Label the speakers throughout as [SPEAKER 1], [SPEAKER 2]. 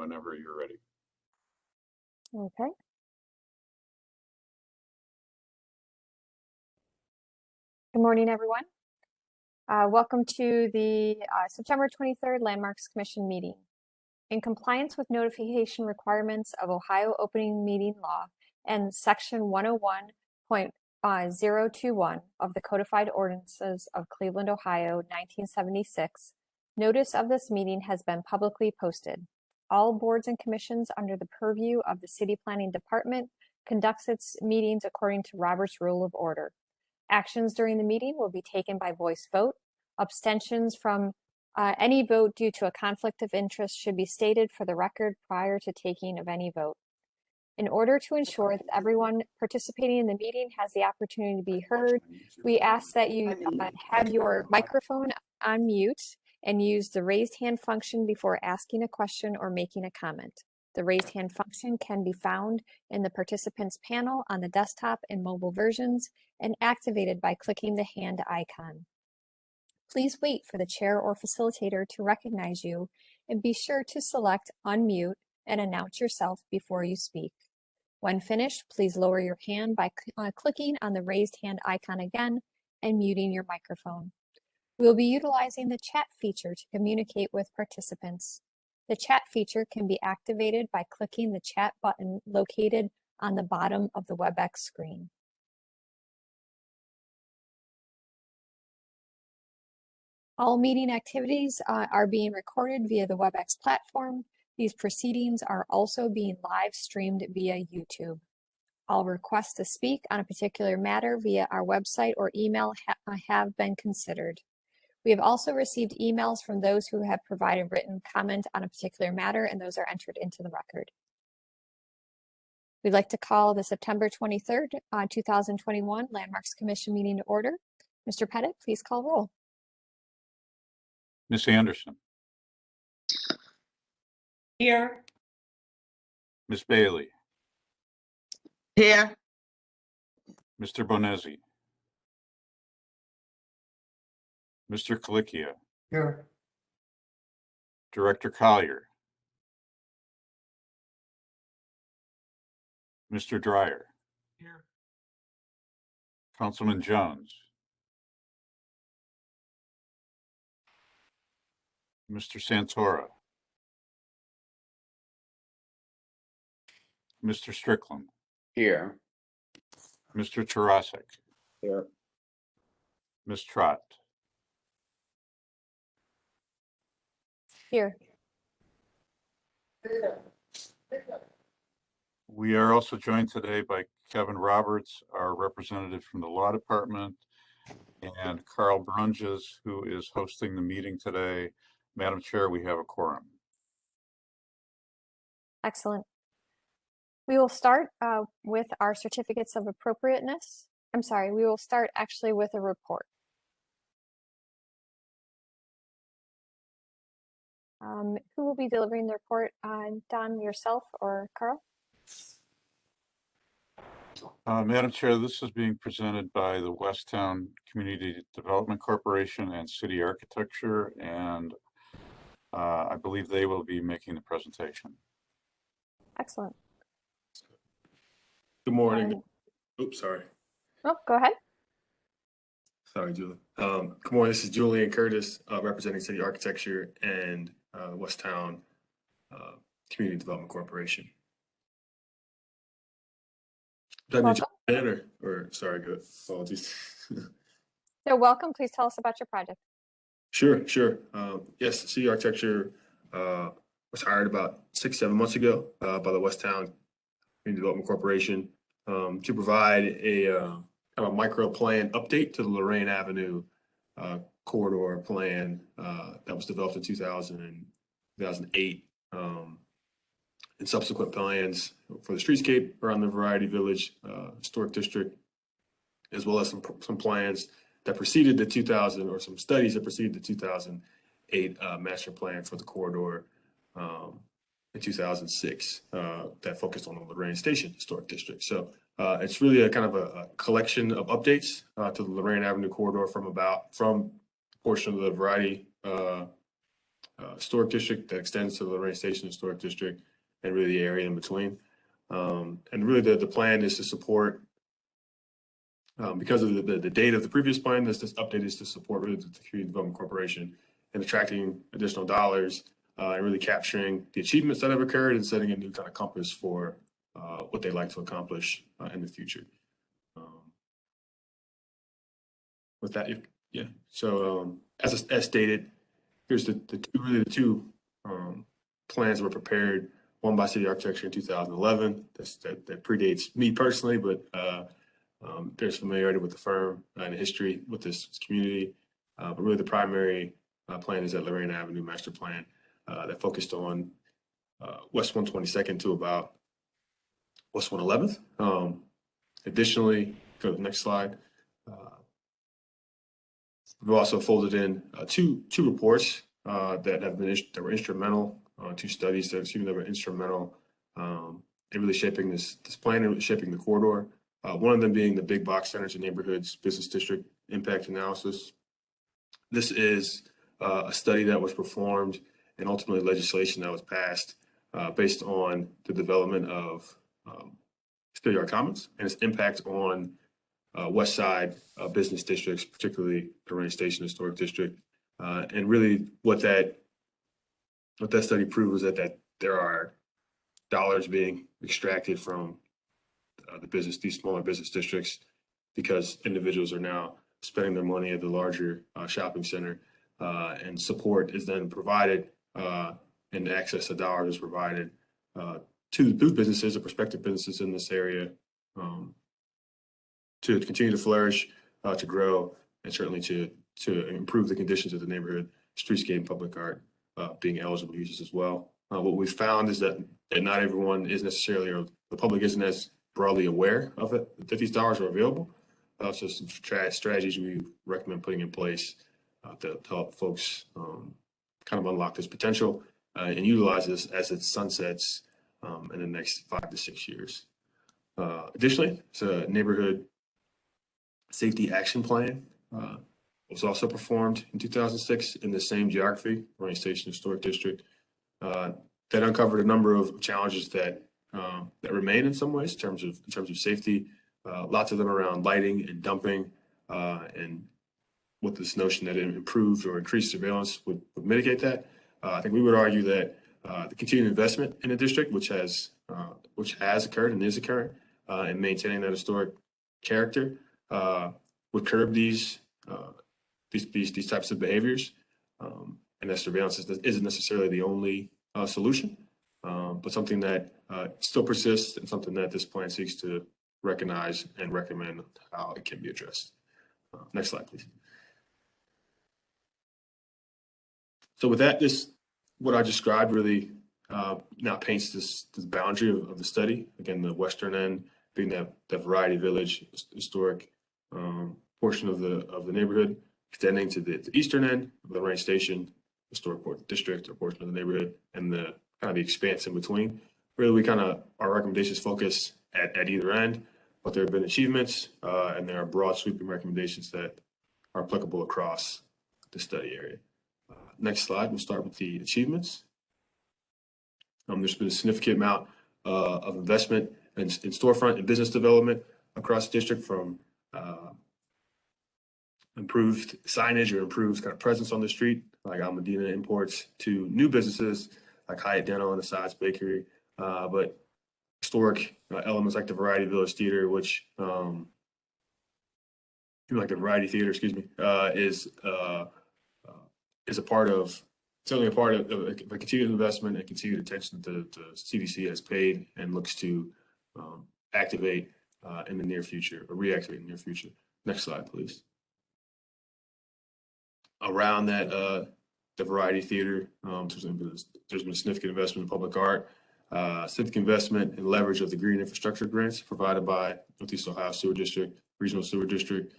[SPEAKER 1] Whenever you're ready.
[SPEAKER 2] Okay. Good morning, everyone. Welcome to the September 23rd Landmarks Commission meeting. In compliance with notification requirements of Ohio Opening Meeting Law and Section 101.021 of the Codified Ordinances of Cleveland, Ohio, 1976, notice of this meeting has been publicly posted. All boards and commissions under the purview of the City Planning Department conducts its meetings according to Robert's Rule of Order. Actions during the meeting will be taken by voice vote. Abstentions from any vote due to a conflict of interest should be stated for the record prior to taking of any vote. In order to ensure that everyone participating in the meeting has the opportunity to be heard, we ask that you have your microphone on mute and use the raised hand function before asking a question or making a comment. The raised hand function can be found in the participants panel on the desktop and mobile versions and activated by clicking the hand icon. Please wait for the chair or facilitator to recognize you and be sure to select unmute and announce yourself before you speak. When finished, please lower your hand by clicking on the raised hand icon again and muting your microphone. We'll be utilizing the chat feature to communicate with participants. The chat feature can be activated by clicking the chat button located on the bottom of the WebEx screen. All meeting activities are being recorded via the WebEx platform. These proceedings are also being live streamed via YouTube. All requests to speak on a particular matter via our website or email have been considered. We have also received emails from those who have provided written comment on a particular matter, and those are entered into the record. We'd like to call the September 23rd, 2021 Landmarks Commission meeting to order. Mr. Pettit, please call roll.
[SPEAKER 1] Ms. Anderson.
[SPEAKER 3] Here.
[SPEAKER 1] Ms. Bailey.
[SPEAKER 3] Here.
[SPEAKER 1] Mr. Bonezzi. Mr. Colicchia.
[SPEAKER 3] Here.
[SPEAKER 1] Director Collier. Mr. Dreyer.
[SPEAKER 3] Here.
[SPEAKER 1] Councilman Jones. Mr. Santora. Mr. Strickland.
[SPEAKER 3] Here.
[SPEAKER 1] Mr. Tarasek.
[SPEAKER 3] Here.
[SPEAKER 1] Ms. Trott.
[SPEAKER 2] Here.
[SPEAKER 1] We are also joined today by Kevin Roberts, our representative from the Law Department, and Carl Brunges, who is hosting the meeting today. Madam Chair, we have a quorum.
[SPEAKER 2] Excellent. We will start with our certificates of appropriateness. I'm sorry, we will start actually with a report. Who will be delivering the report? Don, yourself or Carl?
[SPEAKER 1] Madam Chair, this is being presented by the Westtown Community Development Corporation and City Architecture, and I believe they will be making the presentation.
[SPEAKER 2] Excellent.
[SPEAKER 4] Good morning. Oops, sorry.
[SPEAKER 2] Oh, go ahead.
[SPEAKER 4] Sorry, Julie. Good morning. This is Julian Curtis, representing City Architecture and Westtown Community Development Corporation. Did I need to or sorry, good. Apologies.
[SPEAKER 2] So welcome. Please tell us about your project.
[SPEAKER 4] Sure. Yes, City Architecture was hired about 6-7 months ago by the Westtown Community Development Corporation to provide a kind of micro plan update to the Lorraine Avenue corridor plan that was developed in 2008, and subsequent plans for the streetscape around the Variety Village Historic District, as well as some plans that preceded the 2000, or some studies that preceded the 2008 master plan for the corridor in 2006 that focused on the Lorraine Station Historic District. So it's really a kind of a collection of updates to the Lorraine Avenue corridor from a portion of the Variety historic district that extends to the Lorraine Station Historic District and really the area in between. And really the plan is to support, because of the date of the previous plan, this update is to support really the Community Development Corporation in attracting additional dollars and really capturing the achievements that have occurred and setting a new kind of compass for what they'd like to accomplish in the future. With that, yeah. So as stated, here's the two plans that were prepared. One by City Architecture in 2011. That predates me personally, but there's familiarity with the firm and the history with this community. But really, the primary plan is that Lorraine Avenue Master Plan that focused on West 122nd to about West 111th. Additionally, go to the next slide. We've also folded in two reports that were instrumental, two studies that were instrumental in really shaping this plan and shaping the corridor. One of them being the Big Box Centers and Neighborhoods Business District Impact Analysis. This is a study that was performed and ultimately legislation that was passed based on the development of Spillyard Commons and its impact on West Side business districts, particularly the Lorraine Station Historic District. And really what that study proved was that there are dollars being extracted from these smaller business districts because individuals are now spending their money at the larger shopping center, and support is then provided and access to dollars is provided to businesses or prospective businesses in this area to continue to flourish, to grow, and certainly to improve the conditions of the neighborhood, streetscape, and public art being eligible uses as well. What we've found is that not everyone is necessarily, or the public isn't as broadly aware of it, that these dollars are available. So some strategies we recommend putting in place to help folks kind of unlock this potential and utilize this as it sunsets in the next 5 to 6 years. Additionally, it's a neighborhood safety action plan was also performed in 2006 in the same geography, Lorraine Station Historic District, that uncovered a number of challenges that remain in some ways in terms of safety. Lots of them around lighting and dumping, and with this notion that improved or increased surveillance would mitigate that. I think we would argue that the continued investment in the district, which has occurred and is occurring, in maintaining that historic character, would curb these types of behaviors, and that surveillance isn't necessarily the only solution, but something that still persists and something that this plan seeks to recognize and recommend how it can be addressed. Next slide, please. So with that, what I described really now paints this boundary of the study. Again, the western end being that Variety Village historic portion of the neighborhood, extending to the eastern end of the Lorraine Station historic district or portion of the neighborhood, and the kind of the expanse in between. Really, our recommendations focus at either end, but there have been achievements and there are broad sweeping recommendations that are applicable across the study area. Next slide, we'll start with the achievements. There's been a significant amount of investment in storefront and business development across the district, from improved signage or improved kind of presence on the street, like Almadina Imports, to new businesses like Hyatt Dental and the Sides Bakery, but historic elements like the Variety Village Theater, which like the Variety Theater, is a part of, certainly a part of a continued investment and continued attention that the CDC has paid and looks to activate in the near future, or reactivate in the near future. Next slide, please. Around that, the Variety Theater, there's been significant investment in public art, significant investment in leverage of the green infrastructure grants provided by Northeast Ohio Sewer District, Regional Sewer District,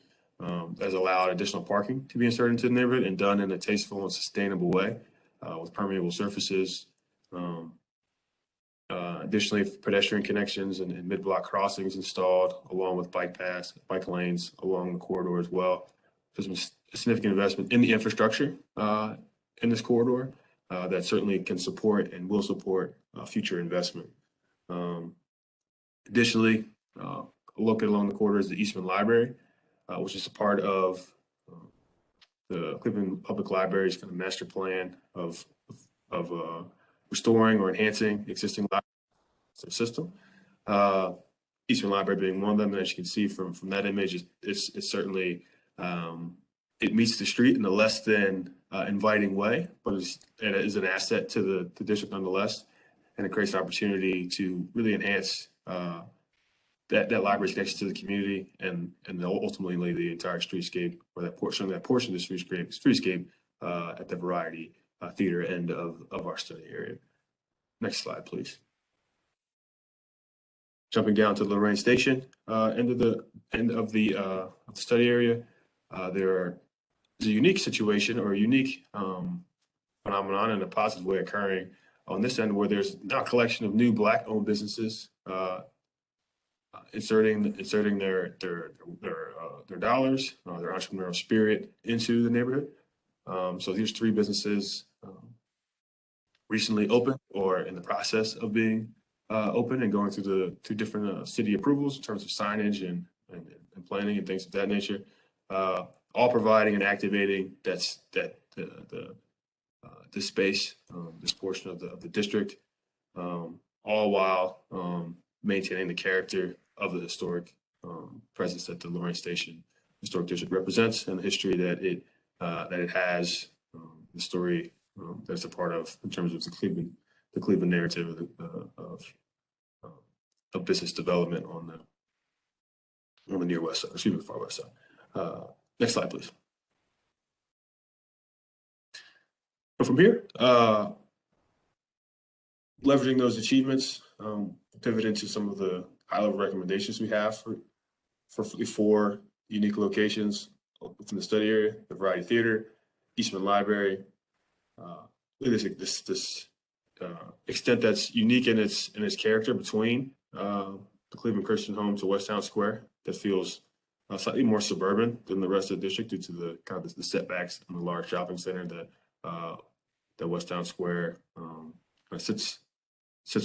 [SPEAKER 4] has allowed additional parking to be inserted into the neighborhood and done in a tasteful and sustainable way with permeable surfaces. Additionally, pedestrian connections and mid-block crossings installed, along with bike lanes along the corridor as well. There's been a significant investment in the infrastructure in this corridor, that certainly can support and will support future investment. Additionally, located along the corridor is the Eastman Library, which is a part of the Cleveland Public Library's kind of master plan of restoring or enhancing existing library system. Eastman Library being one of them, and as you can see from that image, it's certainly it meets the street in a less than inviting way, but it is an asset to the district nonetheless, and it creates an opportunity to really enhance that library's connection to the community and ultimately the entire streetscape, or that portion of the streetscape at the Variety Theater end of our study area. Next slide, please. Jumping down to Lorraine Station, end of the study area, there's a unique situation or a unique phenomenon in a positive way occurring on this end, where there's now a collection of new Black-owned businesses inserting their dollars, their entrepreneurial spirit into the neighborhood. So here's 3 businesses recently opened or in the process of being open and going through the 2 different city approvals in terms of signage and planning and things of that nature, all providing and activating this space, this portion of the district, all while maintaining the character of the historic presence that the Lorraine Station Historic District represents and the history that it has, the story that's a part of in terms of the Cleveland narrative of business development on the near west side, excuse me, far west side. Next slide, please. But from here, leveraging those achievements, pivot into some of the high-level recommendations we have for 4 unique locations within the study area: the Variety Theater, Eastman Library. This extent that's unique in its character between the Cleveland Christian Home to West Town Square, that feels slightly more suburban than the rest of the district due to the kind of the setbacks in the large shopping center that West Town Square sits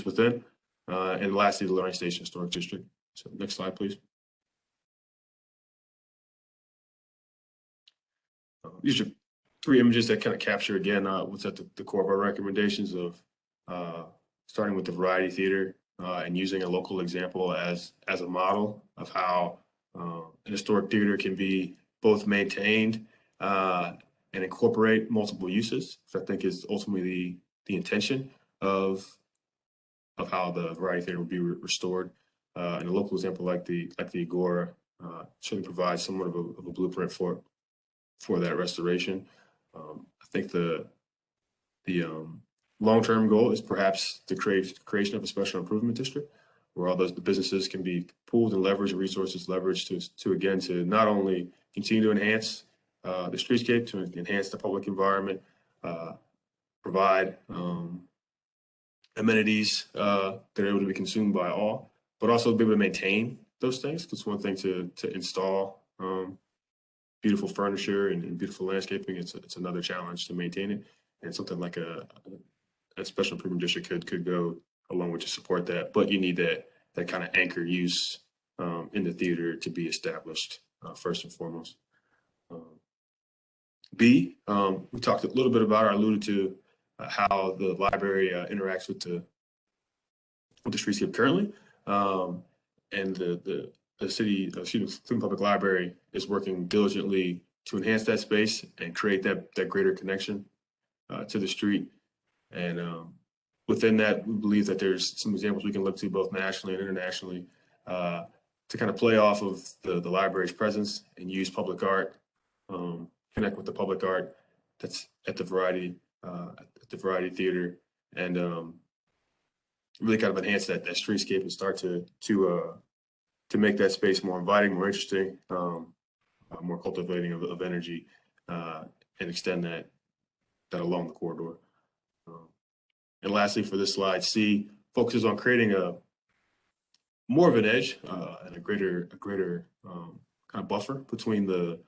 [SPEAKER 4] within. And lastly, the Lorraine Station Historic District. So next slide, please. These are 3 images that kind of capture, again, what's at the core of our recommendations of starting with the Variety Theater and using a local example as a model of how an historic theater can be both maintained and incorporate multiple uses, which I think is ultimately the intention of how the Variety Theater will be restored. And a local example like the Agora certainly provides somewhat of a blueprint for that restoration. I think the long-term goal is perhaps the creation of a special improvement district where all the businesses can be pooled and leveraged, and resources leveraged to not only continue to enhance the streetscape, to enhance the public environment, provide amenities that are able to be consumed by all, but also be able to maintain those things. Because it's one thing to install beautiful furniture and beautiful landscaping. It's another challenge to maintain it, and something like a special improvement district could go along with to support that. But you need that kind of anchor use in the theater to be established first and foremost. B, we talked a little bit about or alluded to how the library interacts with the streetscape currently, and the Cleveland Public Library is working diligently to enhance that space and create that greater connection to the street. And within that, we believe that there's some examples we can look to both nationally and internationally to kind of play off of the library's presence and use public art, connect with the public art that's at the Variety Theater, and really kind of enhance that streetscape and start to make that space more inviting, more interesting, more cultivating of energy, and extend that along the corridor. And lastly, for this slide, C focuses on creating more of an edge and a greater kind of buffer between the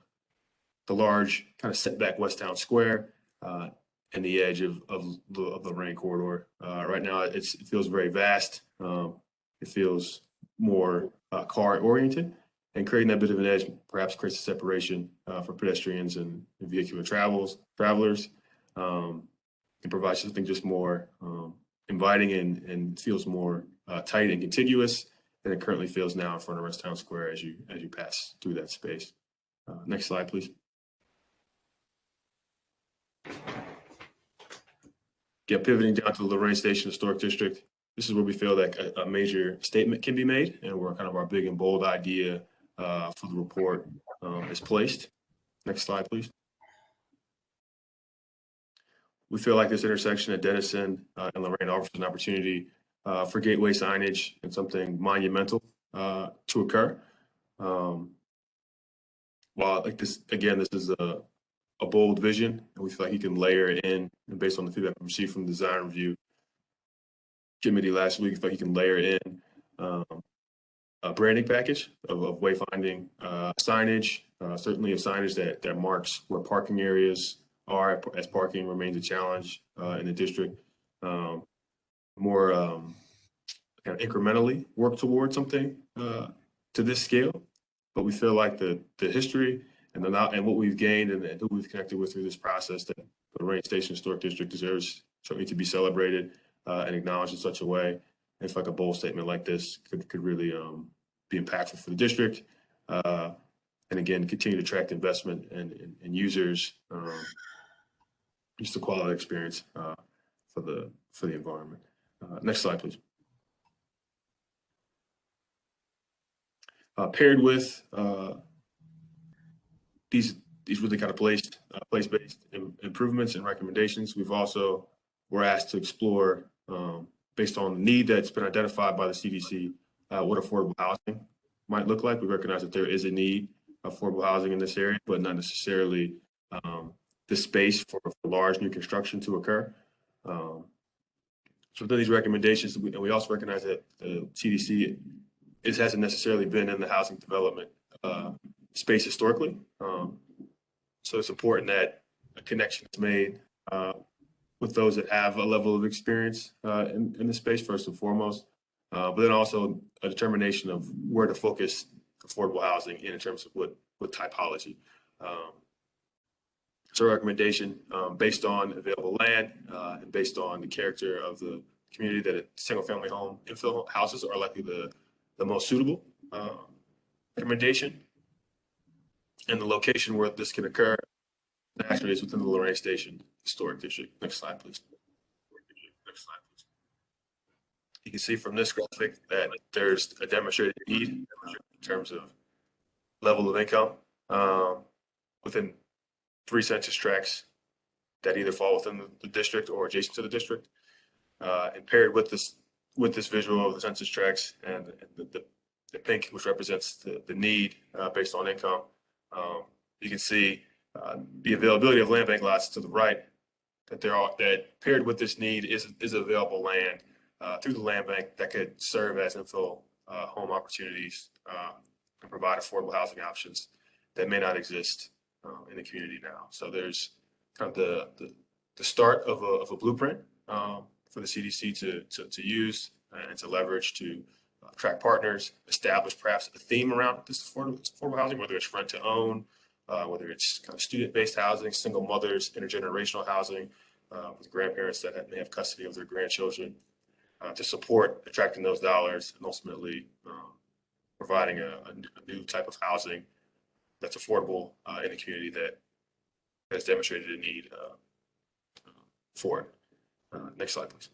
[SPEAKER 4] large kind of setback West Town Square and the edge of the Lorraine corridor. Right now, it feels very vast. It feels more car oriented, and creating that bit of an edge perhaps creates a separation for pedestrians and vehicular travelers. It provides something just more inviting and feels more tight and contiguous than it currently feels now in front of West Town Square as you pass through that space. Next slide, please. Pivoting down to the Lorraine Station Historic District. This is where we feel that a major statement can be made, and where kind of our big and bold idea for the report is placed. Next slide, please. We feel like this intersection at Denison and Lorraine offers an opportunity for gateway signage and something monumental to occur. While like this, again, this is a bold vision, and we feel like he can layer it in, and based on the feedback we received from the design review committee last week, we feel like he can layer in a branding package of wayfinding signage, certainly of signage that marks where parking areas are, as parking remains a challenge in the district. More kind of incrementally work towards something to this scale, but we feel like the history and what we've gained and who we've connected with through this process, that the Lorraine Station Historic District deserves certainly to be celebrated and acknowledged in such a way. And it's like a bold statement like this could really be impactful for the district, and again continue to attract investment and users, just a quality experience for the environment. Next slide, please. Paired with these really kind of place-based improvements and recommendations, we're asked to explore, based on the need that's been identified by the CDC, what affordable housing might look like. We recognize that there is a need for affordable housing in this area, but not necessarily the space for large new construction to occur. So within these recommendations, we also recognize that the CDC hasn't necessarily been in the housing development space historically. So it's important that a connection is made with those that have a level of experience in the space first and foremost, but then also a determination of where to focus affordable housing in terms of what typology. So a recommendation based on available land and based on the character of the community, that a single-family home infill houses are likely the most suitable recommendation, and the location where this can occur naturally is within the Lorraine Station Historic District. Next slide, please. Next slide, please. You can see from this graphic that there's a demonstrated need in terms of level of income within 3 census tracts that either fall within the district or adjacent to the district, and paired with this visual of the census tracts and the pink, which represents the need based on income. You can see the availability of land bank lots to the right, that paired with this need is available land through the land bank that could serve as infill home opportunities and provide affordable housing options that may not exist in the community now. So there's kind of the start of a blueprint for the CDC to use and to leverage to attract partners, establish perhaps a theme around this affordable housing, whether it's rent to own, whether it's kind of student-based housing, single mothers, intergenerational housing with grandparents that may have custody of their grandchildren, to support attracting those dollars and ultimately providing a new type of housing that's affordable in a community that has demonstrated a need for it. Next slide, please.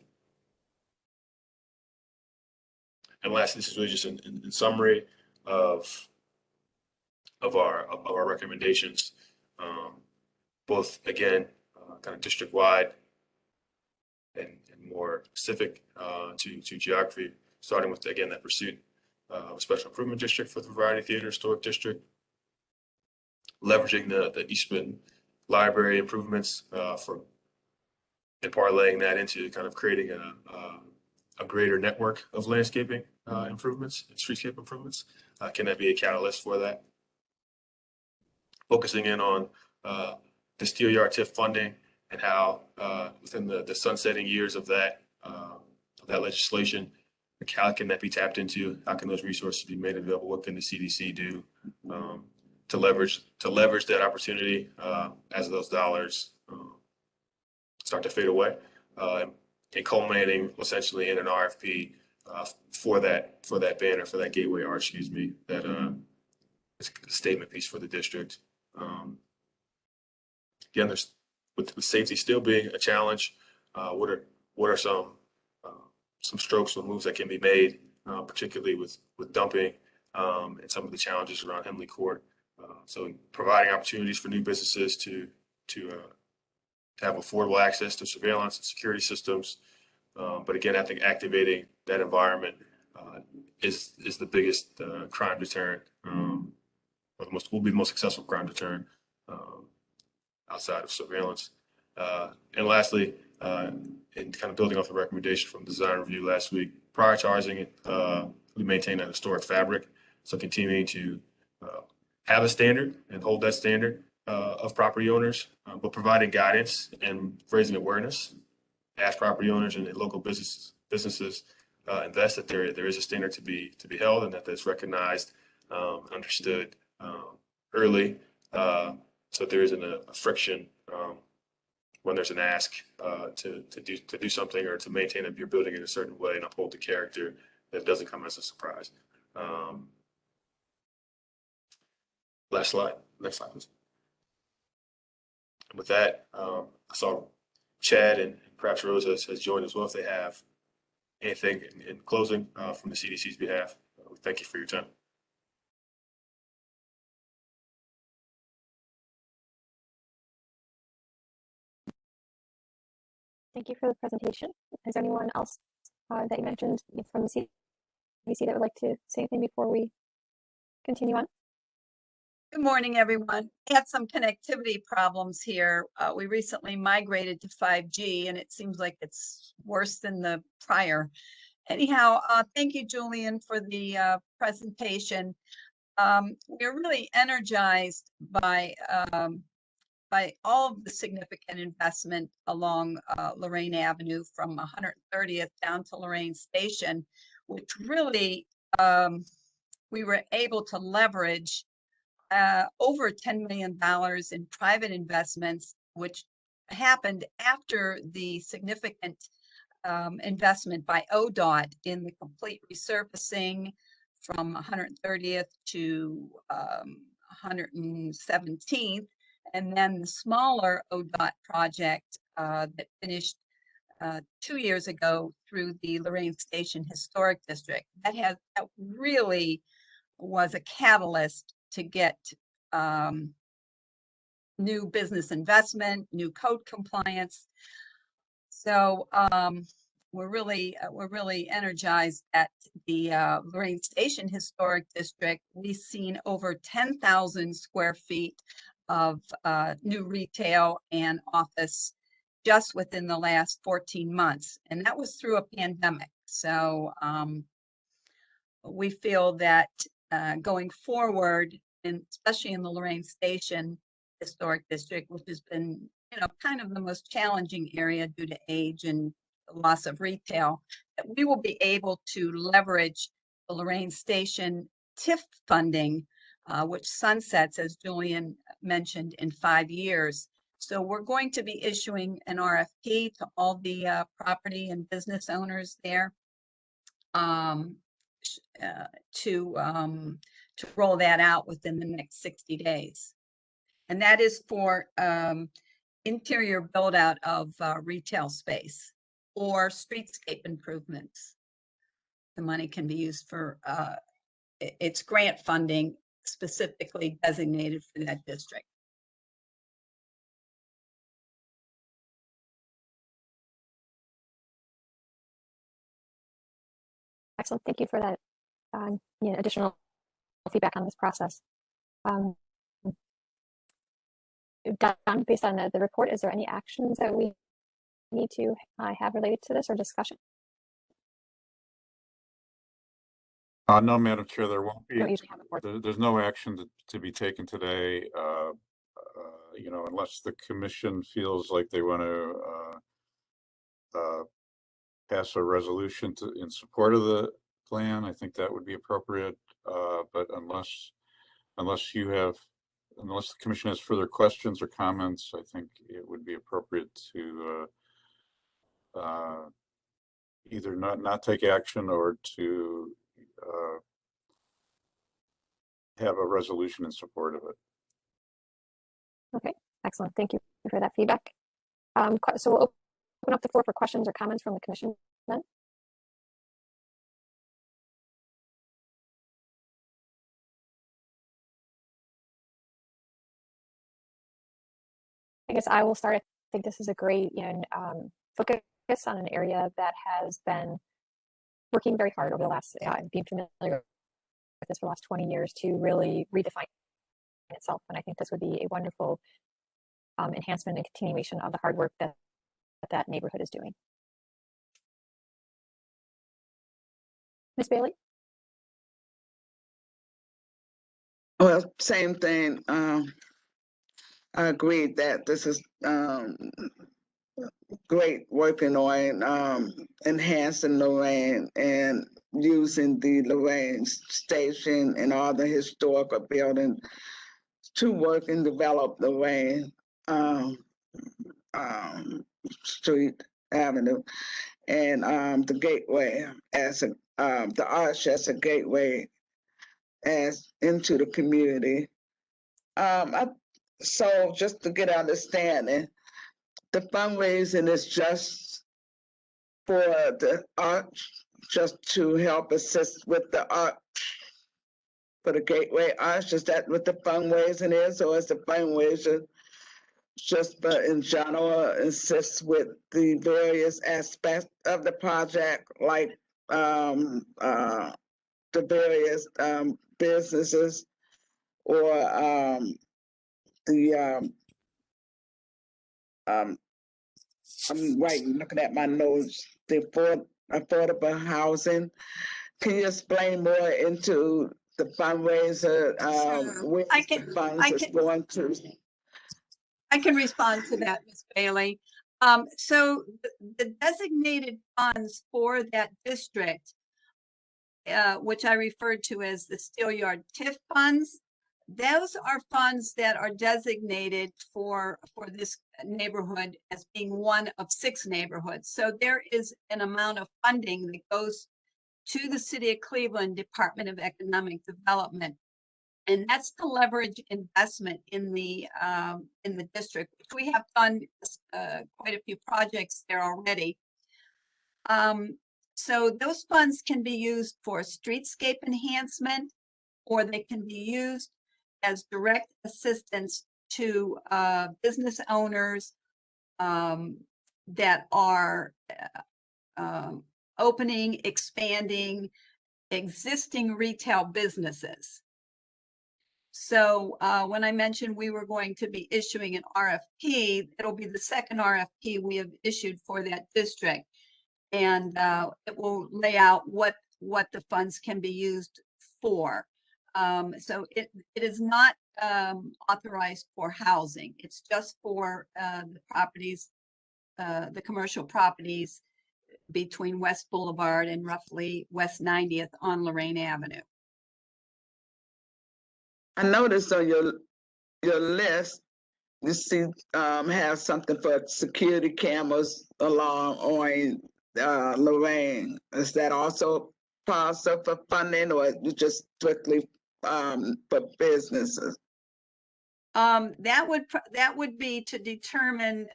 [SPEAKER 4] And lastly, this is really just in summary of our recommendations, both again kind of district wide and more specific to geography, starting with again that pursuit of a special improvement district for the Variety Theater Historic District, leveraging the Eastman Library improvements and parlaying that into kind of creating a greater network of landscaping improvements and streetscape improvements. Can that be a catalyst for that? Focusing in on the steel yard TIF funding and how within the sunsetting years of that legislation, how can that be tapped into? How can those resources be made available? What can the CDC do to leverage that opportunity as those dollars start to fade away, and culminating essentially in an RFP for that banner, for that gateway art, that is a statement piece for the district. Again, there's with safety still being a challenge. What are some strokes, some moves that can be made, particularly with dumping and some of the challenges around Henley Court. So providing opportunities for new businesses to have affordable access to surveillance and security systems. But again, I think activating that environment is the biggest crime deterrent, or will be the most successful crime deterrent outside of surveillance. And lastly, and kind of building off the recommendation from design review last week, prioritizing it, we maintain that historic fabric. So continuing to have a standard and hold that standard of property owners, but providing guidance and raising awareness as property owners and local businesses invest, that there is a standard to be held, and that's recognized, understood early, so there isn't a friction when there's an ask to do something or to maintain your building in a certain way and uphold the character, that doesn't come as a surprise. Next slide, please. With that, I saw Chad and perhaps Rose has joined as well. If they have anything in closing from the CDC's behalf, thank you for your time.
[SPEAKER 2] Thank you for the presentation. Is there anyone else that you mentioned from the CDC that would like to say anything before we continue on?
[SPEAKER 5] Good morning, everyone. We had some connectivity problems here. We recently migrated to 5G, and it seems like it's worse than the prior. Anyhow, thank you, Julian, for the presentation. We're really energized by all of the significant investment along Lorraine Avenue from 130th down to Lorraine Station, which really we were able to leverage over $10 million in private investments, which happened after the significant investment by ODOT in the complete resurfacing from 130th to 117th, and then the smaller ODOT project that finished 2 years ago through the Lorraine Station Historic District. That really was a catalyst to get new business investment, new code compliance. So we're really energized at the Lorraine Station Historic District. We've seen over 10,000 square feet of new retail and office just within the last 14 months, and that was through a pandemic. So we feel that going forward, and especially in the Lorraine Station Historic District, which has been, kind of the most challenging area due to age and loss of retail, that we will be able to leverage the Lorraine Station TIF funding, which sunsets, as Julian mentioned, in 5 years. So we're going to be issuing an RFP to all the property and business owners there to roll that out within the next 60 days. And that is for interior build out of retail space or streetscape improvements. The money can be used for it's grant funding specifically designated for that district.
[SPEAKER 2] Excellent. Thank you for that additional feedback on this process. Don, based on the report, is there any actions that we need to have related to this or discussion?
[SPEAKER 1] No, Madam Chair, there won't be.
[SPEAKER 2] We don't usually have a board.
[SPEAKER 1] There's no action to be taken today. you know, unless the commission feels like they want to pass a resolution in support of the plan, I think that would be appropriate. But unless the commission has further questions or comments, I think it would be appropriate to either not take action or to have a resolution in support of it.
[SPEAKER 2] Okay, excellent. Thank you for that feedback. So we'll open up the floor for questions or comments from the commission then. I guess I will start. I think this is a great, focus on an area that has been working very hard over the last, being familiar with this for the last 20 years to really redefine itself. And I think this would be a wonderful enhancement and continuation of the hard work that neighborhood is doing. Ms. Bailey?
[SPEAKER 6] Well, same thing. I agree that this is great working on enhancing Lorraine and using the Lorraine station and all the historical buildings to work and develop Lorraine Street Avenue and the gateway as the arch as a gateway as into the community. So just to get understanding, the fundraising is just for the arch, just to help assist with the arch, for the gateway arch. Is that what the fundraising is, or is the fundraiser just for in general assist with the various aspects of the project, like the various businesses or I'm looking at my notes, the affordable housing. Can you explain more into the fundraiser,
[SPEAKER 5] Sure.
[SPEAKER 6] where
[SPEAKER 5] I
[SPEAKER 6] the
[SPEAKER 5] can-
[SPEAKER 6] funds
[SPEAKER 5] I
[SPEAKER 6] is
[SPEAKER 5] can-
[SPEAKER 6] going to?
[SPEAKER 5] I can respond to that, Ms. Bailey. So the designated funds for that district, which I referred to as the Steelyard TIF funds, those are funds that are designated for this neighborhood as being one of 6 neighborhoods. So there is an amount of funding that goes to the City of Cleveland Department of Economic Development. And that's to leverage investment in the district, which we have done quite a few projects there already. So those funds can be used for streetscape enhancement, or they can be used as direct assistance to business owners that are opening, expanding existing retail businesses. So when I mentioned we were going to be issuing an RFP, it'll be the second RFP we have issued for that district. And it will lay out what the funds can be used for. So it is not authorized for housing. It's just for the properties, the commercial properties between West Boulevard and roughly West 90th on Lorraine Avenue.
[SPEAKER 6] I noticed on your list, you see, have something for security cameras along on Lorraine. Is that also possible for funding, or just strictly for businesses?
[SPEAKER 5] That would be to determine,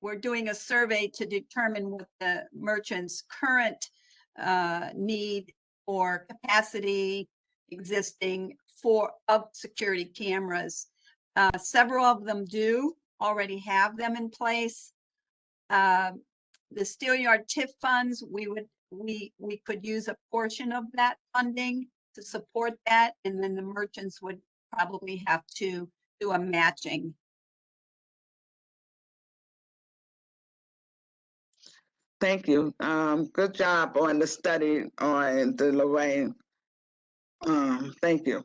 [SPEAKER 5] we're doing a survey to determine what the merchant's current need or capacity existing of security cameras. Several of them do already have them in place. The Steelyard TIF funds, we could use a portion of that funding to support that, and then the merchants would probably have to do a matching.
[SPEAKER 6] Thank you. Good job on the study on the Lorraine. Thank you.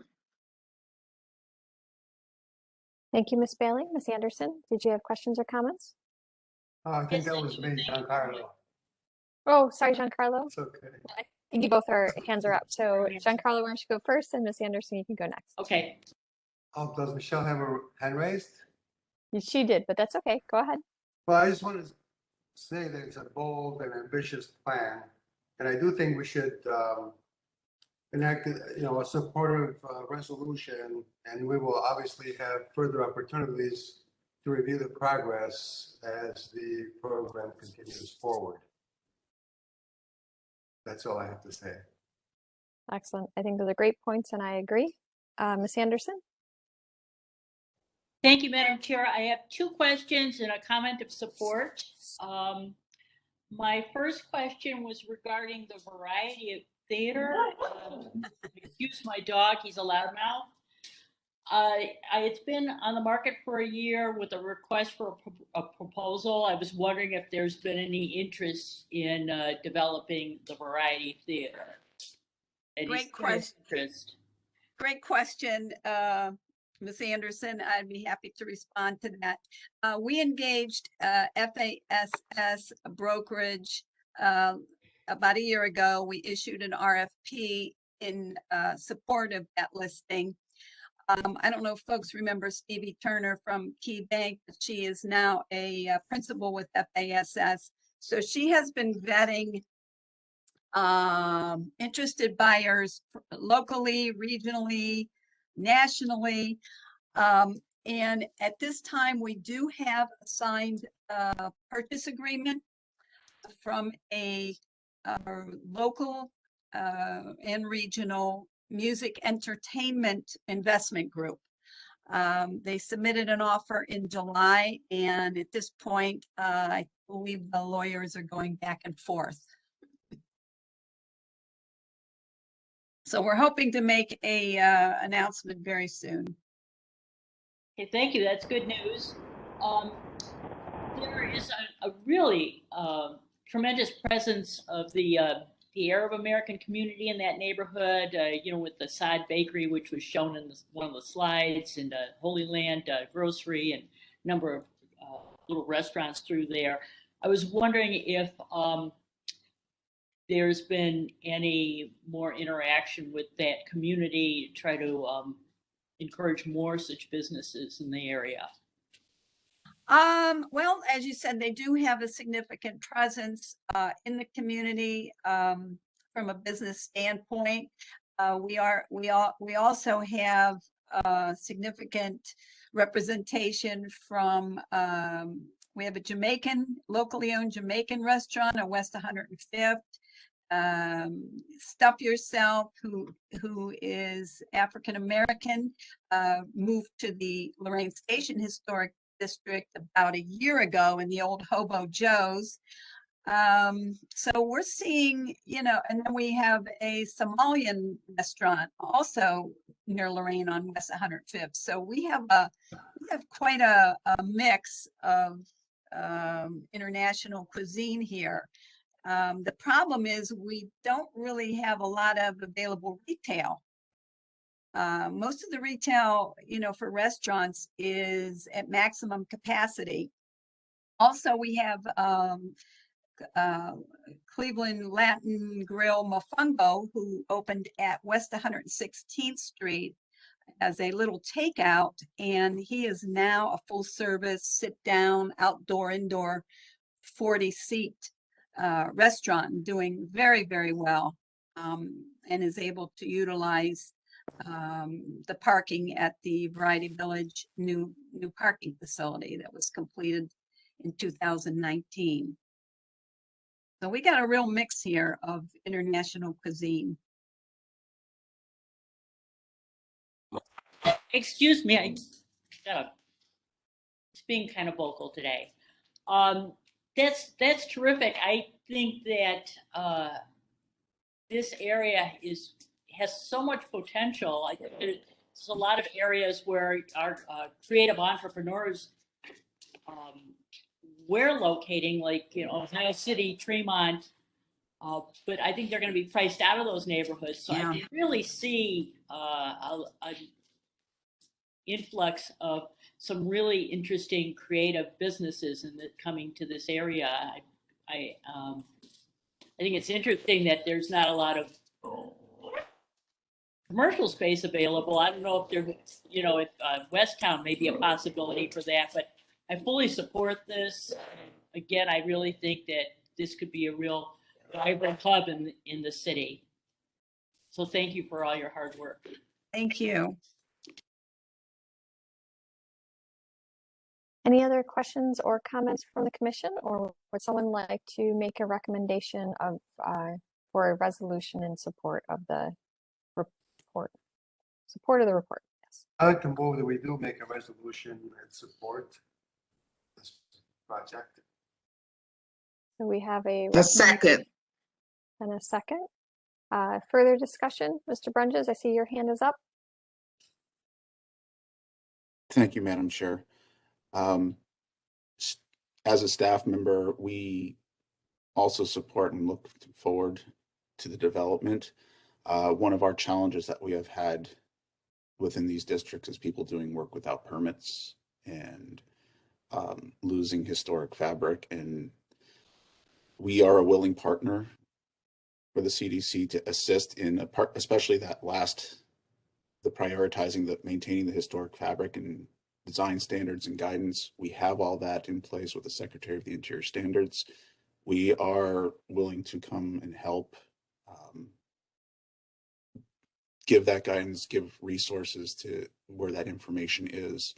[SPEAKER 2] Thank you, Ms. Bailey. Ms. Anderson, did you have questions or comments?
[SPEAKER 7] I think that was me, Giancarlo.
[SPEAKER 2] Oh, sorry, Giancarlo.
[SPEAKER 7] It's okay.
[SPEAKER 2] I think you both are hands are up. So Giancarlo, why don't you go first, and Ms. Anderson, you can go next.
[SPEAKER 3] Okay.
[SPEAKER 7] Does Michelle have her hand raised?
[SPEAKER 2] She did, but that's okay. Go ahead.
[SPEAKER 7] Well, I just wanted to say that it's a bold and ambitious plan, and I do think we should enact, a supportive resolution, and we will obviously have further opportunities to review the progress as the program continues forward. That's all I have to say.
[SPEAKER 2] Excellent. I think those are great points, and I agree. Ms. Anderson?
[SPEAKER 8] Thank you, Madam Chair. I have two questions and a comment of support. My first question was regarding the variety of theater. Excuse my dog, he's a loudmouth. It's been on the market for a year with a request for a proposal. I was wondering if there's been any interest in developing the variety theater.
[SPEAKER 5] Great question. Great question, Ms. Anderson. I'd be happy to respond to that. We engaged FASS brokerage about a year ago. We issued an RFP in support of that listing. I don't know if folks remember Stevie Turner from Key Bank, but she is now a principal with FASS. So she has been vetting interested buyers locally, regionally, nationally. And at this time, we do have a signed purchase agreement from a local and regional music entertainment investment group. They submitted an offer in July, and at this point, I believe the lawyers are going back and forth. So we're hoping to make a announcement very soon.
[SPEAKER 8] Okay, thank you. That's good news. There is a really tremendous presence of the Arab American community in that neighborhood. With the Sod Bakery, which was shown in one of the slides, and Holy Land Grocery, and a number of little restaurants through there. I was wondering if there's been any more interaction with that community to try to encourage more such businesses in the area.
[SPEAKER 5] Well, as you said, they do have a significant presence in the community from a business standpoint. We also have significant representation from we have a locally owned Jamaican restaurant on West 105th. Stuff Yourself, who is African American, moved to the Lorraine Station Historic District about a year ago in the old Hobo Joe's. So we're seeing, and then we have a Somalian restaurant also near Lorraine on West 105th. So we have quite a mix of international cuisine here. The problem is we don't really have a lot of available retail. Most of the retail, for restaurants is at maximum capacity. Also, we have Cleveland Latin Grill Mofongo, who opened at West 116th Street as a little takeout, and he is now a full service, sit down, outdoor, indoor, 40-seat restaurant, doing very, very well, and is able to utilize the parking at the Variety Village new parking facility that was completed in 2019. So we got a real mix here of international cuisine.
[SPEAKER 8] Excuse me, it's being kind of vocal today. That's terrific. I think that this area has so much potential. I think there's a lot of areas where our creative entrepreneurs we're locating, like Ohio City, Tremont, but I think they're going to be priced out of those neighborhoods. So yeah. I really see influx of some really interesting creative businesses coming to this area. I think it's interesting that there's not a lot of commercial space available. I don't know if there, if Westtown may be a possibility for that, but I fully support this. Again, I really think that this could be a real vibrant hub in the city. So thank you for all your hard work.
[SPEAKER 5] Thank you.
[SPEAKER 2] Any other questions or comments from the commission, or would someone like to make a recommendation of for a resolution in support of the report? Support of the report, yes.
[SPEAKER 7] I'd like to move that we do make a resolution and support this project.
[SPEAKER 2] So we have a
[SPEAKER 6] A second.
[SPEAKER 2] and a second. Further discussion, Mr. Brunges, I see your hand is up.
[SPEAKER 9] Thank you, Madam Chair. As a staff member, we also support and look forward to the development. One of our challenges that we have had within these districts is people doing work without permits and losing historic fabric. And we are a willing partner for the CDC to assist in a part, especially that last, the prioritizing, the maintaining the historic fabric and design standards and guidance. We have all that in place with the Secretary of the Interior standards. We are willing to come and help give that guidance, give resources to where that information is,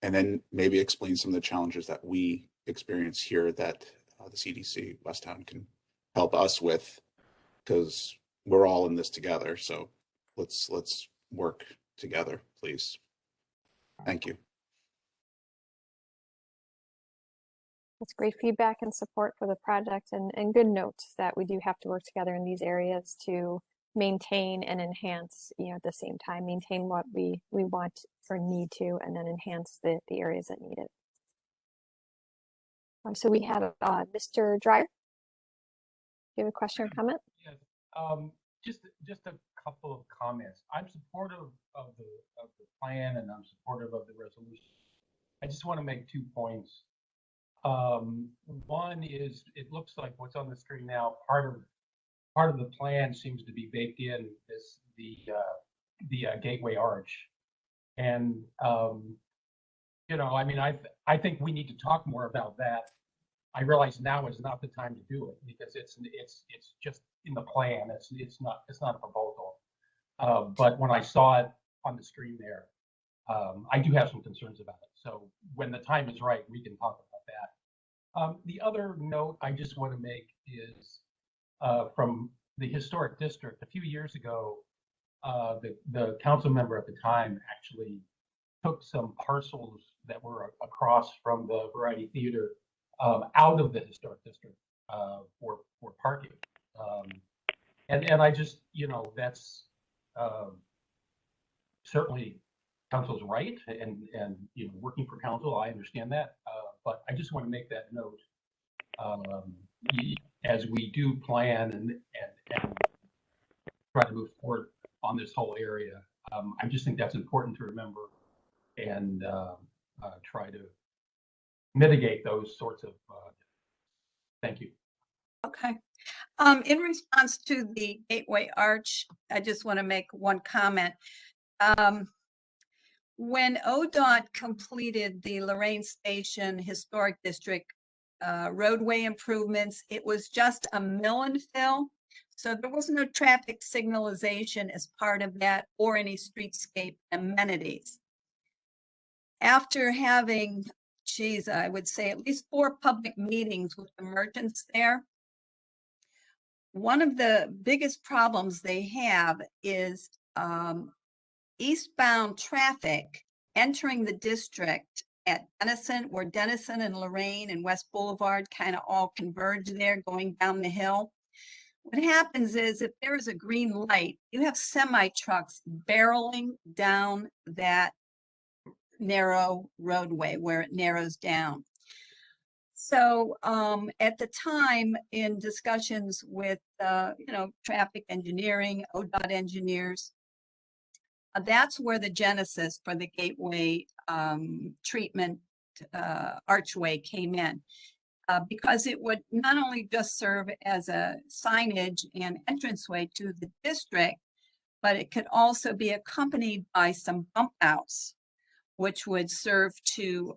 [SPEAKER 9] and then maybe explain some of the challenges that we experience here that the CDC Westtown can help us with, because we're all in this together. So let's work together, please. Thank you.
[SPEAKER 2] That's great feedback and support for the project, and good notes that we do have to work together in these areas to maintain and enhance, at the same time, maintain what we want or need to, and then enhance the areas that need it. So we have Mr. Dryer. Do you have a question or comment?
[SPEAKER 10] Yes, just a couple of comments. I'm supportive of the plan, and I'm supportive of the resolution. I just want to make 2 points. One is, it looks like what's on the screen now, part of the plan seems to be baked in the gateway arch, and I think we need to talk more about that. I realize now is not the time to do it because it's just in the plan. It's not a proposal. But when I saw it on the screen there, I do have some concerns about it. So when the time is right, we can talk about that. The other note I just want to make is from the historic district. A few years ago, the council member at the time actually took some parcels that were across from the Variety Theater out of the historic district for parking. And I just, that's certainly council's right, and working for council, I understand that. But I just want to make that note as we do plan and try to move forward on this whole area. I just think that's important to remember and try to mitigate those sorts of thank you.
[SPEAKER 5] Okay. In response to the Gateway Arch, I just want to make one comment. When ODOT completed the Lorraine Station Historic District roadway improvements, it was just a mill and fill. So there was no traffic signalization as part of that or any streetscape amenities. After having, I would say at least 4 public meetings with the merchants there, one of the biggest problems they have is eastbound traffic entering the district at Denison, where Denison and Lorraine and West Boulevard kind of all converge there going down the hill. What happens is if there is a green light, you have semi trucks barreling down that narrow roadway where it narrows down. So at the time, in discussions with traffic engineering, ODOT engineers, that's where the genesis for the gateway treatment archway came in. Because it would not only just serve as a signage and entranceway to the district, but it could also be accompanied by some bump outs, which would serve to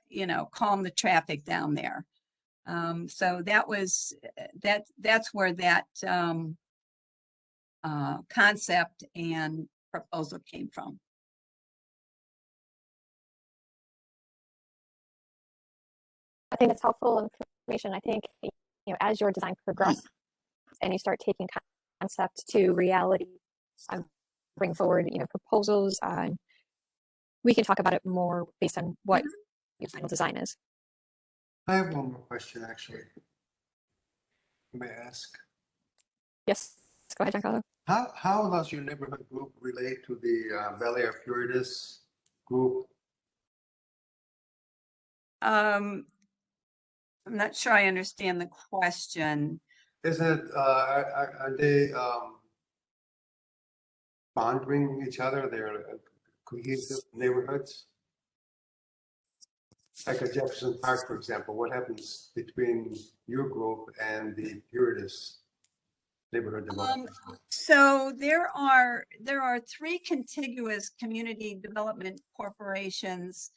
[SPEAKER 5] you know, calm the traffic down there. So that was that's where that concept and proposal came from.
[SPEAKER 2] I think it's helpful information. I think, you know, as your design progresses and you start taking concept to reality, bring forward, you know, proposals, we can talk about it more based on what your final design is.
[SPEAKER 7] I have one more question, actually. May I ask?
[SPEAKER 2] Yes, go ahead, Giancarlo.
[SPEAKER 7] How does your neighborhood group relate to the Bel Air Puritas group?
[SPEAKER 5] I'm not sure I understand the question.
[SPEAKER 7] Isn't it, are they bonding each other? They're cohesive neighborhoods? Like a Jefferson Park, for example, what happens between your group and the Puritas neighborhood development?
[SPEAKER 5] So there are 3 contiguous community development corporations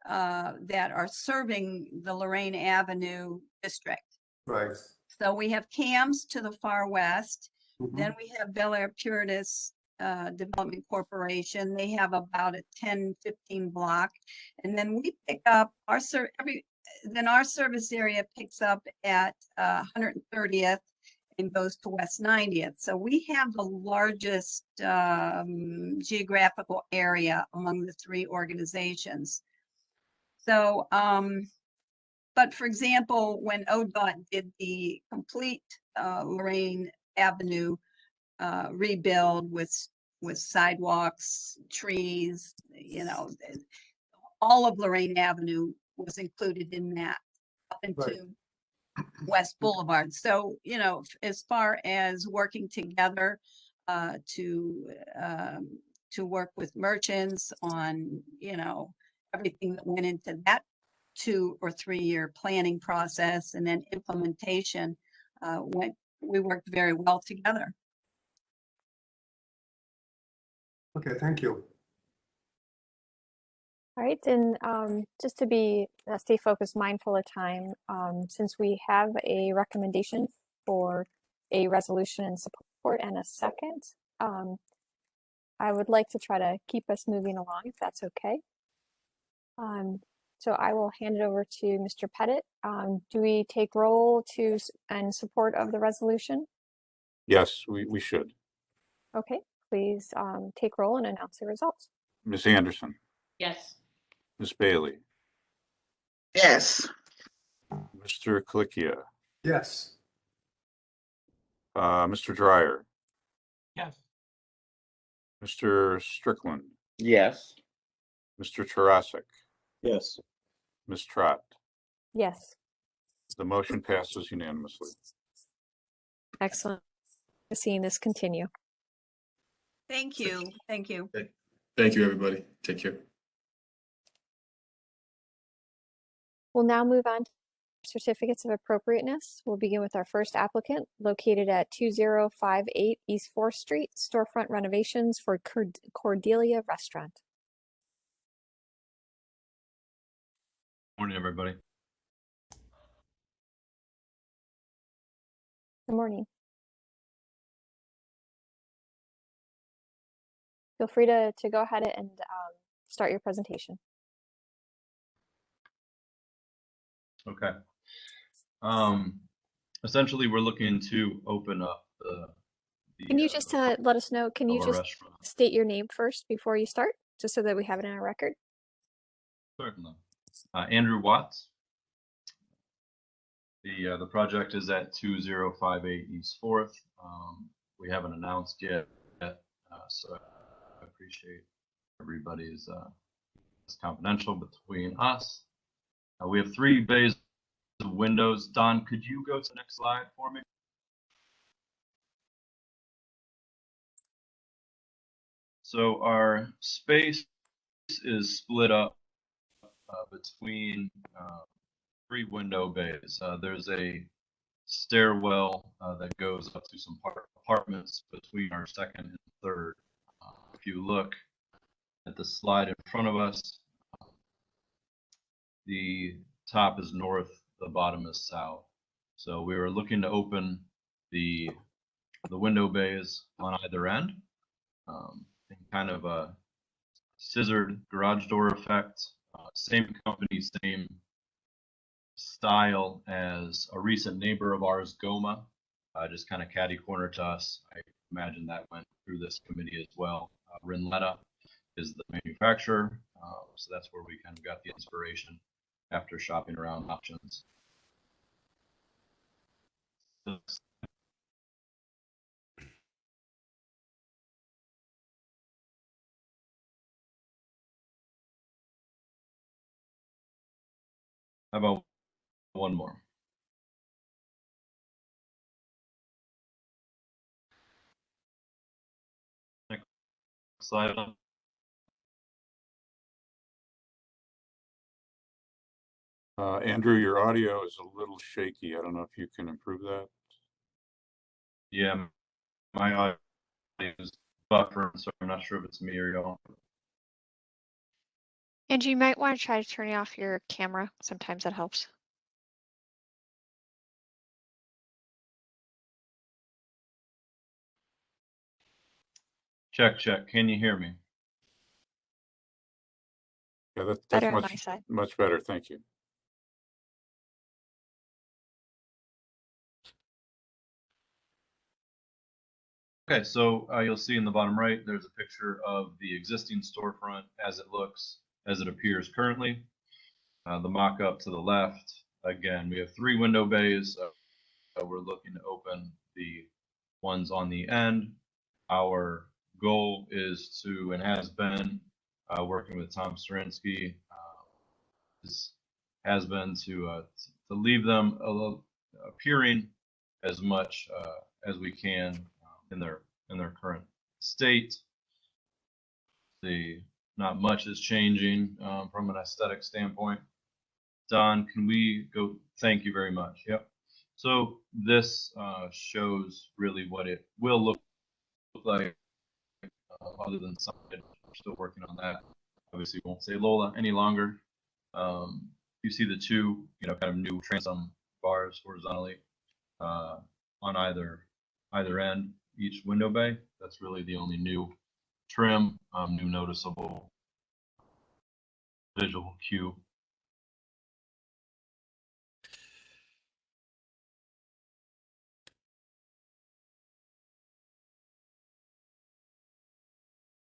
[SPEAKER 5] that are serving the Lorraine Avenue district.
[SPEAKER 7] Right.
[SPEAKER 5] So we have CAMS to the far west.
[SPEAKER 7] Mhm.
[SPEAKER 5] Then we have Bel Air Puritas Development Corporation. They have about a 10-15 block. And then we pick up our service area picks up at 130th and goes to West 90th. So we have the largest geographical area among the 3 organizations. So, but for example, when ODOT did the complete Lorraine Avenue rebuild with sidewalks, trees, you know, all of Lorraine Avenue was included in that up into West Boulevard. So, you know, as far as working together to work with merchants on, you know, everything that went into that 2 or 3 year planning process and then implementation, we worked very well together.
[SPEAKER 7] Okay, thank you.
[SPEAKER 2] All right, and just to be stay focused, mindful of time, since we have a recommendation for a resolution and support and a second, I would like to try to keep us moving along, if that's okay. So I will hand it over to Mr. Pettit. Do we take roll in support of the resolution?
[SPEAKER 1] Yes, we should.
[SPEAKER 2] Okay, please take roll and announce the results.
[SPEAKER 1] Ms. Anderson,
[SPEAKER 8] Yes.
[SPEAKER 1] Ms. Bailey,
[SPEAKER 6] Yes.
[SPEAKER 1] Mr. Colicchia,
[SPEAKER 7] Yes.
[SPEAKER 1] Mr. Dryer,
[SPEAKER 10] Yes.
[SPEAKER 1] Mr. Strickland,
[SPEAKER 3] Yes.
[SPEAKER 1] Mr. Tarasik,
[SPEAKER 3] Yes.
[SPEAKER 1] Ms. Trott.
[SPEAKER 2] Yes,
[SPEAKER 1] The motion passes unanimously.
[SPEAKER 2] excellent. Seeing this continue.
[SPEAKER 5] Thank you. Thank you.
[SPEAKER 4] Thank you, everybody. Take care.
[SPEAKER 2] We'll now move on to certificates of appropriateness. We'll begin with our first applicant located at 2058 East 4th Street, storefront renovations for Cordelia Restaurant.
[SPEAKER 11] Morning, everybody.
[SPEAKER 2] Good morning. Feel free to go ahead and start your presentation.
[SPEAKER 11] Okay. Essentially, we're looking to open up the
[SPEAKER 2] Can you just let us know, can you just
[SPEAKER 11] restaurant.
[SPEAKER 2] state your name first before you start, just so that we have it in our record?
[SPEAKER 11] Certainly. Andrew Watts. The project is at 2058 East 4th. We haven't announced yet, so I appreciate everybody's it's confidential between us. We have 3 bays of windows. Don, could you go to the next slide for me? So our space is split up between 3 window bays. There's a stairwell that goes up to some apartments between our second and third. If you look at the slide in front of us, the top is north, the bottom is south. So we were looking to open the window bays on either end, in kind of a scissored garage door effect. Same company, same style as a recent neighbor of ours, Goma, just kind of catty corner to us. I imagine that went through this committee as well. Rinletta is the manufacturer, so that's where we kind of got the inspiration after shopping around options. How about one more? Next slide.
[SPEAKER 1] Andrew, your audio is a little shaky. I don't know if you can improve that.
[SPEAKER 11] Yeah, my audio is buffering, so I'm not sure if it's me or y'all.
[SPEAKER 2] And you might want to try turning off your camera. Sometimes that helps.
[SPEAKER 11] Check, check. Can you hear me?
[SPEAKER 1] Yeah, that's
[SPEAKER 2] Better on my side.
[SPEAKER 1] much better. Thank you.
[SPEAKER 11] Okay, so you'll see in the bottom right, there's a picture of the existing storefront as it looks, as it appears currently. The mock-up to the left, again, we have 3 window bays. We're looking to open the ones on the end. Our goal is to, and has been, working with Tom Sterinsky, has been to leave them appearing as much as we can in their current state. Not much is changing from an aesthetic standpoint. Don, can we go? Thank you very much. Yep. So this shows really what it will look like, other than something. We're still working on that. Obviously, won't say Lola any longer. You see the 2, kind of new transom bars horizontally on either end, each window bay. That's really the only new trim, new noticeable visual cue.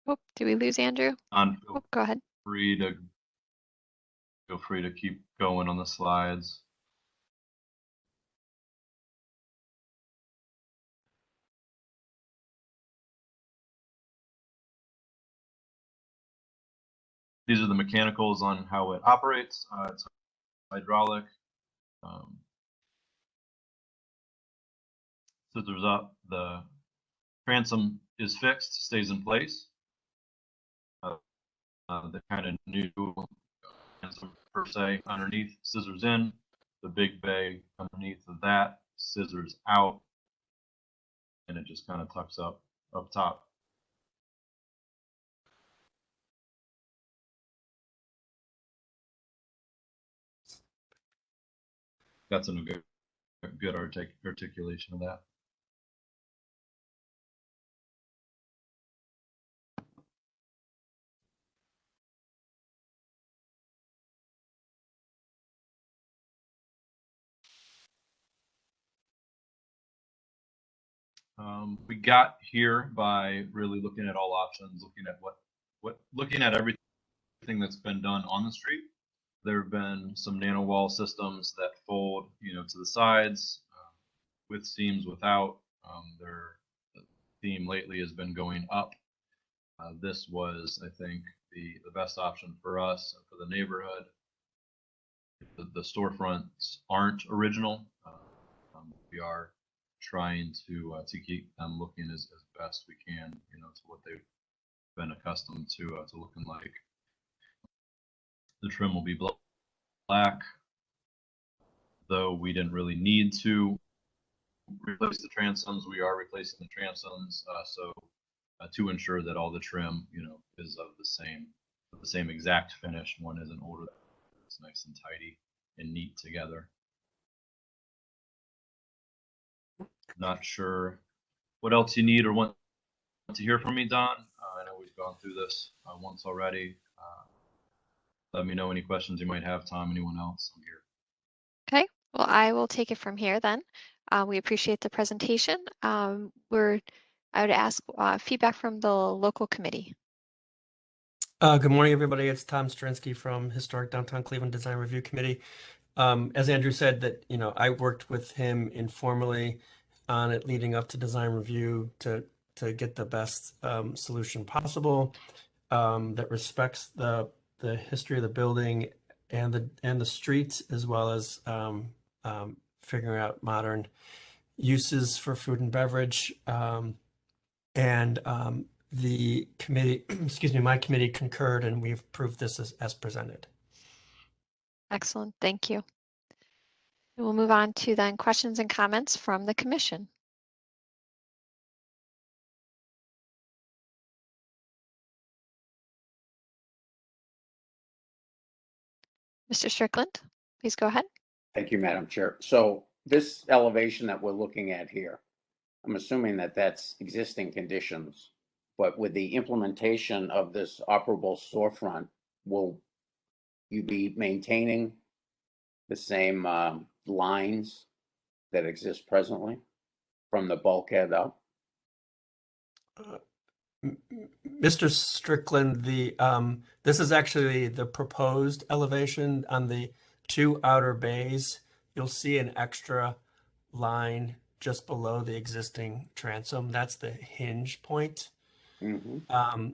[SPEAKER 2] Oh, did we lose Andrew?
[SPEAKER 11] Feel
[SPEAKER 2] go ahead.
[SPEAKER 11] Feel free to keep going on the slides. These are the mechanicals on how it operates. It's hydraulic. Scissors up. The transom is fixed, stays in place. The kind of new transom per se underneath, scissors in. The big bay underneath of that, scissors out, and it just kind of tucks up top. That's a good articulation of that. We got here by really looking at all options, looking at everything that's been done on the street. There have been some nano wall systems that fold, to the sides, with seams, without. Their theme lately has been going up. This was, I think, the best option for us, for the neighborhood. The storefronts aren't original. We are trying to keep them looking as best we can, to what they been accustomed to looking like. The trim will be black, though we didn't really need to replace the transoms. We are replacing the transoms, so to ensure that all the trim, is of the same exact finish. One isn't older. It's nice and tidy and neat together. Not sure what else you need or want to hear from me, Don. I know we've gone through this once already. Let me know any questions you might have, Tom. Anyone else? I'm here.
[SPEAKER 2] Okay, well, I will take it from here then. We appreciate the presentation. I would ask feedback from the local committee.
[SPEAKER 12] Good morning, everybody. It's Tom Strinsky from Historic Downtown Cleveland Design Review Committee. As Andrew said, that I worked with him informally on it leading up to design review to get the best solution possible that respects the history of the building and the streets, as well as figuring out modern uses for food and beverage. The committee, my committee concurred, and we've approved this as presented.
[SPEAKER 2] Excellent, thank you. We'll move on to then questions and comments from the commission. Mr. Strickland, please go ahead.
[SPEAKER 3] Thank you, Madam Chair. So this elevation that we're looking at here, I'm assuming that that's existing conditions, but with the implementation of this operable storefront, will you be maintaining the same lines that exist presently from the bulkhead up?
[SPEAKER 12] Mr. Strickland, this is actually the proposed elevation. On the two outer bays, you'll see an extra line just below the existing transom. That's the hinge point.
[SPEAKER 3] Mm-hmm.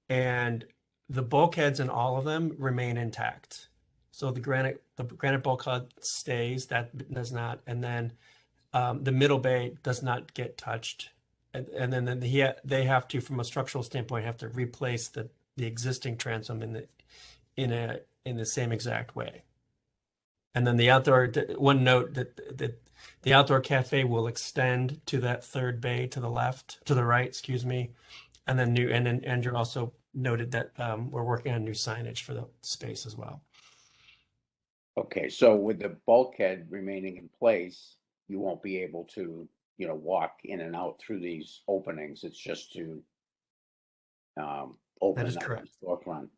[SPEAKER 12] And the bulkheads in all of them remain intact. So the granite bulkhead stays, that does not, and then the middle bay does not get touched. And then they have to, from a structural standpoint, have to replace the existing transom in the same exact way. And then the outdoor, one note that the outdoor cafe will extend to that third bay to the right, excuse me. And then Andrew also noted that we're working on new signage for the space as well.
[SPEAKER 3] Okay, so with the bulkhead remaining in place, you won't be able to, walk in and out through these openings. It's just to open
[SPEAKER 12] That is
[SPEAKER 3] up
[SPEAKER 12] correct.
[SPEAKER 3] the storefront.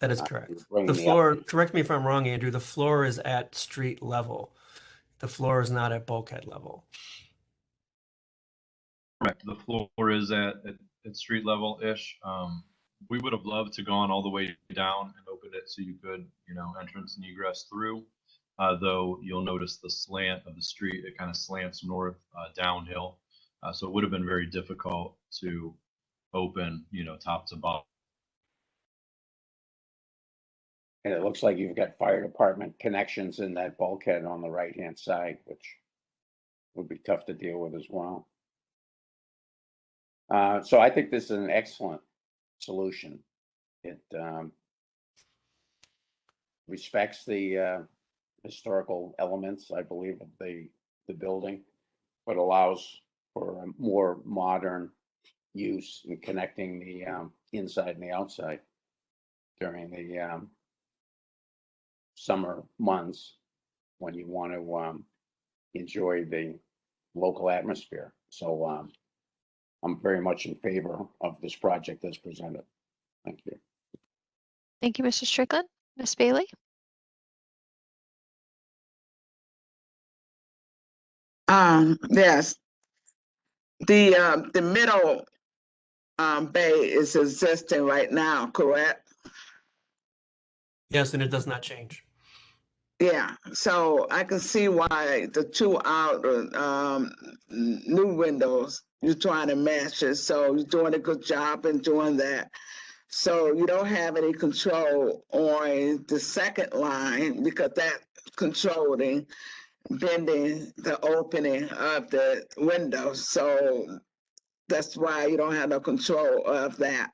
[SPEAKER 12] That is correct.
[SPEAKER 3] bringing
[SPEAKER 12] The
[SPEAKER 3] the
[SPEAKER 12] floor, correct me if I'm wrong, Andrew, the floor is at street level. The floor is not at bulkhead level.
[SPEAKER 11] Correct. The floor is at street level ish. We would have loved to gone all the way down and opened it so you could, entrance and egress through. Though you'll notice the slant of the street, it kind of slants north downhill. So it would have been very difficult to open, top to bottom.
[SPEAKER 3] And it looks like you've got fire department connections in that bulkhead on the right-hand side, which would be tough to deal with as well. So I think this is an excellent solution. It respects the historical elements, I believe, of the building, but allows for a more modern use in connecting the inside and the outside during the summer months when you want to enjoy the local atmosphere. So I'm very much in favor of this project as presented. Thank you.
[SPEAKER 2] Thank you, Mr. Strickland. Ms. Bailey?
[SPEAKER 6] Yes. The middle bay is existing right now, correct?
[SPEAKER 12] Yes, and it does not change.
[SPEAKER 6] Yeah, so I can see why the two outer new windows, you're trying to match it. So you're doing a good job in doing that. So you don't have any control on the second line because that's controlling bending the opening of the window. So that's why you don't have no control of that.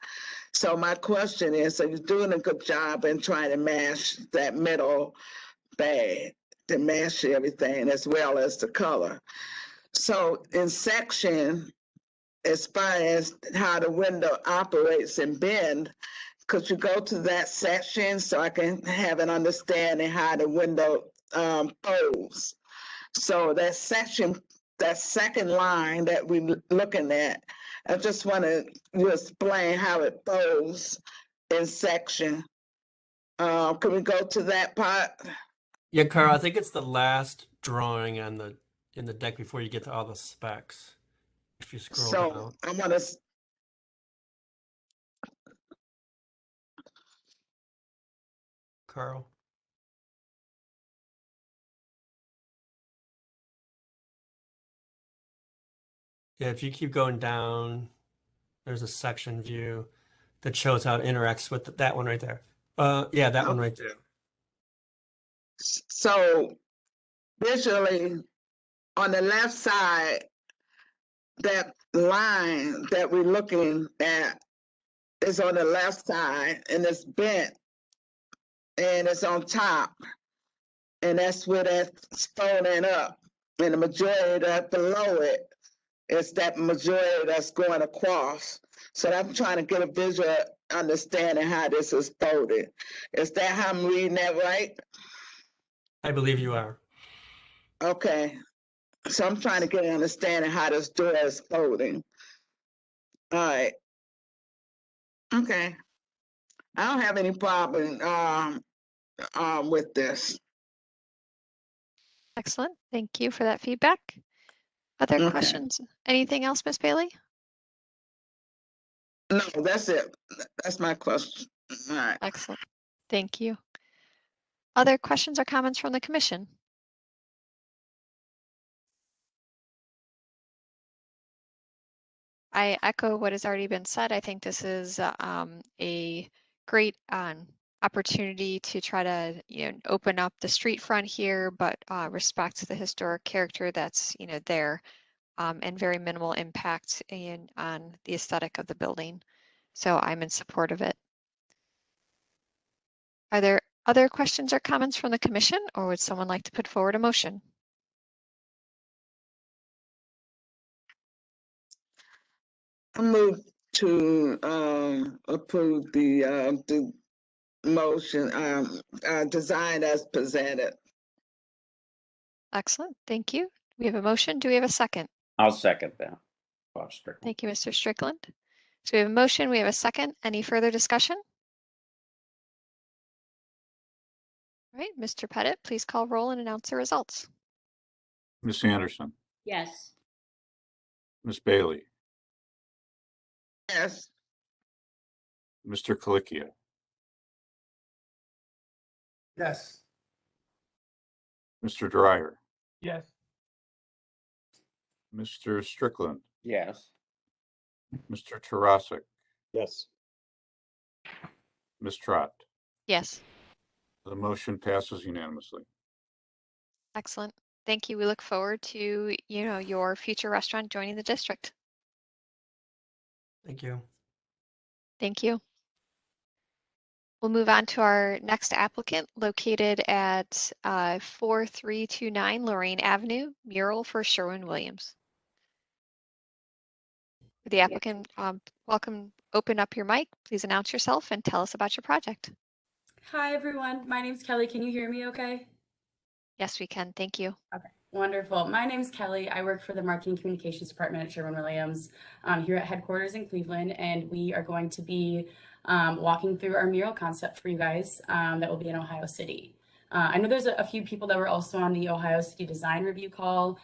[SPEAKER 6] So my question is, so you're doing a good job in trying to match that middle bay, to match everything as well as the color. So in section, as far as how the window operates and bend, could you go to that section so I can have an understanding how the window folds? So that section, that second line that we're looking at, I just want to explain how it folds in section. Can we go to that part?
[SPEAKER 12] Yeah, Carl, I think it's the last drawing on the in the deck before you get to all the specs. If you scroll
[SPEAKER 6] So
[SPEAKER 12] down,
[SPEAKER 6] I want to.
[SPEAKER 12] Carl. Yeah, if you keep going down, there's a section view that shows how it interacts with that one right there. Yeah, that one right there.
[SPEAKER 6] So visually, on the left side, that line that we're looking at is on the left side and it's bent and it's on top. And that's where that's folding up. And the majority that below it is that majority that's going across. So I'm trying to get a visual understanding how this is folded. Is that how I'm reading that right?
[SPEAKER 12] I believe you are.
[SPEAKER 6] Okay. So I'm trying to get an understanding how this door is folding. All right. Okay. I don't have any problem with this.
[SPEAKER 2] Excellent. Thank you for that feedback. Other
[SPEAKER 6] Okay.
[SPEAKER 2] questions? Anything else, Ms. Bailey?
[SPEAKER 6] No, that's it. That's my question. All right.
[SPEAKER 2] Excellent. Thank you. Other questions or comments from the commission? I echo what has already been said. I think this is a great opportunity to try to open up the street front here, but respect the historic character that's there, and very minimal impact on the aesthetic of the building. So I'm in support of it. Are there other questions or comments from the commission, or would someone like to put forward a motion?
[SPEAKER 6] I move to approve the motion design as presented.
[SPEAKER 2] Excellent. Thank you. We have a motion. Do we have a second?
[SPEAKER 3] I'll second that. Bob Strickland.
[SPEAKER 2] Thank you, Mr. Strickland. So we have a motion. We have a second. Any further discussion? All right, Mr. Pettit, please call roll and announce the results.
[SPEAKER 1] Ms. Anderson,
[SPEAKER 8] Yes.
[SPEAKER 1] Ms. Bailey,
[SPEAKER 6] Yes.
[SPEAKER 1] Mr. Colicchio,
[SPEAKER 7] Yes.
[SPEAKER 1] Mr. Dryer,
[SPEAKER 10] Yes.
[SPEAKER 1] Mr. Strickland,
[SPEAKER 3] Yes.
[SPEAKER 1] Mr. Tarasik,
[SPEAKER 9] Yes.
[SPEAKER 1] Ms. Trott.
[SPEAKER 2] Yes,
[SPEAKER 1] The motion passes unanimously.
[SPEAKER 2] excellent. Thank you. We look forward to, your future restaurant joining the district.
[SPEAKER 12] Thank you.
[SPEAKER 2] Thank you. We'll move on to our next applicant located at 4329 Lorraine Avenue, Mural for Sherwin-Williams. The applicant, welcome, open up your mic. Please announce yourself and tell us about your project.
[SPEAKER 13] Hi, everyone. My name's Kelly. Can you hear me okay?
[SPEAKER 2] Yes, we can. Thank you.
[SPEAKER 13] Okay, wonderful. My name's Kelly. I work for the Marketing Communications Department at Sherwin-Williams here at headquarters in Cleveland, and we are going to be walking through our mural concept for you guys that will be in Ohio City. I know there's a few people that were also on the Ohio City Design Review call.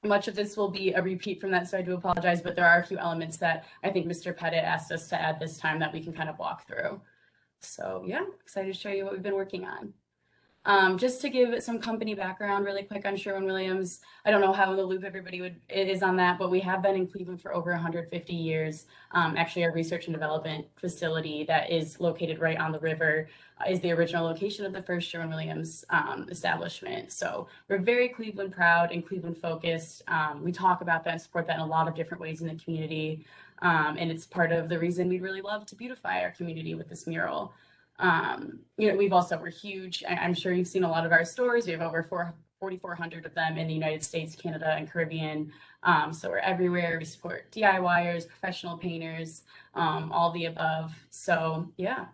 [SPEAKER 13] Much of this will be a repeat from that, so I do apologize, but there are a few elements that I think Mr. Pettit asked us to add this time that we can kind of walk through. So yeah, excited to show you what we've been working on. Just to give some company background really quick on Sherwin-Williams, I don't know how in the loop everybody is on that, but we have been in Cleveland for over 150 years. Actually, our research and development facility that is located right on the river is the original location of the first Sherwin-Williams establishment. So we're very Cleveland proud and Cleveland focused. We talk about that and support that in a lot of different ways in the community. And it's part of the reason we'd really love to beautify our community with this mural. We're huge. I'm sure you've seen a lot of our stores. We have over 4,400 of them in the United States, Canada, and Caribbean. So we're everywhere. We support DIYers, professional painters, all the above. So yeah.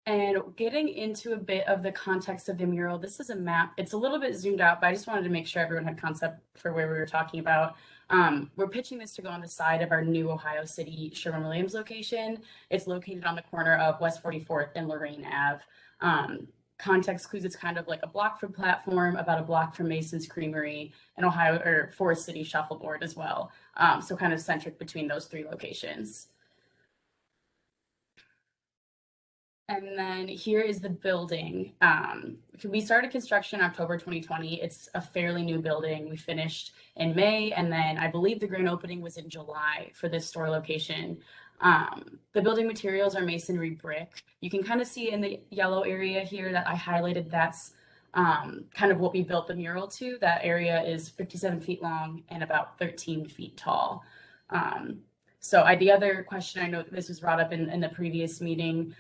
[SPEAKER 13] And getting into a bit of the context of the mural, this is a map. It's a little bit zoomed out, but I just wanted to make sure everyone had concept for where we were talking about. We're pitching this to go on the side of our new Ohio City Sherwin-Williams location. It's located on the corner of West 44th and Lorraine Ave. Context clues, it's kind of like a block from Platform, about a block from Mason's Creamery, and Ohio or Forest City Shuffleboard as well. So kind of centric between those three locations. And then here is the building. We started construction in October 2020. It's a fairly new building. We finished in May, and then I believe the grand opening was in July for this store location. The building materials are masonry brick. You can kind of see in the yellow area here that I highlighted, that's kind of what we built the mural to. That area is 57 feet long and about 13 feet tall. The other question, I know this was brought up in the previous meeting,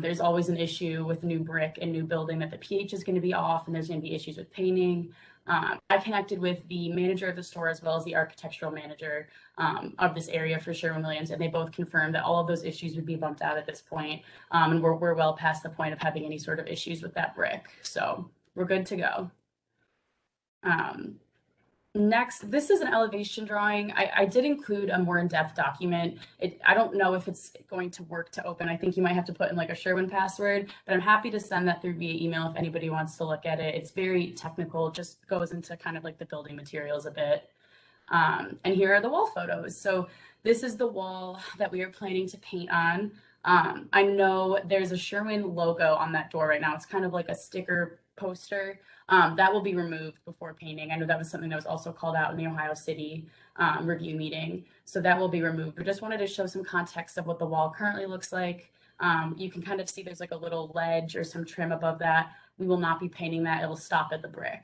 [SPEAKER 13] there's always an issue with new brick and new building that the pH is going to be off and there's going to be issues with painting. I connected with the manager of the store as well as the architectural manager of this area for Sherwin-Williams, and they both confirmed that all of those issues would be bumped out at this point. And we're well past the point of having any sort of issues with that brick. So we're good to go. Next, this is an elevation drawing. I did include a more in-depth document. I don't know if it's going to work to open. I think you might have to put in like a Sherwin password, but I'm happy to send that through via email if anybody wants to look at it. It's very technical, just goes into kind of like the building materials a bit. And here are the wall photos. So this is the wall that we are planning to paint on. I know there's a Sherwin logo on that door right now. It's kind of like a sticker poster. That will be removed before painting. I know that was something that was also called out in the Ohio City review meeting. So that will be removed. We just wanted to show some context of what the wall currently looks like. You can kind of see there's like a little ledge or some trim above that. We will not be painting that. It'll stop at the brick.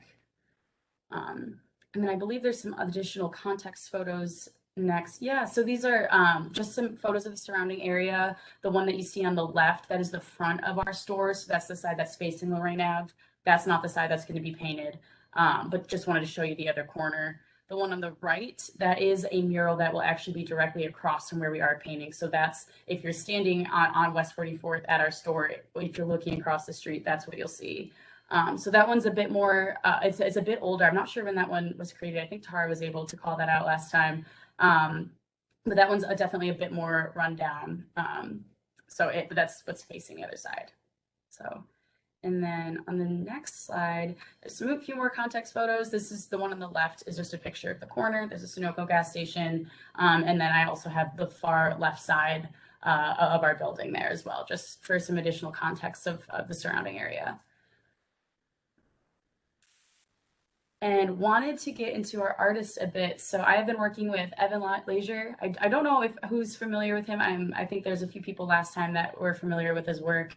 [SPEAKER 13] And then I believe there's some additional context photos next. Yeah, so these are just some photos of the surrounding area. The one that you see on the left, that is the front of our store. So that's the side that's facing Lorraine Ave. That's not the side that's going to be painted, but just wanted to show you the other corner. The one on the right, that is a mural that will actually be directly across from where we are painting. So that's, if you're standing on West 44th at our store, if you're looking across the street, that's what you'll see. So that one's a bit more, it's a bit older. I'm not sure when that one was created. I think Tara was able to call that out last time. But that one's definitely a bit more rundown. But that's what's facing the other side. So. And then on the next slide, there's a few more context photos. This is the one on the left is just a picture of the corner. There's a Sunoco gas station. And then I also have the far left side of our building there as well, just for some additional context of the surrounding area. And wanted to get into our artist a bit. So I have been working with Evan Leisure. I don't know who's familiar with him. I think there's a few people last time that were familiar with his work.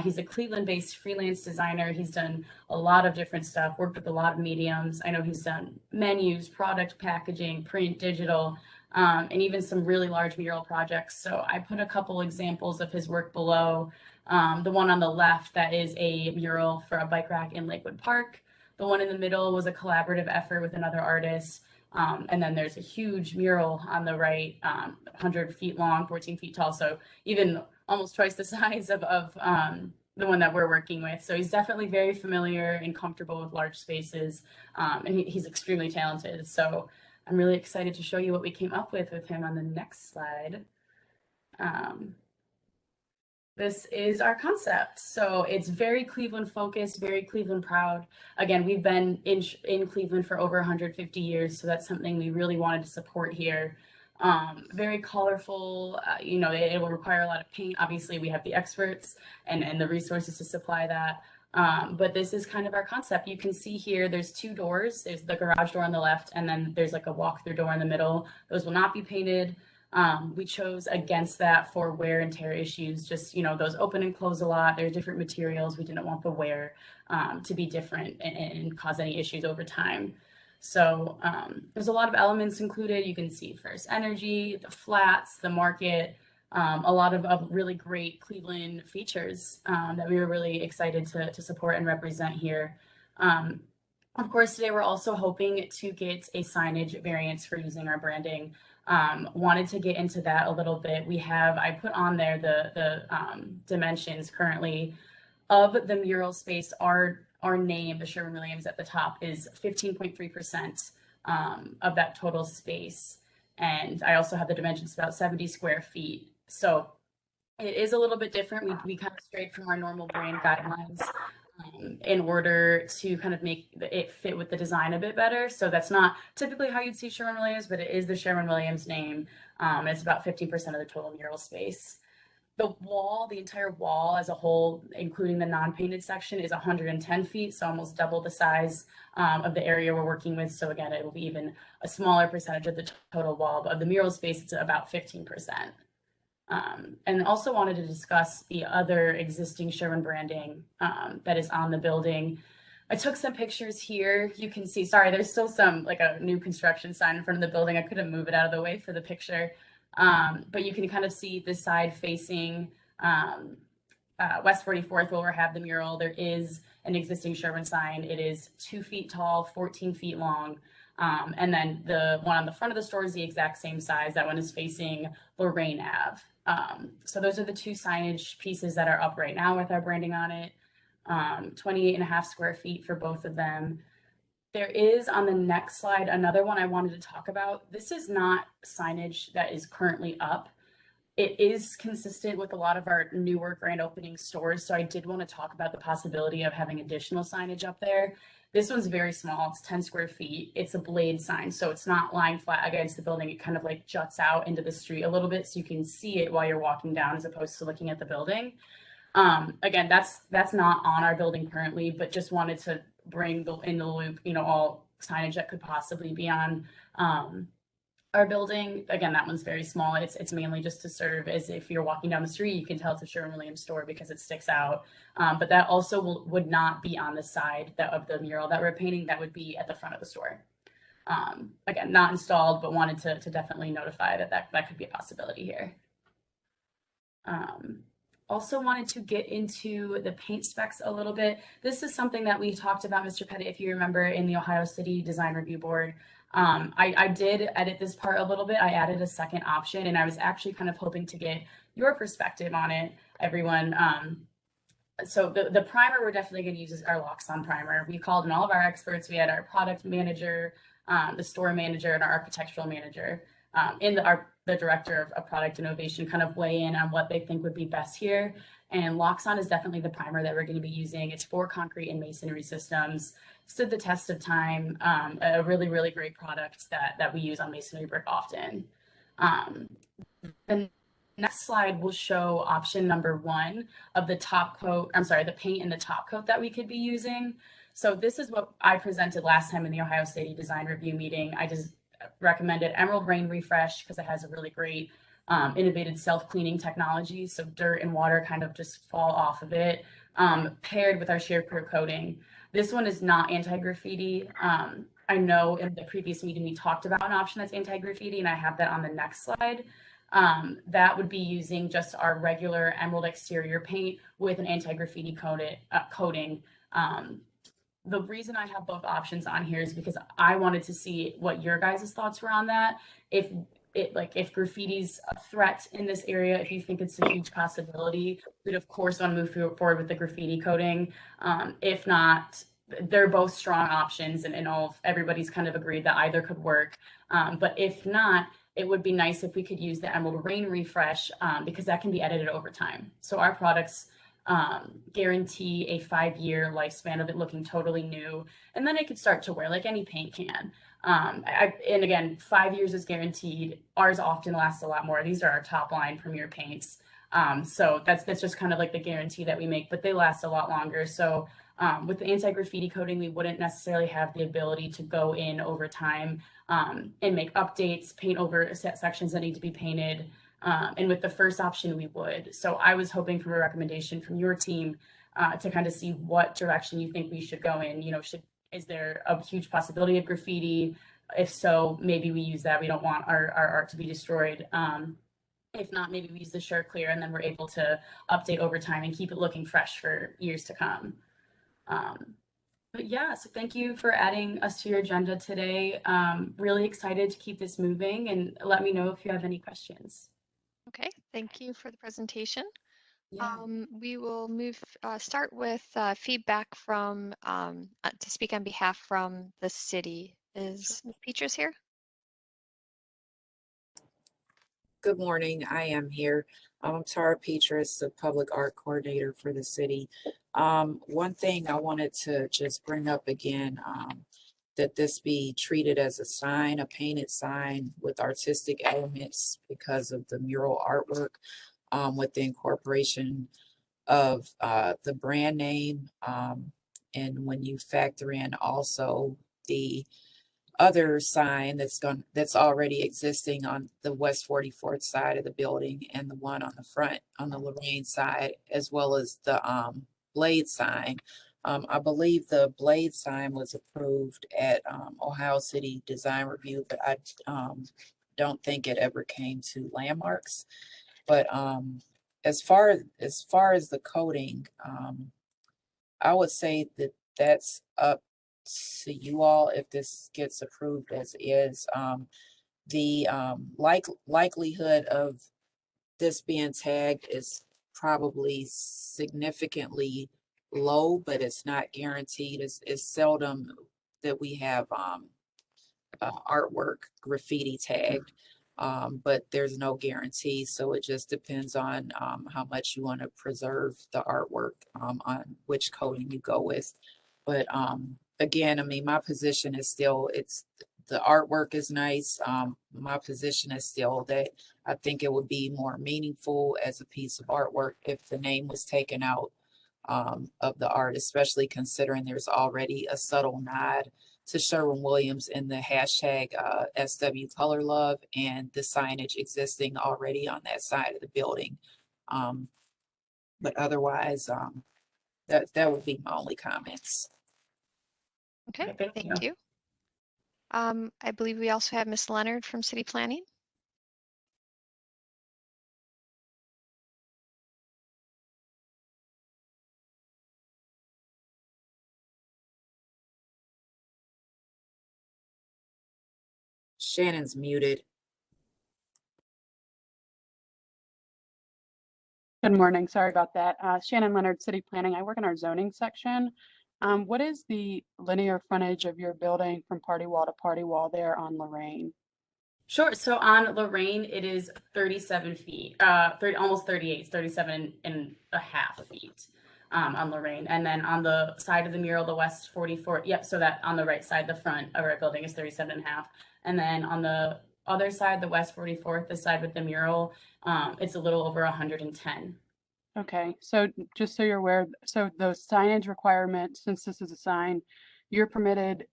[SPEAKER 13] He's a Cleveland-based freelance designer. He's done a lot of different stuff, worked with a lot of mediums. I know he's done menus, product packaging, print, digital, and even some really large mural projects. So I put a couple examples of his work below. The one on the left, that is a mural for a bike rack in Lakewood Park. The one in the middle was a collaborative effort with another artist. And then there's a huge mural on the right, 100 feet long, 14 feet tall. So even almost twice the size of the one that we're working with. So he's definitely very familiar and comfortable with large spaces. And he's extremely talented. So I'm really excited to show you what we came up with him on the next slide. This is our concept. So it's very Cleveland focused, very Cleveland proud. Again, we've been in Cleveland for over 150 years. So that's something we really wanted to support here. Very colorful. You know, it will require a lot of paint. Obviously, we have the experts and the resources to supply that. But this is kind of our concept. You can see here, there's two doors. There's the garage door on the left, and then there's like a walk-through door in the middle. Those will not be painted. We chose against that for wear and tear issues. Just, you know, those open and close a lot. There's different materials. We didn't want the wear to be different and cause any issues over time. So there's a lot of elements included. You can see first energy, the flats, the market, a lot of really great Cleveland features that we were really excited to support and represent here. Of course, today we're also hoping to get a signage variance for using our branding. Wanted to get into that a little bit. I put on there the dimensions currently of the mural space. Our name, the Sherwin-Williams at the top, is 15.3% of that total space. And I also have the dimensions about 70 square feet. So it is a little bit different. We kind of strayed from our normal brand guidelines in order to kind of make it fit with the design a bit better. So that's not typically how you'd see Sherwin-Williams, but it is the Sherwin-Williams name. And it's about 15% of the total mural space. The wall, the entire wall as a whole, including the non-painted section, is 110 feet, so almost double the size of the area we're working with. So again, it will be even a smaller percentage of the total wall, but of the mural space, it's about 15%. And also wanted to discuss the other existing Sherwin branding that is on the building. I took some pictures here. You can see, sorry, there's still some, like a new construction sign in front of the building. I couldn't move it out of the way for the picture. But you can kind of see the side facing West 44th where we have the mural. There is an existing Sherwin sign. It is 2 feet tall, 14 feet long. And then the one on the front of the store is the exact same size. That one is facing Lorraine Ave. So those are the two signage pieces that are up right now with our branding on it. 28.5 square feet for both of them. There is on the next slide another one I wanted to talk about. This is not signage that is currently up. It is consistent with a lot of our newer grand opening stores. So I did want to talk about the possibility of having additional signage up there. This one's very small. It's 10 square feet. It's a blade sign. So it's not lying flat against the building. It kind of like juts out into the street a little bit so you can see it while you're walking down as opposed to looking at the building. Again, that's not on our building currently, but just wanted to bring in the loop, you know, all signage that could possibly be on our building. Again, that one's very small. It's mainly just to serve as if you're walking down the street, you can tell it's a Sherwin-Williams store because it sticks out. But that also would not be on the side of the mural that we're painting. That would be at the front of the store. Again, not installed, but wanted to definitely notify that could be a possibility here. Also wanted to get into the paint specs a little bit. This is something that we talked about, Mr. Pettit, if you remember, in the Ohio City Design Review Board. I did edit this part a little bit. I added a second option, and I was actually kind of hoping to get your perspective on it, everyone. So the primer we're definitely going to use is our Loxon primer. We called in all of our experts. We had our product manager, the store manager, and our architectural manager. The director of product innovation kind of weigh in on what they think would be best here. And Loxon is definitely the primer that we're going to be using. It's for concrete and masonry systems. Stood the test of time. A really, really great product that we use on masonry brick often. The next slide will show option number 1 of the top coat. I'm sorry, the paint and the top coat that we could be using. So this is what I presented last time in the Ohio City Design Review meeting. I just recommended Emerald Rain Refresh because it has a really great innovative self-cleaning technology. So dirt and water kind of just fall off of it, paired with our sheer clear coating. This one is not anti-graffiti. I know in the previous meeting we talked about an option that's anti-graffiti, and I have that on the next slide. That would be using just our regular emerald exterior paint with an anti-graffiti coating. The reason I have both options on here is because I wanted to see what your guys' thoughts were on that. If graffiti's a threat in this area, if you think it's a huge possibility, we'd of course want to move forward with the graffiti coating. If not, they're both strong options, and everybody's kind of agreed that either could work. But if not, it would be nice if we could use the Emerald Rain Refresh because that can be edited over time. So our products guarantee a 5-year lifespan of it looking totally new, and then it could start to wear like any paint can. And again, 5 years is guaranteed. Ours often lasts a lot more. These are our top line premier paints. So that's just kind of like the guarantee that we make, but they last a lot longer. So with the anti-graffiti coating, we wouldn't necessarily have the ability to go in over time and make updates, paint over sections that need to be painted. And with the first option, we would. So I was hoping for a recommendation from your team to kind of see what direction you think we should go in. You know, is there a huge possibility of graffiti? If so, maybe we use that. We don't want our art to be destroyed. If not, maybe we use the shirt clear and then we're able to update over time and keep it looking fresh for years to come. But yeah, so thank you for adding us to your agenda today. Really excited to keep this moving, and let me know if you have any questions.
[SPEAKER 2] Okay, thank you for the presentation.
[SPEAKER 13] Yeah.
[SPEAKER 2] We will start with feedback from, to speak on behalf from the city. Is Ms. Petras here?
[SPEAKER 14] Good morning. I am here. I'm Tara Petras, the Public Art Coordinator for the city. One thing I wanted to just bring up again, that this be treated as a sign, a painted sign with artistic elements because of the mural artwork, with the incorporation of the brand name. And when you factor in also the other sign that's already existing on the West 44th side of the building and the one on the front on the Lorraine side, as well as the blade sign. I believe the blade sign was approved at Ohio City Design Review, but I don't think it ever came to landmarks. But as far as the coding, I would say that that's up to you all if this gets approved as is. The likelihood of this being tagged is probably significantly low, but it's not guaranteed. It's seldom that we have artwork graffiti tagged, but there's no guarantee. So it just depends on how much you want to preserve the artwork, on which coating you go with. But again, I mean, my position is still, the artwork is nice. My position is still that I think it would be more meaningful as a piece of artwork if the name was taken out of the art, especially considering there's already a subtle nod to Sherwin-Williams in the hashtag SW Color Love and the signage existing already on that side of the building. But otherwise, that would be my only comments.
[SPEAKER 2] Okay,
[SPEAKER 13] Thank
[SPEAKER 2] thank you. I believe we also have Ms. Leonard from City Planning.
[SPEAKER 14] Shannon's muted.
[SPEAKER 15] Good morning. Sorry about that. Shannon Leonard, City Planning. I work in our zoning section. What is the linear frontage of your building from party wall to party wall there on Lorraine?
[SPEAKER 13] Sure. So on Lorraine, it is 37 feet, almost 38, it's 37 and a half feet on Lorraine. And then on the side of the mural, the west 44, yep, so that on the right side, the front of our building is 37 and a half. And then on the other side, the west 44th, the side with the mural, it's a little over 110.
[SPEAKER 15] Okay, so just so you're aware, so the signage requirement, since this is a sign, you're permitted,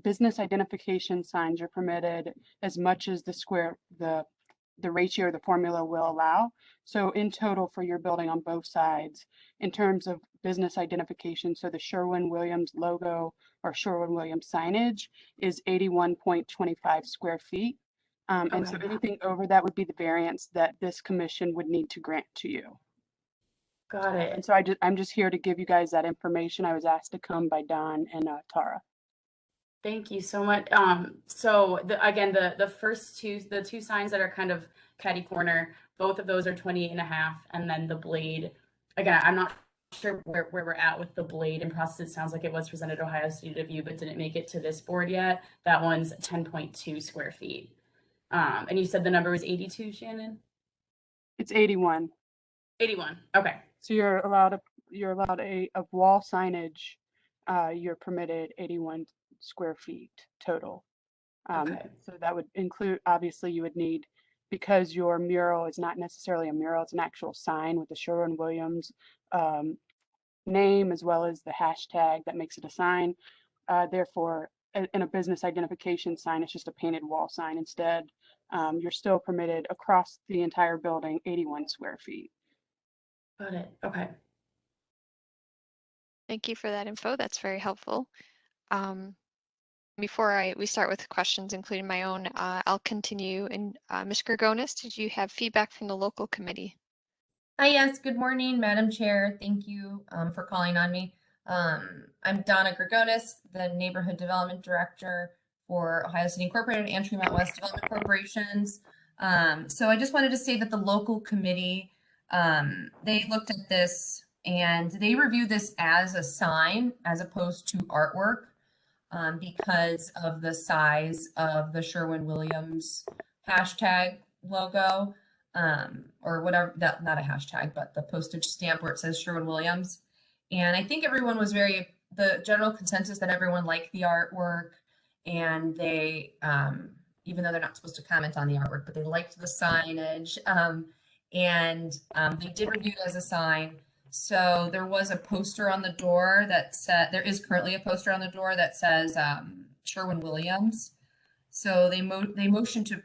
[SPEAKER 15] business identification signs are permitted as much as the ratio or the formula will allow. So in total for your building on both sides, in terms of business identification, so the Sherwin-Williams logo or Sherwin-Williams signage is 81.25 square feet. And so anything over that would be the variance that this commission would need to grant to you.
[SPEAKER 13] Got it.
[SPEAKER 15] And so I'm just here to give you guys that information. I was asked to come by Don and Tara.
[SPEAKER 13] Thank you so much. So again, the first two signs that are kind of catty corner, both of those are 28 and a half. And then the blade, again, I'm not sure where we're at with the blade and process. It sounds like it was presented to Ohio City Review, but didn't make it to this board yet. That one's 10.2 square feet. And you said the number was 82, Shannon?
[SPEAKER 15] It's 81.
[SPEAKER 13] 81. Okay.
[SPEAKER 15] So you're allowed a wall signage. You're permitted 81 square feet total.
[SPEAKER 13] Okay.
[SPEAKER 15] So that would include, obviously you would need, because your mural is not necessarily a mural, it's an actual sign with the Sherwin-Williams name as well as the hashtag that makes it a sign. Therefore, in a business identification sign, it's just a painted wall sign instead. You're still permitted across the entire building 81 square feet.
[SPEAKER 13] Got it. Okay.
[SPEAKER 2] Thank you for that info. That's very helpful. Before we start with questions, including my own, I'll continue. And Ms. Grigonis, did you have feedback from the local committee?
[SPEAKER 16] Hi, yes, good morning, Madam Chair. Thank you for calling on me. I'm Donna Grigonis, the Neighborhood Development Director for Ohio City Incorporated and Tremont West Development Corporations. So I just wanted to say that the local committee, they looked at this and they reviewed this as a sign as opposed to artwork because of the size of the Sherwin-Williams hashtag logo. Or whatever, that not a hashtag, but the postage stamp where it says Sherwin-Williams. And I think everyone was the general consensus that everyone liked the artwork, and they, even though they're not supposed to comment on the artwork, but they liked the signage, and they did review it as a sign. So there was a poster on the door that said, there is currently a poster on the door that says Sherwin-Williams. So they motioned to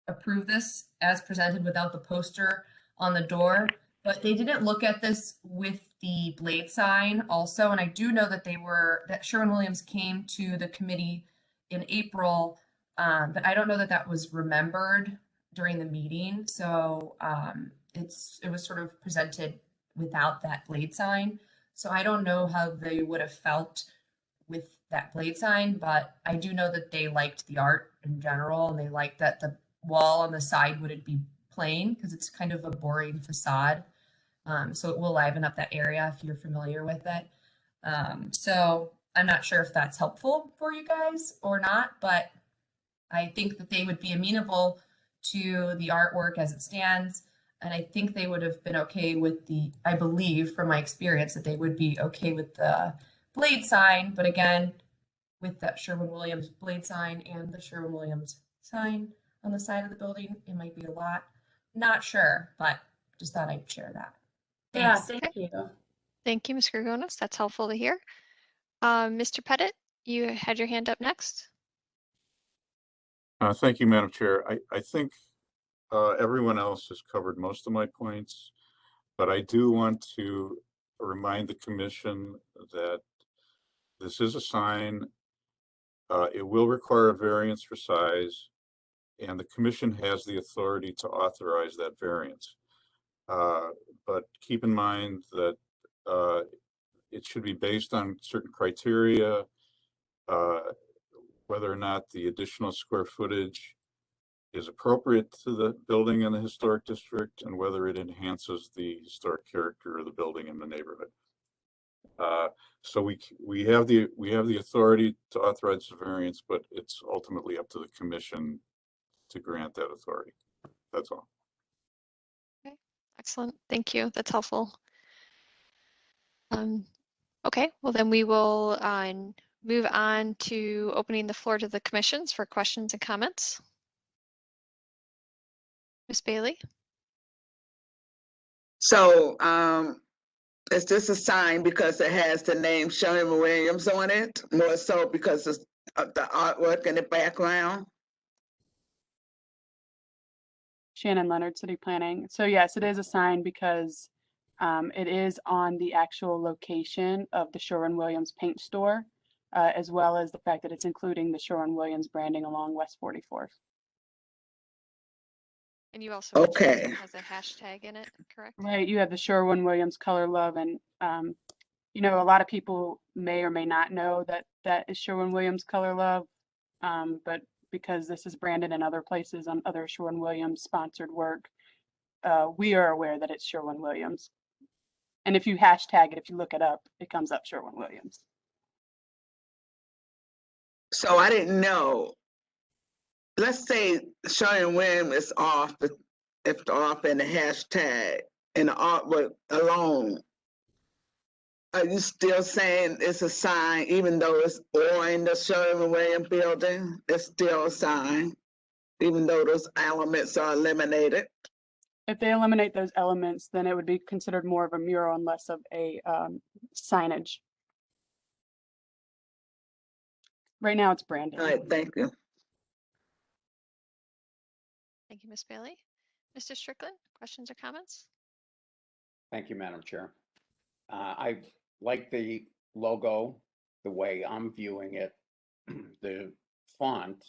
[SPEAKER 16] approve this as presented without the poster on the door, but they didn't look at this with the blade sign also. And I do know that that Sherwin-Williams came to the committee in April, but I don't know that that was remembered during the meeting. So it was sort of presented without that blade sign. So I don't know how they would have felt with that blade sign, but I do know that they liked the art in general, and they liked that the wall on the side wouldn't be plain because it's kind of a boring facade. So it will liven up that area if you're familiar with it. So I'm not sure if that's helpful for you guys or not, but I think that they would be amenable to the artwork as it stands. And I think they would have been okay with I believe from my experience that they would be okay with the blade sign. But again, with that Sherwin-Williams blade sign and the Sherwin-Williams sign on the side of the building, it might be a lot. Not sure, but just thought I'd share that.
[SPEAKER 13] Yeah,
[SPEAKER 16] Thanks.
[SPEAKER 13] thank you.
[SPEAKER 2] Thank you, Ms. Grigonis. That's helpful to hear. Mr. Pettit, you had your hand up next.
[SPEAKER 1] Thank you, Madam Chair. I think everyone else has covered most of my points, but I do want to remind the commission that this is a sign. It will require a variance for size, and the commission has the authority to authorize that variance. But keep in mind that it should be based on certain criteria, whether or not the additional square footage is appropriate to the building in the historic district, and whether it enhances the historic character of the building in the neighborhood. So we have the authority to authorize the variance, but it's ultimately up to the commission to grant that authority. That's all.
[SPEAKER 2] Okay, excellent. Thank you. That's helpful. Okay, well then we will move on to opening the floor to the commissions for questions and comments. Ms. Bailey?
[SPEAKER 6] So, is this a sign because it has the name Sherwin-Williams on it? More so because of the artwork in the background?
[SPEAKER 15] Shannon Leonard, City Planning. So yes, it is a sign because it is on the actual location of the Sherwin-Williams paint store, as well as the fact that it's including the Sherwin-Williams branding along West 44th.
[SPEAKER 2] And you also mentioned
[SPEAKER 6] Okay.
[SPEAKER 2] it has a hashtag in it, correct?
[SPEAKER 15] Right, you have the Sherwin-Williams Color Love, and you know, a lot of people may or may not know that that is Sherwin-Williams Color Love, but because this is branded in other places on other Sherwin-Williams sponsored work, we are aware that it's Sherwin-Williams. And if you hashtag it, if you look it up, it comes up Sherwin-Williams.
[SPEAKER 6] So I didn't know. Let's say Sherwin-Williams is off, if off in the hashtag and the artwork alone. Are you still saying it's a sign, even though it's on the Sherwin-Williams building? It's still a sign, even though those elements are eliminated?
[SPEAKER 15] If they eliminate those elements, then it would be considered more of a mural and less of a signage. Right now it's branding.
[SPEAKER 6] All right, thank you.
[SPEAKER 2] Thank you, Ms. Bailey. Mr. Strickland, questions or comments?
[SPEAKER 3] Thank you, Madam Chair. I like the logo, the way I'm viewing it. The font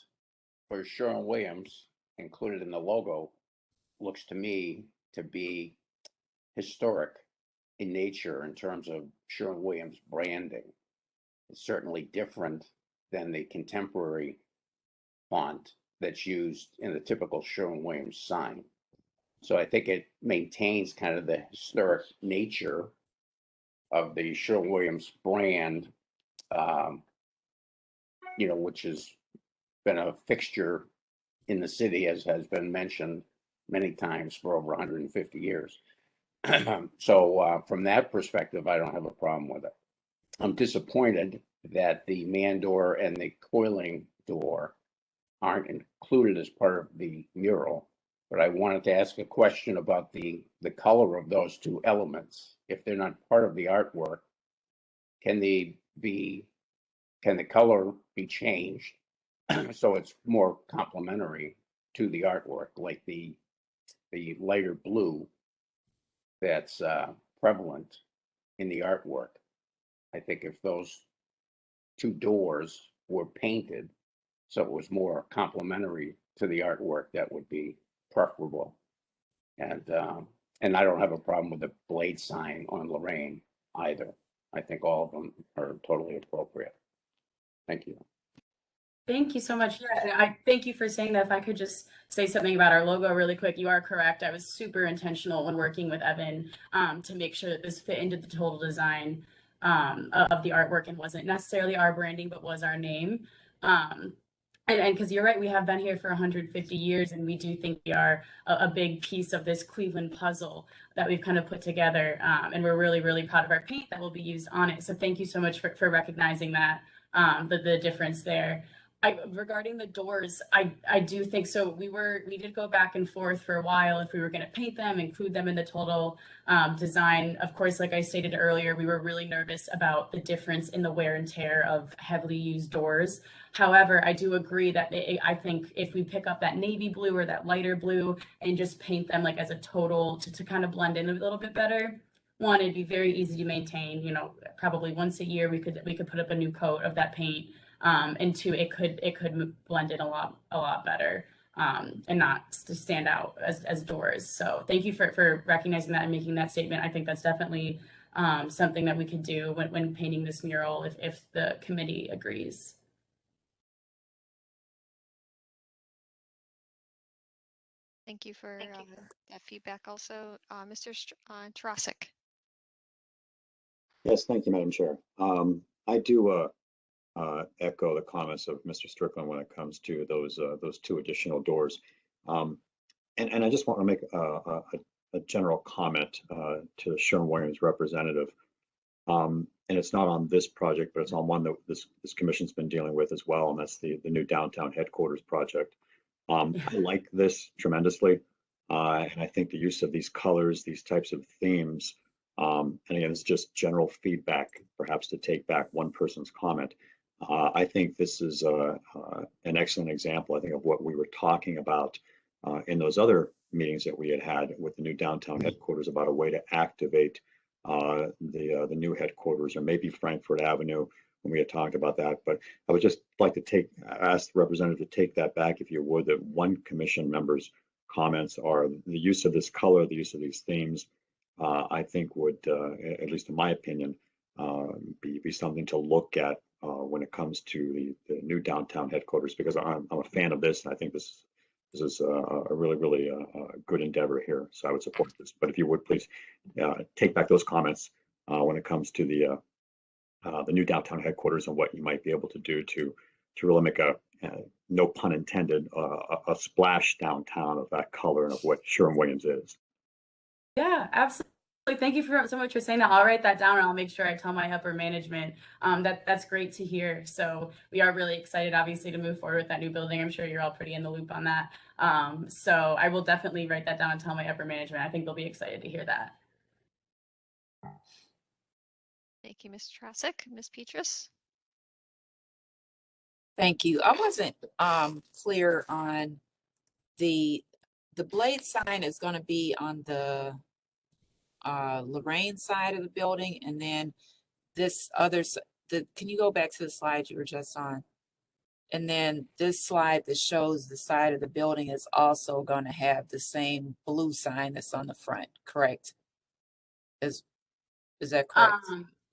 [SPEAKER 3] for Sherwin-Williams included in the logo looks to me to be historic in nature in terms of Sherwin-Williams branding. It's certainly different than the contemporary font that's used in the typical Sherwin-Williams sign. So I think it maintains kind of the historic nature of the Sherwin-Williams brand, which has been a fixture in the city, as has been mentioned many times for over 150 years. So from that perspective, I don't have a problem with it. I'm disappointed that the man door and the coiling door aren't included as part of the mural, but I wanted to ask a question about the color of those two elements. If they're not part of the artwork, can the color be changed so it's more complementary to the artwork, like the lighter blue that's prevalent in the artwork? I think if those two doors were painted so it was more complementary to the artwork, that would be preferable. And I don't have a problem with the blade sign on Lorraine either. I think all of them are totally appropriate. Thank you.
[SPEAKER 13] Thank you so much. Yeah, and I thank you for saying that. If I could just say something about our logo really quick. You are correct. I was super intentional when working with Evan to make sure that this fit into the total design of the artwork and wasn't necessarily our branding, but was our name. And because you're right, we have been here for 150 years, and we do think we are a big piece of this Cleveland puzzle that we've kind of put together. And we're really, really proud of our paint that will be used on it. So thank you so much for recognizing that, the difference there. Regarding the doors, I do think so. We did go back and forth for a while if we were going to paint them, include them in the total design. Of course, like I stated earlier, we were really nervous about the difference in the wear and tear of heavily used doors. However, I do agree that I think if we pick up that navy blue or that lighter blue and just paint them like as a total to kind of blend in a little bit better, one, it'd be very easy to maintain. Probably once a year we could put up a new coat of that paint. And two, it could blend in a lot better and not to stand out as doors. So thank you for recognizing that and making that statement. I think that's definitely something that we could do when painting this mural if the committee agrees.
[SPEAKER 2] Thank you for that feedback also. Mr. Tarasik.
[SPEAKER 17] Yes, thank you, Madam Chair. I do echo the comments of Mr. Strickland when it comes to those two additional doors. And I just want to make a general comment to the Sherwin-Williams representative. And it's not on this project, but it's on one that this commission's been dealing with as well, and that's the new downtown headquarters project. I like this tremendously, and I think the use of these colors, these types of themes, and again, it's just general feedback, perhaps to take back one person's comment. I think this is an excellent example, I think, of what we were talking about in those other meetings that we had with the new downtown headquarters about a way to activate the new headquarters, or maybe Frankfurt Avenue, when we had talked about that. But I would just like to ask the representative to take that back, if you would, that one commission member's comments are the use of this color, the use of these themes, I think would, at least in my opinion, be something to look at when it comes to the new downtown headquarters, because I'm a fan of this, and I think this is a really good endeavor here. So I would support this. But if you would please take back those comments when it comes to the new downtown headquarters and what you might be able to do to really make no pun intended, a splash downtown of that color and of what Sherwin-Williams is.
[SPEAKER 13] Yeah, absolutely. Thank you so much for saying that. I'll write that down and I'll make sure I tell my upper management. That's great to hear. So we are really excited, obviously, to move forward with that new building. I'm sure you're all pretty in the loop on that. So I will definitely write that down and tell my upper management. I think they'll be excited to hear that.
[SPEAKER 2] Thank you, Ms. Trasick. Ms. Petrus?
[SPEAKER 14] Thank you. I wasn't clear on the blade sign is going to be on the Lorraine side of the building, and then this other can you go back to the slide you were just on? And then this slide that shows the side of the building is also going to have the same blue sign that's on the front, correct? Is that correct?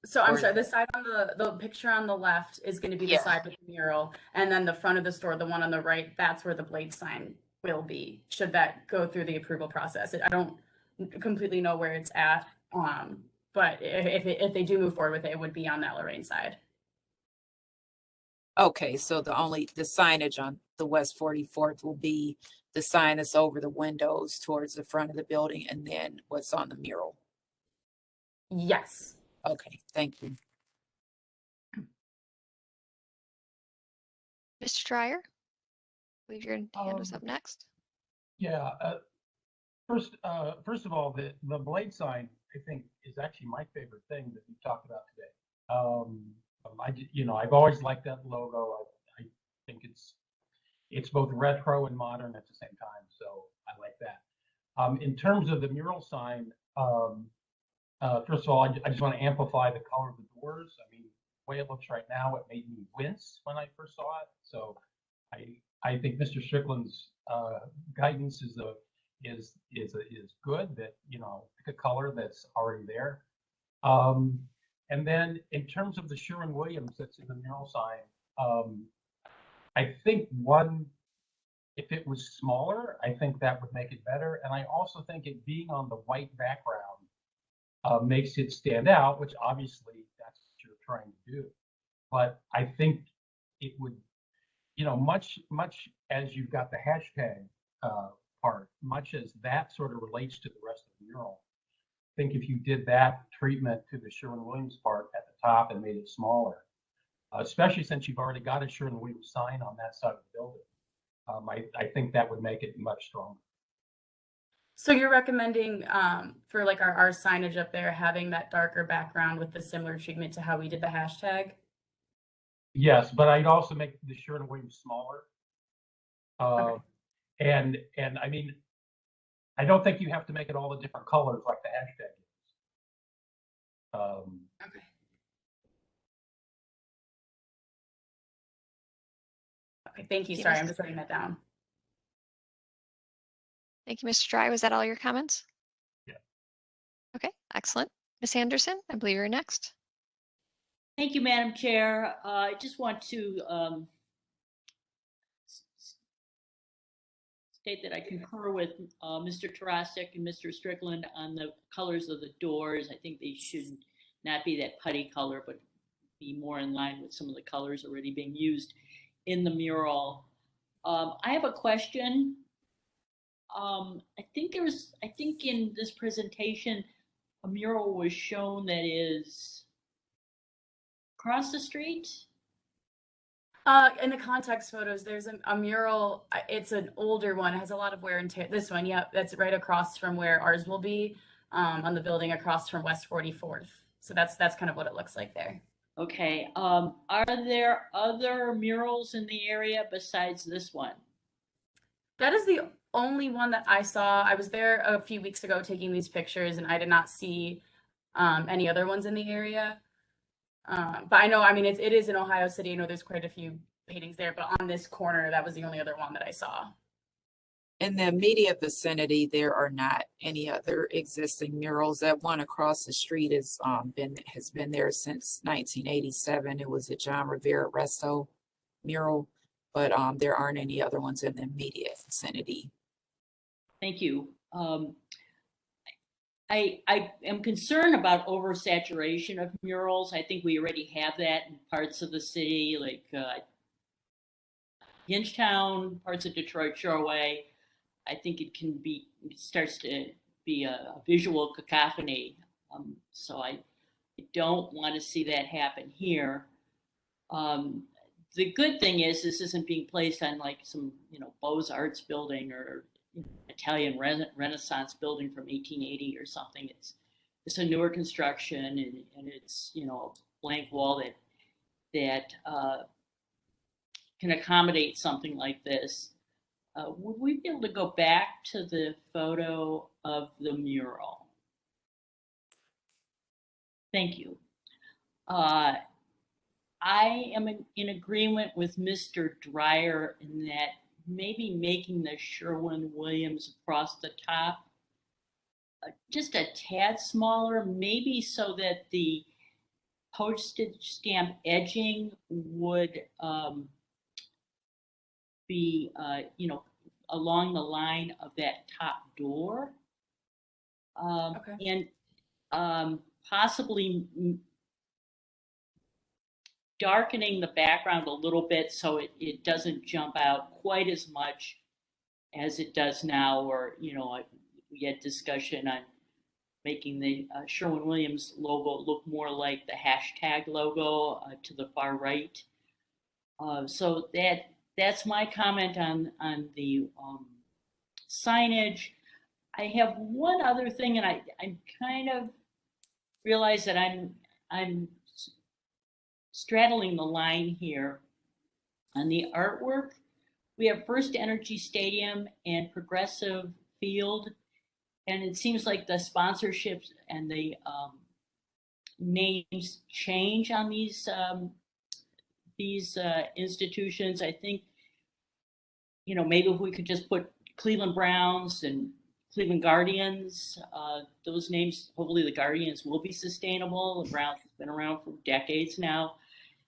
[SPEAKER 13] So I'm sorry, the side on the picture on the left is going to be the side with the mural, and then the front of the store, the one on the right, that's where the blade sign will be, should that go through the approval process. I don't completely know where it's at, but if they do move forward with it, it would be on that Lorraine side.
[SPEAKER 14] Okay, so the signage on the West 44th will be the sign that's over the windows towards the front of the building, and then what's on the mural.
[SPEAKER 13] Yes.
[SPEAKER 14] Okay, thank you.
[SPEAKER 2] Mr. Dryer? I believe your hand was up next.
[SPEAKER 10] Yeah. First of all, the blade sign, I think, is actually my favorite thing that we've talked about today. I've always liked that logo. I think it's both retro and modern at the same time, so I like that. In terms of the mural sign, first of all, I just want to amplify the color of the doors. I mean, the way it looks right now, it made me wince when I first saw it. So I think Mr. Strickland's guidance is good. That pick a color that's already there. And then in terms of the Sherwin-Williams that's in the mural sign, I think if it was smaller, I think that would make it better. And I also think it being on the white background makes it stand out, which obviously that's what you're trying to do. But I think it would, much as you've got the hashtag part, much as that sort of relates to the rest of the mural, I think if you did that treatment to the Sherwin-Williams part at the top and made it smaller, especially since you've already got a Sherwin-Williams sign on that side of the building, I think that would make it much stronger.
[SPEAKER 13] So you're recommending for like our signage up there having that darker background with the similar treatment to how we did the hashtag?
[SPEAKER 10] Yes, but I'd also make the Sherwin-Williams smaller.
[SPEAKER 13] Okay.
[SPEAKER 10] And I mean, I don't think you have to make it all the different colors like the hashtag is.
[SPEAKER 13] Okay. Okay, thank you. Sorry, I'm just writing that down.
[SPEAKER 2] Thank you, Mr. Dry. Was that all your comments?
[SPEAKER 10] Yeah.
[SPEAKER 2] Okay, excellent. Ms. Anderson, I believe you're next.
[SPEAKER 8] Thank you, Madam Chair. I just want to state that I concur with Mr. Tarasik and Mr. Strickland on the colors of the doors. I think they should not be that putty color, but be more in line with some of the colors already being used in the mural. I have a question. I think in this presentation, a mural was shown that is across the street.
[SPEAKER 13] In the context photos, there's a mural. It's an older one. It has a lot of wear and tear. This one, yep, that's right across from where ours will be, on the building across from West 44th. So that's kind of what it looks like there.
[SPEAKER 8] Okay. Are there other murals in the area besides this one?
[SPEAKER 13] That is the only one that I saw. I was there a few weeks ago taking these pictures, and I did not see any other ones in the area. But I know, I mean, it is in Ohio City. I know there's quite a few paintings there, but on this corner, that was the only other one that I saw.
[SPEAKER 14] In the immediate vicinity, there are not any other existing murals. That one across the street has been there since 1987. It was a John Rivera Resto mural, but there aren't any other ones in the immediate vicinity.
[SPEAKER 8] Thank you. I am concerned about oversaturation of murals. I think we already have that in parts of the city, like Hingetown, parts of Detroit Shoreway. I think it starts to be a visual cacophony. So I don't want to see that happen here. The good thing is this isn't being placed on like some, Beaux-Arts building or Italian Renaissance building from 1880 or something. It's a newer construction, and it's, a blank wall that can accommodate something like this. Would we be able to go back to the photo of the mural? Thank you. I am in agreement with Mr. Dreyer in that maybe making the Sherwin-Williams across the top just a tad smaller, maybe so that the postage stamp edging would be, along the line of that top door.
[SPEAKER 13] Okay.
[SPEAKER 8] And possibly darkening the background a little bit so it doesn't jump out quite as much as it does now, or, we had discussion on making the Sherwin-Williams logo look more like the hashtag logo to the far right. So that's my comment on the signage. I have one other thing, and I kind of realize that I'm straddling the line here. On the artwork, we have First Energy Stadium and Progressive Field, and it seems like the sponsorships and the names change on these institutions. I think, maybe if we could just put Cleveland Browns and Cleveland Guardians, those names, hopefully the Guardians will be sustainable. The Browns have been around for decades now.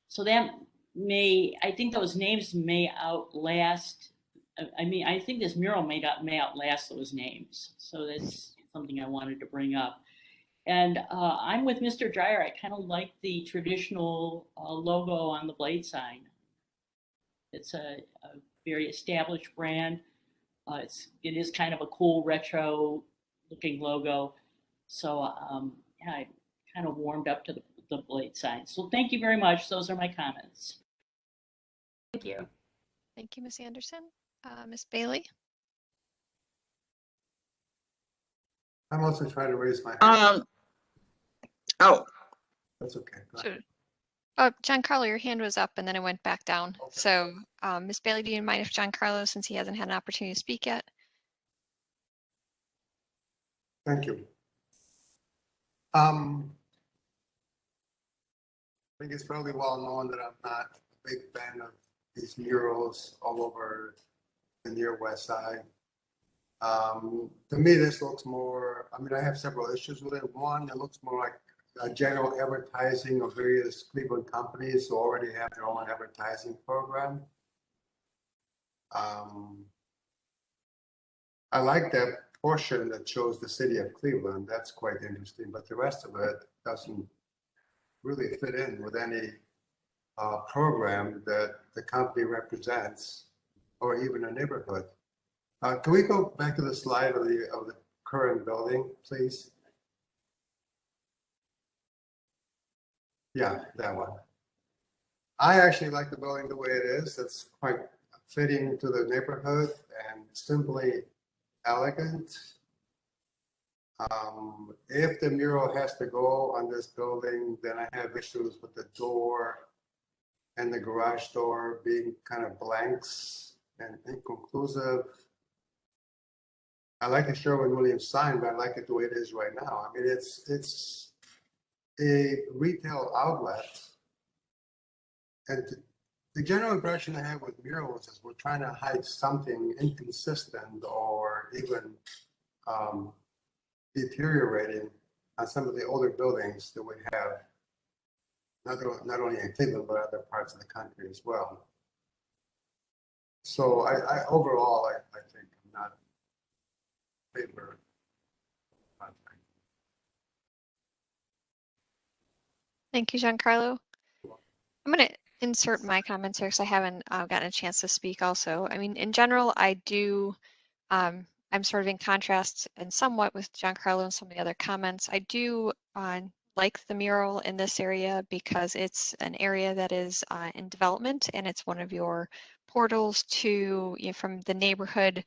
[SPEAKER 8] So I think those names may outlast, I think this mural may outlast those names. So that's something I wanted to bring up. And I'm with Mr. Dreyer. I kind of like the traditional logo on the blade sign. It's a very established brand. It is kind of a cool retro looking logo. So I kind of warmed up to the blade sign. So thank you very much. Those are my comments.
[SPEAKER 13] Thank you.
[SPEAKER 2] Thank you, Ms. Anderson. Ms. Bailey?
[SPEAKER 7] I'm also trying to raise my hand.
[SPEAKER 6] Oh,
[SPEAKER 7] That's okay. Go
[SPEAKER 2] Sure.
[SPEAKER 7] ahead.
[SPEAKER 2] Giancarlo, your hand was up and then it went back down. Okay. So Ms. Bailey, do you mind if Giancarlo, since he hasn't had an opportunity to speak yet?
[SPEAKER 7] Thank you. I think it's probably well known that I'm not a big fan of these murals all over the near west side. To me, this looks more, I have several issues with it. One, it looks more like a general advertising of various Cleveland companies who already have their own advertising program. I like that portion that shows the city of Cleveland. That's quite interesting, but the rest of it doesn't really fit in with any program that the company represents or even a neighborhood. Can we go back to the slide of the current building, please? Yeah, that one. I actually like the building the way it is. It's quite fitting to the neighborhood and simply elegant. If the mural has to go on this building, then I have issues with the door and the garage door being kind of blanks and inconclusive. I like the Sherwin-Williams sign, but I like it the way it is right now. It's a retail outlet. And the general impression I have with murals is we're trying to hide something inconsistent or even deteriorating on some of the older buildings that we have, not only in Cleveland, but other parts of the country as well. So I overall, I think I'm not in favor.
[SPEAKER 2] Thank you, Giancarlo. I'm going to insert my comments here because I haven't gotten a chance to speak also. In general, I do I'm sort of in contrast and somewhat with Giancarlo and some of the other comments. I do like the mural in this area because it's an area that is in development, and it's one of your portals to, you know, from the neighborhood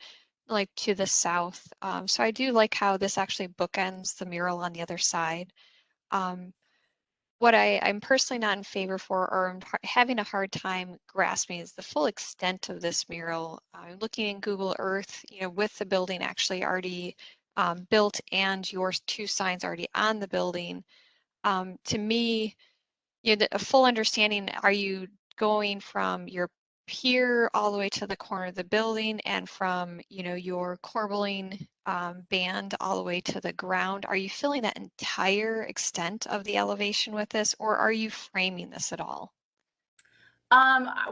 [SPEAKER 2] like to the south. So I do like how this actually bookends the mural on the other side. What I'm personally not in favor for, or I'm having a hard time grasping, is the full extent of this mural. Looking in Google Earth, you know, with the building actually already built and your two signs already on the building, to me, you know, a full understanding, are you going from your pier all the way to the corner of the building, and from, you know, your corbelling band all the way to the ground? Are you filling that entire extent of the elevation with this, or are you framing this at all?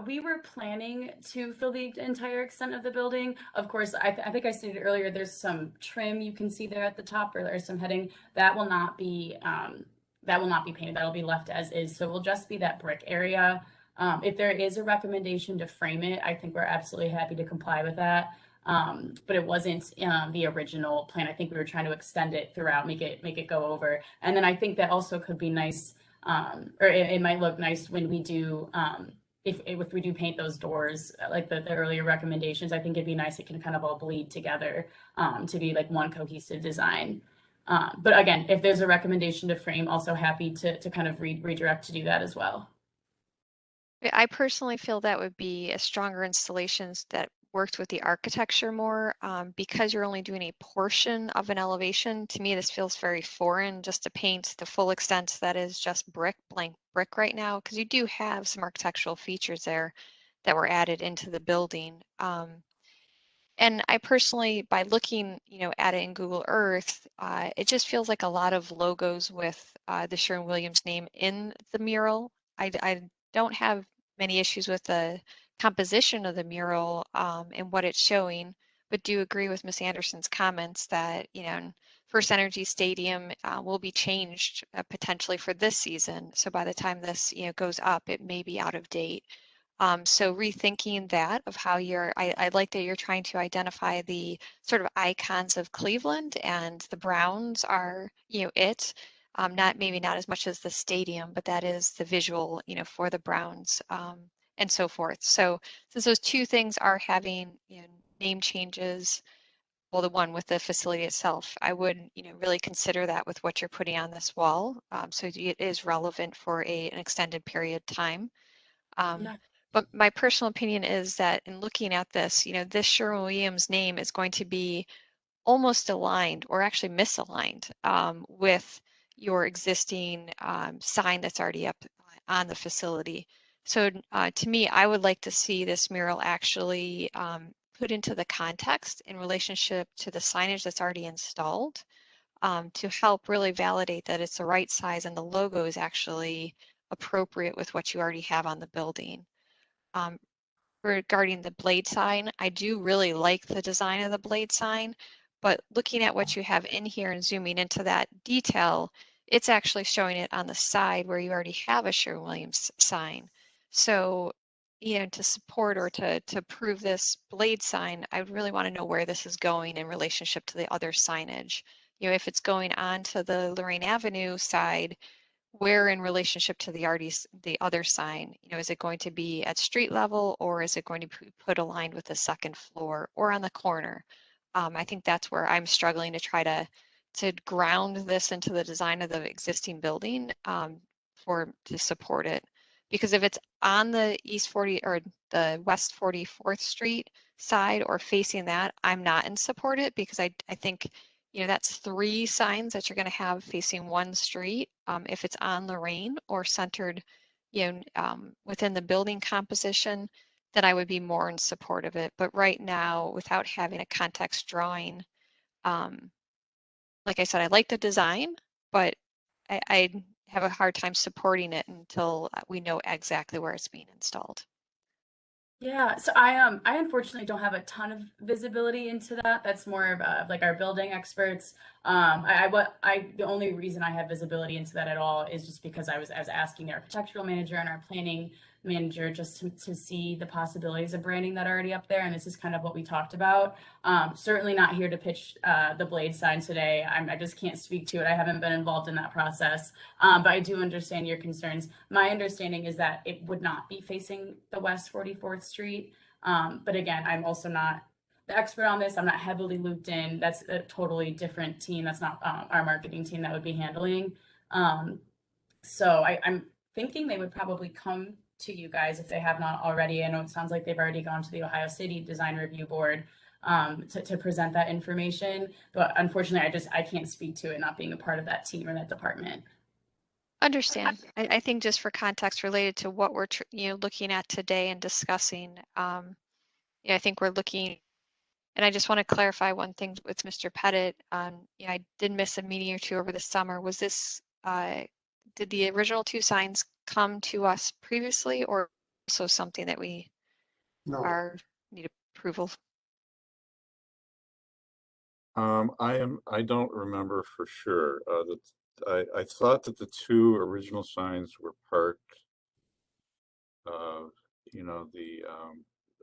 [SPEAKER 13] We were planning to fill the entire extent of the building. Of course, I think I stated earlier, there's some trim you can see there at the top, or there's some heading that will not be painted. That'll be left as is. So it will just be that brick area. If there is a recommendation to frame it, I think we're absolutely happy to comply with that. But it wasn't the original plan. I think we were trying to extend it throughout, make it go over. And then I think that also could be nice, or it might look nice when we do. If we do paint those doors, like the earlier recommendations, I think it'd be nice. It can kind of all bleed together to be like one cohesive design. But again, if there's a recommendation to frame, also happy to kind of redirect to do that as well.
[SPEAKER 2] I personally feel that would be a stronger installations that worked with the architecture more, because you're only doing a portion of an elevation. To me, this feels very foreign, just to paint the full extent that is just brick, blank brick right now, because you do have some architectural features there that were added into the building. And I personally, by looking, you know, at it in Google Earth, it just feels like a lot of logos with the Sherwin-Williams name in the mural. I don't have many issues with the composition of the mural and what it's showing, but do agree with Ms. Anderson's comments that, you know, First Energy Stadium will be changed potentially for this season. So by the time this, you know, goes up, it may be out of date. So rethinking that of how I like that you're trying to identify the sort of icons of Cleveland, and the Browns are, you know, maybe not as much as the stadium, but that is the visual, you know, for the Browns, and so forth. So since those two things are having, you know, name changes, well, the one with the facility itself, I would, you know, really consider that with what you're putting on this wall, so it is relevant for an extended period of time.
[SPEAKER 13] Yeah.
[SPEAKER 2] But my personal opinion is that in looking at this, you know, this Sherwin-Williams name is going to be almost aligned, or actually misaligned, with your existing sign that's already up on the facility. So to me, I would like to see this mural actually put into the context in relationship to the signage that's already installed, to help really validate that it's the right size and the logo is actually appropriate with what you already have on the building. Regarding the blade sign, I do really like the design of the blade sign, but looking at what you have in here and zooming into that detail, it's actually showing it on the side where you already have a Sherwin-Williams sign. So, you know, to support or to prove this blade sign, I would really want to know where this is going in relationship to the other signage. You know, if it's going on to the Lorraine Avenue side, where in relationship to the other sign, you know, is it going to be at street level, or is it going to be put aligned with the second floor or on the corner? I think that's where I'm struggling to try to ground this into the design of the existing building, to support it. Because if it's on the East 40 or the West 44th Street side or facing that, I'm not in support it, because I think, you know, that's three signs that you're going to have facing one street. If it's on Lorraine or centered, you know, within the building composition, then I would be more in support of it. But right now, without having a context drawing, like I said, I like the design, but I have a hard time supporting it until we know exactly where it's being installed.
[SPEAKER 13] Yeah, so I unfortunately don't have a ton of visibility into that. That's more of like our building experts. The only reason I have visibility into that at all is just because I was asking the architectural manager and our planning manager just to see the possibilities of branding that are already up there. And this is kind of what we talked about. Certainly not here to pitch the blade sign today. I just can't speak to it. I haven't been involved in that process, but I do understand your concerns. My understanding is that it would not be facing the West 44th Street. But again, I'm also not the expert on this. I'm not heavily looped in. That's a totally different team. That's not our marketing team that would be handling. So I'm thinking they would probably come to you guys if they have not already. I know it sounds like they've already gone to the Ohio City Design Review Board to present that information. But unfortunately, I can't speak to it, not being a part of that team or that department.
[SPEAKER 2] Understand. I think just for context related to what we're looking at today and discussing, I think we're looking, and I just want to clarify one thing with Mr. Pettit. I did miss a meeting or two over the summer. Was this, did the original two signs come to us previously, or also something that we need approval?
[SPEAKER 1] I don't remember for sure. I thought that the two original signs were part of,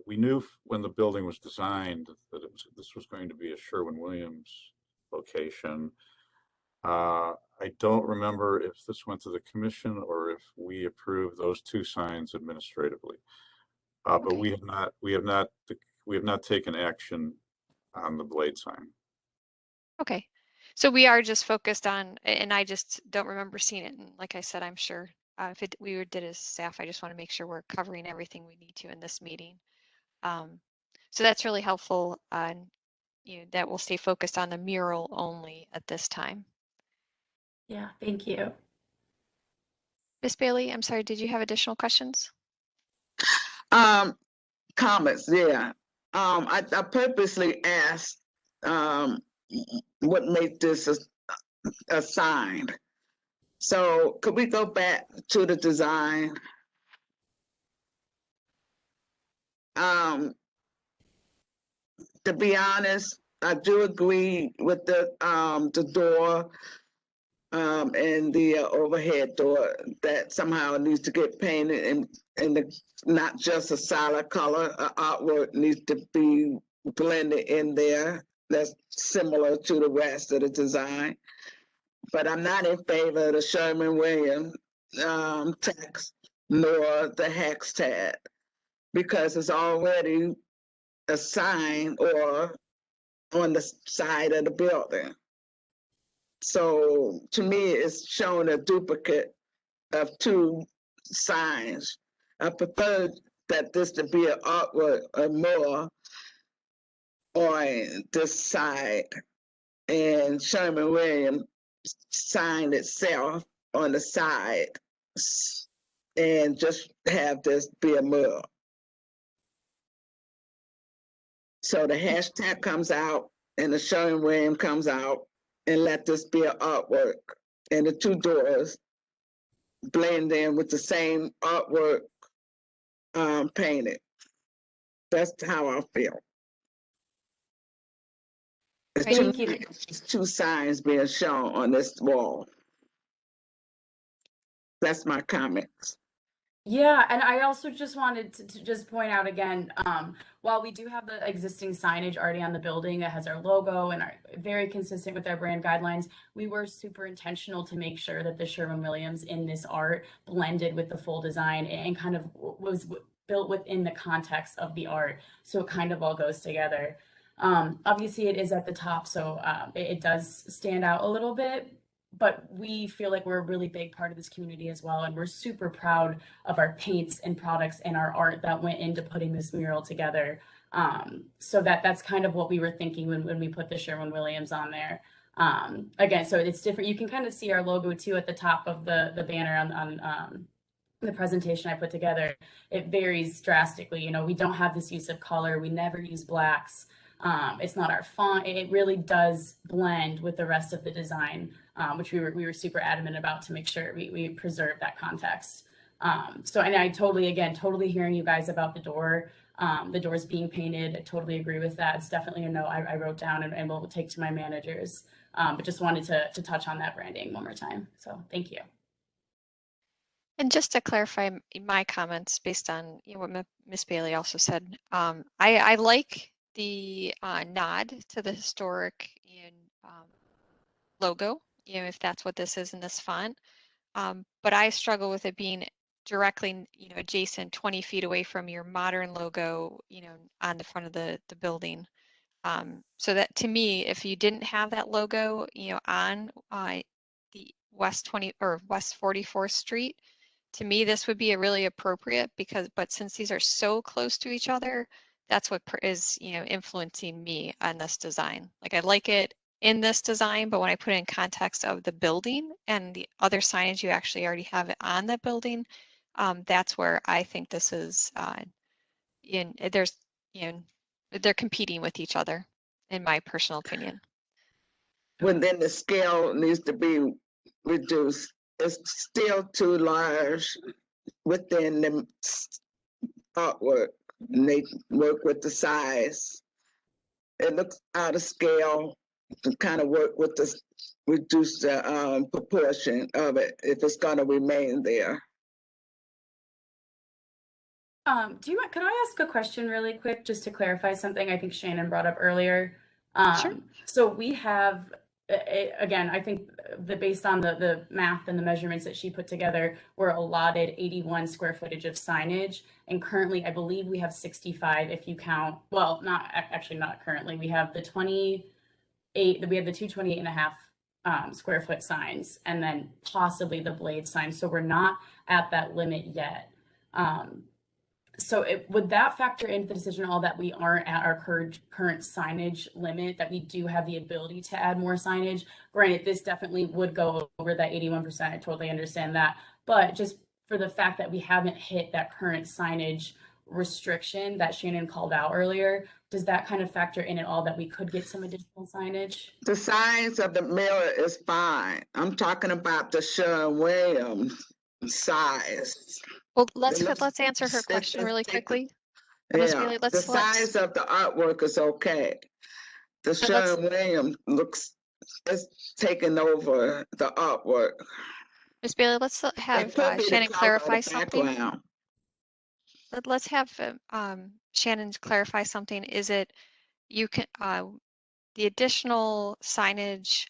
[SPEAKER 1] we knew when the building was designed that this was going to be a Sherwin-Williams location. I don't remember if this went to the commission or if we approved those two signs administratively. But we have not taken action on the blade sign.
[SPEAKER 2] Okay. So we are just focused on, and I just don't remember seeing it. And like I said, I'm sure if we did as staff, I just want to make sure we're covering everything we need to in this meeting. So that's really helpful. And that will stay focused on the mural only at this time.
[SPEAKER 13] Yeah, thank you.
[SPEAKER 2] Ms. Bailey, I'm sorry, did you have additional questions?
[SPEAKER 6] Comments, yeah. I purposely asked what made this a sign. So could we go back to the design? To be honest, I do agree with the door and the overhead door that somehow needs to get painted and not just a solid color. Artwork needs to be blended in there. That's similar to the rest of the design. But I'm not in favor of the Sherwin-Williams text nor the hex tag because it's already a sign or on the side of the building. So to me, it's showing a duplicate of two signs. I prefer that this to be an artwork or more on this side and Sherwin-Williams sign itself on the side and just have this be a mural. So the hashtag comes out and the Sherwin-Williams comes out and let this be an artwork. And the two doors blend in with the same artwork painted. That's how I feel.
[SPEAKER 13] Thank you.
[SPEAKER 6] It's two signs being shown on this wall. That's my comments.
[SPEAKER 13] Yeah, and I also just wanted to just point out again, while we do have the existing signage already on the building that has our logo and are very consistent with our brand guidelines, we were super intentional to make sure that the Sherwin-Williams in this art blended with the full design and kind of was built within the context of the art. So it kind of all goes together. Obviously it is at the top, so it does stand out a little bit. But we feel like we're a really big part of this community as well. And we're super proud of our paints and products and our art that went into putting this mural together. So that's kind of what we were thinking when we put the Sherwin-Williams on there. Again, so it's different. You can kind of see our logo too at the top of the banner on the presentation I put together. It varies drastically. We don't have this use of color. We never use blacks. It's not our font. It really does blend with the rest of the design, which we were super adamant about to make sure we preserve that context. So, and I totally hearing you guys about the doors being painted. I totally agree with that. It's definitely a note I wrote down and will take to my managers. But just wanted to touch on that branding one more time. So thank you.
[SPEAKER 2] And just to clarify my comments based on what Ms. Bailey also said, I like the nod to the historic and logo, if that's what this is in this font. But I struggle with it being directly, adjacent 20 feet away from your modern logo, on the front of the building. So that to me, if you didn't have that logo, on the West 20 or West 44th Street, to me, this would be a really appropriate but since these are so close to each other, that's what is, influencing me on this design. Like I like it in this design, but when I put it in context of the building and the other signage you actually already have it on that building, that's where I think this is they're competing with each other, in my personal opinion.
[SPEAKER 6] When then the scale needs to be reduced, it's still too large within the artwork. And they work with the size. It looks out of scale to kind of work with the reduce the proportion of it if it's going to remain there.
[SPEAKER 13] Could I ask a question really quick just to clarify something I think Shannon brought up earlier?
[SPEAKER 2] Sure.
[SPEAKER 13] So we have, again, I think based on the math and the measurements that she put together, we're allotted 81 square footage of signage. And currently, I believe we have 65 if you count, well, not currently. We have the 228 and a half square foot signs, and then possibly the blade signs. So we're not at that limit yet. So would that factor into the decision at all that we aren't at our current signage limit, that we do have the ability to add more signage? Granted, this definitely would go over that 81%. I totally understand that. But just for the fact that we haven't hit that current signage restriction that Shannon called out earlier, does that kind of factor in at all that we could get some additional signage?
[SPEAKER 6] The size of the mirror is fine. I'm talking about the Sherwin-Williams size.
[SPEAKER 2] Well, let's answer her question really quickly. Ms. Bailey,
[SPEAKER 6] The size of the artwork is okay. The Sherwin-Williams it's taking over the artwork.
[SPEAKER 2] Ms. Bailey, let's have Shannon clarify something. Let's have Shannon clarify something. Is it the additional signage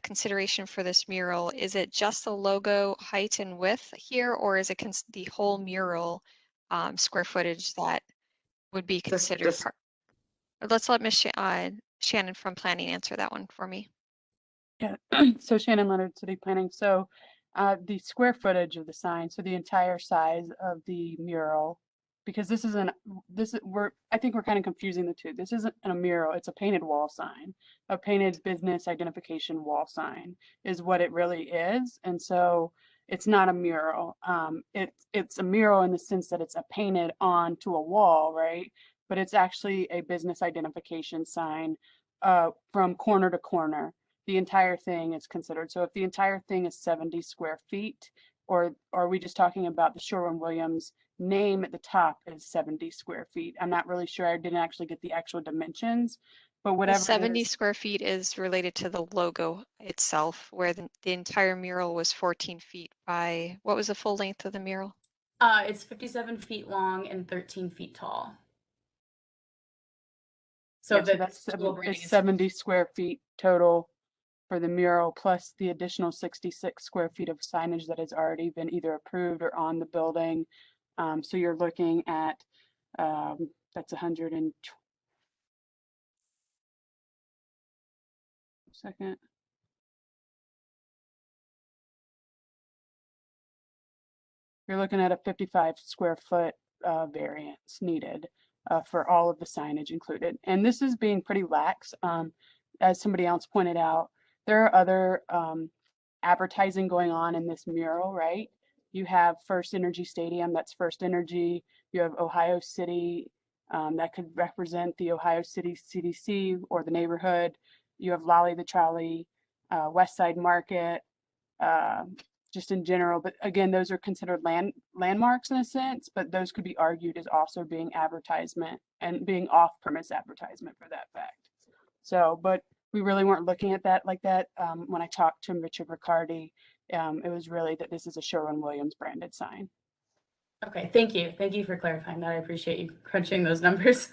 [SPEAKER 2] consideration for this mural, is it just the logo height and width here, or is it the whole mural square footage that would be considered part? Let's let Ms. Shannon from planning answer that one for me.
[SPEAKER 15] Yeah, so Shannon Leonard, City Planning. So the square footage of the sign, so the entire size of the mural, because I think we're kind of confusing the two. This isn't a mural, it's a painted wall sign. A painted business identification wall sign is what it really is. And so it's not a mural. It's a mural in the sense that it's painted onto a wall, right? But it's actually a business identification sign from corner to corner. The entire thing is considered. So if the entire thing is 70 square feet, or are we just talking about the Sherwin-Williams name at the top is 70 square feet? I'm not really sure. I didn't actually get the actual dimensions, but whatever.
[SPEAKER 2] The 70 square feet is related to the logo itself, where the entire mural was 14 feet by, what was the full length of the mural?
[SPEAKER 13] It's 57 feet long and 13 feet tall. So
[SPEAKER 15] yeah, that's 70 square feet total for the mural, plus the additional 66 square feet of signage that has already been either approved or on the building. So you're looking at, that's 120. Second. You're looking at a 55 square foot variance needed for all of the signage included. And this is being pretty lax. As somebody else pointed out, there are other advertising going on in this mural, right? You have First Energy Stadium, that's First Energy. You have Ohio City, that could represent the Ohio City CDC or the neighborhood. You have Lolly the Trolley, West Side Market, just in general. But again, those are considered landmarks in a sense, but those could be argued as also being advertisement and being off-premise advertisement for that fact. So, but we really weren't looking at that like that. When I talked to Richard Riccardi, It was really that this is a Sherwin-Williams branded sign.
[SPEAKER 13] Okay, thank you. Thank you for clarifying that. I appreciate you crunching those numbers.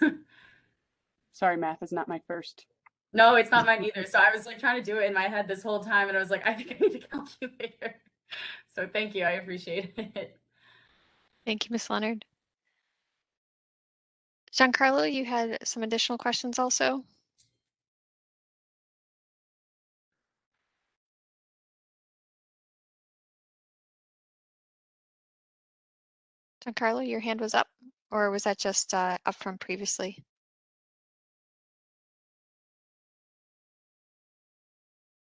[SPEAKER 15] Sorry, math is not my first.
[SPEAKER 13] No, it's not mine either. So I was like trying to do it in my head this whole time, and I was like, I think I need a calculator. So thank you. I appreciate it.
[SPEAKER 2] Thank you, Ms. Leonard. Giancarlo, you had some additional questions also? Giancarlo, your hand was up, or was that just up from previously?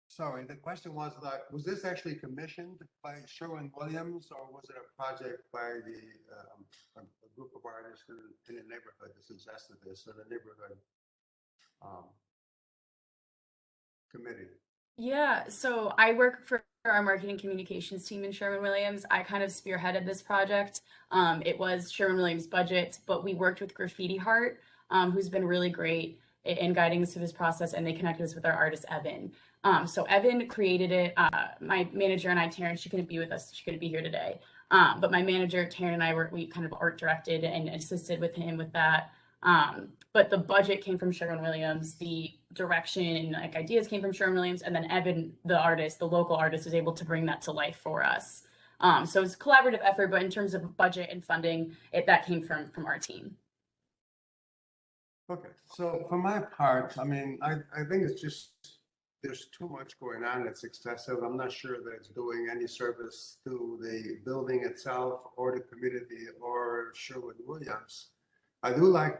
[SPEAKER 7] Sorry, the question was that, was this actually commissioned by Sherwin-Williams, or was it a project by a group of artists in the neighborhood that suggested this, or the neighborhood committee?
[SPEAKER 13] Yeah, so I work for our marketing communications team in Sherwin-Williams. I kind of spearheaded this project. It was Sherwin-Williams' budget, but we worked with Graffiti Heart, who's been really great in guiding us through this process, and they connected us with our artist, Evan. So Evan created it. My manager and I, Taryn, she couldn't be with us. She couldn't be here today. But my manager, Taryn, and I we kind of art directed and assisted with him with that. But the budget came from Sherwin-Williams, the direction and like ideas came from Sherwin-Williams, and then Evan, the artist, the local artist, was able to bring that to life for us. So it's a collaborative effort, but in terms of budget and funding, that came from our team.
[SPEAKER 7] Okay, so for my part, I mean, I think it's just, there's too much going on. It's excessive. I'm not sure that it's doing any service to the building itself or the community or Sherwin-Williams. I do like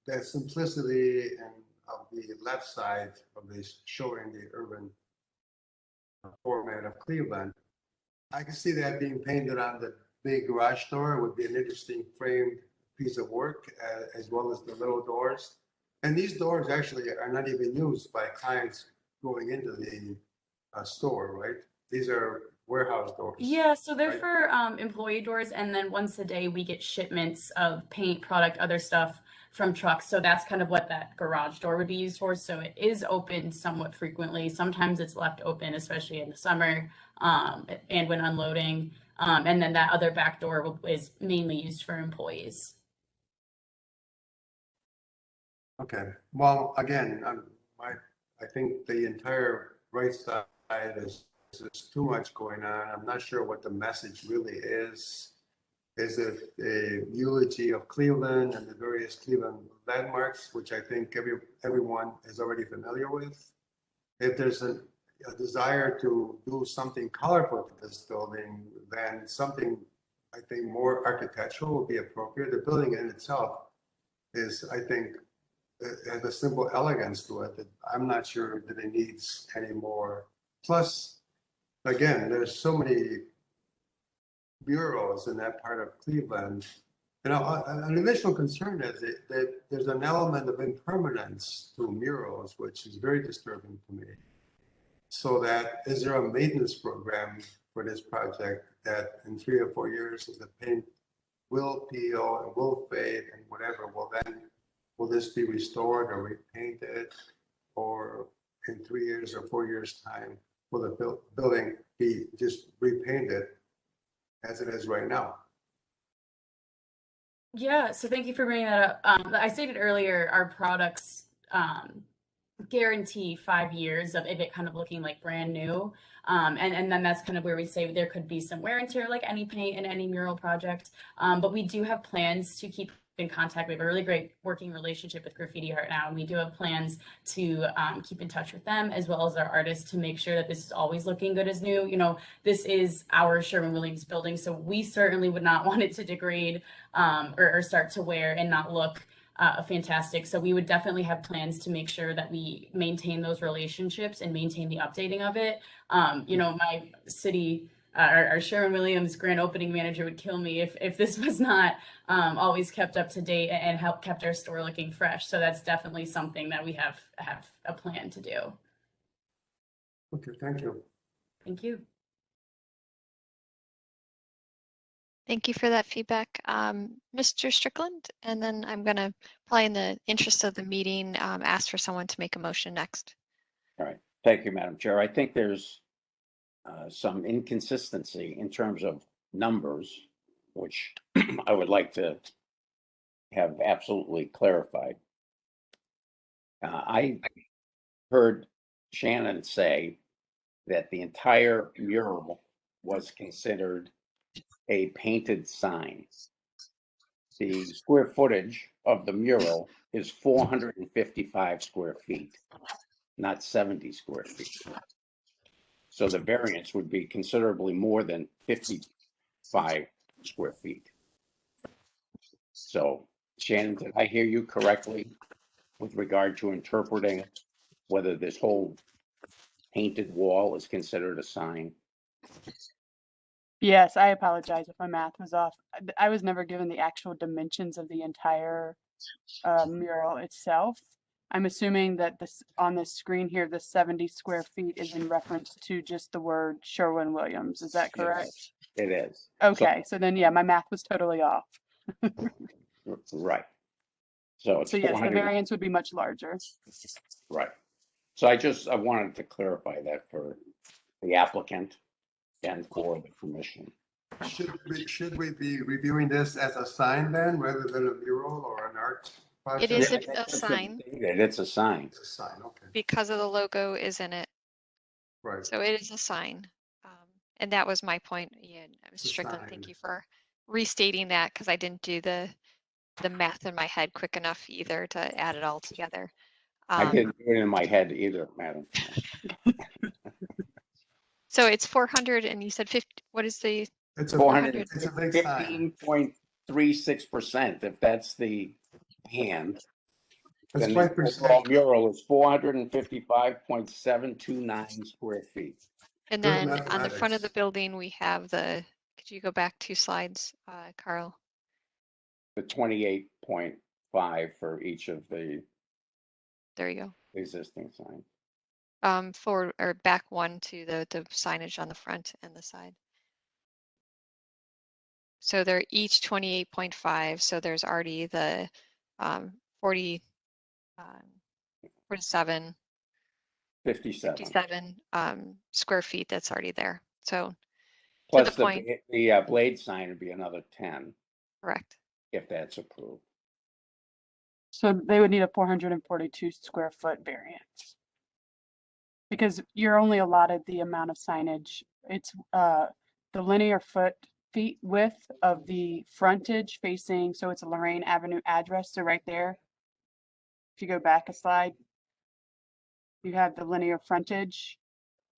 [SPEAKER 7] the simplicity and of the left side of this showing the urban format of Cleveland. I can see that being painted on the big garage door. It would be an interesting framed piece of work, as well as the little doors. And these doors actually are not even used by clients going into the store, right? These are warehouse doors.
[SPEAKER 13] Yeah, so they're
[SPEAKER 7] right?
[SPEAKER 13] for employee doors, and then once a day we get shipments of paint, product, other stuff from trucks. So that's kind of what that garage door would be used for. So it is open somewhat frequently. Sometimes it's left open, especially in the summer, and when unloading. And then that other back door is mainly used for employees.
[SPEAKER 7] Okay, well, again, I think the entire right side is too much going on. I'm not sure what the message really is. Is it a eulogy of Cleveland and the various Cleveland landmarks, which I think everyone is already familiar with? If there's a desire to do something colorful to this building, then something, I think, more architectural would be appropriate. The building in itself is, I think, it has a simple elegance to it that I'm not sure that it needs any more. Plus, again, there's so many murals in that part of Cleveland. You know, an additional concern is that there's an element of impermanence to murals, which is very disturbing to me. So that, is there a maintenance program for this project that in 3 or 4 years, the paint will peel and will fade and whatever, will this be restored or repainted? Or in 3 years or 4 years time, will the building be just repainted as it is right now?
[SPEAKER 13] Yeah, so thank you for bringing that up. I stated earlier, our products guarantee 5 years of it kind of looking like brand new. And then that's kind of where we say there could be some wear and tear like any paint in any mural project. But we do have plans to keep in contact. We have a really great working relationship with Graffiti Art now, and we do have plans to keep in touch with them as well as our artists to make sure that this is always looking good as new. You know, this is our Sherwin-Williams building, so we certainly would not want it to degrade or start to wear and not look fantastic. So we would definitely have plans to make sure that we maintain those relationships and maintain the updating of it. You know, my city, our Sherwin-Williams grand opening manager would kill me if this was not always kept up to date and kept our store looking fresh. So that's definitely something that we have a plan to do.
[SPEAKER 7] Okay, thank you.
[SPEAKER 13] Thank you.
[SPEAKER 2] Thank you for that feedback, Mr. Strickland. And then I'm going to, probably in the interest of the meeting, ask for someone to make a motion next.
[SPEAKER 3] All right. Thank you, Madam Chair. I think there's some inconsistency in terms of numbers, which I would like to have absolutely clarified. I heard Shannon say that the entire mural was considered a painted sign. The square footage of the mural is 455 square feet, not 70 square feet. So the variance would be considerably more than 55 square feet. So Shannon, did I hear you correctly with regard to interpreting whether this whole painted wall is considered a sign?
[SPEAKER 15] Yes, I apologize if my math was off. I was never given the actual dimensions of the entire mural itself. I'm assuming that this on this screen here, the 70 square feet is in reference to just the word Sherwin-Williams. Is that correct?
[SPEAKER 3] It is.
[SPEAKER 15] Okay, so then yeah, my math was totally off.
[SPEAKER 3] Right. So it's
[SPEAKER 15] So yes, the
[SPEAKER 3] 400.
[SPEAKER 15] variance would be much larger.
[SPEAKER 3] Right. So I wanted to clarify that for the applicant and for the commission.
[SPEAKER 7] Should we be reviewing this as a sign then, rather than a mural or an art project?
[SPEAKER 2] It is
[SPEAKER 3] Yeah,
[SPEAKER 2] a
[SPEAKER 3] that's
[SPEAKER 2] sign
[SPEAKER 3] stated. It's a sign.
[SPEAKER 7] It's a sign, okay,
[SPEAKER 2] because of the logo is in it.
[SPEAKER 7] right.
[SPEAKER 2] So it is a sign. And that was my point, Ian.
[SPEAKER 7] It's a
[SPEAKER 2] Strickland,
[SPEAKER 7] sign.
[SPEAKER 2] thank you for restating that because I didn't do the math in my head quick enough either to add it all together.
[SPEAKER 3] I didn't do it in my head either, madam.
[SPEAKER 2] So it's 400 and you said 50, what is the?
[SPEAKER 7] It's a
[SPEAKER 3] 400,
[SPEAKER 7] it's a big sign.
[SPEAKER 3] 15.36%, if that's the hand.
[SPEAKER 7] That's
[SPEAKER 3] Then
[SPEAKER 7] quite
[SPEAKER 3] the overall
[SPEAKER 7] percent.
[SPEAKER 3] mural is 455.729 square feet.
[SPEAKER 2] And
[SPEAKER 7] Good
[SPEAKER 2] then on the front of the
[SPEAKER 7] mathematics.
[SPEAKER 2] building, we have the, could you go back 2 slides, Carl?
[SPEAKER 3] The 28.5 for each of the
[SPEAKER 2] There you
[SPEAKER 3] existing signs.
[SPEAKER 2] go. Forward or back 1 to the signage on the front and the side. So they're each 28.5. So there's already the 47,
[SPEAKER 3] 57.
[SPEAKER 2] 57 square feet that's already there. So
[SPEAKER 3] Plus
[SPEAKER 2] the point,
[SPEAKER 3] the blade sign would be another 10
[SPEAKER 2] correct.
[SPEAKER 3] if that's approved.
[SPEAKER 15] So they would need a 442 square foot variance. Because you're only allotted the amount of signage. It's the linear feet width of the frontage facing, so it's a Lorraine Avenue address. So right there, if you go back a slide, you have the linear frontage.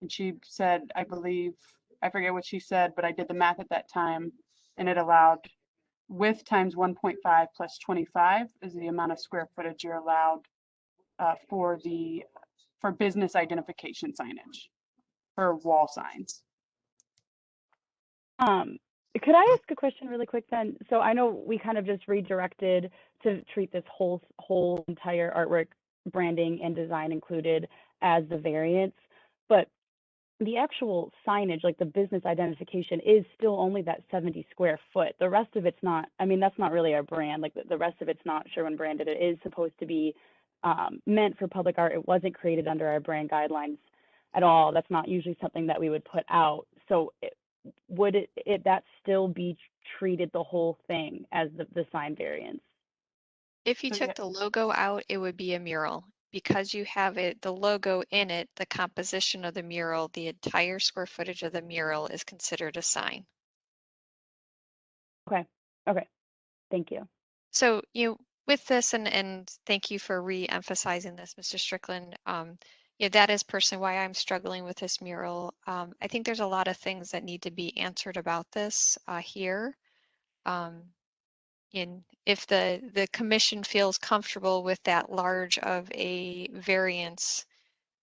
[SPEAKER 15] And she said, I believe, I forget what she said, but I did the math at that time and it allowed width times 1.5 plus 25 is the amount of square footage you're allowed for business identification signage for wall signs.
[SPEAKER 18] Could I ask a question really quick then? So I know we kind of just redirected to treat this whole entire artwork, branding and design included as the variance, but the actual signage, like the business identification, is still only that 70 square foot. The rest of it's not, I mean, that's not really our brand. Like the rest of it's not Sherwin branded. It is supposed to be meant for public art. It wasn't created under our brand guidelines at all. That's not usually something that we would put out. So would that still be treated the whole thing as the sign variance?
[SPEAKER 2] If you took the logo out, it would be a mural. Because you have the logo in it, the composition of the mural, the entire square footage of the mural is considered a sign.
[SPEAKER 18] Okay. Thank you.
[SPEAKER 2] So with this, and thank you for re-emphasizing this, Mr. Strickland. That is personally why I'm struggling with this mural. I think there's a lot of things that need to be answered about this here. If the commission feels comfortable with that large of a variance,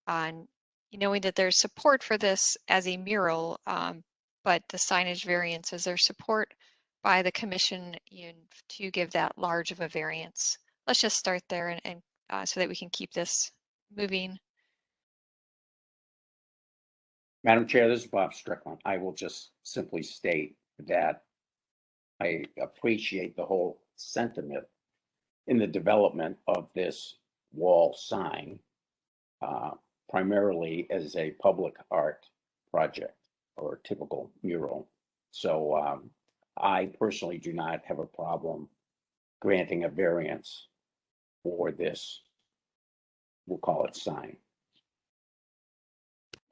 [SPEAKER 2] knowing that there's support for this as a mural, but the signage variance, is there support by the commission to give that large of a variance? Let's just start there and so that we can keep this moving.
[SPEAKER 3] Madam Chair, this is Bob Strickland. I will just simply state that I appreciate the whole sentiment in the development of this wall sign, primarily as a public art project. or typical mural. So I personally do not have a problem granting a variance for this, we'll call it sign.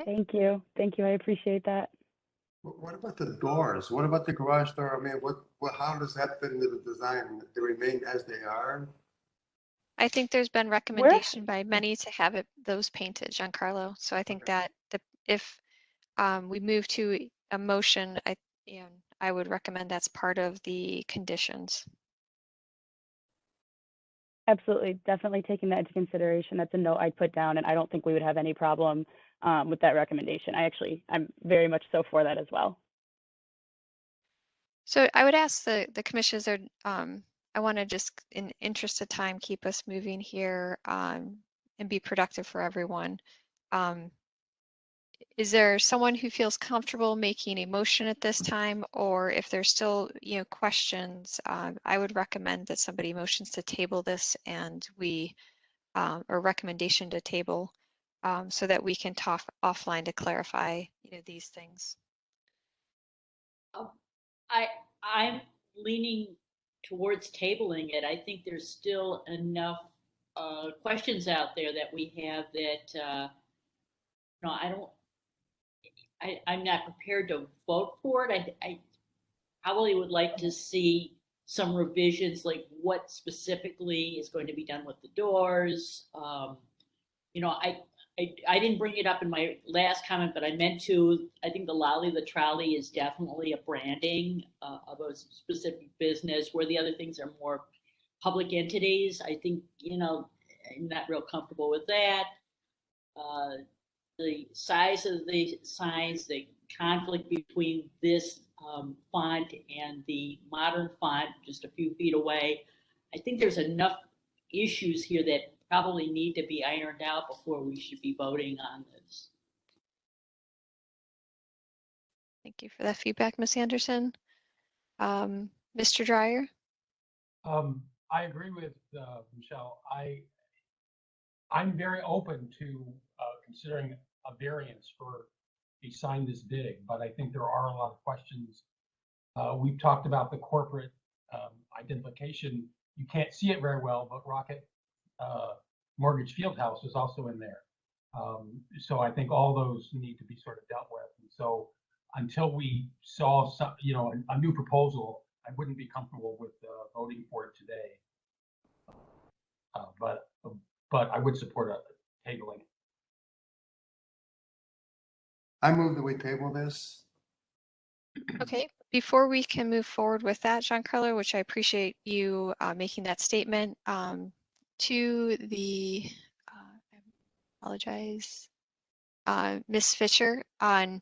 [SPEAKER 18] Thank you. Thank you. I appreciate that.
[SPEAKER 7] What about the doors? What about the garage door? I mean, how does that fit into the design? They remain as they are?
[SPEAKER 2] I think there's been recommendation by many to have those painted, Giancarlo. So I think that if we move to a motion, I would recommend that's part of the conditions.
[SPEAKER 18] Absolutely. Definitely taking that into consideration. That's a note I'd put down, and I don't think we would have any problem with that recommendation. I'm very much so for that as well.
[SPEAKER 2] So I would ask the commissioners, I want to just, in interest of time, keep us moving here and be productive for everyone. Is there someone who feels comfortable making a motion at this time, or if there's still, questions, I would recommend that somebody motions to table this and or recommendation to table, so that we can talk offline to clarify, these things.
[SPEAKER 8] I'm leaning towards tabling it. I think there's still enough questions out there that we have that I'm not prepared to vote for it. I probably would like to see some revisions, like what specifically is going to be done with the doors. I didn't bring it up in my last comment, but I meant to. I think the Lolly the Trolley is definitely a branding of a specific business, where the other things are more public entities. I think, I'm not real comfortable with that. The size of the signs, the conflict between this font and the modern font just a few feet away. I think there's enough issues here that probably need to be ironed out before we should be voting on this.
[SPEAKER 2] Thank you for that feedback, Ms. Anderson. Mr. Dreyer?
[SPEAKER 10] I agree with Michelle. I'm very open to considering a variance for a sign this big, but I think there are a lot of questions. We've talked about the corporate identification. You can't see it very well, but Rocket Mortgage Fieldhouse is also in there. So I think all those need to be sort of dealt with. And so until we saw some, a new proposal, I wouldn't be comfortable with voting for it today. But I would support a tabling.
[SPEAKER 7] I move that we table this.
[SPEAKER 2] Okay, before we can move forward with that, Giancarlo, which I appreciate you making that statement, to the, I apologize, Ms. Fisher, on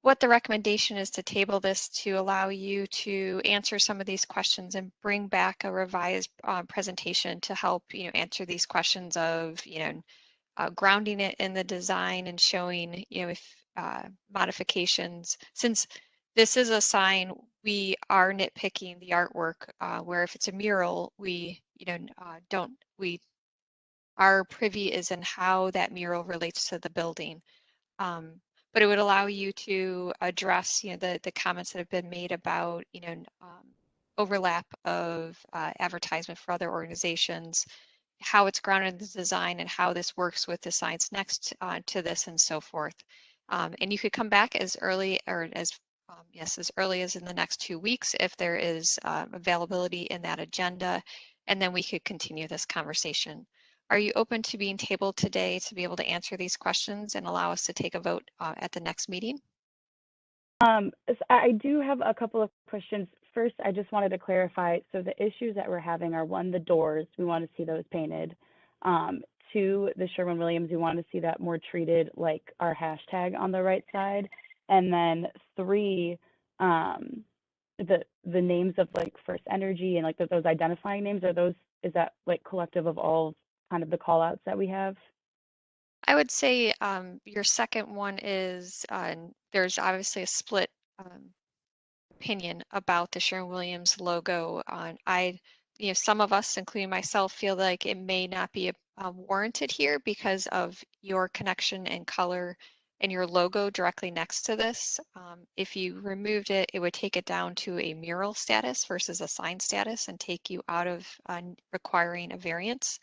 [SPEAKER 2] what the recommendation is to table this to allow you to answer some of these questions and bring back a revised presentation to help answer these questions of grounding it in the design and showing if modifications, since this is a sign, we are nitpicking the artwork, where if it's a mural, we our privy is in how that mural relates to the building. But it would allow you to address, the comments that have been made about, overlap of advertisement for other organizations, how it's grounded in the design, and how this works with the signs next to this, and so forth. And you could come back as early as early as in the next 2 weeks if there is availability in that agenda, and then we could continue this conversation. Are you open to being tabled today to be able to answer these questions and allow us to take a vote at the next meeting?
[SPEAKER 18] I do have a couple of questions. First, I just wanted to clarify. So the issues that we're having are, one, the doors. We want to see those painted. Two, the Sherwin-Williams, we want to see that more treated like our hashtag on the right side. And then three, the names of like First Energy and like those identifying names, is that like collective of all kind of the call outs that we have?
[SPEAKER 2] I would say your second one is there's obviously a split opinion about the Sherwin-Williams logo. Some of us, including myself, feel like it may not be warranted here because of your connection and color and your logo directly next to this. If you removed it, it would take it down to a mural status versus a sign status and take you out of requiring a variance.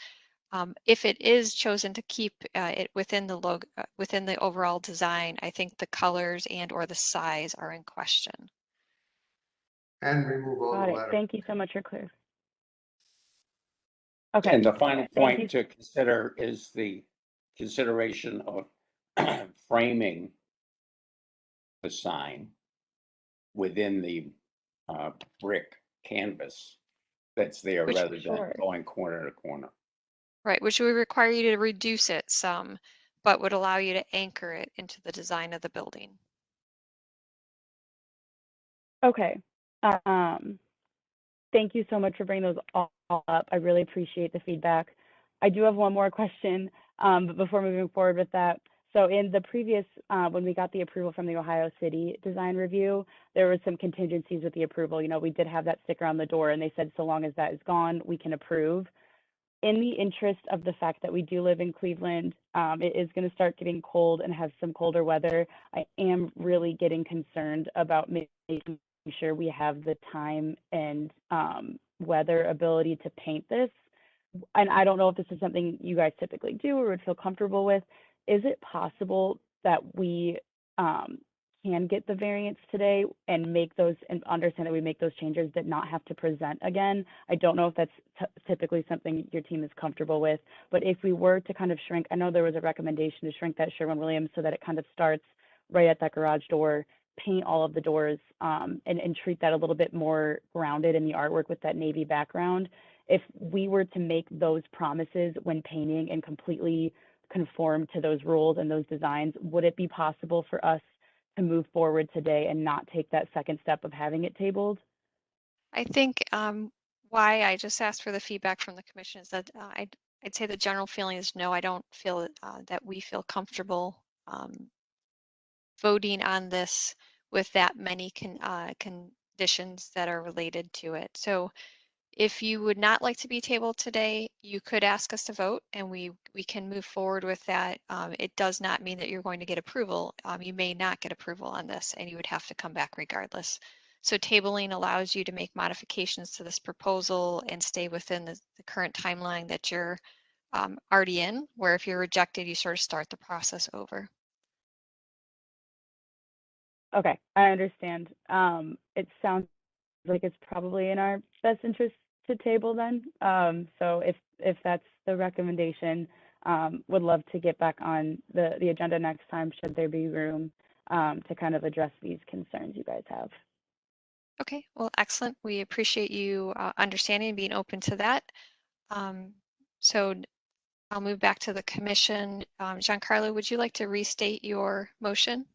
[SPEAKER 2] If it is chosen to keep it within the logo, within the overall design, I think the colors and or the size are in question.
[SPEAKER 7] And remove all
[SPEAKER 18] Got
[SPEAKER 7] the
[SPEAKER 18] it.
[SPEAKER 7] letters.
[SPEAKER 18] Thank you so much for clear. Okay.
[SPEAKER 3] And the final
[SPEAKER 18] Thank you.
[SPEAKER 3] point to consider is the consideration of framing the sign within the brick canvas that's there
[SPEAKER 2] Which-
[SPEAKER 3] rather than
[SPEAKER 18] Sure.
[SPEAKER 3] going corner to corner.
[SPEAKER 2] Right, which would require you to reduce it some, but would allow you to anchor it into the design of the building.
[SPEAKER 18] Okay. Thank you so much for bringing those all up. I really appreciate the feedback. I do have one more question, but before moving forward with that. So in the previous, when we got the approval from the Ohio City design review, there were some contingencies with the approval. You know, we did have that sticker on the door and they said, so long as that is gone, we can approve. In the interest of the fact that we do live in Cleveland, it is going to start getting cold and have some colder weather. I am really getting concerned about making sure we have the time and weather ability to paint this. And I don't know if this is something you guys typically do or would feel comfortable with. Is it possible that we can get the variance today and make those and understand that we make those changes but not have to present again? I don't know if that's typically something your team is comfortable with, but if we were to kind of shrink, I know there was a recommendation to shrink that Sherwin-Williams so that it kind of starts right at that garage door, paint all of the doors and treat that a little bit more grounded in the artwork with that navy background. If we were to make those promises when painting and completely conform to those rules and those designs, would it be possible for us to move forward today and not take that second step of having it tabled?
[SPEAKER 2] I think why I just asked for the feedback from the commission is that I'd say the general feeling is no, I don't feel that we feel comfortable voting on this with that many conditions that are related to it. So if you would not like to be tabled today, you could ask us to vote and we can move forward with that. It does not mean that you're going to get approval. You may not get approval on this and you would have to come back regardless. So tabling allows you to make modifications to this proposal and stay within the current timeline that you're already in, where if you're rejected, you sort of start the process over.
[SPEAKER 18] Okay, I understand. It sounds like it's probably in our best interest to table then. So if that's the recommendation, would love to get back on the agenda next time, should there be room to kind of address these concerns you guys have.
[SPEAKER 2] Okay, well, excellent. We appreciate you understanding and being open to that. So I'll move back to the commission. Giancarlo, would you like to restate your motion?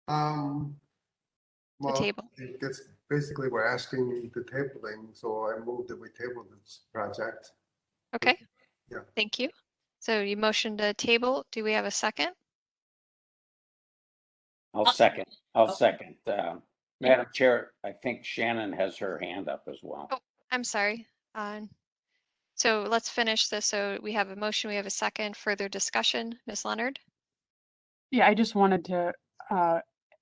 [SPEAKER 7] Well,
[SPEAKER 2] table.
[SPEAKER 7] it's basically we're asking the tabling, so I move that we table this project.
[SPEAKER 2] Okay.
[SPEAKER 7] Yeah.
[SPEAKER 2] Thank you. So you motioned to table. Do we have a second?
[SPEAKER 3] I'll second. Madam Chair, I think Shannon has her hand up as well.
[SPEAKER 2] Oh, I'm sorry. So let's finish this. So we have a motion, we have a second. Further discussion, Ms. Leonard?
[SPEAKER 15] Yeah, I just wanted to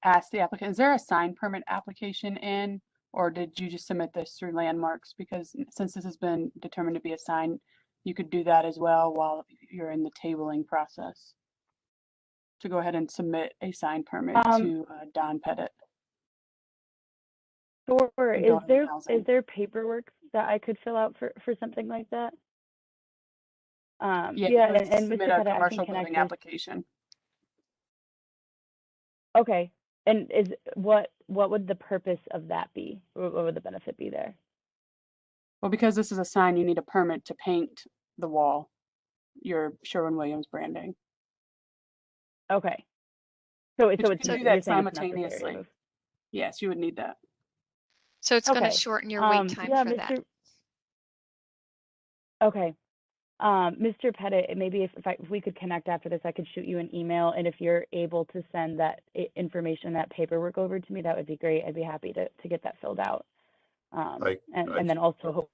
[SPEAKER 15] ask the applicant, is there a sign permit application in, or did you just submit this through landmarks? Because since this has been determined to be a sign, you could do that as well while you're in the tabling process. To go ahead and submit a sign permit to Don Pettit.
[SPEAKER 18] Sure.
[SPEAKER 15] And
[SPEAKER 18] Is there paperwork that I could fill out for something like that?
[SPEAKER 15] Yeah,
[SPEAKER 18] and
[SPEAKER 15] submit
[SPEAKER 18] Mr.
[SPEAKER 15] a
[SPEAKER 18] Pettit, I
[SPEAKER 15] commercial
[SPEAKER 18] can
[SPEAKER 15] building
[SPEAKER 18] connect this.
[SPEAKER 15] application.
[SPEAKER 18] Okay. And what would the purpose of that be? What would the benefit be there?
[SPEAKER 15] Well, because this is a sign, you need a permit to paint the wall, your Sherwin-Williams branding.
[SPEAKER 18] Okay. So
[SPEAKER 15] You
[SPEAKER 18] it's
[SPEAKER 15] can do
[SPEAKER 18] you're
[SPEAKER 15] that
[SPEAKER 18] saying it's necessary.
[SPEAKER 15] simultaneously. Yes, you would need that.
[SPEAKER 2] So it's going to
[SPEAKER 18] Okay.
[SPEAKER 2] shorten your wait time for that.
[SPEAKER 18] Okay. Mr. Pettit, maybe if we could connect after this, I could shoot you an email, and if you're able to send that information, that paperwork over to me, that would be great. I'd be happy to get that filled out. And then also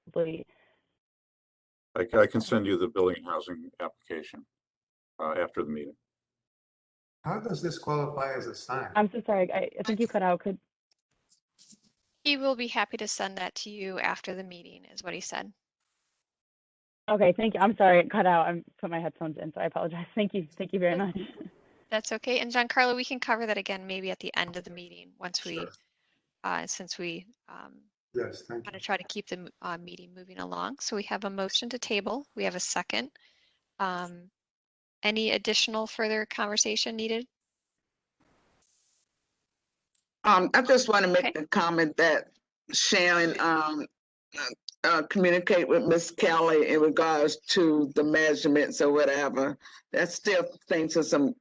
[SPEAKER 18] hopefully.
[SPEAKER 1] I can send you the building and housing application. after the meeting.
[SPEAKER 7] How does this qualify as a sign?
[SPEAKER 18] I'm so sorry. I think you cut out.
[SPEAKER 2] He will be happy to send that to you after the meeting, is what he said.
[SPEAKER 18] Okay, thank you. I'm sorry, it cut out. I put my headphones in, so I apologize. Thank you. Thank you very much.
[SPEAKER 2] That's okay. And Giancarlo, we can cover that again maybe at the end of the meeting once we, since we
[SPEAKER 7] Yes, thank
[SPEAKER 2] want to try to keep the meeting moving along. So we have a motion to table. We have a second. Any additional further conversation needed?
[SPEAKER 6] I just want to make a comment that Sharon communicate with Miss Kelly in regards to the measurements or whatever. That still thinks of some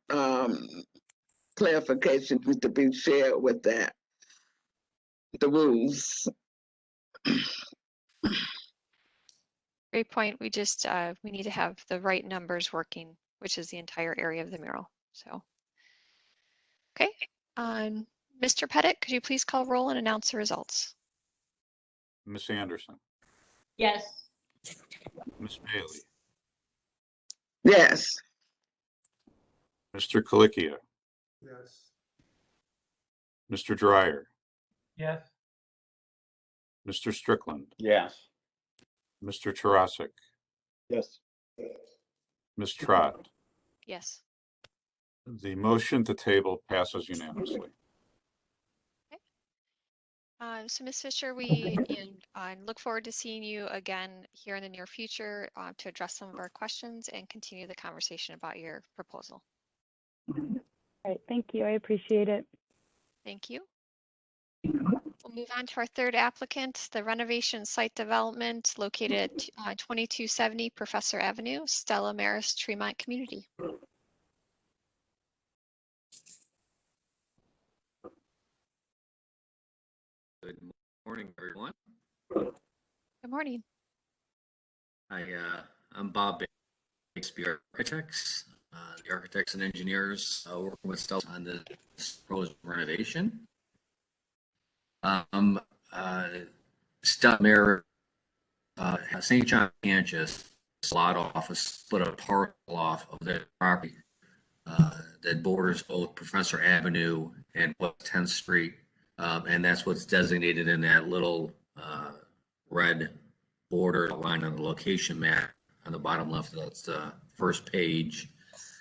[SPEAKER 6] clarification to be shared with that. The rules.
[SPEAKER 2] Great point. We just, we need to have the right numbers working, which is the entire area of the mural. So, okay. Mr. Pettit, could you please call roll and announce the results?
[SPEAKER 1] Miss Anderson,
[SPEAKER 8] Yes.
[SPEAKER 1] Miss Bailey,
[SPEAKER 6] Yes.
[SPEAKER 1] Mr. Colicchio,
[SPEAKER 7] Yes.
[SPEAKER 1] Mr. Dryer,
[SPEAKER 10] Yes.
[SPEAKER 1] Mr. Strickland,
[SPEAKER 3] Yes.
[SPEAKER 1] Mr. Tarasik,
[SPEAKER 17] Yes.
[SPEAKER 1] Ms. Trott.
[SPEAKER 2] Yes.
[SPEAKER 1] The motion to table passes unanimously.
[SPEAKER 2] So Ms. Fisher, we look forward to seeing you again here in the near future to address some of our questions and continue the conversation about your proposal.
[SPEAKER 18] All right, thank you. I appreciate it.
[SPEAKER 2] Thank you. We'll move on to our third applicant, the renovation site development located at 2270 Professor Avenue, Stella Maris Tremont Community.
[SPEAKER 19] Good morning, everyone.
[SPEAKER 2] Good morning.
[SPEAKER 19] I'm Bob Bixby Architects, the architects and engineers working with Stella on this proposed renovation. Stella Maris, St. John Kansas, lot off, a split a parcel off of their property that borders both Professor Avenue and West 10th Street. And that's what's designated in that little red border line on the location map on the bottom left. That's the first page.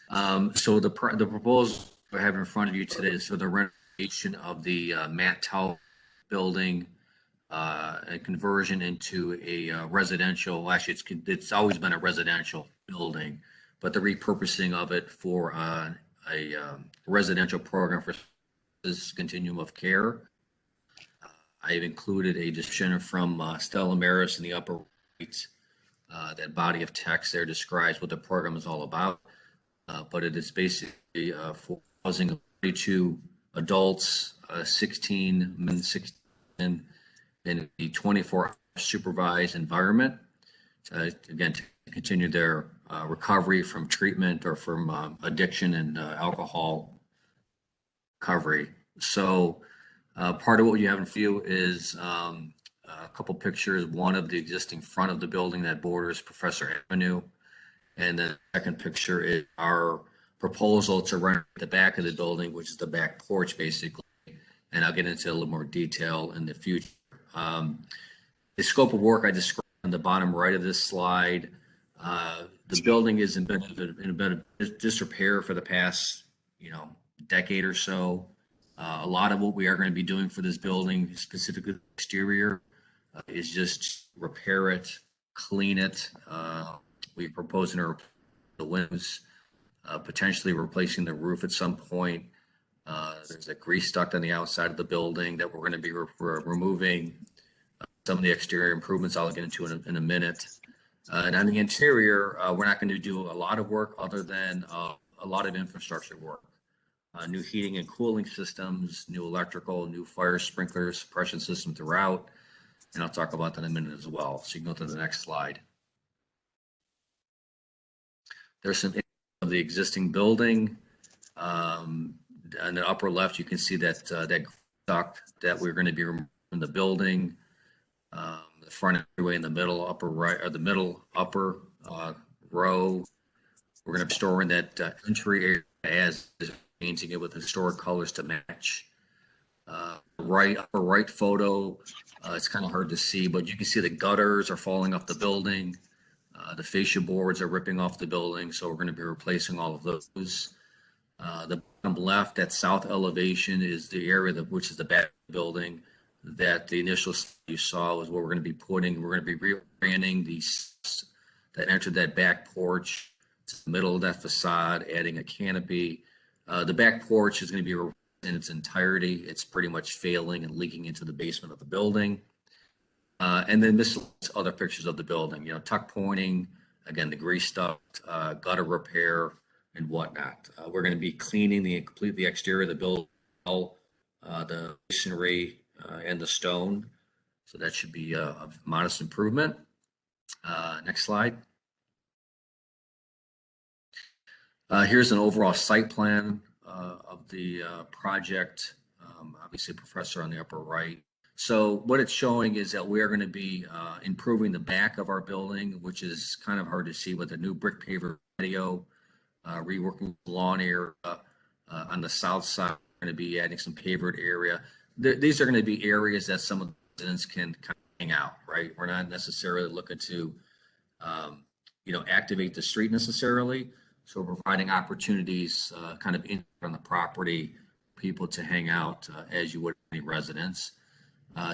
[SPEAKER 19] So the proposal I have in front of you today is for the renovation of the Matt Towel building and conversion into a residential. Actually, it's always been a residential building, but the repurposing of it for a residential program for this continuum of care. I've included a description from Stella Maris in the upper right. That body of text there describes what the program is all about, but it is basically for housing 32 adults, 16 men, 16 in a 24-hour supervised environment. Again, to continue their recovery from treatment or from addiction and alcohol recovery. So part of what you have in view is a couple pictures, one of the existing front of the building that borders Professor Avenue. And the second picture is our proposal to renovate the back of the building, which is the back porch basically. And I'll get into a little more detail in the future. The scope of work I described on the bottom right of this slide. The building is in a bit of disrepair for the past, decade or so. A lot of what we are going to be doing for this building, specifically the exterior, is just repair it, clean it. We're proposing to replace the windows, potentially replacing the roof at some point. There's a grease duct on the outside of the building that we're going to be removing. Some of the exterior improvements I'll get into in a minute. And on the interior, we're not going to do a lot of work other than a lot of infrastructure work. New heating and cooling systems, new electrical, new fire sprinkler suppression system throughout. And I'll talk about that in a minute as well. So you can go to the next slide. There's some of the existing building. On the upper left, you can see that that duct that we're going to be removing from the building. The front entryway in the middle upper right, or the middle upper row. We're going to be storing that entry area as is, painting it with historic colors to match. Upper right photo, it's kind of hard to see, but you can see the gutters are falling off the building. The fascia boards are ripping off the building, so we're going to be replacing all of those. The bottom left, that south elevation, is the area which is the back of the building that the initial you saw was what we're going to be putting. We're going to be rebranding these that entered that back porch to the middle of that facade, adding a canopy. The back porch is going to be in its entirety. It's pretty much failing and leaking into the basement of the building. And then this other pictures of the building, tuck pointing, again, the grease-stuffed, gutter repair, and whatnot. We're going to be cleaning the exterior of the building, the masonry and the stone. So that should be a modest improvement. Next slide. Here's an overall site plan of the project. Obviously, Professor on the upper right. So what it's showing is that we are going to be improving the back of our building, which is kind of hard to see, with a new brick paver patio, reworking the lawn area. On the south side, we're going to be adding some pavered area. These are going to be areas that some of the residents can kind of hang out, right? We're not necessarily looking to, activate the street necessarily. So we're providing opportunities kind of in on the property, people to hang out as you would any residents.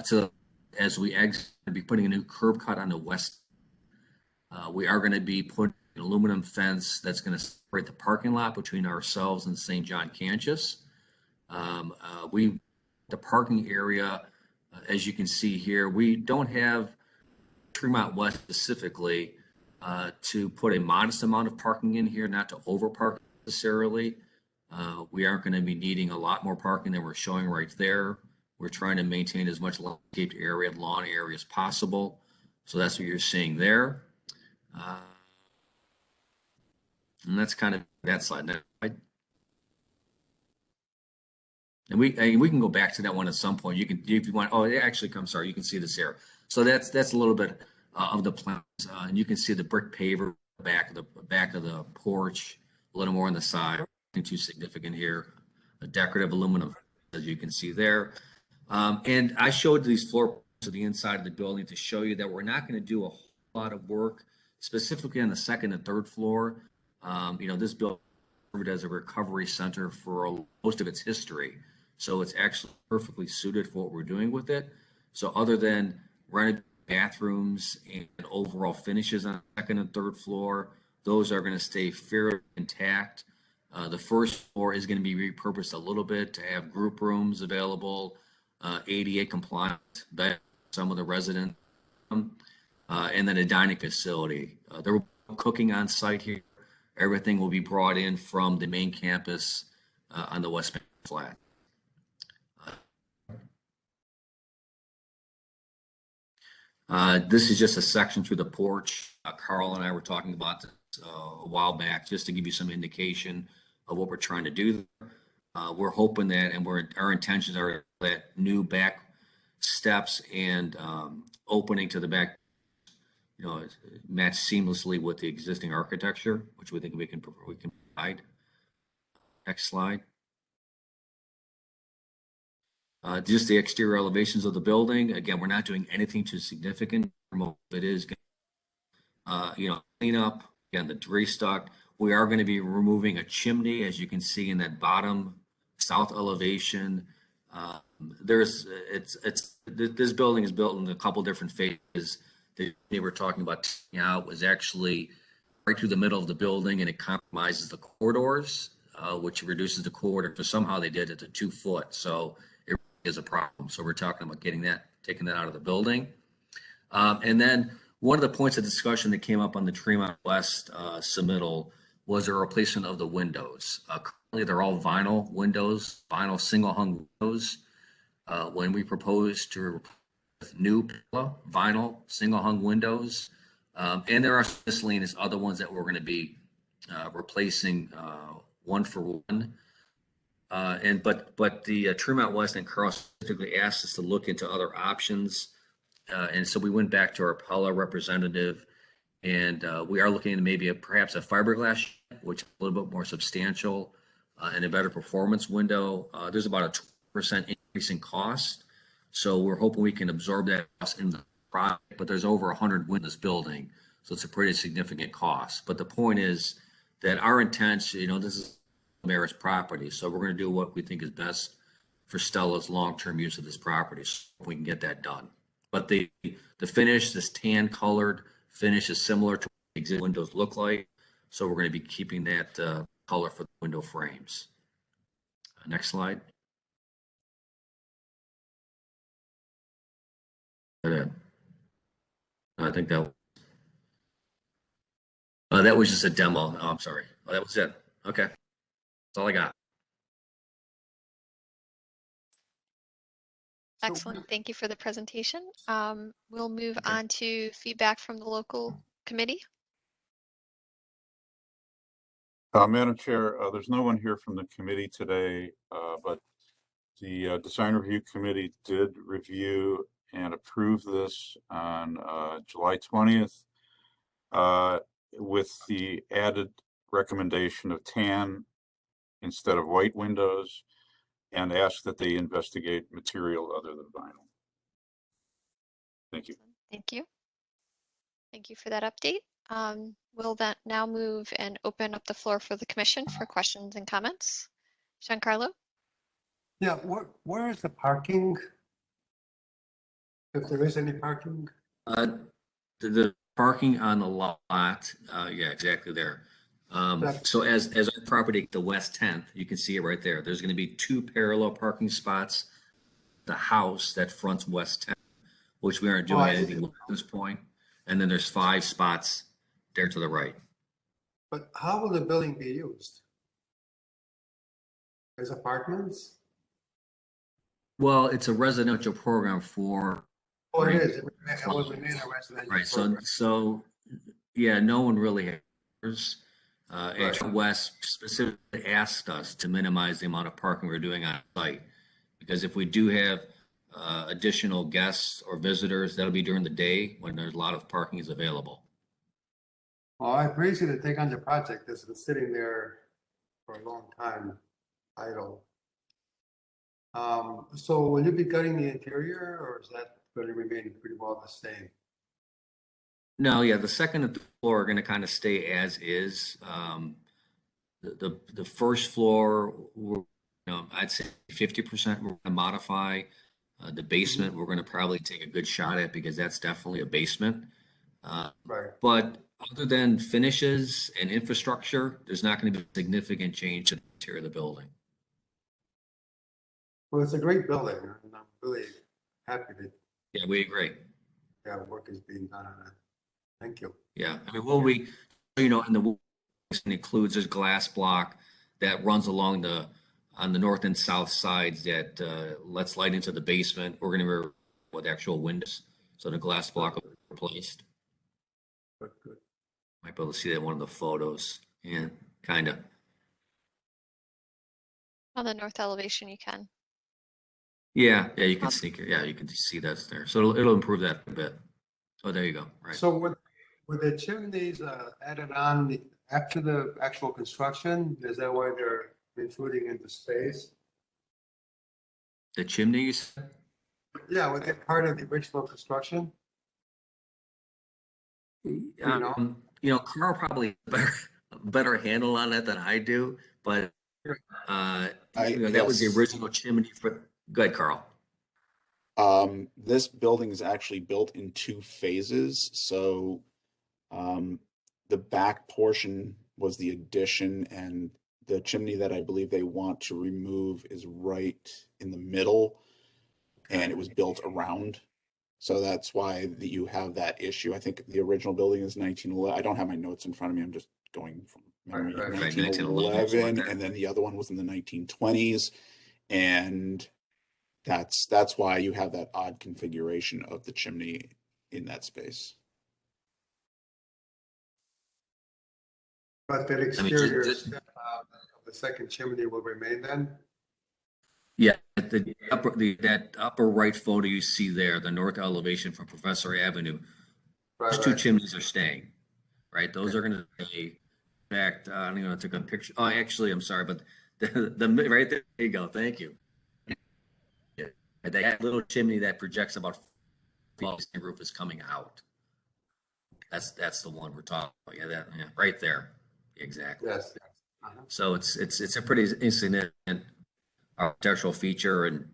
[SPEAKER 19] So as we exit, we'll be putting a new curb cut on the west. We are going to be putting an aluminum fence that's going to separate the parking lot between ourselves and St. John Campus. The parking area, as you can see here, we don't have Tremont West specifically to put a modest amount of parking in here, not to overpark necessarily. We aren't going to be needing a lot more parking than we're showing right there. We're trying to maintain as much landscaped area, lawn area as possible. So that's what you're seeing there. And that's kind of that slide. And we can go back to that one at some point. You can, if you want. Oh, it actually comes. Sorry, you can see this here. So that's a little bit of the plans, and you can see the brick paver back of the porch, a little more on the side. Nothing too significant here. A decorative aluminum, as you can see there. And I showed these floor plans to the inside of the building to show you that we're not going to do a whole lot of work, specifically on the second and third floor. This building served as a recovery center for most of its history. So it's actually perfectly suited for what we're doing with it. So other than renovating bathrooms and overall finishes on the second and third floor, those are going to stay fairly intact. The first floor is going to be repurposed a little bit to have group rooms available, ADA compliant, some of the residents, and then a dining facility. There will be cooking on site here. Everything will be brought in from the main campus on the West Bank flat. This is just a section through the porch. Carl and I were talking about this a while back, just to give you some indication of what we're trying to do. We're hoping that, and our intentions are that new back steps and opening to the back, match seamlessly with the existing architecture, which we think we can provide. Next slide. Just the exterior elevations of the building. Again, we're not doing anything too significant. It is, clean up. Again, the restock. We are going to be removing a chimney, as you can see in that bottom south elevation. This building is built in a couple different phases. They were talking about taking out was actually right through the middle of the building, and it compromises the corridors, which reduces the corridor. But somehow they did it to 2 foot, so it is a problem. So we're talking about taking that out of the building. And then one of the points of discussion that came up on the Tremont West submittal was a replacement of the windows. Currently, they're all vinyl windows, vinyl single-hung windows. When we proposed to replace new vinyl single-hung windows, and there are miscellaneous other ones that we're going to be replacing one for one. But the Tremont West and Carl specifically asked us to look into other options, and so we went back to our Pella representative, and we are looking at maybe perhaps a fiberglass which is a little bit more substantial and a better performance window. There's about a 20% increase in cost. So we're hoping we can absorb that cost in the project, but there's over 100 windows in this building. So it's a pretty significant cost. But the point is that our intent, you know, this is Mayor's property. So we're going to do what we think is best for Stella's long-term use of this property. So we can get that done. But the finish, this tan colored finish, is similar to what the existing windows look like. So we're going to be keeping that color for the window frames. Next slide. I think that was just a demo. Oh, I'm sorry. Oh, that was it. Okay. That's all I got.
[SPEAKER 2] Excellent. Thank you for the presentation. We'll move on to feedback from the local committee.
[SPEAKER 1] Madam Chair, there's no one here from the committee today, but the Design Review Committee did review and approve this on July 20th with the added recommendation of tan instead of white windows, and ask that they investigate material other than vinyl. Thank you.
[SPEAKER 2] Thank you. Thank you for that update. We'll then now move and open up the floor for the commission for questions and comments. Giancarlo?
[SPEAKER 7] Yeah, where is the parking? If there is any parking?
[SPEAKER 19] The parking on the lot, yeah, exactly there. So as our property, the West 10th, you can see it right there. There's going to be 2 parallel parking spots. The house that fronts West 10th, which we aren't doing anything with at this point. And then there's 5 spots there to the right.
[SPEAKER 7] But how will the building be used? As apartments?
[SPEAKER 19] Well, it's a residential program for.
[SPEAKER 7] Oh, it is. It will remain a residential
[SPEAKER 19] Right.
[SPEAKER 7] program.
[SPEAKER 19] So yeah, no one really has. And West specifically asked us to minimize the amount of parking we're doing on site, because if we do have additional guests or visitors, that'll be during the day when there's a lot of parking is available.
[SPEAKER 7] Well, I appreciate you to take on the project that's been sitting there for a long time, idle. So will you be cutting the interior, or is that going to remain pretty well the same?
[SPEAKER 19] No, yeah, the second and third floor are going to kind of stay as is. The first floor, I'd say 50% we're going to modify. The basement, we're going to probably take a good shot at, because that's definitely a basement.
[SPEAKER 7] Right.
[SPEAKER 19] But other than finishes and infrastructure, there's not going to be a significant change to the interior of the building.
[SPEAKER 7] Well, it's a great building, and I'm really happy that
[SPEAKER 19] Yeah, we agree.
[SPEAKER 7] work is being done on it. Thank you.
[SPEAKER 19] Yeah, I mean, and the includes this glass block that runs along on the north and south sides that lets light into the basement. We're going to with actual windows, so the glass block will be replaced.
[SPEAKER 7] Good.
[SPEAKER 19] Might be able to see that in one of the photos. Yeah, kind of.
[SPEAKER 2] On the north elevation, you can.
[SPEAKER 19] Yeah, you can sneak it. Yeah, you can see that's there. So it'll improve that a bit. So there you go. Right.
[SPEAKER 7] So with the chimneys added on after the actual construction, is that why they're intruding into space?
[SPEAKER 19] The chimneys?
[SPEAKER 7] Yeah, was it part of the original construction?
[SPEAKER 19] Carl probably better handle on that than I do, but that was the original chimney for. Go ahead, Carl.
[SPEAKER 9] This building is actually built in 2 phases. So the back portion was the addition, and the chimney that I believe they want to remove is right in the middle, and it was built around. So that's why you have that issue. I think the original building is 1911. I don't have my notes in front of me. I'm just going from memory. 1911, and then the other one was in the 1920s. And that's why you have that odd configuration of the chimney in that space.
[SPEAKER 7] But that exterior of the second chimney will remain then?
[SPEAKER 19] Yeah, that upper right photo you see there, the north elevation from Professor Avenue, those 2 chimneys are staying, right? Those are going to stay. fact, I don't even know, I took a picture. Oh, actually, I'm sorry, but the right there you go. Thank you. Yeah. That little chimney that projects about 50 feet, the roof is coming out. That's the one we're talking about. Yeah, that right there. Exactly.
[SPEAKER 7] Yes.
[SPEAKER 19] So it's a pretty insignificant architectural feature, and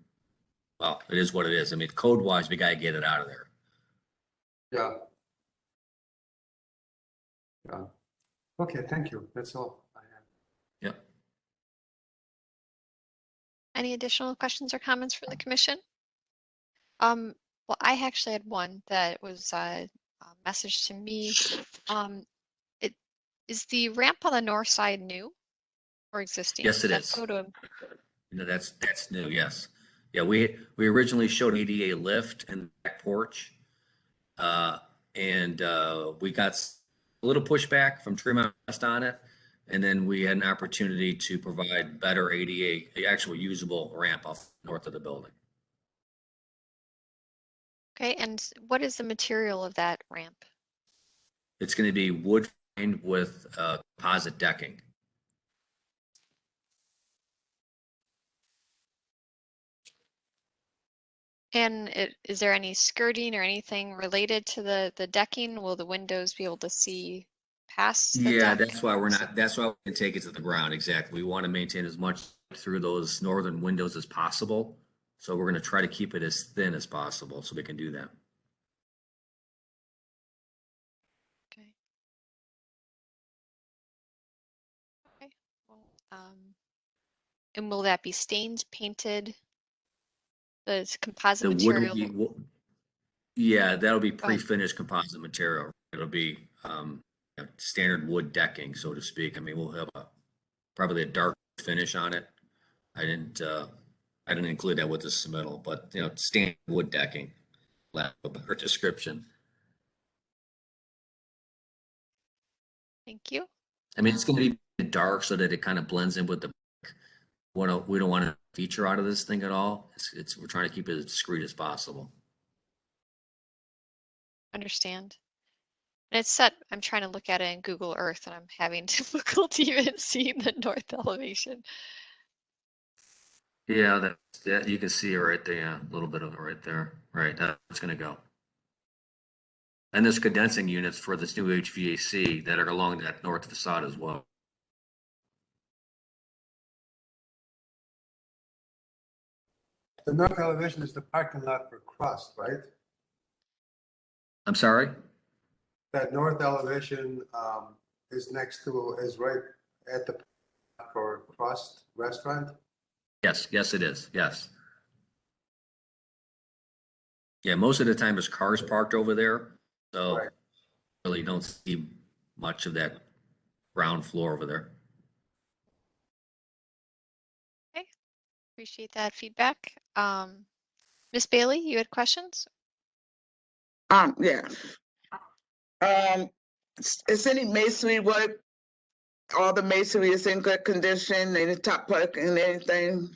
[SPEAKER 19] well, it is what it is. I mean, code wise, we gotta get it out of there.
[SPEAKER 7] Yeah. Yeah. Okay, thank you. That's all I have.
[SPEAKER 19] Yep.
[SPEAKER 2] Any additional questions or comments from the commission? Well, I actually had one that was a message to me. It is the ramp on the north side new or existing?
[SPEAKER 19] Yes, it
[SPEAKER 2] Does that
[SPEAKER 19] is.
[SPEAKER 2] go to
[SPEAKER 19] No, that's new. Yes. Yeah, we originally showed ADA lift and back porch, and we got a little pushback from Tremont West on it, and then we had an opportunity to provide better ADA, the actual usable ramp off north of the building.
[SPEAKER 2] Okay, and what is the material of that ramp?
[SPEAKER 19] It's going to be wood framed with composite decking.
[SPEAKER 2] And is there any skirting or anything related to the decking? Will the windows be able to see past the
[SPEAKER 19] Yeah,
[SPEAKER 2] deck?
[SPEAKER 19] that's why we're not. That's why we can take it to the ground. Exactly. We want to maintain as much through those northern windows as possible. So we're going to try to keep it as thin as possible so we can do that.
[SPEAKER 2] Okay. Okay. Well, and will that be stained, painted? The composite
[SPEAKER 19] The wood will
[SPEAKER 2] material?
[SPEAKER 19] be, yeah, that'll be
[SPEAKER 2] Go ahead.
[SPEAKER 19] pre-finished composite material. It'll be standard wood decking, so to speak. I mean, we'll have probably a dark finish on it. I didn't include that with the submittal, but standard wood decking. Lack of a better description.
[SPEAKER 2] Thank you.
[SPEAKER 19] I mean, it's going to be dark so that it kind of blends in with the. We don't want to feature out of this thing at all. We're trying to keep it as discreet as possible.
[SPEAKER 2] Understand. And it's set, I'm trying to look at it in Google Earth and I'm having difficulty even seeing the north elevation.
[SPEAKER 19] Yeah, that you can see it right there. Yeah, a little bit of it right there. Right, that's going to go. And there's condensing units for this new HVAC that are along that north facade as well.
[SPEAKER 7] The north elevation is the parking lot for Crust, right?
[SPEAKER 19] I'm sorry?
[SPEAKER 7] That north elevation is right at the for Crust Restaurant.
[SPEAKER 19] Yes, it is. Yes. Yeah, most of the time there's cars parked over there, so
[SPEAKER 7] Right.
[SPEAKER 19] really don't see much of that ground floor over there.
[SPEAKER 2] Okay, appreciate that feedback. Miss Bailey, you had questions?
[SPEAKER 6] Yeah. Is any masonry work, all the masonry is in good condition, any top work and anything?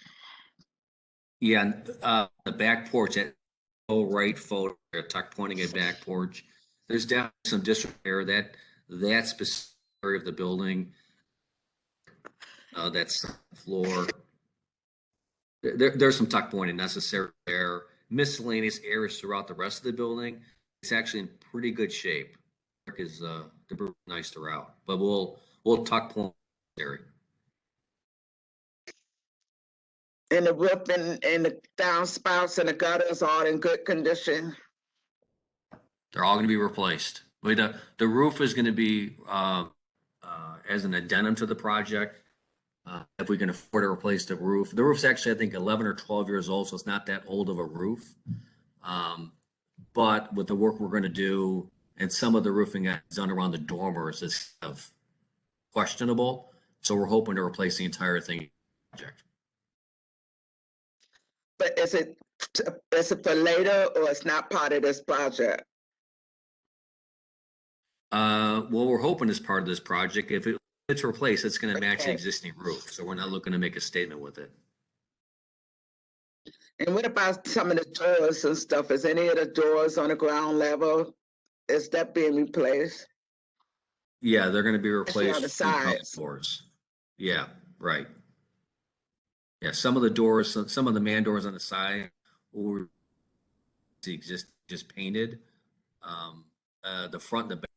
[SPEAKER 19] Yeah, and, the back porch, that right photo, tuck pointing at back porch. There's definitely some disrepair that specific area of the building. That's floor. There's some tuck pointing necessary there. Miscellaneous areas throughout the rest of the building. It's actually in pretty good shape. Is the nice throughout, but we'll tuck point area.
[SPEAKER 6] And the roof and the downspouts and the gutters are in good condition?
[SPEAKER 19] They're all going to be replaced. The roof is going to be as an addendum to the project. If we can afford to replace the roof. The roof's actually, I think, 11 or 12 years old, so it's not that old of a roof. But with the work we're going to do and some of the roofing that's done around the dormers is kind of questionable. So we're hoping to replace the entire thing. Project.
[SPEAKER 6] But is it for later or it's not part of this project?
[SPEAKER 19] Well, we're hoping as part of this project, if it's replaced, it's going to match the existing roof. So we're not looking to make a statement with it.
[SPEAKER 6] And what about some of the doors and stuff? Is any of the doors on the ground level? Is that being replaced?
[SPEAKER 19] Yeah, they're going to be
[SPEAKER 6] Especially on
[SPEAKER 19] replaced
[SPEAKER 6] the
[SPEAKER 19] with new cover
[SPEAKER 6] sides.
[SPEAKER 19] doors. Yeah, right. Yeah, some of the doors, some of the man doors on the side will exist just painted. The front, and the back,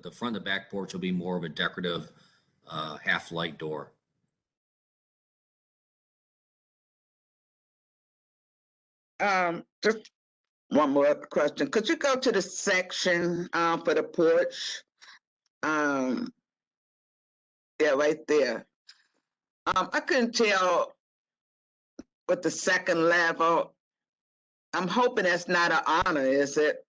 [SPEAKER 19] the front and the back porch will be more of a decorative half light door.
[SPEAKER 6] Just one more question. Could you go to the section for the porch? Yeah, right there. I couldn't tell with the second level. I'm hoping that's not an honor, is it?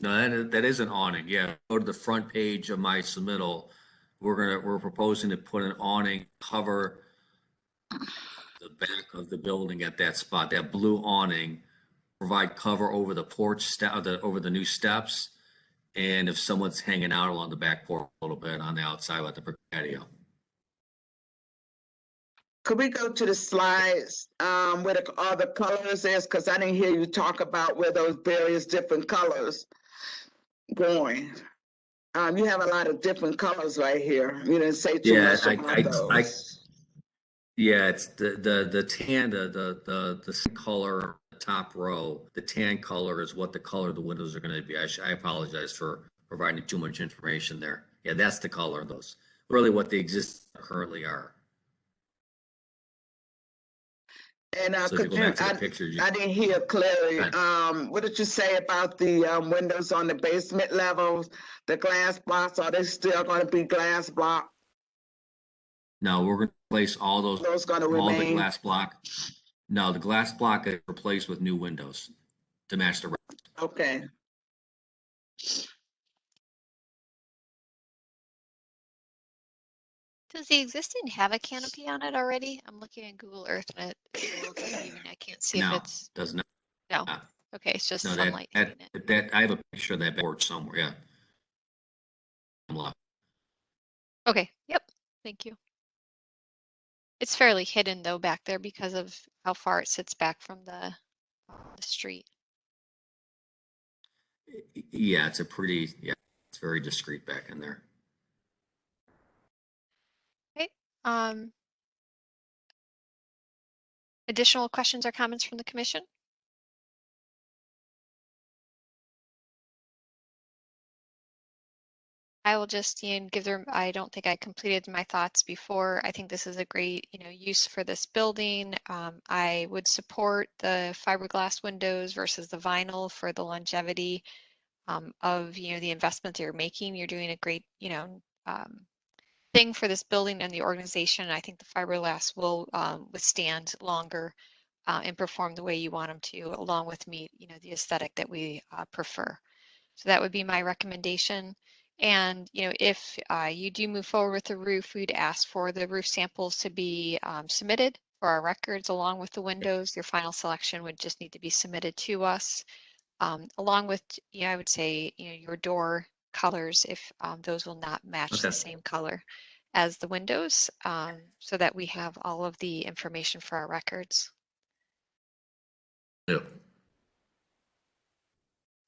[SPEAKER 19] No, that is an awning. Yeah, go to the front page of my submittal. We're proposing to put an awning cover the back of the building at that spot. That blue awning provide cover over the porch step, over the new steps, and if someone's hanging out along the back porch a little bit on the outside with the patio.
[SPEAKER 6] Could we go to the slides where all the colors is? Because I didn't hear you talk about where those various different colors going. You have a lot of different colors right here. You didn't say too
[SPEAKER 19] Yeah,
[SPEAKER 6] much about those.
[SPEAKER 19] yeah, it's the tan, the same color top row. The tan color is what the color of the windows are going to be. I apologize for providing too much information there. Yeah, that's the color of those. Really, what they currently are.
[SPEAKER 6] And
[SPEAKER 19] So if you
[SPEAKER 6] could
[SPEAKER 19] go
[SPEAKER 6] you?
[SPEAKER 19] back to the picture,
[SPEAKER 6] I didn't hear clearly.
[SPEAKER 19] Right.
[SPEAKER 6] What did you say about the windows on the basement levels? The glass blocks, are they still going to be glass block?
[SPEAKER 19] No, we're going to replace all
[SPEAKER 6] Those going to
[SPEAKER 19] all the
[SPEAKER 6] remain?
[SPEAKER 19] glass block. No, the glass block is replaced with new windows to match the.
[SPEAKER 6] Okay.
[SPEAKER 20] Does the existing have a canopy on it already? I'm looking at Google Earth and it doesn't even, I can't see if
[SPEAKER 19] No,
[SPEAKER 20] it's,
[SPEAKER 19] does not.
[SPEAKER 20] no. Okay, it's just
[SPEAKER 19] No,
[SPEAKER 20] sunlight hitting it.
[SPEAKER 19] that I have a picture of that board somewhere. Yeah.
[SPEAKER 20] Okay, yep, thank you. It's fairly hidden though back there because of how far it sits back from the street.
[SPEAKER 19] Yeah, it's it's very discreet back in there.
[SPEAKER 20] Okay, additional questions or comments from the commission? I will just give them, I don't think I completed my thoughts before. I think this is a great, use for this building. I would support the fiberglass windows versus the vinyl for the longevity of, the investment that you're making. You're doing a great, thing for this building and the organization. I think the fiberglass will withstand longer and perform the way you want them to, along with meet, the aesthetic that we prefer. So that would be my recommendation. And, if you do move forward with the roof, we'd ask for the roof samples to be submitted for our records along with the windows. Your final selection would just need to be submitted to us, along with, I would say, your door colors, if those will not match the same color as the windows, so that we have all of the information for our records.
[SPEAKER 19] Yeah.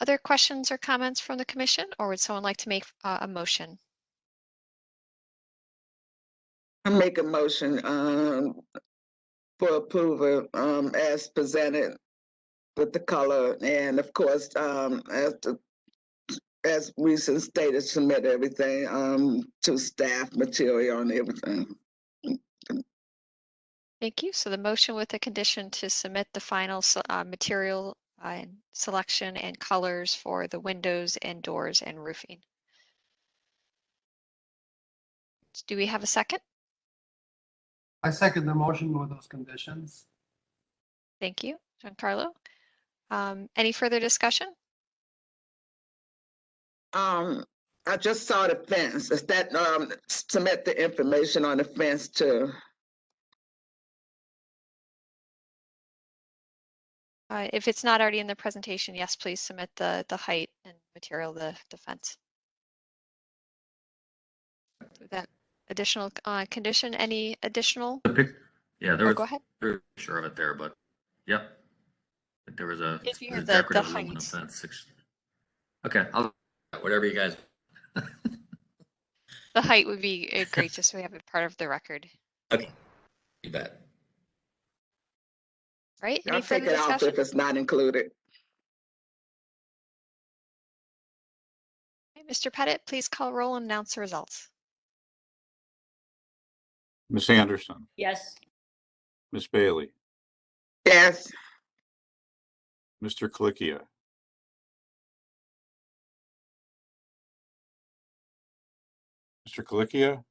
[SPEAKER 20] Other questions or comments from the commission, or would someone like to make a motion?
[SPEAKER 6] I make a motion for approval as presented with the color, and of course, as recent stated, submit everything to staff material and everything.
[SPEAKER 20] Thank you. So the motion with the condition to submit the final material selection and colors for the windows and doors and roofing. Do we have a second?
[SPEAKER 7] I second the motion with those conditions.
[SPEAKER 20] Thank you, Giancarlo. Any further discussion?
[SPEAKER 6] I just saw the fence. Is that submit the information on the fence too?
[SPEAKER 20] If it's not already in the presentation, yes, please submit the height and material, the fence. That additional condition, any additional?
[SPEAKER 19] Yeah, there was
[SPEAKER 20] go ahead.
[SPEAKER 19] a picture of it there, but yep. There was a
[SPEAKER 20] If you have
[SPEAKER 19] decorative
[SPEAKER 20] the
[SPEAKER 19] aluminum
[SPEAKER 20] height.
[SPEAKER 19] fence. Okay, whatever you guys.
[SPEAKER 20] The height would be great, just so we have it part of the record.
[SPEAKER 19] Okay, you bet.
[SPEAKER 20] Right?
[SPEAKER 6] I'll
[SPEAKER 20] Any
[SPEAKER 6] take
[SPEAKER 20] further
[SPEAKER 6] it off
[SPEAKER 20] discussion?
[SPEAKER 6] if it's not included.
[SPEAKER 20] Okay, Mr. Pettit, please call roll and announce the results.
[SPEAKER 1] Ms. Anderson,
[SPEAKER 8] Yes.
[SPEAKER 1] Ms. Bailey,
[SPEAKER 6] Yes.
[SPEAKER 1] Mr. Colicchio, Mr. Colicchio,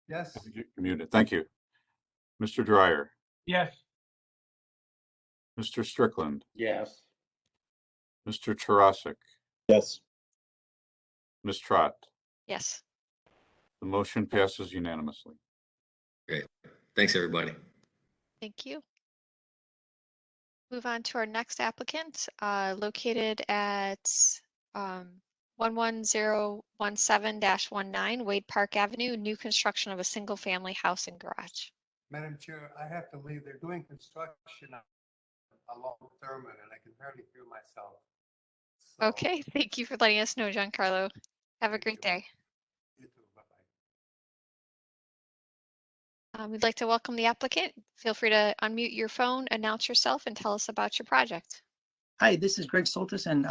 [SPEAKER 7] Yes.
[SPEAKER 1] you're muted. Thank you. Mr. Dryer,
[SPEAKER 10] Yes.
[SPEAKER 1] Mr. Strickland,
[SPEAKER 3] Yes.
[SPEAKER 1] Mr. Tarasik,
[SPEAKER 17] Yes.
[SPEAKER 1] Ms. Trott.
[SPEAKER 20] Yes.
[SPEAKER 1] The motion passes unanimously.
[SPEAKER 19] Great. Thanks, everybody.
[SPEAKER 20] Thank you. Move on to our next applicant, located at 11017-19 Wade Park Avenue, new construction of a single-family house and garage.
[SPEAKER 7] Madam Chair, I have to leave. They're doing construction along Thurman, and I can hardly hear myself. So,
[SPEAKER 20] Okay, thank you for letting us know, Giancarlo. Have a great day.
[SPEAKER 7] you too. Bye-bye.
[SPEAKER 20] We'd like to welcome the applicant. Feel free to unmute your phone, announce yourself, and tell us about your project.
[SPEAKER 21] Hi, this is Greg Soltis, and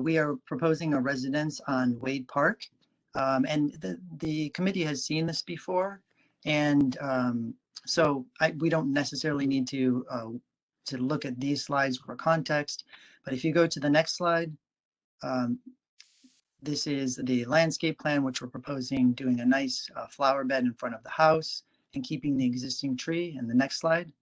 [SPEAKER 21] we are proposing a residence on Wade Park. And the committee has seen this before, and so we don't necessarily need to look at these slides for context. But if you go to the next slide, this is the landscape plan, which we're proposing doing a nice flower bed in front of the house and keeping the existing tree. And the next slide.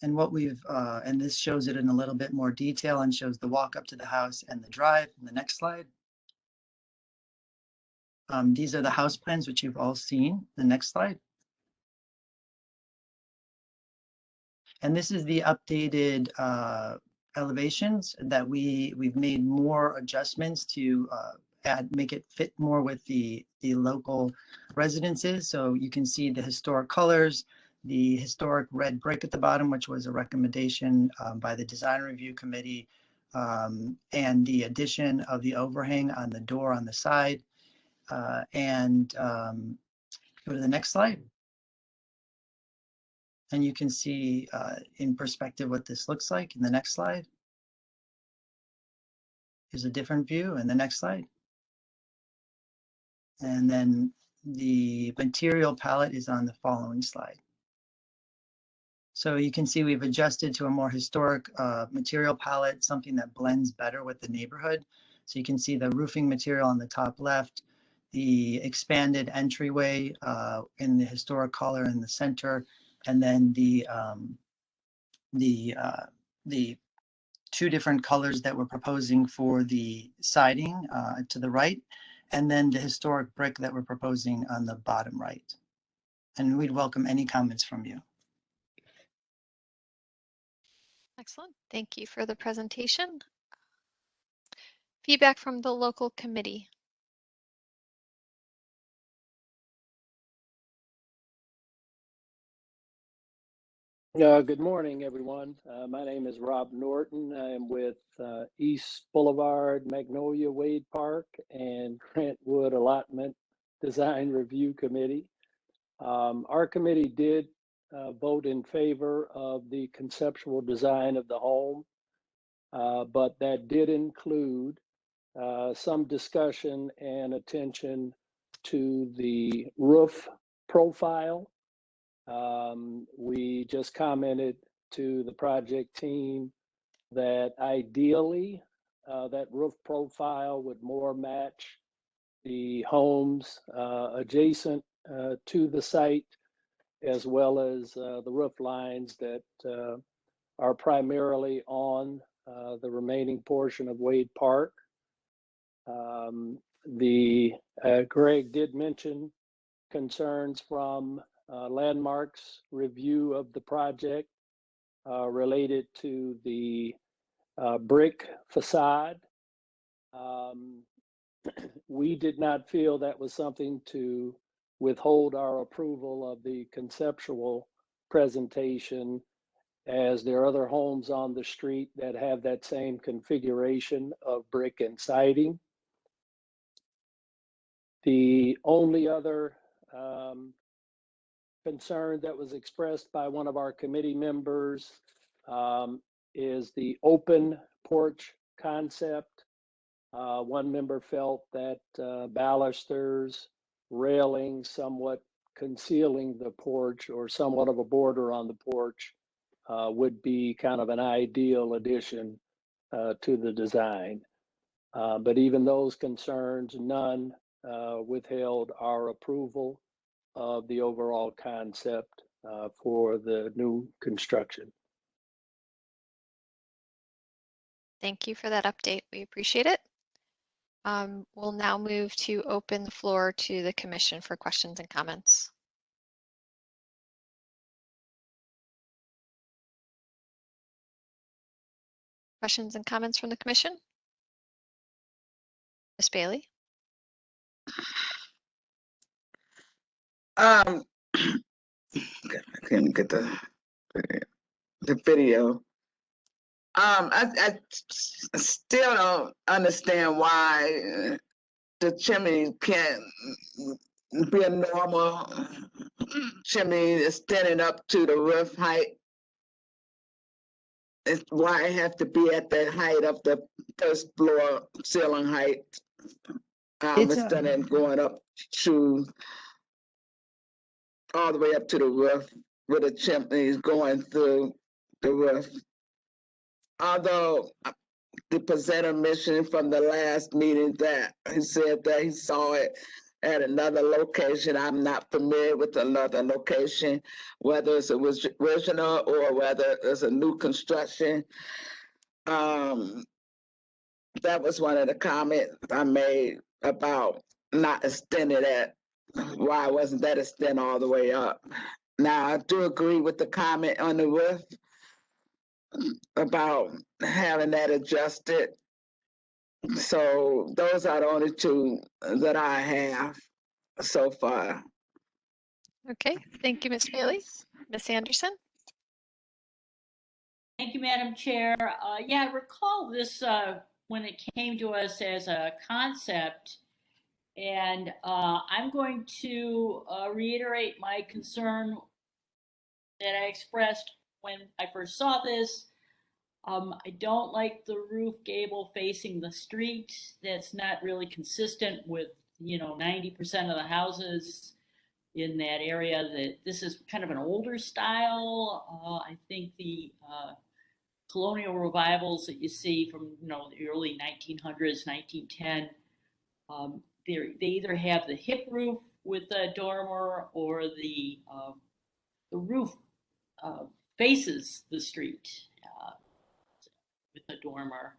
[SPEAKER 21] And what we've, and this shows it in a little bit more detail and shows the walk up to the house and the drive. In the next slide. These are the house plans, which you've all seen. The next slide. And this is the updated elevations that we've made more adjustments to make it fit more with the local residences. So you can see the historic colors, the historic red brick at the bottom, which was a recommendation by the design review committee, and the addition of the overhang on the door on the side. Go to the next slide. And you can see in perspective what this looks like in the next slide. Here's a different view in the next slide. And then the material palette is on the following slide. So you can see we've adjusted to a more historic material palette, something that blends better with the neighborhood. So you can see the roofing material on the top left, the expanded entryway in the historic color in the center, and then the two different colors that we're proposing for the siding to the right, and then the historic brick that we're proposing on the bottom right. And we'd welcome any comments from you.
[SPEAKER 20] Excellent. Thank you for the presentation. Feedback from the local committee.
[SPEAKER 22] Good morning, everyone. My name is Rob Norton. I am with East Boulevard, Magnolia Wade Park, and Grantwood Allotment Design Review Committee. Our committee did vote in favor of the conceptual design of the home, but that did include some discussion and attention to the roof profile. We just commented to the project team that ideally that roof profile would more match the homes adjacent to the site, as well as the roof lines that are primarily on the remaining portion of Wade Park. Greg did mention concerns from Landmark's review of the project related to the brick facade. We did not feel that was something to withhold our approval of the conceptual presentation, as there are other homes on the street that have that same configuration of brick and siding. The only other concern that was expressed by one of our committee members is the open porch concept. One member felt that balusters, railing somewhat concealing the porch or somewhat of a border on the porch would be kind of an ideal addition to the design. But even those concerns, none withheld our approval of the overall concept for the new construction.
[SPEAKER 20] Thank you for that update. We appreciate it. We'll now move to open the floor to the commission for questions and comments. Questions and comments from the commission? Ms. Bailey?
[SPEAKER 6] I couldn't get the video. I still don't understand why the chimney can't be a normal chimney extending up to the roof height. It's why it have to be at the height of the first floor ceiling height. Instead of going up to all the way up to the roof where the chimney is going through the roof. Although the presenter mentioned from the last meeting that he said that he saw it at another location. I'm not familiar with another location, whether it's original or whether it's a new construction. That was one of the comments I made about not extending that. Why wasn't that extend all the way up? Now, I do agree with the comment on the roof about having that adjusted. So those are the only two that I have so far.
[SPEAKER 20] Okay, thank you, Ms. Bailey. Ms. Anderson?
[SPEAKER 8] Thank you, Madam Chair. Yeah, I recall this when it came to us as a concept, and I'm going to reiterate my concern that I expressed when I first saw this. I don't like the roof gable facing the street. That's not really consistent with, 90% of the houses in that area. That this is kind of an older style. I think the colonial revivals that you see from, the early 1900s, 1910, they either have the hip roof with a dormer or the roof faces the street with a dormer.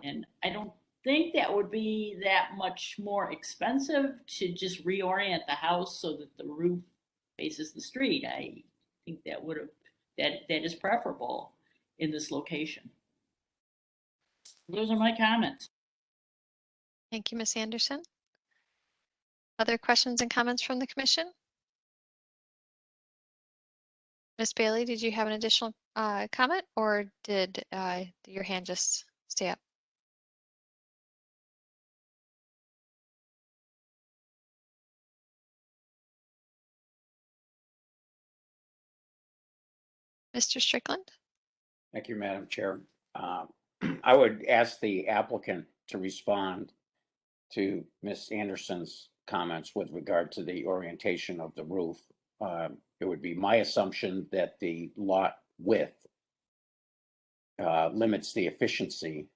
[SPEAKER 8] And I don't think that would be that much more expensive to just reorient the house so that the roof faces the street. I think that is preferable in this location. Those are my comments.
[SPEAKER 20] Thank you, Ms. Anderson. Other questions and comments from the commission? Ms. Bailey, did you have an additional comment, or did your hand just stay up? Mr. Strickland?
[SPEAKER 3] Thank you, Madam Chair. I would ask the applicant to respond to Ms. Anderson's comments with regard to the orientation of the roof. It would be my assumption that the lot width limits the efficiency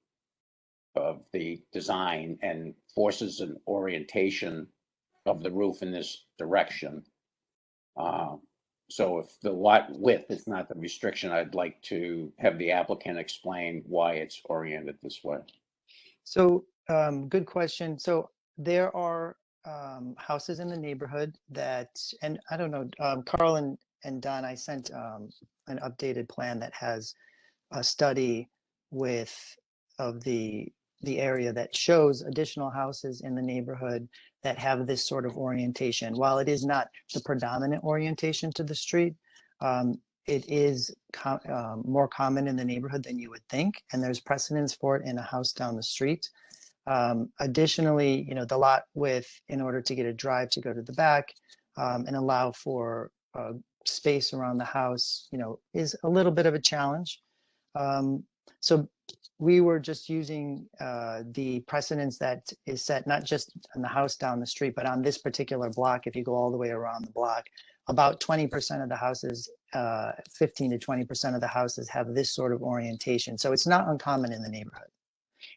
[SPEAKER 3] of the design and forces an orientation of the roof in this direction. So if the lot width is not the restriction, I'd like to have the applicant explain why it's oriented this way.
[SPEAKER 21] So good question. So there are houses in the neighborhood that, and I don't know, Carl and Don, I sent an updated plan that has a study of the area that shows additional houses in the neighborhood that have this sort of orientation. While it is not the predominant orientation to the street, it is more common in the neighborhood than you would think, and there's precedence for it in a house down the street. Additionally, the lot width, in order to get a drive to go to the back and allow for space around the house, is a little bit of a challenge. So we were just using the precedence that is set not just on the house down the street, but on this particular block. If you go all the way around the block, about 20% of the houses, 15 to 20% of the houses have this sort of orientation. So it's not uncommon in the neighborhood.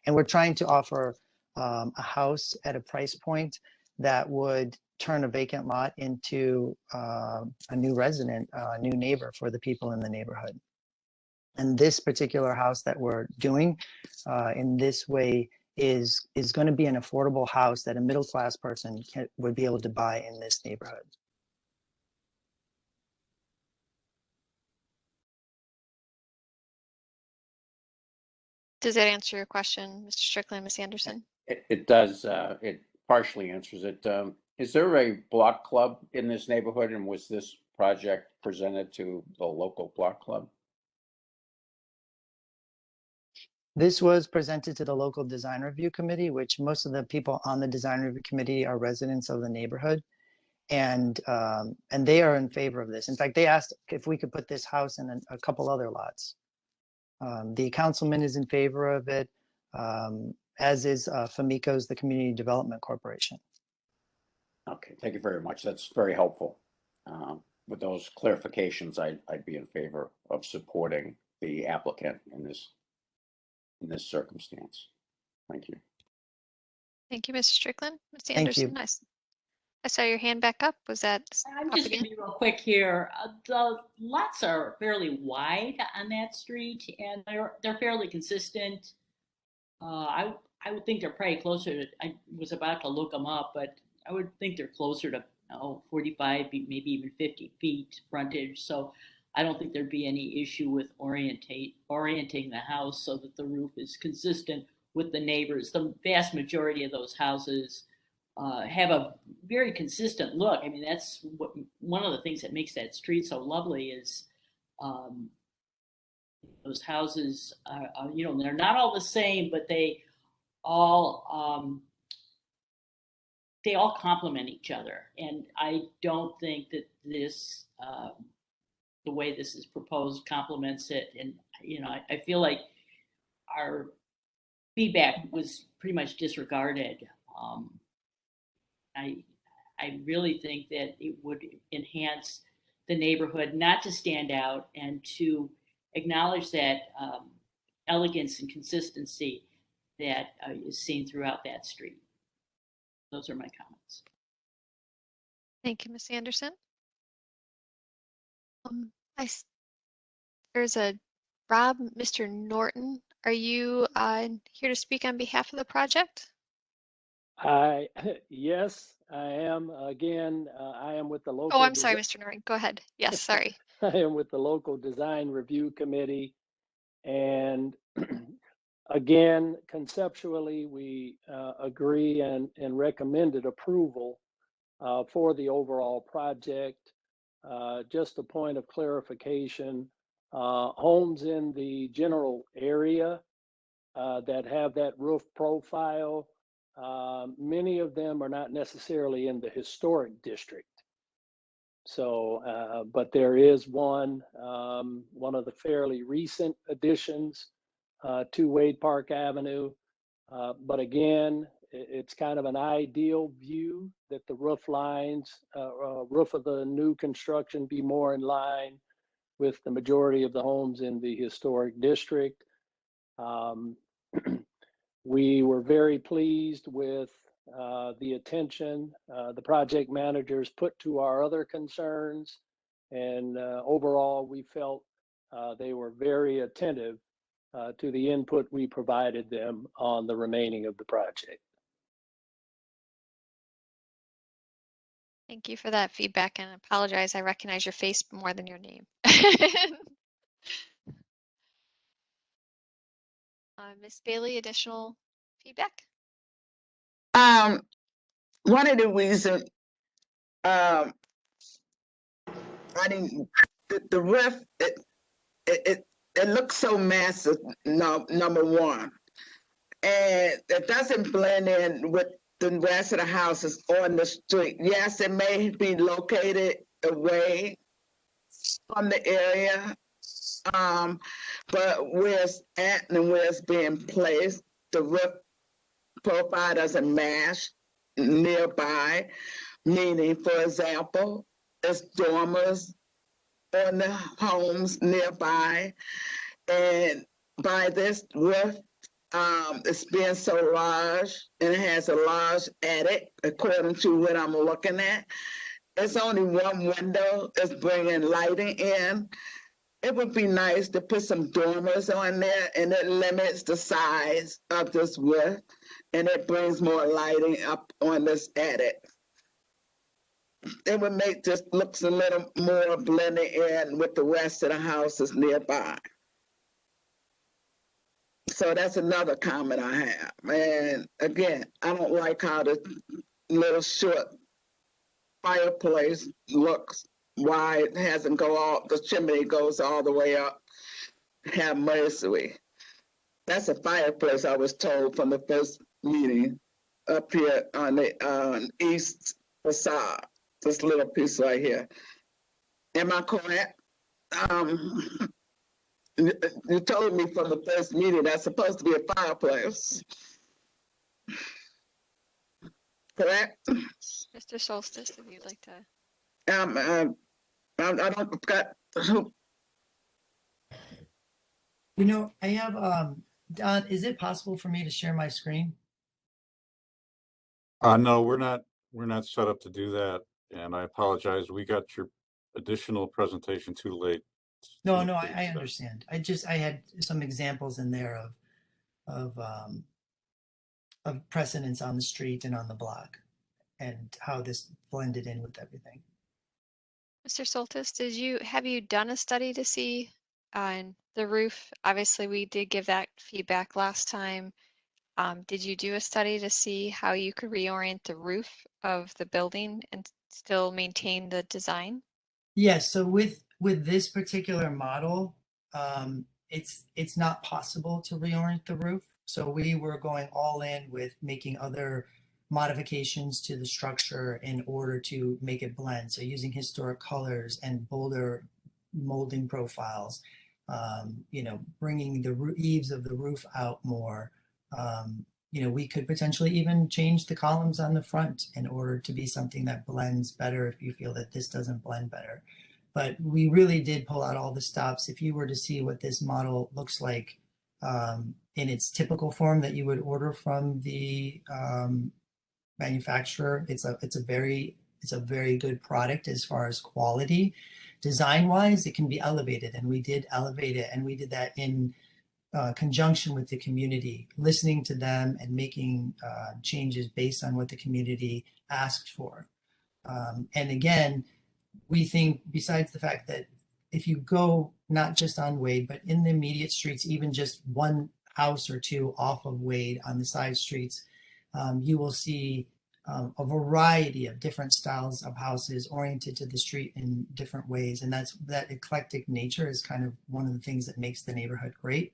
[SPEAKER 21] And we're trying to offer a house at a price point that would turn a vacant lot into a new resident, a new neighbor for the people in the neighborhood. And this particular house that we're doing in this way is going to be an affordable house that a middle-class person would be able to buy in this neighborhood.
[SPEAKER 20] Does that answer your question, Mr. Strickland, Ms. Anderson?
[SPEAKER 3] It does. It partially answers it. Is there a block club in this neighborhood, and was this project presented to the local block club?
[SPEAKER 21] This was presented to the local design review committee, which most of the people on the design review committee are residents of the neighborhood, and they are in favor of this. In fact, they asked if we could put this house in a couple other lots. The councilman is in favor of it, as is FAMICO's, the Community Development Corporation.
[SPEAKER 3] Okay, thank you very much. That's very helpful. With those clarifications, I'd be in favor of supporting the applicant in this circumstance. Thank you.
[SPEAKER 20] Thank you, Mr. Strickland. Ms.
[SPEAKER 21] Thank
[SPEAKER 20] Anderson,
[SPEAKER 21] you.
[SPEAKER 20] nice. I saw your hand back up. Was that
[SPEAKER 8] I'm
[SPEAKER 20] up
[SPEAKER 8] just
[SPEAKER 20] again?
[SPEAKER 8] going to be real quick here. The lots are fairly wide on that street, and they're fairly consistent. I would think they're probably closer to. I was about to look them up, but I would think they're closer to 45, maybe even 50 feet frontage. So I don't think there'd be any issue with orienting the house so that the roof is consistent with the neighbors. The vast majority of those houses have a very consistent look. I mean, that's one of the things that makes that street so lovely is those houses are, they're not all the same, but they all complement each other. And I don't think that this, the way this is proposed, complements it. And, I feel like our feedback was pretty much disregarded. I really think that it would enhance the neighborhood, not to stand out and to acknowledge that elegance and consistency that is seen throughout that street. Those are my comments.
[SPEAKER 20] Thank you, Ms. Anderson. There's a Rob, Mr. Norton. Are you here to speak on behalf of the project?
[SPEAKER 22] Yes, I am. Again, I am with the local.
[SPEAKER 20] Oh, I'm sorry, Mr. Norton. Go ahead. Yes, sorry.
[SPEAKER 22] I am with the local design review committee, and again, conceptually, we agree and recommended approval for the overall project. Just a point of clarification, homes in the general area that have that roof profile, many of them are not necessarily in the historic district. So, but there is one of the fairly recent additions to Wade Park Avenue. But again, it's kind of an ideal view that the roof lines, roof of the new construction be more in line with the majority of the homes in the historic district. We were very pleased with the attention the project managers put to our other concerns. And overall, we felt they were very attentive to the input we provided them on the remaining of the project.
[SPEAKER 20] Thank you for that feedback, and I apologize. I recognize your face more than your name. Ms. Bailey, additional feedback?
[SPEAKER 6] One of the reasons I didn't the roof, it looks so massive, number one. And it doesn't blend in with the rest of the houses on the street. Yes, it may be located away from the area, but where it's at and where it's being placed, the roof profile doesn't match nearby. Meaning, for example, there's dormers on the homes nearby, and by this roof, it's being so large and it has a large attic, according to what I'm looking at. It's only one window that's bringing lighting in. It would be nice to put some dormers on there, and it limits the size of this roof, and it brings more lighting up on this attic. It would make this looks a little more blended in with the rest of the houses nearby. So that's another comment I have. And again, I don't like how the little short fireplace looks. Why it hasn't go all, the chimney goes all the way up. Have mercy. That's a fireplace, I was told from the first meeting up here on the east facade. This little piece right here. Am I correct? You told me from the first meeting that's supposed to be a fireplace. Correct?
[SPEAKER 20] Mr. Solstice, if you'd like to.
[SPEAKER 6] I don't got.
[SPEAKER 21] You know, I have, Don, is it possible for me to share my screen?
[SPEAKER 1] No, we're not set up to do that, and I apologize. We got your additional presentation too late.
[SPEAKER 21] No, I understand. I had some examples in there of precedents on the street and on the block and how this blended in with everything.
[SPEAKER 20] Mr. Soltis, have you done a study to see on the roof? Obviously, we did give that feedback last time. Did you do a study to see how you could reorient the roof of the building and still maintain the design?
[SPEAKER 21] Yes, so with this particular model, it's not possible to reorient the roof. So we were going all in with making other modifications to the structure in order to make it blend. So using historic colors and bolder molding profiles, bringing the eaves of the roof out more. We could potentially even change the columns on the front in order to be something that blends better if you feel that this doesn't blend better. But we really did pull out all the stops. If you were to see what this model looks like in its typical form that you would order from the manufacturer, it's a very good product as far as quality. Design wise, it can be elevated, and we did elevate it, and we did that in conjunction with the community, listening to them and making changes based on what the community asked for. And again, we think, besides the fact that if you go not just on Wade, but in the immediate streets, even just one house or two off of Wade on the side streets, you will see a variety of different styles of houses oriented to the street in different ways. And that eclectic nature is kind of one of the things that makes the neighborhood great.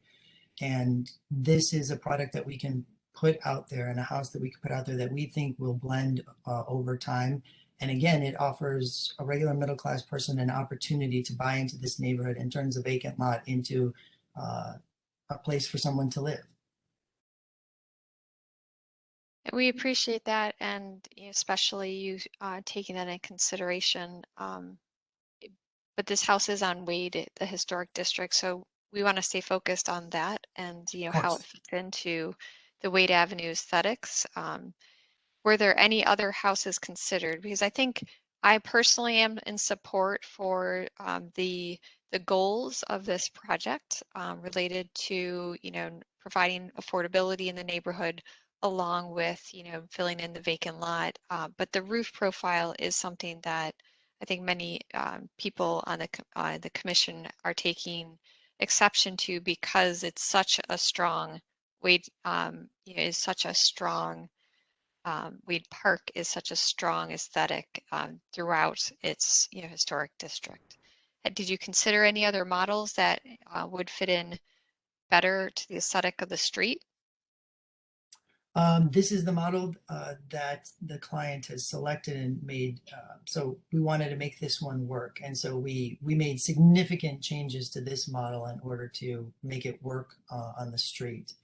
[SPEAKER 21] And this is a product that we can put out there, and a house that we can put out there that we think will blend over time. And again, it offers a regular middle-class person an opportunity to buy into this neighborhood and turns a vacant lot into a place for someone to live.
[SPEAKER 20] We appreciate that, and especially you taking that in consideration. But this house is on Wade, the historic district, so we want to stay focused on that and how it fits into the Wade Avenue aesthetics. Were there any other houses considered? Because I think I personally am in support for the goals of this project related to providing affordability in the neighborhood, along with filling in the vacant lot. But the roof profile is something that I think many people on the commission are taking exception to, because it's such a strong Wade is such a strong Wade Park is such a strong aesthetic throughout its historic district. Did you consider any other models that would fit in better to the aesthetic of the street?
[SPEAKER 21] This is the model that the client has selected and made. So we wanted to make this one work. And so we made significant changes to this model in order to make it work on the street.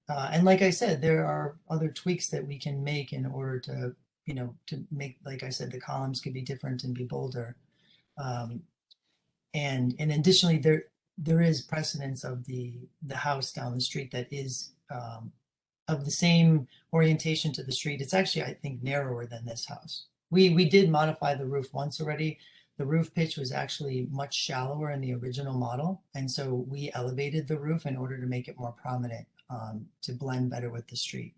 [SPEAKER 21] And like I said, there are other tweaks that we can make in order to, you know, to make, like I said, the columns could be different and be bolder. And additionally, there is precedence of the house down the street that is of the same orientation to the street. It's actually, I think, narrower than this house. We did modify the roof once already. The roof pitch was actually much shallower in the original model. And so we elevated the roof in order to make it more prominent to blend better with the street.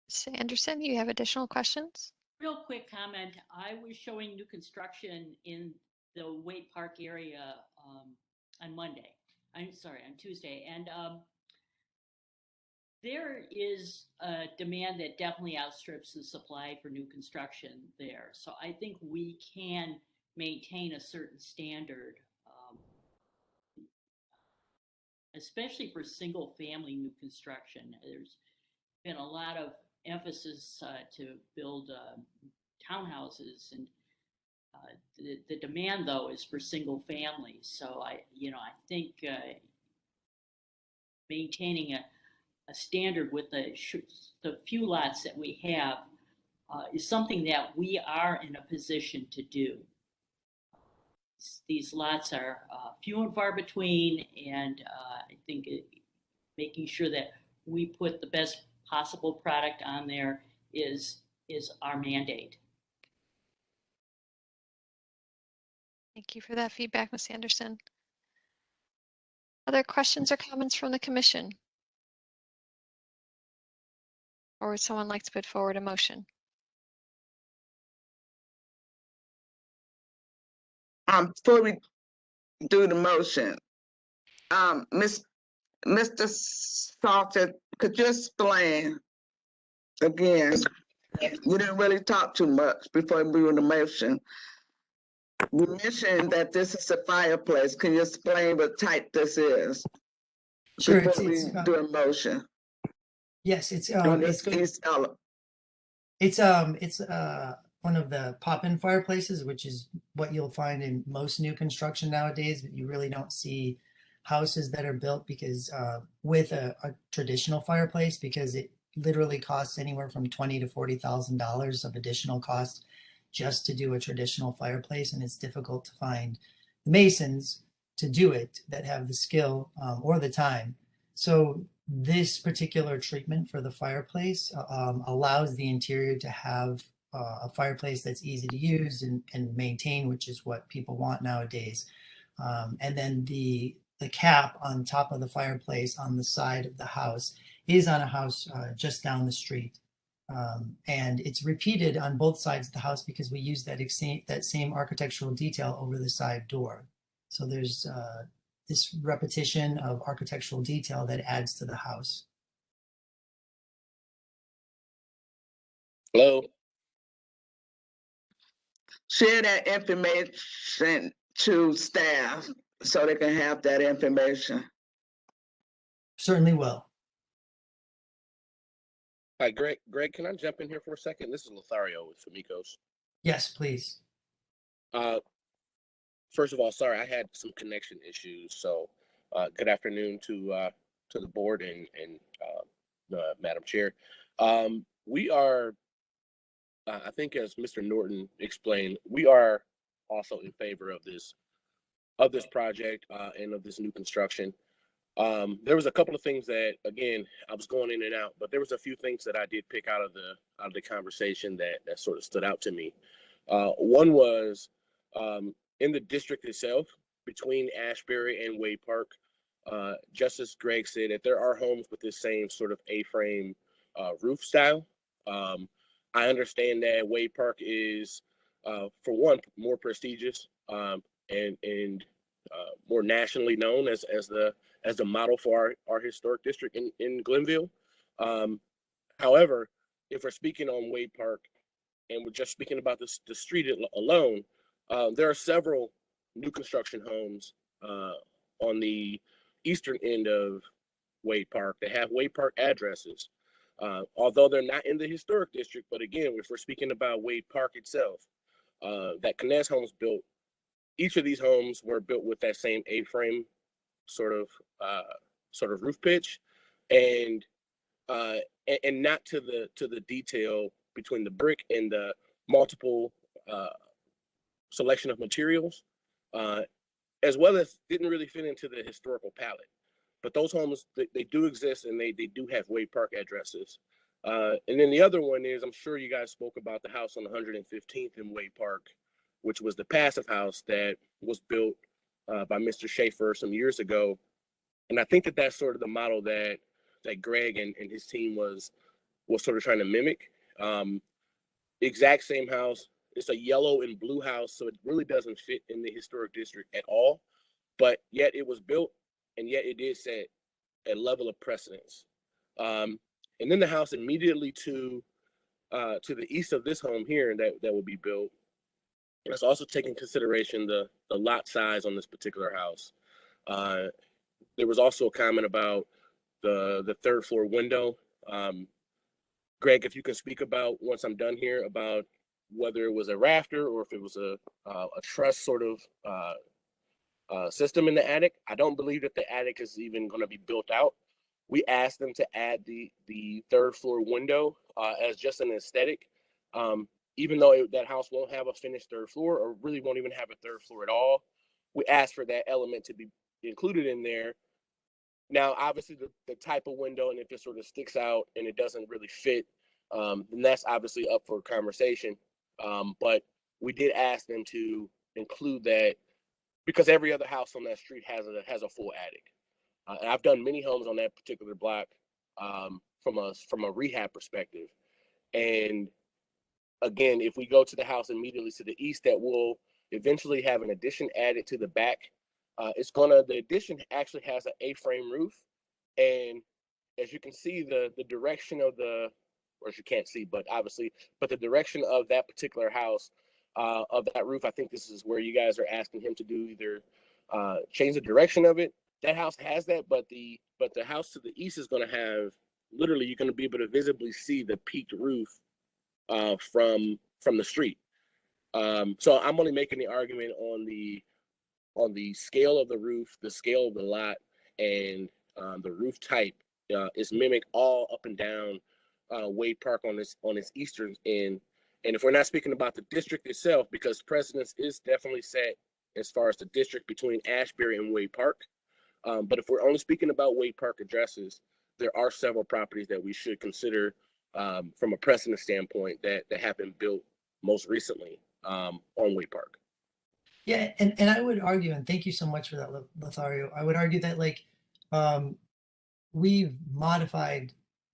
[SPEAKER 20] Ms. Anderson, you have additional questions?
[SPEAKER 8] Real quick comment. I was showing new construction in the Wade Park area on Monday. I'm sorry, on Tuesday. And there is a demand that definitely outstrips the supply for new construction there. So I think we can maintain a certain standard, especially for single family new construction. There's been a lot of emphasis to build townhouses, and the demand though is for single families. So I think maintaining a standard with the few lots that we have is something that we are in a position to do. These lots are few and far between, and I think making sure that we put the best possible product on there is our mandate.
[SPEAKER 20] Thank you for that feedback, Ms. Anderson. Other questions or comments from the commission? Or would someone like to put forward a motion?
[SPEAKER 6] Before we do the motion, Mr. Salter, could you explain again? You didn't really talk too much before we do the motion. You mentioned that this is a fireplace. Can you explain what type this is?
[SPEAKER 21] Sure.
[SPEAKER 6] Before we do a motion.
[SPEAKER 21] Yes, it's one of the pop-in fireplaces, which is what you'll find in most new construction nowadays. But you really don't see houses that are built because with a traditional fireplace, because it literally costs anywhere from $20,000 to $40,000 of additional cost just to do a traditional fireplace, and it's difficult to find the masons to do it that have the skill or the time. So this particular treatment for the fireplace allows the interior to have a fireplace that's easy to use and maintain, which is what people want nowadays. And then the cap on top of the fireplace on the side of the house is on a house just down the street. And it's repeated on both sides of the house because we use that same architectural detail over the side door. So there's this repetition of architectural detail that adds to the house.
[SPEAKER 4] Hello.
[SPEAKER 6] Share that information to staff so they can have that information.
[SPEAKER 21] Certainly will.
[SPEAKER 4] Hi, Greg. Greg, can I jump in here for a second? This is Lothario with Famicos.
[SPEAKER 21] Yes, please.
[SPEAKER 4] First of all, sorry, I had some connection issues. So, good afternoon to the board and Madam Chair. We are, I think, as Mr. Norton explained, we are also in favor of this project and of this new construction. There was a couple of things that, again, I was going in and out, but there was a few things that I did pick out of the conversation that sort of stood out to me. One was in the district itself, between Ashbury and Wade Park, just as Greg said, that there are homes with this same sort of A-frame roof style. I understand that Wade Park is, for one, more prestigious and more nationally known as the model for our historic district in Glenville. However, if we're speaking on Wade Park, and we're just speaking about the street alone, there are several new construction homes on the eastern end of Wade Park. They have Wade Park addresses, although they're not in the historic district. But again, if we're speaking about Wade Park itself, that Knez homes built, each of these homes were built with that same A-frame sort of roof pitch, and not to the detail between the brick and the multiple selection of materials, as well as didn't really fit into the historical palette. But those homes, they do exist, and they do have Wade Park addresses. And then the other one is, I'm sure you guys spoke about the house on 115th in Wade Park, which was the passive house that was built by Mr. Schaefer some years ago. And I think that that's sort of the model that Greg and his team was sort of trying to mimic. Exact same house. It's a yellow and blue house, so it really doesn't fit in the historic district at all. But yet it was built, and yet it did set a level of precedence. And then the house immediately to the east of this home here that will be built, let's also take in consideration the lot size on this particular house. There was also a comment about the third floor window. Greg, if you can speak about, once I'm done here, about whether it was a rafter or if it was a truss sort of system in the attic. I don't believe that the attic is even going to be built out. We asked them to add the third floor window as just an aesthetic, even though that house won't have a finished third floor, or really won't even have a third floor at all. We asked for that element to be included in there. Now, obviously, the type of window, and if it sort of sticks out and it doesn't really fit, then that's obviously up for conversation. But we did ask them to include that, because every other house on that street has a full attic. And I've done many homes on that particular block from a rehab perspective. And again, if we go to the house immediately to the east that will eventually have an addition added to the back, the addition actually has an A-frame roof. And as you can see, the direction of or as you can't see, but the direction of that particular house, of that roof, I think this is where you guys are asking him to do either change the direction of it. That house has that, but the house to the east is going to have, literally, you're going to be able to visibly see the peaked roof from the street. So I'm only making the argument on the scale of the roof, the scale of the lot, and the roof type is mimic all up and down Wade Park on its eastern end. And if we're not speaking about the district itself, because precedence is definitely set as far as the district between Ashbury and Wade Park. But if we're only speaking about Wade Park addresses, there are several properties that we should consider from a precedent standpoint that have been built most recently on Wade Park.
[SPEAKER 21] Yeah, and I would argue, and thank you so much for that, Lothario. I would argue that we've modified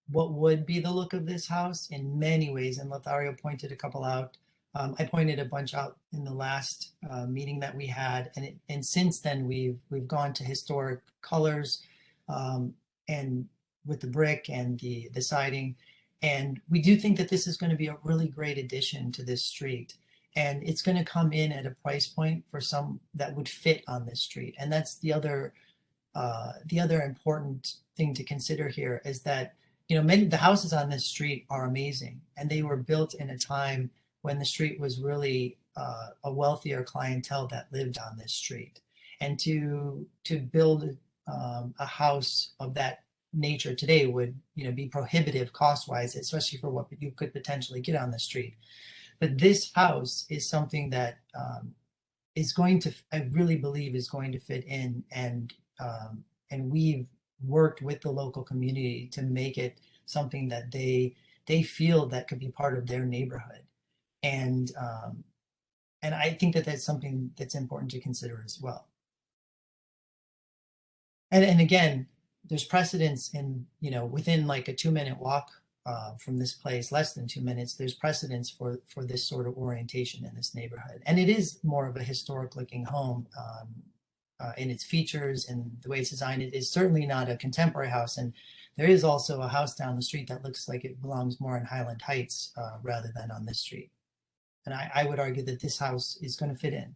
[SPEAKER 21] what would be the look of this house in many ways, and Lothario pointed a couple out. I pointed a bunch out in the last meeting that we had, and since then we've gone to historic colors, and with the brick and the siding, and we do think that this is going to be a really great addition to this street. And it's going to come in at a price point for some that would fit on this street. And that's the other important thing to consider here, is that, many of the houses on this street are amazing, and they were built in a time when the street was really a wealthier clientele that lived on this street. And to build a house of that nature today would, be prohibitive cost-wise, especially for what you could potentially get on the street. But this house is something that is going to, I really believe, is going to fit in, and we've worked with the local community to make it something that they feel that could be part of their neighborhood, and I think that that's something that's important to consider as well. And again, there's precedence in, within like a 2-minute walk from this place, less than 2 minutes, there's precedence for this sort of orientation in this neighborhood. And it is more of a historic looking home in its features and the way it's designed. It is certainly not a contemporary house. And there is also a house down the street that looks like it belongs more in Highland Heights rather than on this street.
[SPEAKER 5] And I would argue that this house is going to fit in.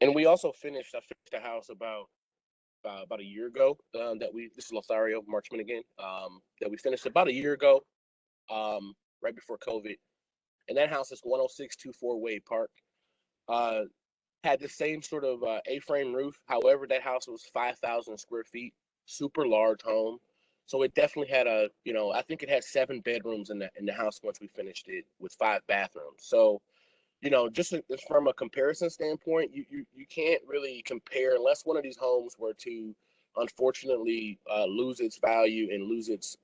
[SPEAKER 4] And we also finished the house about a year ago. This is Lothario Marchman again. That we finished about a year ago, right before COVID. And that house is 10624 Wade Park. Had the same sort of A-frame roof. However, that house was 5,000 square feet, super large home. So it definitely had I think it had 7 bedrooms in the house once we finished it with 5 bathrooms. So, just from a comparison standpoint, you can't really compare unless one of these homes were to unfortunately lose its value and lose its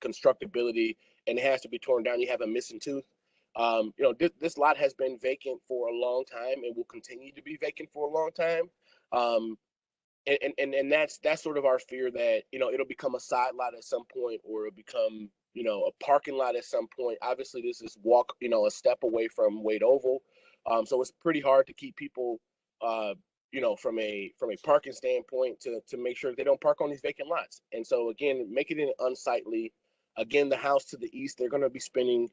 [SPEAKER 4] constructability, and it has to be torn down. You have a missing tooth. This lot has been vacant for a long time and will continue to be vacant for a long time. And that's sort of our fear that, it'll become a side lot at some point, or it'll become, a parking lot at some point. Obviously this is a step away from Wade Oval. So it's pretty hard to keep people, from a parking standpoint to make sure they don't park on these vacant lots. And so again, making it unsightly. Again, the house to the east, they're going to be spending,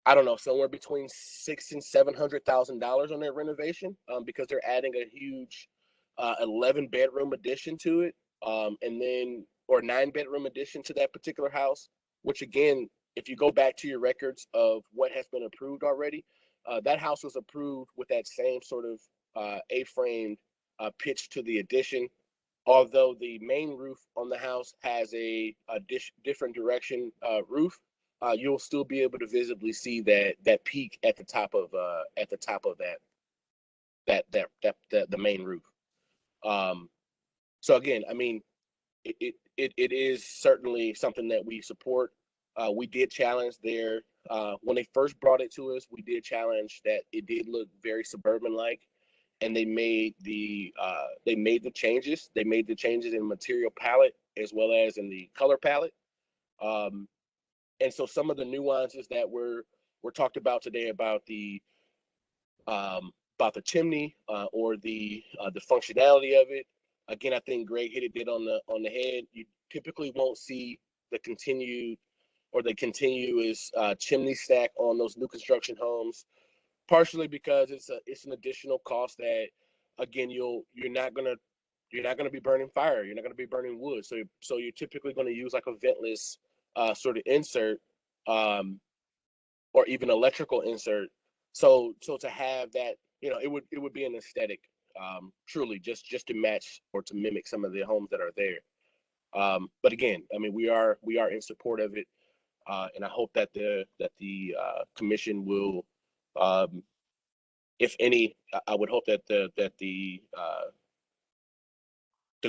[SPEAKER 4] I don't know, somewhere between $600,000 and $700,000 on their renovation, because they're adding a huge 11-bedroom addition to it, or 9-bedroom addition to that particular house. Which again, if you go back to your records of what has been approved already, that house was approved with that same sort of A-framed pitch to the addition. Although the main roof on the house has a different direction roof. You'll still be able to visibly see that peak at the top of the main roof. So again, I mean, it is certainly something that we support. We did challenge when they first brought it to us. We did challenge that it did look very suburban-like, and they made the changes. They made the changes in material palette as well as in the color palette. And so some of the nuances that were talked about today about the chimney or the functionality of it. Again, I think Greg hit it on the head. You typically won't see the continuous chimney stack on those new construction homes, partially because it's an additional cost that, again, you're not gonna be burning fire. You're not gonna be burning wood. So you're typically going to use like a ventless sort of insert, or even electrical insert. So to have that, it would be an aesthetic, truly just to match or to mimic some of the homes that are there. But again, I mean, we are in support of it, and I hope that the commission will, if any, I would hope that the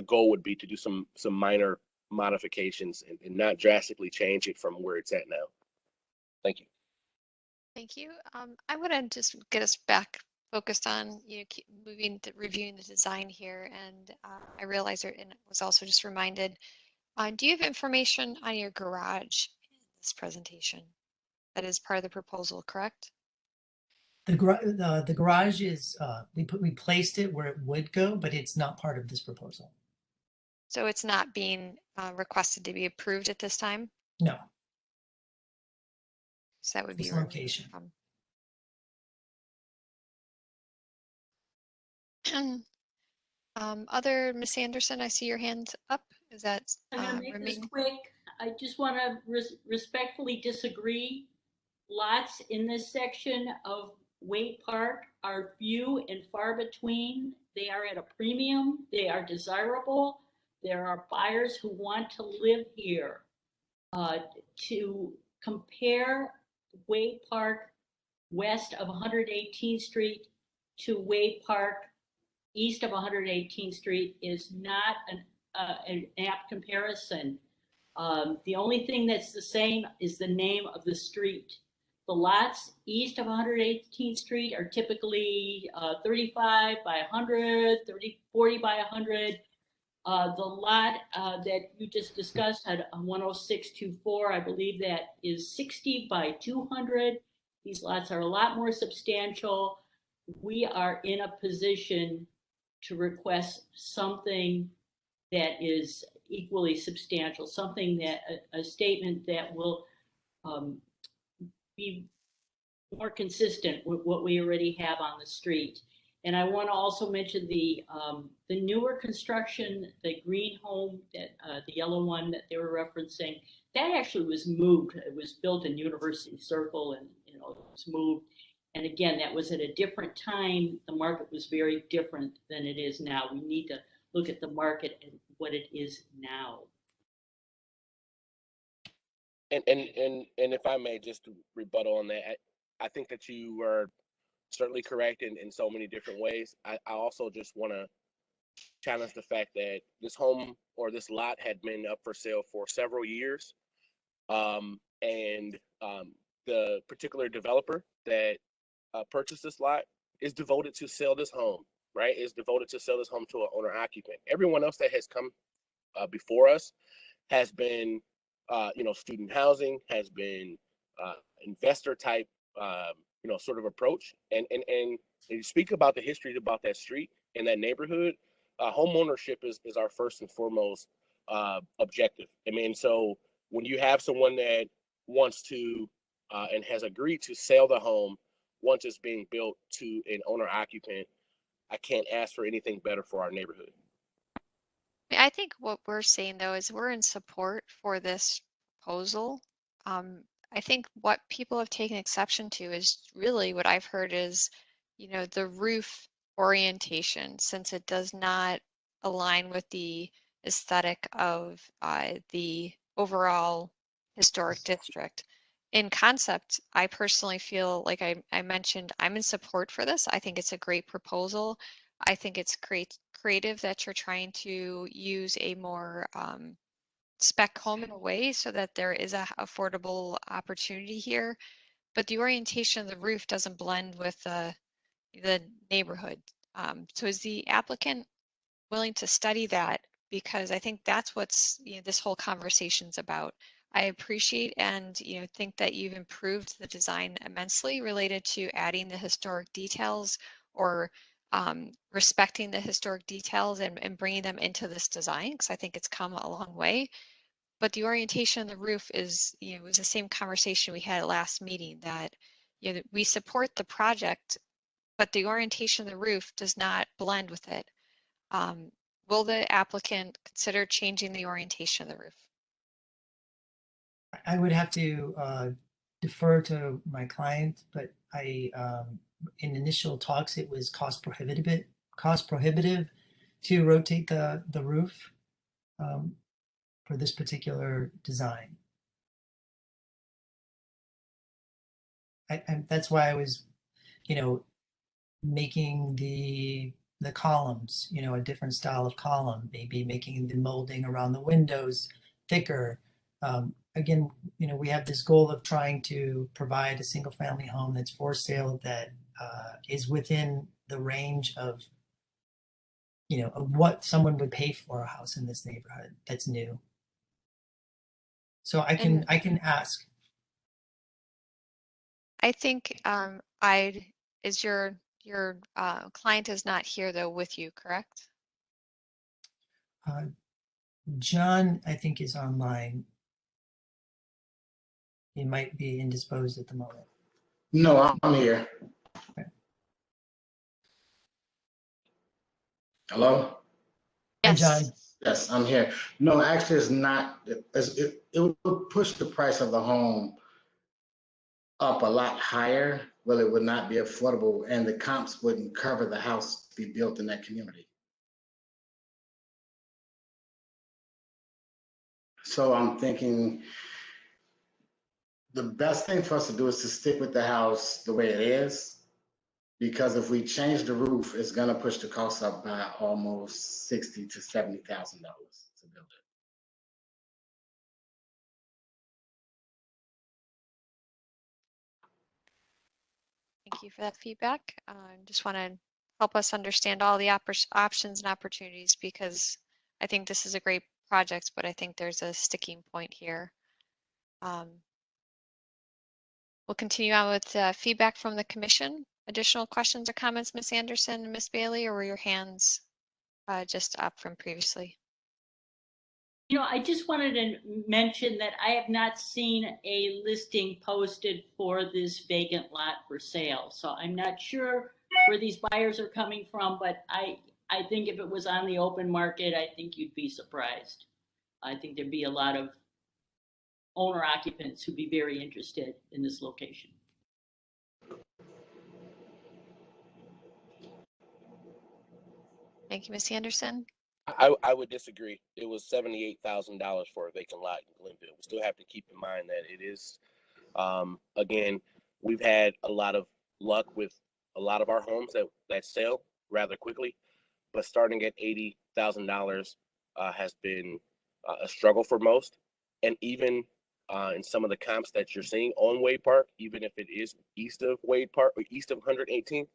[SPEAKER 4] goal would be to do some minor modifications and not drastically change it from where it's at now. Thank you.
[SPEAKER 20] Thank you. I want to just get us back focused on keep reviewing the design here, and I realize and was also just reminded. Do you have information on your garage in this presentation? That is part of the proposal, correct?
[SPEAKER 5] The garage is we placed it where it would go, but it's not part of this proposal.
[SPEAKER 20] So it's not being requested to be approved at this time?
[SPEAKER 5] No.
[SPEAKER 20] So that would
[SPEAKER 5] It's
[SPEAKER 20] be
[SPEAKER 5] location.
[SPEAKER 20] Other Miss Anderson, I see your hand up. Is that
[SPEAKER 8] I'm going to make this quick. I just want to respectfully disagree. Lots in this section of Wade Park are few and far between. They are at a premium. They are desirable. There are buyers who want to live here. To compare Wade Park west of 118th Street to Wade Park east of 118th Street is not an apt comparison. The only thing that's the same is the name of the street. The lots east of 118th Street are typically 35 by 100, 40 by 100. The lot that you just discussed had a 10624. I believe that is 60 by 200. These lots are a lot more substantial. We are in a position to request something that is equally substantial, something that a statement that will be more consistent with what we already have on the street. And I want to also mention the newer construction, the green home, that the yellow one that they were referencing, that actually was moved. It was built in University Circle, and it was moved. And again, that was at a different time. The market was very different than it is now. We need to look at the market and what it is now.
[SPEAKER 4] And if I may just rebuttal on that, I think that you are certainly correct in so many different ways. I also just want to challenge the fact that this home or this lot had been up for sale for several years. The particular developer that purchased this lot is devoted to sell this home, right? Is devoted to sell this home to an owner occupant. Everyone else that has come before us has been, student housing, has been investor type, sort of approach. And you speak about the history about that street and that neighborhood. Home ownership is our first and foremost objective. I mean, so when you have someone that wants to and has agreed to sell the home once it's being built to an owner occupant, I can't ask for anything better for our neighborhood.
[SPEAKER 20] I think what we're saying though is we're in support for this proposal. I think what people have taken exception to is really what I've heard is, the roof orientation, since it does not align with the aesthetic of the overall historic district. In concept, I personally feel like I mentioned, I'm in support for this. I think it's a great proposal. I think it's creative that you're trying to use a more spec home in a way so that there is a affordable opportunity here. But the orientation of the roof doesn't blend with the neighborhood. So is the applicant willing to study that? Because I think that's what's this whole conversation's about. I appreciate and think that you've improved the design immensely related to adding the historic details or respecting the historic details and bringing them into this design, because I think it's come a long way. But the orientation of the roof is, it was the same conversation we had at last meeting that, we support the project, but the orientation of the roof does not blend with it. Will the applicant consider changing the orientation of the roof?
[SPEAKER 5] I would have to defer to my client, but in initial talks, it was cost prohibitive to rotate the roof for this particular design. That's why I was, making the columns, a different style of column, maybe making the molding around the windows thicker. Again, we have this goal of trying to provide a single family home that's for sale that is within the range of, of what someone would pay for a house in this neighborhood that's new. So I can ask.
[SPEAKER 20] I think is your client is not here though with you, correct?
[SPEAKER 5] John, I think, is online. He might be indisposed at the moment.
[SPEAKER 11] No, I'm here.
[SPEAKER 5] Okay.
[SPEAKER 11] Hello?
[SPEAKER 5] Yes. Hi, John.
[SPEAKER 11] Yes, I'm here. No, actually, it's not. It would push the price of the home up a lot higher. Well, it would not be affordable, and the comps wouldn't cover the house to be built in that community. So I'm thinking the best thing for us to do is to stick with the house the way it is, because if we change the roof, it's going to push the cost up by almost $60,000 to $70,000 to build it.
[SPEAKER 20] Thank you for that feedback. Just want to help us understand all the options and opportunities, because I think this is a great project, but I think there's a sticking point here. We'll continue on with feedback from the commission. Additional questions or comments, Ms. Anderson and Ms. Bailey, or were your hands just up from previously?
[SPEAKER 8] You know, I just wanted to mention that I have not seen a listing posted for this vacant lot for sale. So I'm not sure where these buyers are coming from, but I think if it was on the open market, I think you'd be surprised. I think there'd be a lot of owner occupants who'd be very interested in this location.
[SPEAKER 20] Thank you, Ms. Anderson.
[SPEAKER 4] I would disagree. It was $78,000 for a vacant lot in Glenville. We still have to keep in mind that it is, again, we've had a lot of luck with a lot of our homes that sell rather quickly, but starting at $80,000 has been a struggle for most. And even in some of the comps that you're seeing on Wade Park, even if it is east of Wade Park or east of 118th,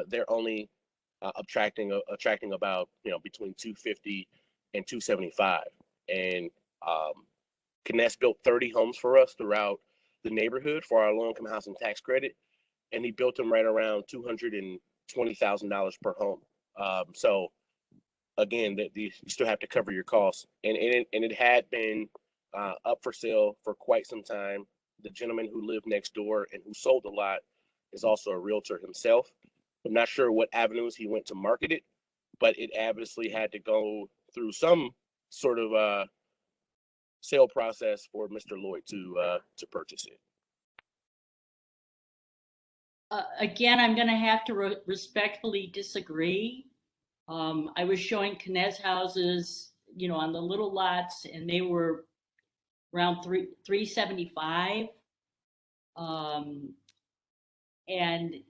[SPEAKER 4] they're only attracting about between 250 and 275. And Kness built 30 homes for us throughout the neighborhood for our low-income housing tax credit, and he built them right around $220,000 per home. So again, you still have to cover your costs, and it had been up for sale for quite some time. The gentleman who lived next door and who sold the lot is also a realtor himself. I'm not sure what avenues he went to market it, but it obviously had to go through some sort of sale process for Mr. Lloyd to purchase it.
[SPEAKER 8] Again, I'm going to have to respectfully disagree. I was showing Kness houses, on the little lots, and they were around $375. And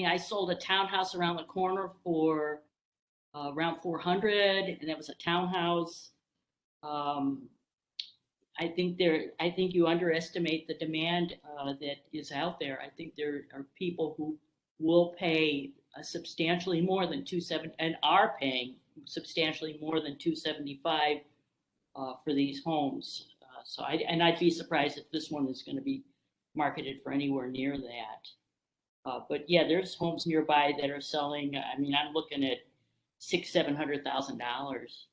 [SPEAKER 8] I sold a townhouse around the corner for around $400, and that was a townhouse. I think you underestimate the demand that is out there. I think there are people who will pay substantially more than $270 and are paying substantially more than $275 for these homes. So I'd be surprised if this one is going to be marketed for anywhere near that. But yeah, there's homes nearby that are selling. I'm looking at $600,000-$700,000.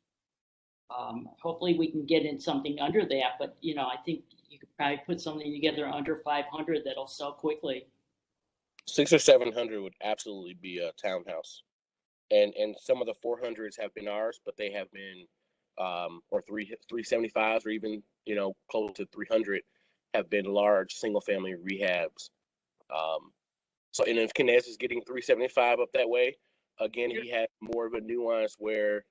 [SPEAKER 8] Hopefully we can get in something under that, but I think you could probably put something together under 500 that'll sell quickly.
[SPEAKER 4] 600 or 700 would absolutely be a townhouse, and some of the 400s have been ours, but they have been or 375s or even close to 300 have been large single family rehabs. So and if Kness is getting 375 up that way, again he had more of a nuance where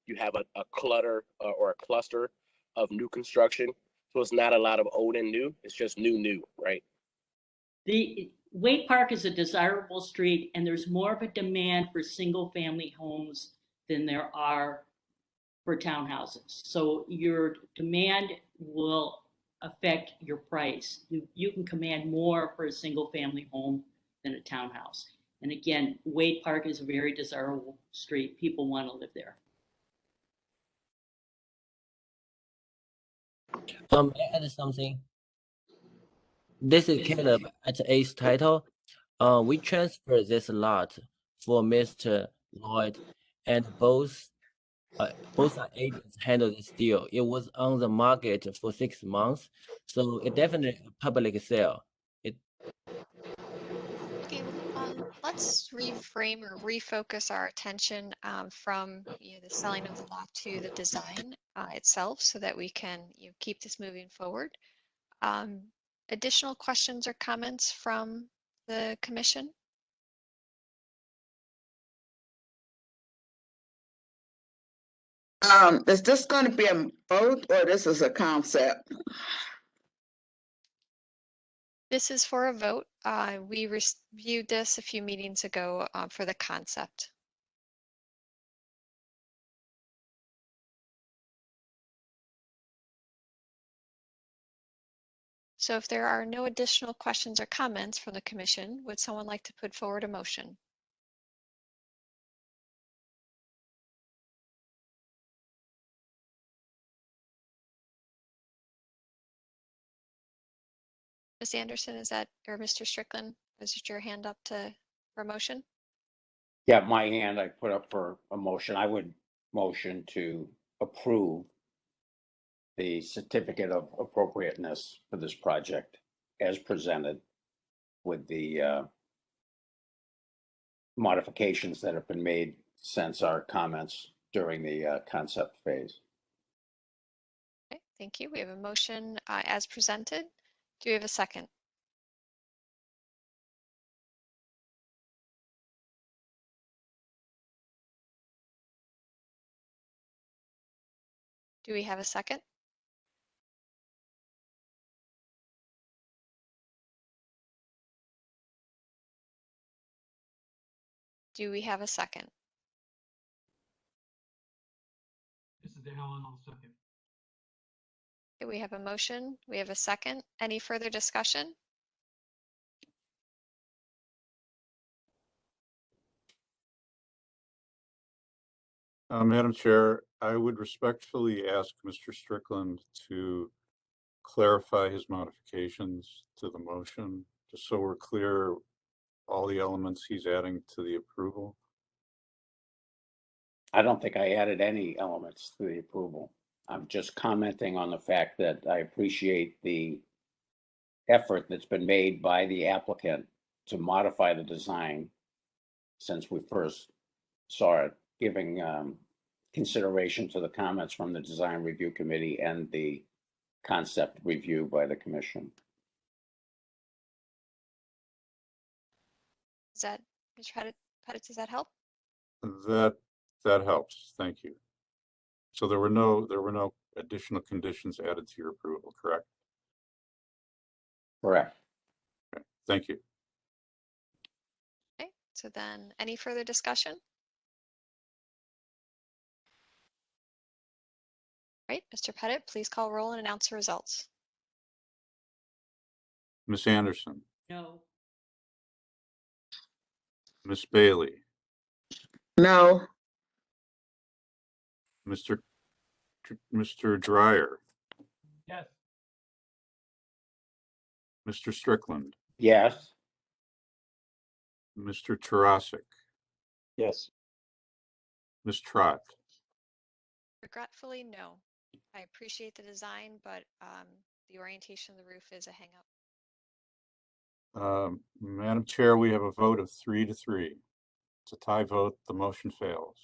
[SPEAKER 4] you have a clutter or a cluster of new construction. So it's not a lot of old and new. It's just new, right?
[SPEAKER 8] The Wade Park is a desirable street, and there's more of a demand for single-family homes than there are for townhouses. So your demand will affect your price. You can command more for a single-family home than a townhouse. And again, Wade Park is a very desirable street. People want to live there.
[SPEAKER 12] Add something. This is Caleb at Ace Title. We transferred this lot for Mr. Lloyd, and both are agents handle this deal. It was on the market for 6 months, so it definitely a public sale.
[SPEAKER 20] Okay, let's reframe or refocus our attention from the selling of the lot to the design itself, so that we can keep this moving forward. Additional questions or comments from the commission?
[SPEAKER 6] Is this going to be a vote or this is a concept?
[SPEAKER 20] This is for a vote. We reviewed this a few meetings ago for the concept. So if there are no additional questions or comments from the commission, would someone like to put forward a motion? Ms. Anderson, or Mr. Strickland, is it your hand up for a motion?
[SPEAKER 3] Yeah, my hand I put up for a motion. I would motion to approve the certificate of appropriateness for this project as presented with the modifications that have been made since our comments during the concept phase.
[SPEAKER 20] Okay, thank you. We have a motion as presented. Do we have a second? Do we have a second? Do we have a second?
[SPEAKER 10] This is Alan, I'll second.
[SPEAKER 20] Okay, we have a motion. We have a second. Any further discussion?
[SPEAKER 1] Madam Chair, I would respectfully ask Mr. Strickland to clarify his modifications to the motion, just so we're clear all the elements he's adding to the approval.
[SPEAKER 3] I don't think I added any elements to the approval. I'm just commenting on the fact that I appreciate the effort that's been made by the applicant to modify the design since we first saw it, giving consideration to the comments from the design review committee and the concept review by the commission.
[SPEAKER 20] Is that, Mr. Pettit, does that help?
[SPEAKER 1] That helps. Thank you. So there were no additional conditions added to your approval, correct?
[SPEAKER 3] Correct.
[SPEAKER 1] Okay, thank you.
[SPEAKER 20] Okay, so then any further discussion? Right, Mr. Pettit, please call roll and announce the results.
[SPEAKER 1] Ms. Anderson,
[SPEAKER 8] No.
[SPEAKER 1] Ms. Bailey,
[SPEAKER 6] No.
[SPEAKER 1] Mr. Dryer,
[SPEAKER 10] Yes.
[SPEAKER 1] Mr. Strickland,
[SPEAKER 3] Yes.
[SPEAKER 1] Mr. Tarasik,
[SPEAKER 17] Yes.
[SPEAKER 1] Ms. Trott.
[SPEAKER 20] Regretfully, no. I appreciate the design, but the orientation of the roof is a hang up.
[SPEAKER 1] Madam Chair, we have a vote of 3-3. It's a tie vote. The motion fails.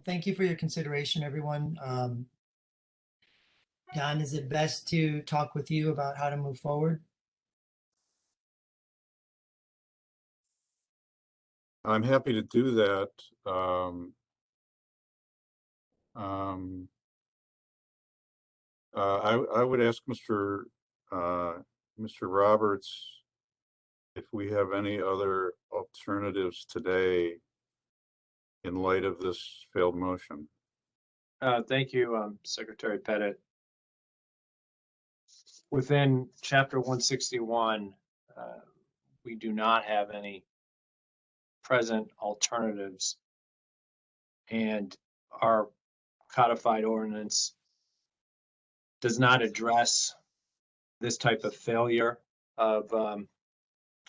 [SPEAKER 5] Thank you for your consideration, everyone. Don, is it best to talk with you about how to move forward?
[SPEAKER 1] I'm happy to do that. I would ask Mr. Roberts if we have any other alternatives today in light of this failed motion.
[SPEAKER 14] Thank you, Secretary Pettit. Within Chapter 161, we do not have any present alternatives, and our codified ordinance does not address this type of failure of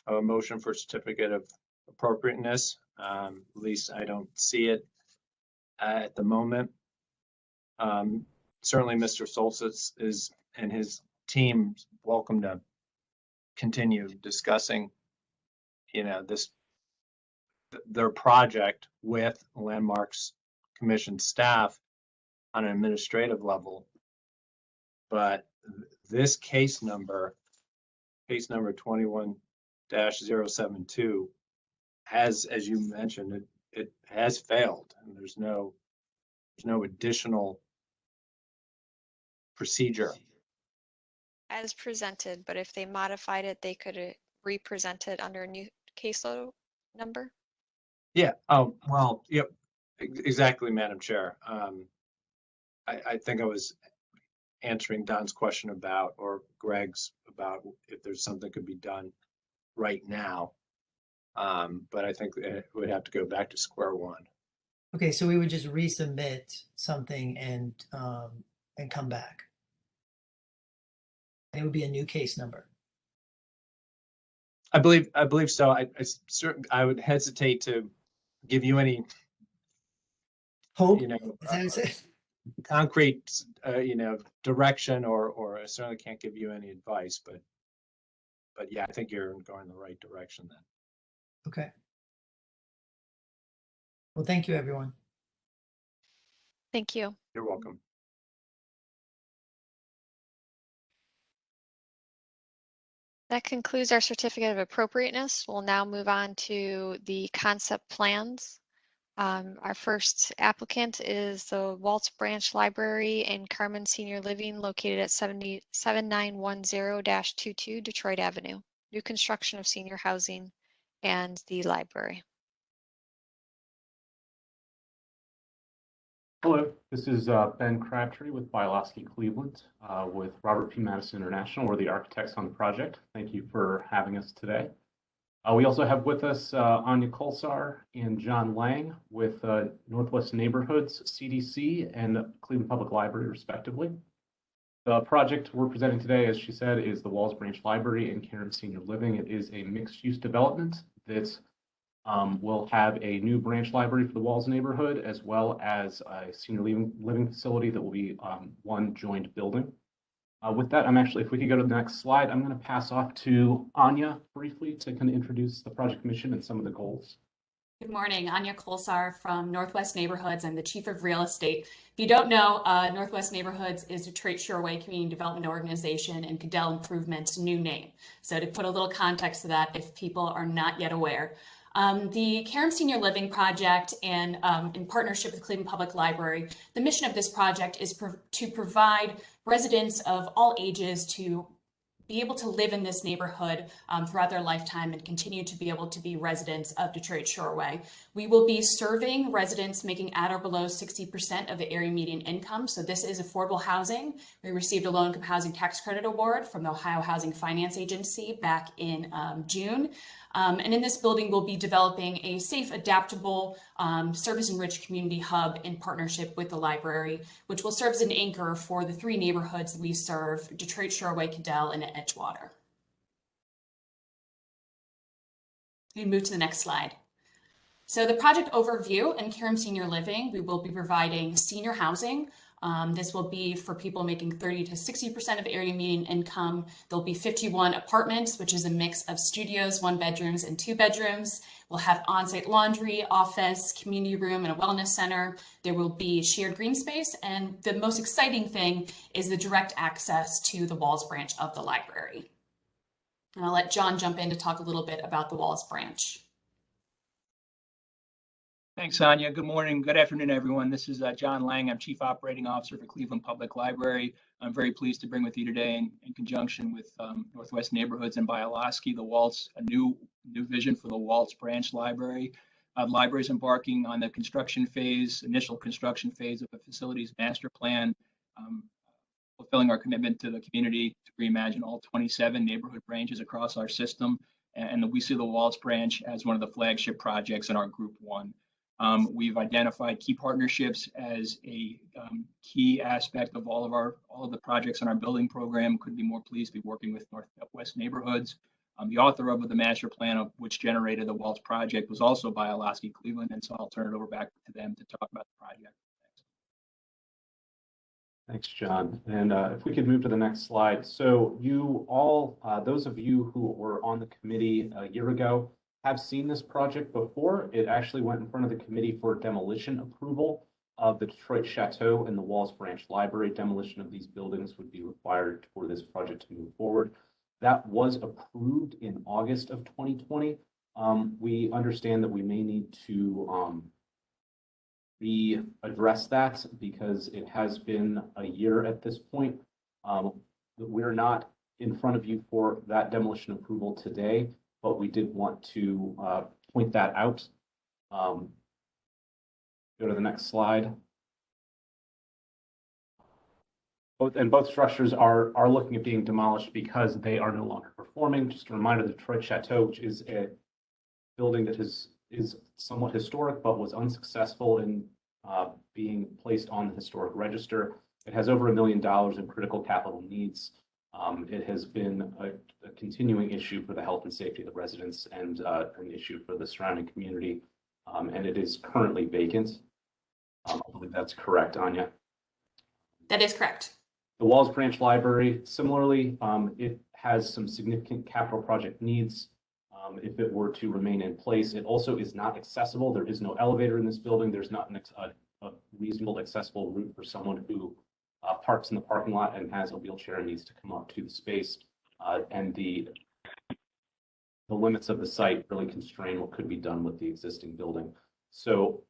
[SPEAKER 14] a motion for certificate of appropriateness. At least I don't see it at the moment. Certainly Mr. Soltis is and his team welcome to continue discussing, their project with Landmarks Commission staff on an administrative level. But this case number 21-072 has, as you mentioned, it has failed, and there's no additional procedure.
[SPEAKER 20] As presented, but if they modified it, they could re-present it under a new caseload number.
[SPEAKER 14] Yeah. Oh, well, yep. Exactly, Madam Chair. I think I was answering Don's question about, or Greg's about, if there's something could be done right now. But I think it would have to go back to square one.
[SPEAKER 5] Okay, so we would just resubmit something and come back. It would be a new case number.
[SPEAKER 14] I believe so. I would hesitate to give you any,
[SPEAKER 5] Hope?
[SPEAKER 14] you know,
[SPEAKER 5] Is that what you said?
[SPEAKER 14] concrete, direction, or I certainly can't give you any advice, but yeah, I think you're going in the right direction then.
[SPEAKER 5] Okay. Well, thank you, everyone.
[SPEAKER 20] Thank you.
[SPEAKER 14] You're welcome.
[SPEAKER 20] That concludes our certificate of appropriateness. We'll now move on to the concept plans. Our first applicant is the Waltz Branch Library in Carmen Senior Living located at 7910-22 Detroit Avenue. New construction of senior housing and the library.
[SPEAKER 13] Hello, this is Ben Crabtree with Bioloski Cleveland with Robert P. Madison International. We're the architects on the project. Thank you for having us today. We also have with us Anya Kolsar and John Lang with Northwest Neighborhoods, CDC, and Cleveland Public Library, respectively. The project we're presenting today, as she said, is the Walls Branch Library in Cairn Senior Living. It is a mixed-use development that will have a new branch library for the Walls neighborhood, as well as a senior living facility that will be one joined building. With that, if we could go to the next slide, I'm going to pass off to Anya briefly to kind of introduce the project mission and some of the goals.
[SPEAKER 16] Good morning, Anya Kolsar from Northwest Neighborhoods. I'm the Chief of Real Estate. If you don't know, Northwest Neighborhoods is Detroit Shoreway Community Development Organization and Cadell Improvement's new name. So to put a little context to that, if people are not yet aware. The Cairn Senior Living Project and in partnership with Cleveland Public Library, the mission of this project is to provide residents of all ages to be able to live in this neighborhood throughout their lifetime and continue to be able to be residents of Detroit Shoreway. We will be serving residents making at or below 60% of the area median income. So this is affordable housing. We received a low-income housing tax credit award from the Ohio Housing Finance Agency back in June. And in this building, we'll be developing a safe, adaptable, service-enriched community hub in partnership with the library, which will serve as an anchor for the three neighborhoods we serve, Detroit, Shoreway, Cadell, and Edgewater. We move to the next slide. So the project overview in Cairn Senior Living, we will be providing senior housing. This will be for people making 30 to 60% of area median income. There'll be 51 apartments, which is a mix of studios, 1 bedrooms, and 2 bedrooms. We'll have on-site laundry, office, community room, and a wellness center. There will be shared green space, and the most exciting thing is the direct access to the Walls branch of the library. And I'll let John jump in to talk a little bit about the Walls branch.
[SPEAKER 23] Thanks, Anya. Good morning. Good afternoon, everyone. This is John Lang. I'm Chief Operating Officer for Cleveland Public Library. I'm very pleased to bring with you today, in conjunction with Northwest Neighborhoods and Bioloski, a new vision for the Waltz Branch Library. The library is embarking on the initial construction phase of a facilities master plan, fulfilling our commitment to the community to reimagine all 27 neighborhood branches across our system. And we see the Waltz Branch as one of the flagship projects in our Group 1. We've identified key partnerships as a key aspect of all of the projects in our building program. Couldn't be more pleased to be working with Northwest Neighborhoods. The author of the master plan, of which generated the Waltz project, was also Bioloski Cleveland, and so I'll turn it over back to them to talk about the project.
[SPEAKER 13] Thanks, John. And if we could move to the next slide. So you all, those of you who were on the committee a year ago, have seen this project before. It actually went in front of the committee for demolition approval of the Detroit Chateau and the Walls Branch Library. Demolition of these buildings would be required for this project to move forward. That was approved in August of 2020. We understand that we may need to readdress that because it has been a year at this point. We're not in front of you for that demolition approval today, but we did want to point that out. Go to the next slide. Both structures are looking at being demolished because they are no longer performing. Just a reminder, the Detroit Chateau, which is a building that is somewhat historic, but was unsuccessful in being placed on the historic register. It has over $1 million in critical capital needs. It has been a continuing issue for the health and safety of the residents and an issue for the surrounding community. and it is currently vacant. I believe that's correct, Anya.
[SPEAKER 16] That is correct.
[SPEAKER 13] The Walls Branch Library, similarly, it has some significant capital project needs. If it were to remain in place, it also is not accessible. There is no elevator in this building. There's not a reasonable accessible route for someone who parks in the parking lot and has a wheelchair and needs to come up to the space. And the limits of the site really constrain what could be done with the existing building. So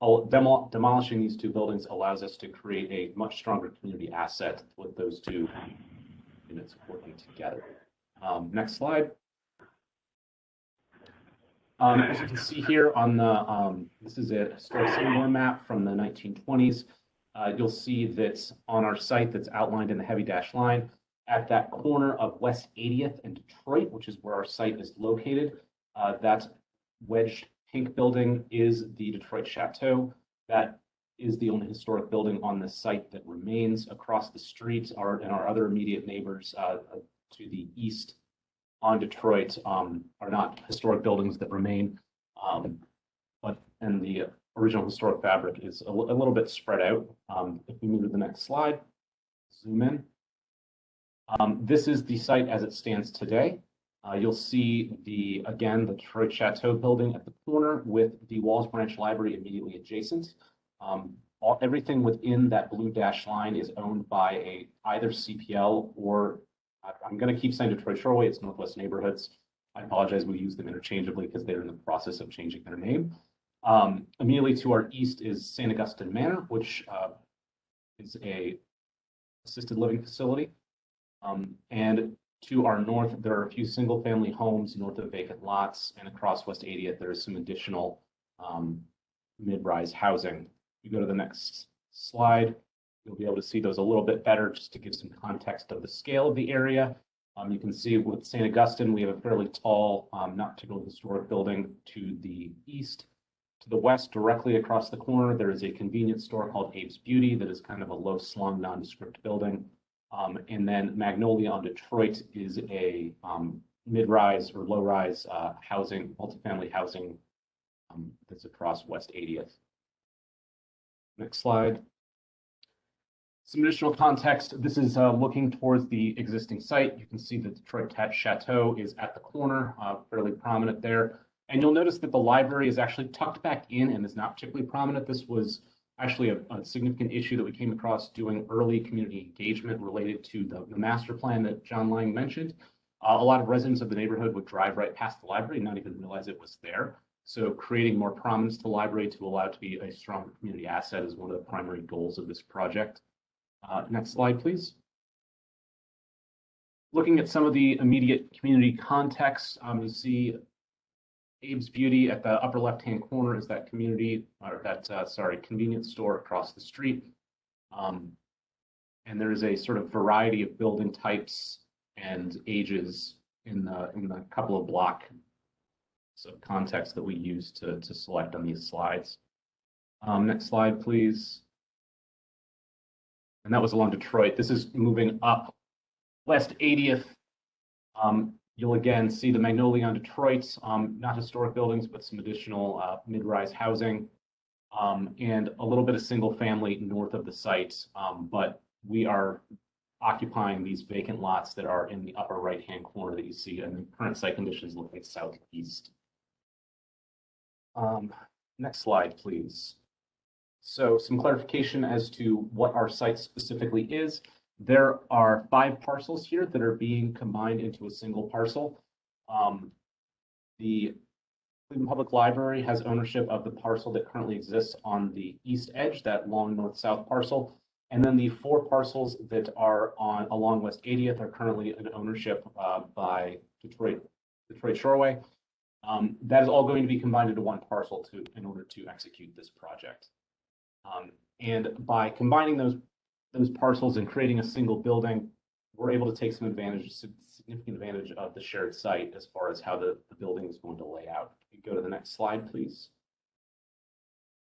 [SPEAKER 13] demolishing these two buildings allows us to create a much stronger community asset with those two units working together. Next slide. As you can see here on the, this is a historic symbol map from the 1920s. You'll see that on our site that's outlined in the heavy dashed line, at that corner of West 80th and Detroit, which is where our site is located, that wedged pink building is the Detroit Chateau. That is the only historic building on the site that remains. Across the street and our other immediate neighbors to the east on Detroit are not historic buildings that remain, and the original historic fabric is a little bit spread out. If we move to the next slide, zoom in. This is the site as it stands today. You'll see again, the Detroit Chateau building at the corner with the Walls Branch Library immediately adjacent. Everything within that blue dash line is owned by either CPL or, I'm going to keep saying Detroit Shoreway, it's Northwest Neighborhoods. I apologize, we use them interchangeably because they're in the process of changing their name. Immediately to our east is St. Augustine Manor, which is a assisted living facility. And to our north, there are a few single family homes north of vacant lots, and across West 80th, there is some additional mid-rise housing. If you go to the next slide, you'll be able to see those a little bit better just to give some context of the scale of the area. You can see with St. Augustine, we have a fairly tall, not particularly historic building to the east. To the west, directly across the corner, there is a convenience store called Abe's Beauty that is kind of a low-slung, nondescript building. And then Magnolia on Detroit is a mid-rise or low-rise housing, multifamily housing that's across West 80th. Next slide. Some additional context. This is looking towards the existing site. You can see the Detroit Chateau is at the corner, fairly prominent there. And you'll notice that the library is actually tucked back in and is not particularly prominent. This was actually a significant issue that we came across doing early community engagement related to the master plan that John Lang mentioned. A lot of residents of the neighborhood would drive right past the library and not even realize it was there. So creating more prominence to the library to allow it to be a stronger community asset is one of the primary goals of this project. Next slide, please. Looking at some of the immediate community context, you see Abe's Beauty at the upper left-hand corner is that convenience store across the street. And there is a sort of variety of building types and ages in the couple of blocks of context that we use to select on these slides. Next slide, please. And that was along Detroit. This is moving up West 80th. You'll again see the Magnolia on Detroit, not historic buildings, but some additional mid-rise housing, and a little bit of single family north of the site. But we are occupying these vacant lots that are in the upper right-hand corner that you see, and the current site conditions look like southeast. Next slide, please. So some clarification as to what our site specifically is. There are 5 parcels here that are being combined into a single parcel. The Cleveland Public Library has ownership of the parcel that currently exists on the east edge, that long north-south parcel. And then the 4 parcels that are along West 80th are currently in ownership by Detroit Shoreway. That is all going to be combined into one parcel in order to execute this project. And by combining those parcels and creating a single building, we're able to take some significant advantage of the shared site as far as how the building is going to lay out. You go to the next slide, please.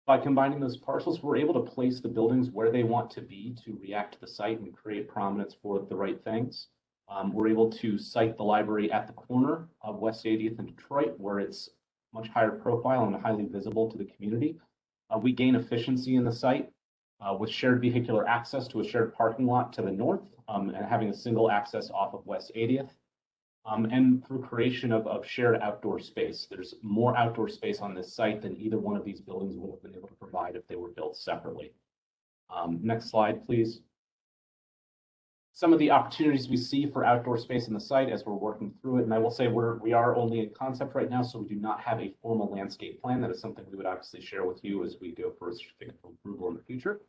[SPEAKER 13] By combining those parcels, we're able to place the buildings where they want to be to react to the site and create prominence for the right things. We're able to site the library at the corner of West 80th and Detroit, where it's much higher profile and highly visible to the community. We gain efficiency in the site with shared vehicular access to a shared parking lot to the north and having a single access off of West 80th. And through creation of shared outdoor space. There's more outdoor space on this site than either one of these buildings would have been able to provide if they were built separately. Next slide, please. Some of the opportunities we see for outdoor space in the site as we're working through it, and I will say we are only in concept right now, so we do not have a formal landscape plan. That is something we would obviously share with you as we go for a certificate of approval in the future.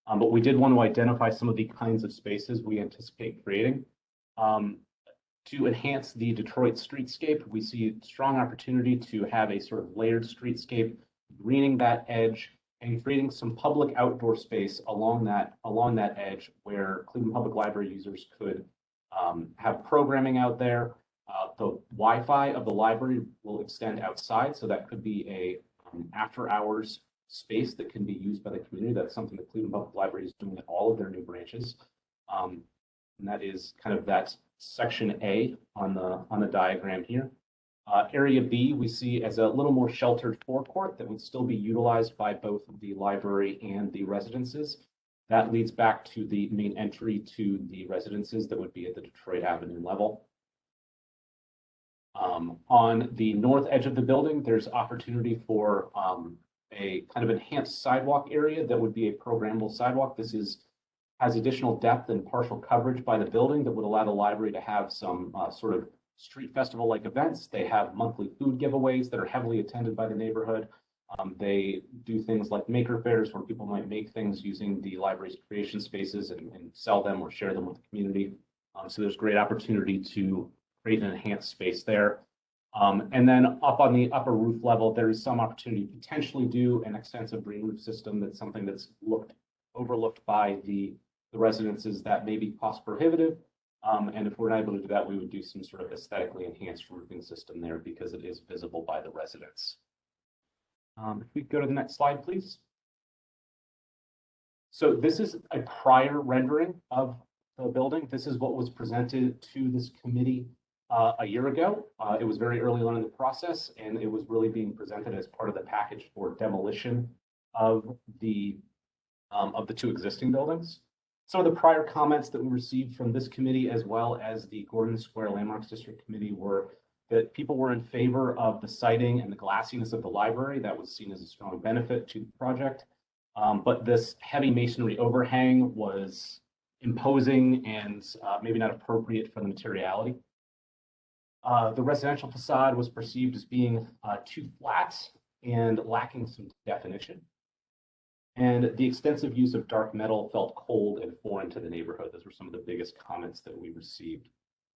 [SPEAKER 13] But we did want to identify some of the kinds of spaces we anticipate creating. To enhance the Detroit streetscape, we see strong opportunity to have a sort of layered streetscape, greening that edge and creating some public outdoor space along that edge where Cleveland Public Library users could have programming out there. The Wi-Fi of the library will extend outside, so that could be a after hours space that can be used by the community. That's something that Cleveland Public Library is doing at all of their new branches. And that is kind of that section A on the diagram here. Area B we see as a little more sheltered forecourt that would still be utilized by both the library and the residences. That leads back to the main entry to the residences that would be at the Detroit Avenue level. On the north edge of the building, there's opportunity for a kind of enhanced sidewalk area that would be a programmable sidewalk. This has additional depth and partial coverage by the building that would allow the library to have some sort of street festival-like events. They have monthly food giveaways that are heavily attended by the neighborhood. They do things like maker fairs where people might make things using the library's creation spaces and sell them or share them with the community. So there's great opportunity to create an enhanced space there. And then up on the upper roof level, there is some opportunity to potentially do an extensive green roof system. That's something that's overlooked by the residences that may be cost prohibitive. And if we're not able to do that, we would do some sort of aesthetically enhanced roofing system there because it is visible by the residents. If we go to the next slide, please. So this is a prior rendering of the building. This is what was presented to this committee a year ago. It was very early on in the process, and it was really being presented as part of the package for demolition of the two existing buildings. Some of the prior comments that we received from this committee, as well as the Gordon Square Landmarks District Committee, were that people were in favor of the siding and the glassiness of the library. That was seen as a strong benefit to the project. But this heavy masonry overhang was imposing and maybe not appropriate for the materiality. The residential facade was perceived as being too flat and lacking some definition. And the extensive use of dark metal felt cold and foreign to the neighborhood. Those were some of the biggest comments that we received.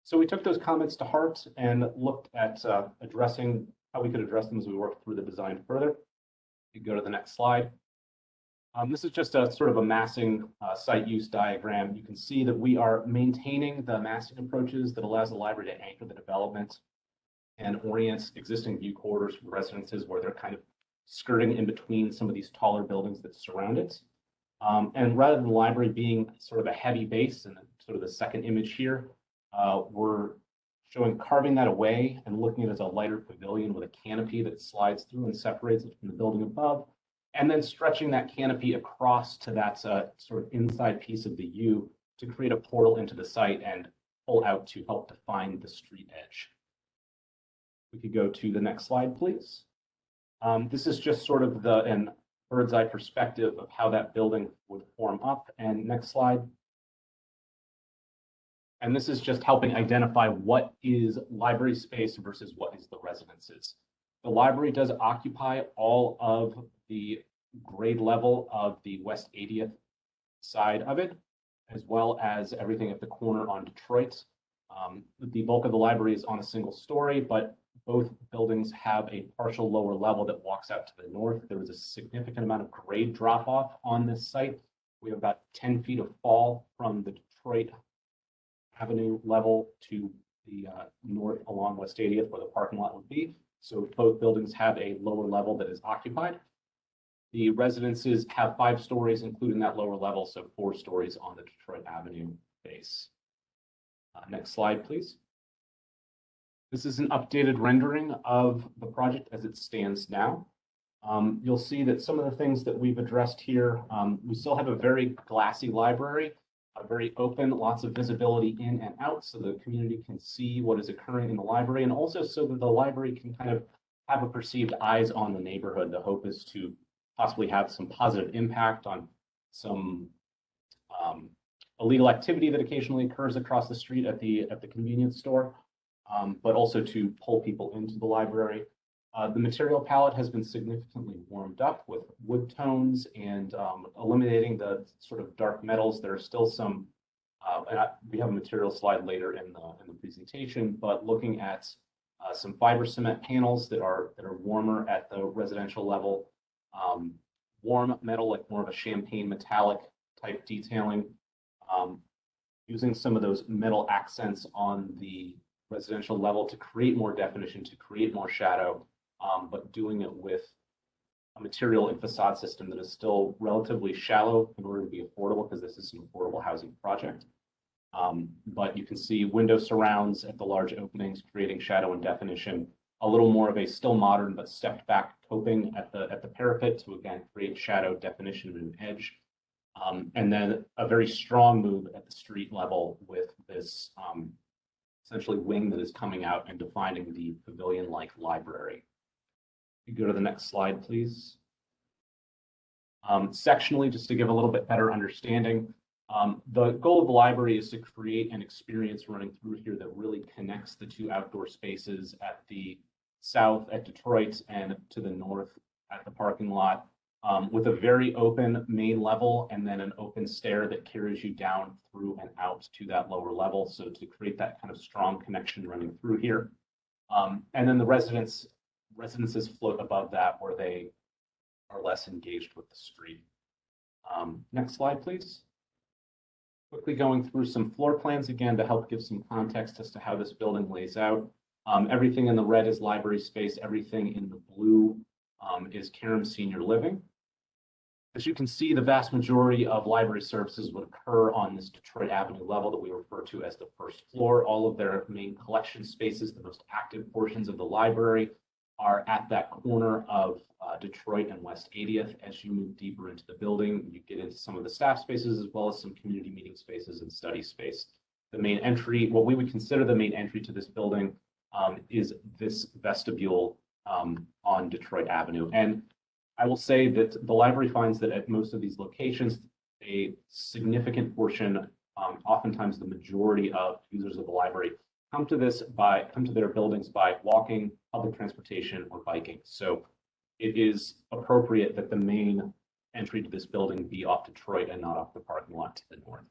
[SPEAKER 13] So we took those comments to heart and looked at addressing how we could address them as we worked through the design further. You go to the next slide. This is just a sort of a massing site use diagram. You can see that we are maintaining the massing approaches that allows the library to anchor the development and orients existing view corridors for residences where they're kind of skirting in between some of these taller buildings that surround it. And rather than the library being sort of a heavy base and sort of the second image here, we're showing carving that away and looking at it as a lighter pavilion with a canopy that slides through and separates it from the building above, and then stretching that canopy across to that sort of inside piece of the U to create a portal into the site and pull out to help define the street edge. We could go to the next slide, please. This is just sort of an bird's eye perspective of how that building would form up. And next slide. And this is just helping identify what is library space versus what is the residences. The library does occupy all of the grade level of the West 80th side of it, as well as everything at the corner on Detroit. The bulk of the library is on a single story, but both buildings have a partial lower level that walks out to the north. There was a significant amount of grade drop off on this site. We have about 10 feet of fall from the Detroit Avenue level to the north along West 80th where the parking lot would be. So both buildings have a lower level that is occupied. The residences have 5 stories, including that lower level, so 4 stories on the Detroit Avenue base. Next slide, please. This is an updated rendering of the project as it stands now. You'll see that some of the things that we've addressed here, we still have a very glassy library, very open, lots of visibility in and out so the community can see what is occurring in the library, and also so that the library can kind of have a perceived eyes on the neighborhood. The hope is to possibly have some positive impact on some illegal activity that occasionally occurs across the street at the convenience store, but also to pull people into the library. The material palette has been significantly warmed up with wood tones and eliminating the sort of dark metals. There are still some, we have a material slide later in the presentation, but looking at some fiber cement panels that are warmer at the residential level, warm metal, like more of a champagne metallic type detailing, using some of those metal accents on the residential level to create more definition, to create more shadow, but doing it with a material and facade system that is still relatively shallow in order to be affordable, because this is an affordable housing project. But you can see window surrounds at the large openings, creating shadow and definition, a little more of a still modern but stepped back coping at the parapet to again create shadow, definition, and an edge. And then a very strong move at the street level with this essentially wing that is coming out and defining the pavilion-like library. You go to the next slide, please. Sectionally, just to give a little bit better understanding, the goal of the library is to create an experience running through here that really connects the two outdoor spaces at the south at Detroit and to the north at the parking lot, with a very open main level and then an open stair that carries you down through and out to that lower level. So to create that kind of strong connection running through here. And then the residences float above that where they are less engaged with the street. Next slide, please. Quickly going through some floor plans again to help give some context as to how this building lays out. Everything in the red is library space. Everything in the blue is Karam Senior Living. As you can see, the vast majority of library services would occur on this Detroit Avenue level that we refer to as the first floor. All of their main collection spaces, the most active portions of the library, are at that corner of Detroit and West 80th. As you move deeper into the building, you get into some of the staff spaces as well as some community meeting spaces and study space. The main entry, what we would consider the main entry to this building, is this vestibule on Detroit Avenue. And I will say that the library finds that at most of these locations, a significant portion, oftentimes the majority of users of the library, come to their buildings by walking, public transportation, or biking. So it is appropriate that the main entry to this building be off Detroit and not off the parking lot to the north.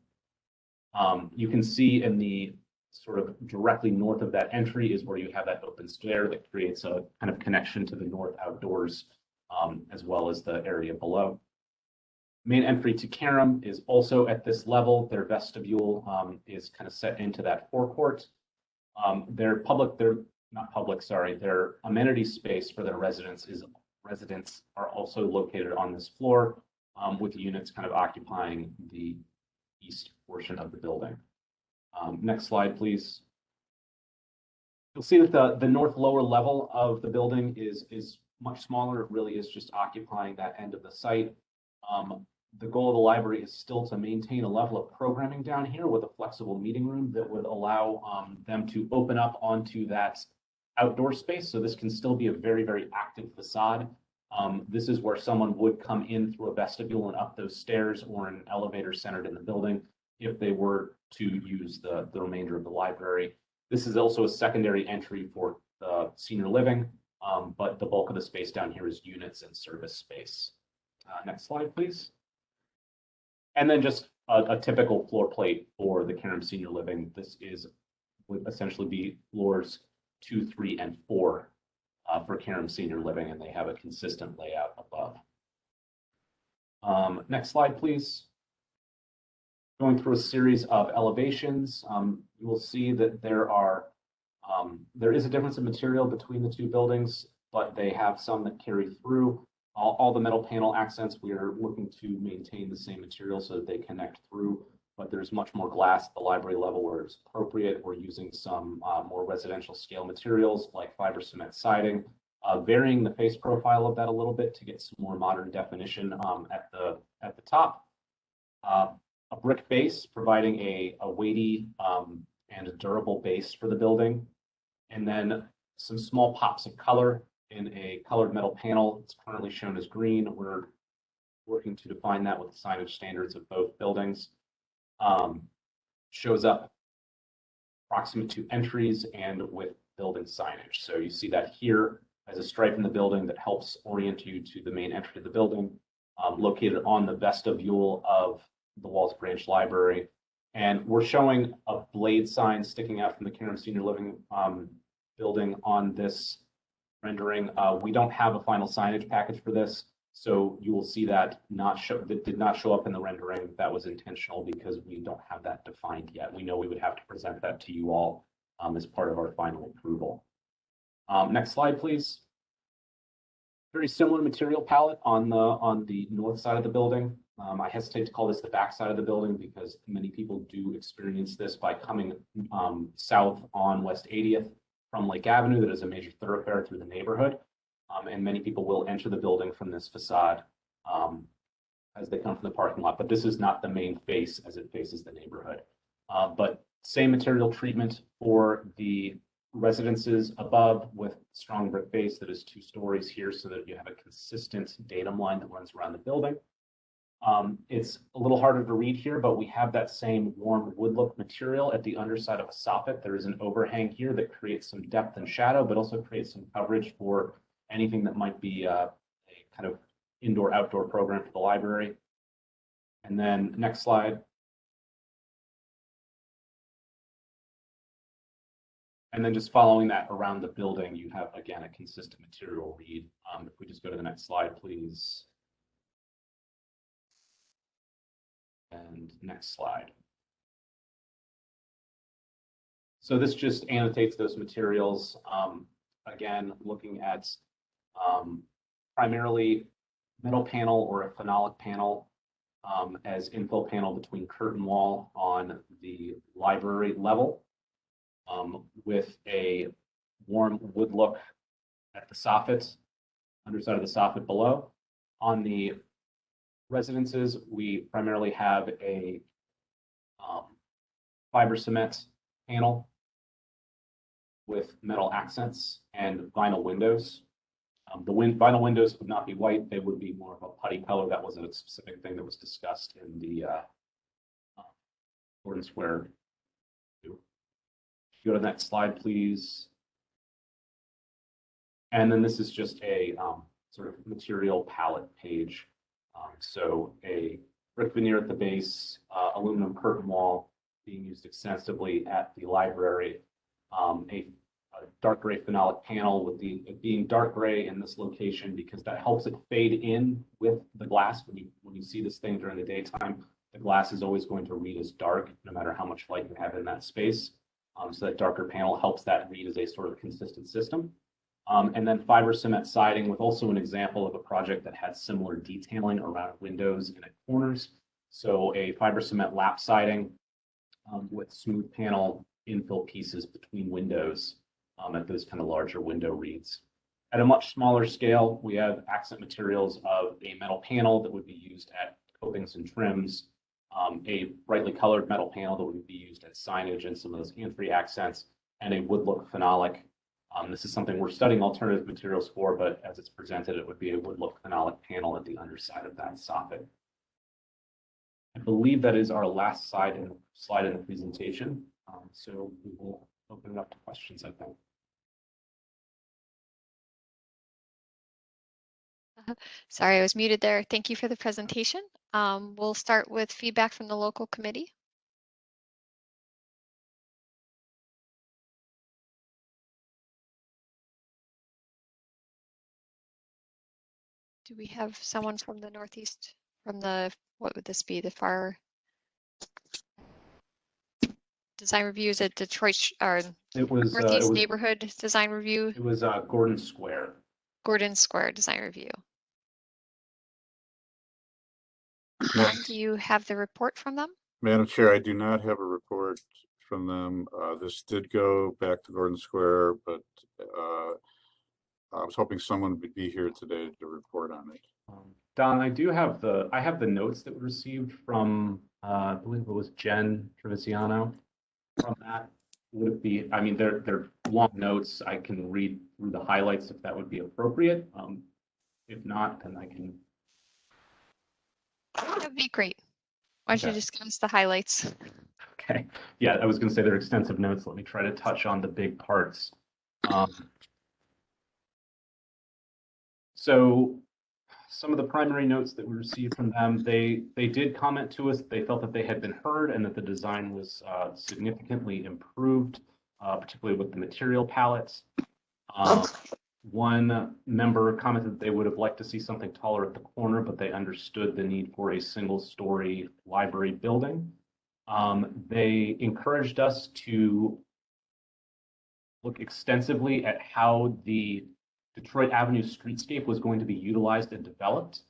[SPEAKER 13] You can see in the sort of directly north of that entry is where you have that open stair that creates a kind of connection to the north outdoors, as well as the area below. Main entry to Karam is also at this level. Their vestibule is kind of set into that forecourt. Their amenity space for their residents are also located on this floor, with units kind of occupying the east portion of the building. Next slide, please. You'll see that the north lower level of the building is much smaller. It really is just occupying that end of the site. The goal of the library is still to maintain a level of programming down here with a flexible meeting room that would allow them to open up onto that outdoor space. So this can still be a very, very active facade. This is where someone would come in through a vestibule and up those stairs or an elevator centered in the building if they were to use the remainder of the library. This is also a secondary entry for the senior living, but the bulk of the space down here is units and service space. Next slide, please. And then just a typical floor plate for the Karam Senior Living. This would essentially be floors 2, 3, and 4 for Karam Senior Living, and they have a consistent layout above. Next slide, please. Going through a series of elevations, you will see that there is a difference in material between the two buildings, but they have some that carry through. All the metal panel accents, we are looking to maintain the same material so that they connect through but there's much more glass at the library level where it's appropriate. We're using some more residential scale materials like fiber cement siding, varying the face profile of that a little bit to get some more modern definition at the top. A brick base, providing a weighty and a durable base for the building. And then some small pops of color in a colored metal panel. It's currently shown as green. We're working to define that with the signage standards of both buildings. Shows up proximate to entries and with building signage. So you see that here as a stripe in the building that helps orient you to the main entry to the building, located on the vestibule of the Walls Branch Library. And we're showing a blade sign sticking out from the Cairn Senior Living building on this rendering. We don't have a final signage package for this, so you will see that did not show up in the rendering. That was intentional because we don't have that defined yet. We know we would have to present that to you all as part of our final approval. Next slide, please. Very similar material palette on the north side of the building. I hesitate to call this the back side of the building because many people do experience this by coming south on West 80th from Lake Avenue. That is a major thoroughfare through the neighborhood. And many people will enter the building from this facade as they come from the parking lot. But this is not the main face as it faces the neighborhood. But same material treatment for the residences above with strong brick base that is 2 stories here so that you have a consistent datum line that runs around the building. It's a little harder to read here, but we have that same warm wood look material at the underside of a soffit. There is an overhang here that creates some depth and shadow, but also creates some coverage for anything that might be a kind of indoor-outdoor program for the library. And then next slide. And then just following that around the building, you have, again, a consistent material read. If we just go to the next slide, please. And next slide. So this just annotates those materials. Again, looking at primarily metal panel or a phenolic panel as infill panel between curtain wall on the library level, with a warm wood look at the soffit, underside of the soffit below. On the residences, we primarily have a fiber cement panel with metal accents and vinyl windows. The vinyl windows would not be white, they would be more of a putty color. That wasn't a specific thing that was discussed in the Gordon Square. Go to the next slide, please. And then this is just a sort of material palette page. So a brick veneer at the base, aluminum curtain wall being used extensively at the library, a dark gray phenolic panel with it being dark gray in this location because that helps it fade in with the glass. When you see this thing during the daytime, the glass is always going to read as dark no matter how much light you have in that space. So that darker panel helps that read as a sort of consistent system. And then fiber cement siding with also an example of a project that had similar detailing around windows and at corners. So a fiber cement lap siding with smooth panel infill pieces between windows at those kind of larger window reads. At a much smaller scale, we have accent materials of a metal panel that would be used at copings and trims, a brightly colored metal panel that would be used at signage and some of those entry accents, and a wood look phenolic. This is something we're studying alternative materials for, but as it's presented, it would be a wood look phenolic panel at the underside of that soffit. I believe that is our last slide in the presentation. So we will open it up to questions, I think.
[SPEAKER 20] Sorry, I was muted there. Thank you for the presentation. We'll start with feedback from the local committee. Do we have someone from the Northeast, from the, what would this be, the FAR design review? Is it Detroit or Northeast Neighborhood Design Review?
[SPEAKER 13] It was Gordon Square.
[SPEAKER 20] Gordon Square Design Review. Do you have the report from them?
[SPEAKER 1] Madam Chair, I do not have a report from them. This did go back to Gordon Square, but I was hoping someone would be here today to report on it.
[SPEAKER 13] Don, I have the notes that we received from, I believe it was Jen Treviziano from that. Would it be, I mean, they're long notes. I can read through the highlights if that would be appropriate. If not, then I can.
[SPEAKER 20] That'd be great. Why don't you
[SPEAKER 13] Okay.
[SPEAKER 20] just give us the highlights?
[SPEAKER 13] Okay. Yeah, I was going to say they're extensive notes. Let me try to touch on the big parts. So some of the primary notes that we received from them, they did comment to us. They felt that they had been heard and that the design was significantly improved, particularly with the material palettes. One member commented that they would have liked to see something taller at the corner, but they understood the need for a single-story library building. They encouraged us to look extensively at how the Detroit Avenue streetscape was going to be utilized and developed.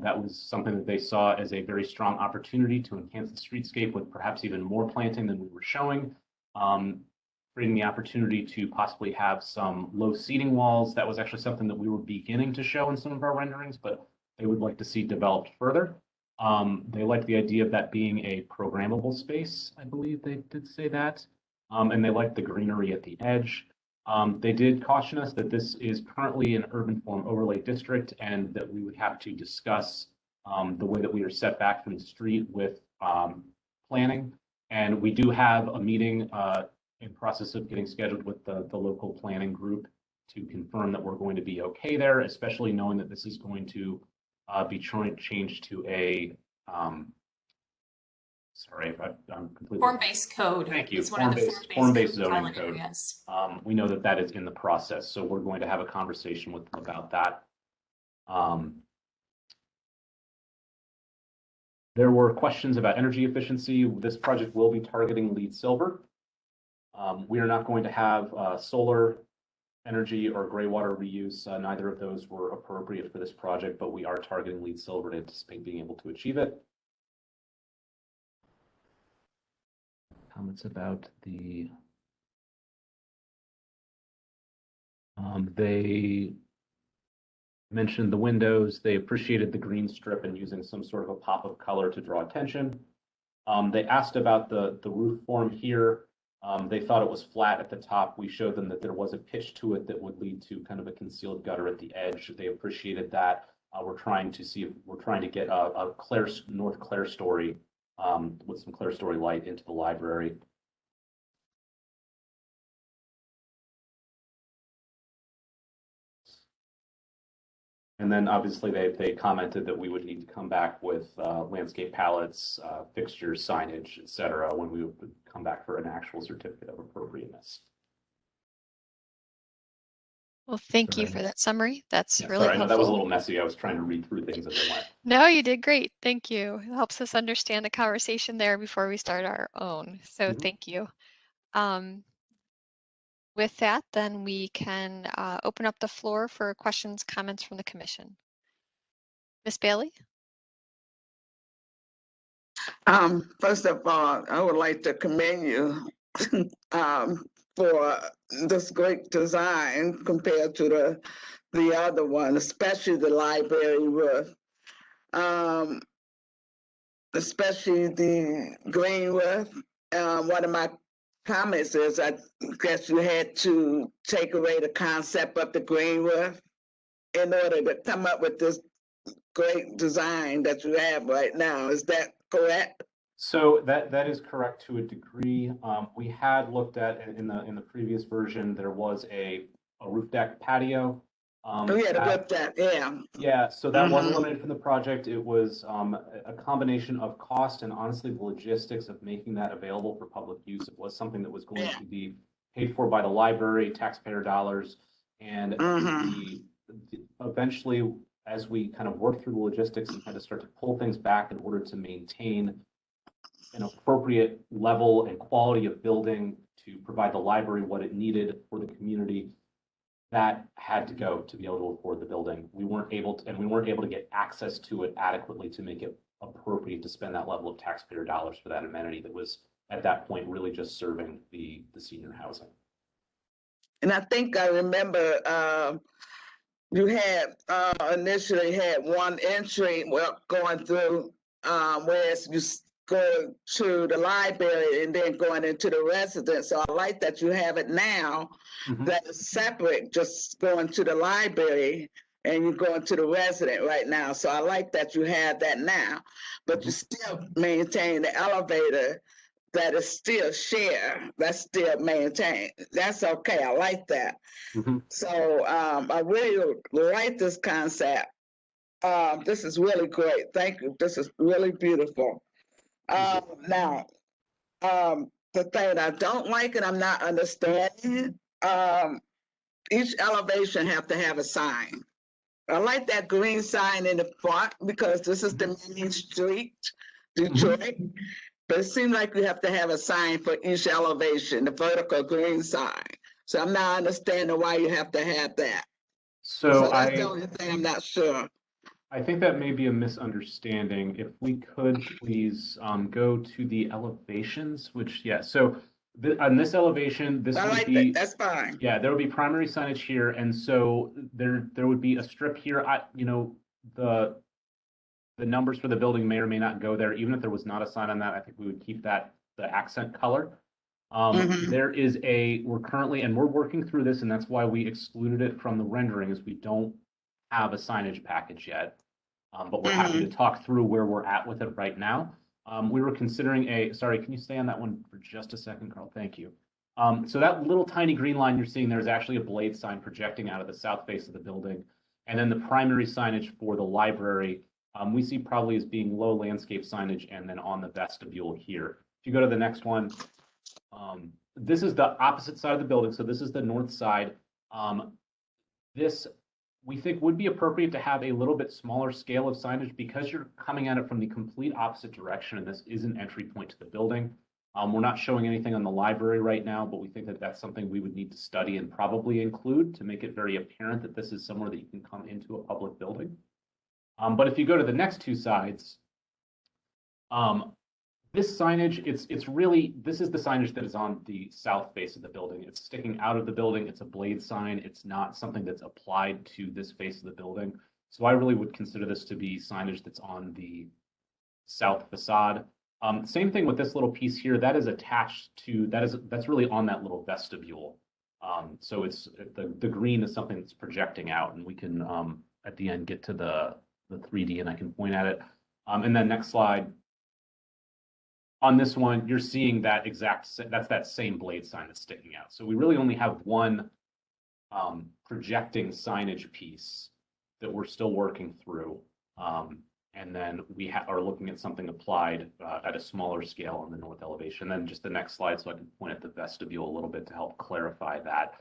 [SPEAKER 13] That was something that they saw as a very strong opportunity to enhance the streetscape with perhaps even more planting than we were showing. Creating the opportunity to possibly have some low seating walls. That was actually something that we were beginning to show in some of our renderings, but they would like to see developed further. They liked the idea of that being a programmable space. I believe they did say that. And they liked the greenery at the edge. They did caution us that this is currently an urban form overlay district and that we would have to discuss the way that we are set back from the street with planning. And we do have a meeting in process of getting scheduled with the local planning group to confirm that we're going to be okay there, especially knowing that this is going to be changed to a, sorry, I'm completely.
[SPEAKER 16] Form-based code.
[SPEAKER 13] Thank you.
[SPEAKER 16] It's one of the
[SPEAKER 13] Form-based
[SPEAKER 16] code
[SPEAKER 13] zoning
[SPEAKER 16] pilot
[SPEAKER 13] code.
[SPEAKER 16] areas.
[SPEAKER 13] We know that that is in the process, so we're going to have a conversation with them about that. There were questions about energy efficiency. This project will be targeting LEED Silver. We are not going to have solar energy or gray water reuse. Neither of those were appropriate for this project, but we are targeting LEED Silver to anticipate being able to achieve it. Comments about the they mentioned the windows. They appreciated the green strip and using some sort of a pop of color to draw attention. They asked about the roof form here. They thought it was flat at the top. We showed them that there was a pitch to it that would lead to kind of a concealed gutter at the edge. They appreciated that. We're trying to get a north clerestory with some clerestory light into the library. And then obviously they commented that we would need to come back with landscape palettes, fixtures, signage, et cetera, when we would come back for an actual certificate of appropriateness.
[SPEAKER 20] Well, thank you for that summary. That's really
[SPEAKER 13] sorry,
[SPEAKER 20] helpful.
[SPEAKER 13] I know that was a little messy. I was trying to read through things as I went.
[SPEAKER 20] No, you did great. Thank you. It helps us understand the conversation there before we start our own. So thank you. With that, then we can open up the floor for questions, comments from the commission. Ms. Bailey?
[SPEAKER 6] First of all, I would like to commend you for this great design compared to the other one, especially the library roof. Especially the green roof. One of my comments is I guess you had to take away the concept of the green roof in order to come up with this great design that you have right now. Is that correct?
[SPEAKER 13] So that is correct to a degree. We had looked at in the previous version, there was a roof deck patio.
[SPEAKER 6] Oh yeah, the roof deck, yeah.
[SPEAKER 13] Yeah, so that was eliminated from the project. It was a combination of cost and honestly the logistics of making that available for public use. It was something that was going to be paid for by the library, taxpayer dollars, and eventually, as we kind of worked through the logistics and had to start to pull things back in order to maintain an appropriate level and quality of building to provide the library what it needed for the community, that had to go to be able to afford the building. We weren't able to, and we weren't able to get access to it adequately to make it appropriate to spend that level of taxpayer dollars for that amenity that was at that point really just serving the senior housing.
[SPEAKER 6] And I think I remember you had initially had one entry going through, whereas you go to the library and then going into the residence. So I like that you have it now that is separate, just going to the library and you're going to the resident right now. So I like that you have that now, but you still maintain the elevator that is still shared, that's still maintained. That's okay, I like that. So I really like this concept. This is really great, thank you. This is really beautiful. Now, the thing I don't like and I'm not understanding, each elevation have to have a sign. I like that green sign in the front because this is the main street, Detroit. But it seems like you have to have a sign for each elevation, the vertical green sign. So I'm not understanding why you have to have that.
[SPEAKER 13] So
[SPEAKER 6] that's the only thing I'm not sure.
[SPEAKER 13] I think that may be a misunderstanding. If we could please go to the elevations, which, yeah, so on this elevation, this would be,
[SPEAKER 6] that's fine.
[SPEAKER 13] Yeah, there would be primary signage here. And so there would be a strip here. You know, the numbers for the building may or may not go there. Even if there was not a sign on that, I think we would keep that, the accent color. There is we're currently, and we're working through this, and that's why we excluded it from the rendering, is we don't have a signage package yet. But we're happy to talk through where we're at with it right now. We were considering sorry, can you stay on that one for just a second, Carl? Thank you. So that little tiny green line you're seeing there is actually a blade sign projecting out of the south face of the building. And then the primary signage for the library, we see probably as being low landscape signage and then on the vestibule here. If you go to the next one, this is the opposite side of the building. So this is the north side. This we think would be appropriate to have a little bit smaller scale of signage because you're coming at it from the complete opposite direction, and this is an entry point to the building. We're not showing anything on the library right now, but we think that that's something we would need to study and probably include to make it very apparent that this is somewhere that you can come into a public building. But if you go to the next two sides, this signage, it's really, this is the signage that is on the south face of the building. It's sticking out of the building. It's a blade sign. It's not something that's applied to this face of the building. So I really would consider this to be signage that's on the south facade. Same thing with this little piece here. That is attached to, that's really on that little vestibule. So it's, the green is something that's projecting out, and we can, at the end, get to the 3D and I can point at it. And then next slide. On this one, you're seeing that that's that same blade sign that's sticking out. So we really only have one projecting signage piece that we're still working through. And then we are looking at something applied at a smaller scale on the north elevation. And then just the next slide, so I can point at the vestibule a little bit to help clarify that.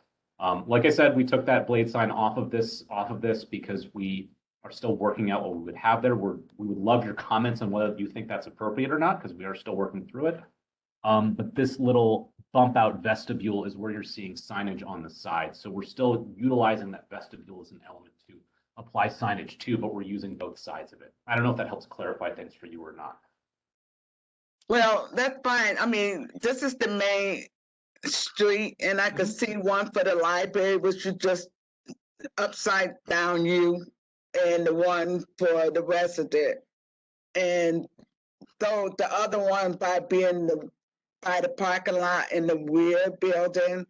[SPEAKER 13] Like I said, we took that blade sign off of this because we are still working out what we would have there. We would love your comments on whether you think that's appropriate or not, because we are still working through it. But this little bump out vestibule is where you're seeing signage on the side. So we're still utilizing that vestibule as an element to apply signage to, but we're using both sides of it. I don't know if that helps clarify things for you or not.
[SPEAKER 6] Well, that's fine. I mean, this is the main street, and I could see one for the library, which you just upside down U, and the one for the resident. And though the other one by being by the parking lot in the rear building,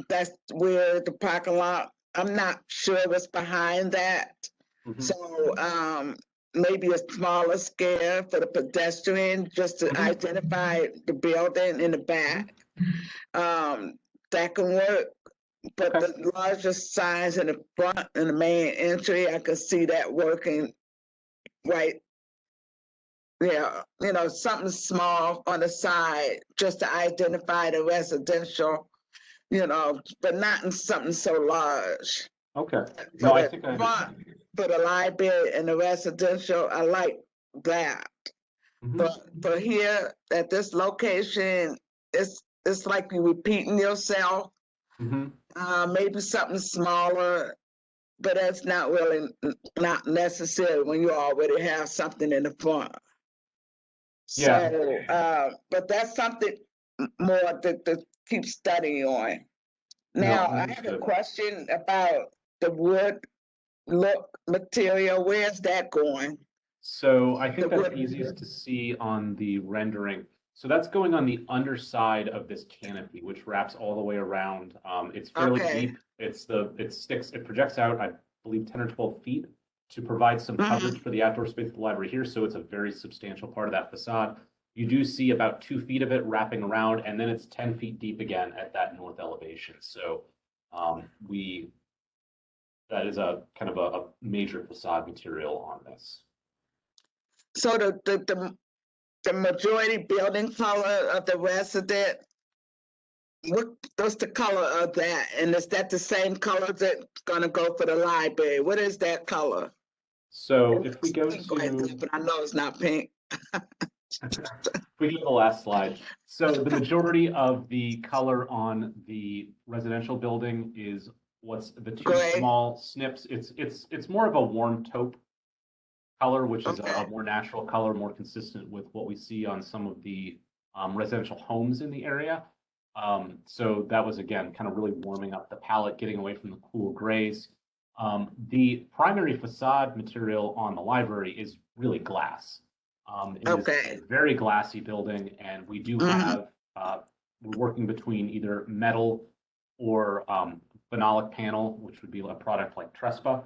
[SPEAKER 6] that's where the parking lot, I'm not sure what's behind that. So maybe a smaller scale for the pedestrian, just to identify the building in the back. That can work. But the larger signs in the front and the main entry, I could see that working right. Yeah, you know, something small on the side just to identify the residential, you know, but not in something so large.
[SPEAKER 13] Okay. No, I think I understand.
[SPEAKER 6] For the library and the residential, I like that. But here at this location, it's like you're repeating yourself. maybe something smaller, but that's not really not necessary when you already have something in the front.
[SPEAKER 13] Yeah.
[SPEAKER 6] So, but that's something more to keep studying on.
[SPEAKER 13] No,
[SPEAKER 6] Now, I have a
[SPEAKER 13] understood.
[SPEAKER 6] question about the wood look material. Where's that going?
[SPEAKER 13] So I think
[SPEAKER 6] The
[SPEAKER 13] that's
[SPEAKER 6] wood.
[SPEAKER 13] easiest to see on the rendering. So that's going on the underside of this canopy, which wraps all the way around. It's fairly
[SPEAKER 6] Okay.
[SPEAKER 13] deep. It projects out, I believe, 10 or 12 feet to provide some coverage for the outdoor space of the library here. So it's a very substantial part of that facade. You do see about 2 feet of it wrapping around, and then it's 10 feet deep again at that north elevation. So that is a kind of a major facade material on this.
[SPEAKER 6] So the majority building color of the resident, what's the color of that? And is that the same color that's gonna go for the library? What is that color?
[SPEAKER 13] So if we go
[SPEAKER 6] Pink right there,
[SPEAKER 13] to,
[SPEAKER 6] but I know it's not pink.
[SPEAKER 13] if we go to the last slide. So the majority of the color on the residential building is what's the two
[SPEAKER 6] Gray.
[SPEAKER 13] small snips. It's more of a warm taupe color, which is a more natural color, more consistent with what we see on some of the residential homes in the area. So that was, again, kind of really warming up the palette, getting away from the cool grays. The primary facade material on the library is really glass. It is a very glassy building, and we do have, we're working between either metal or phenolic panel, which would be a product like Trespa,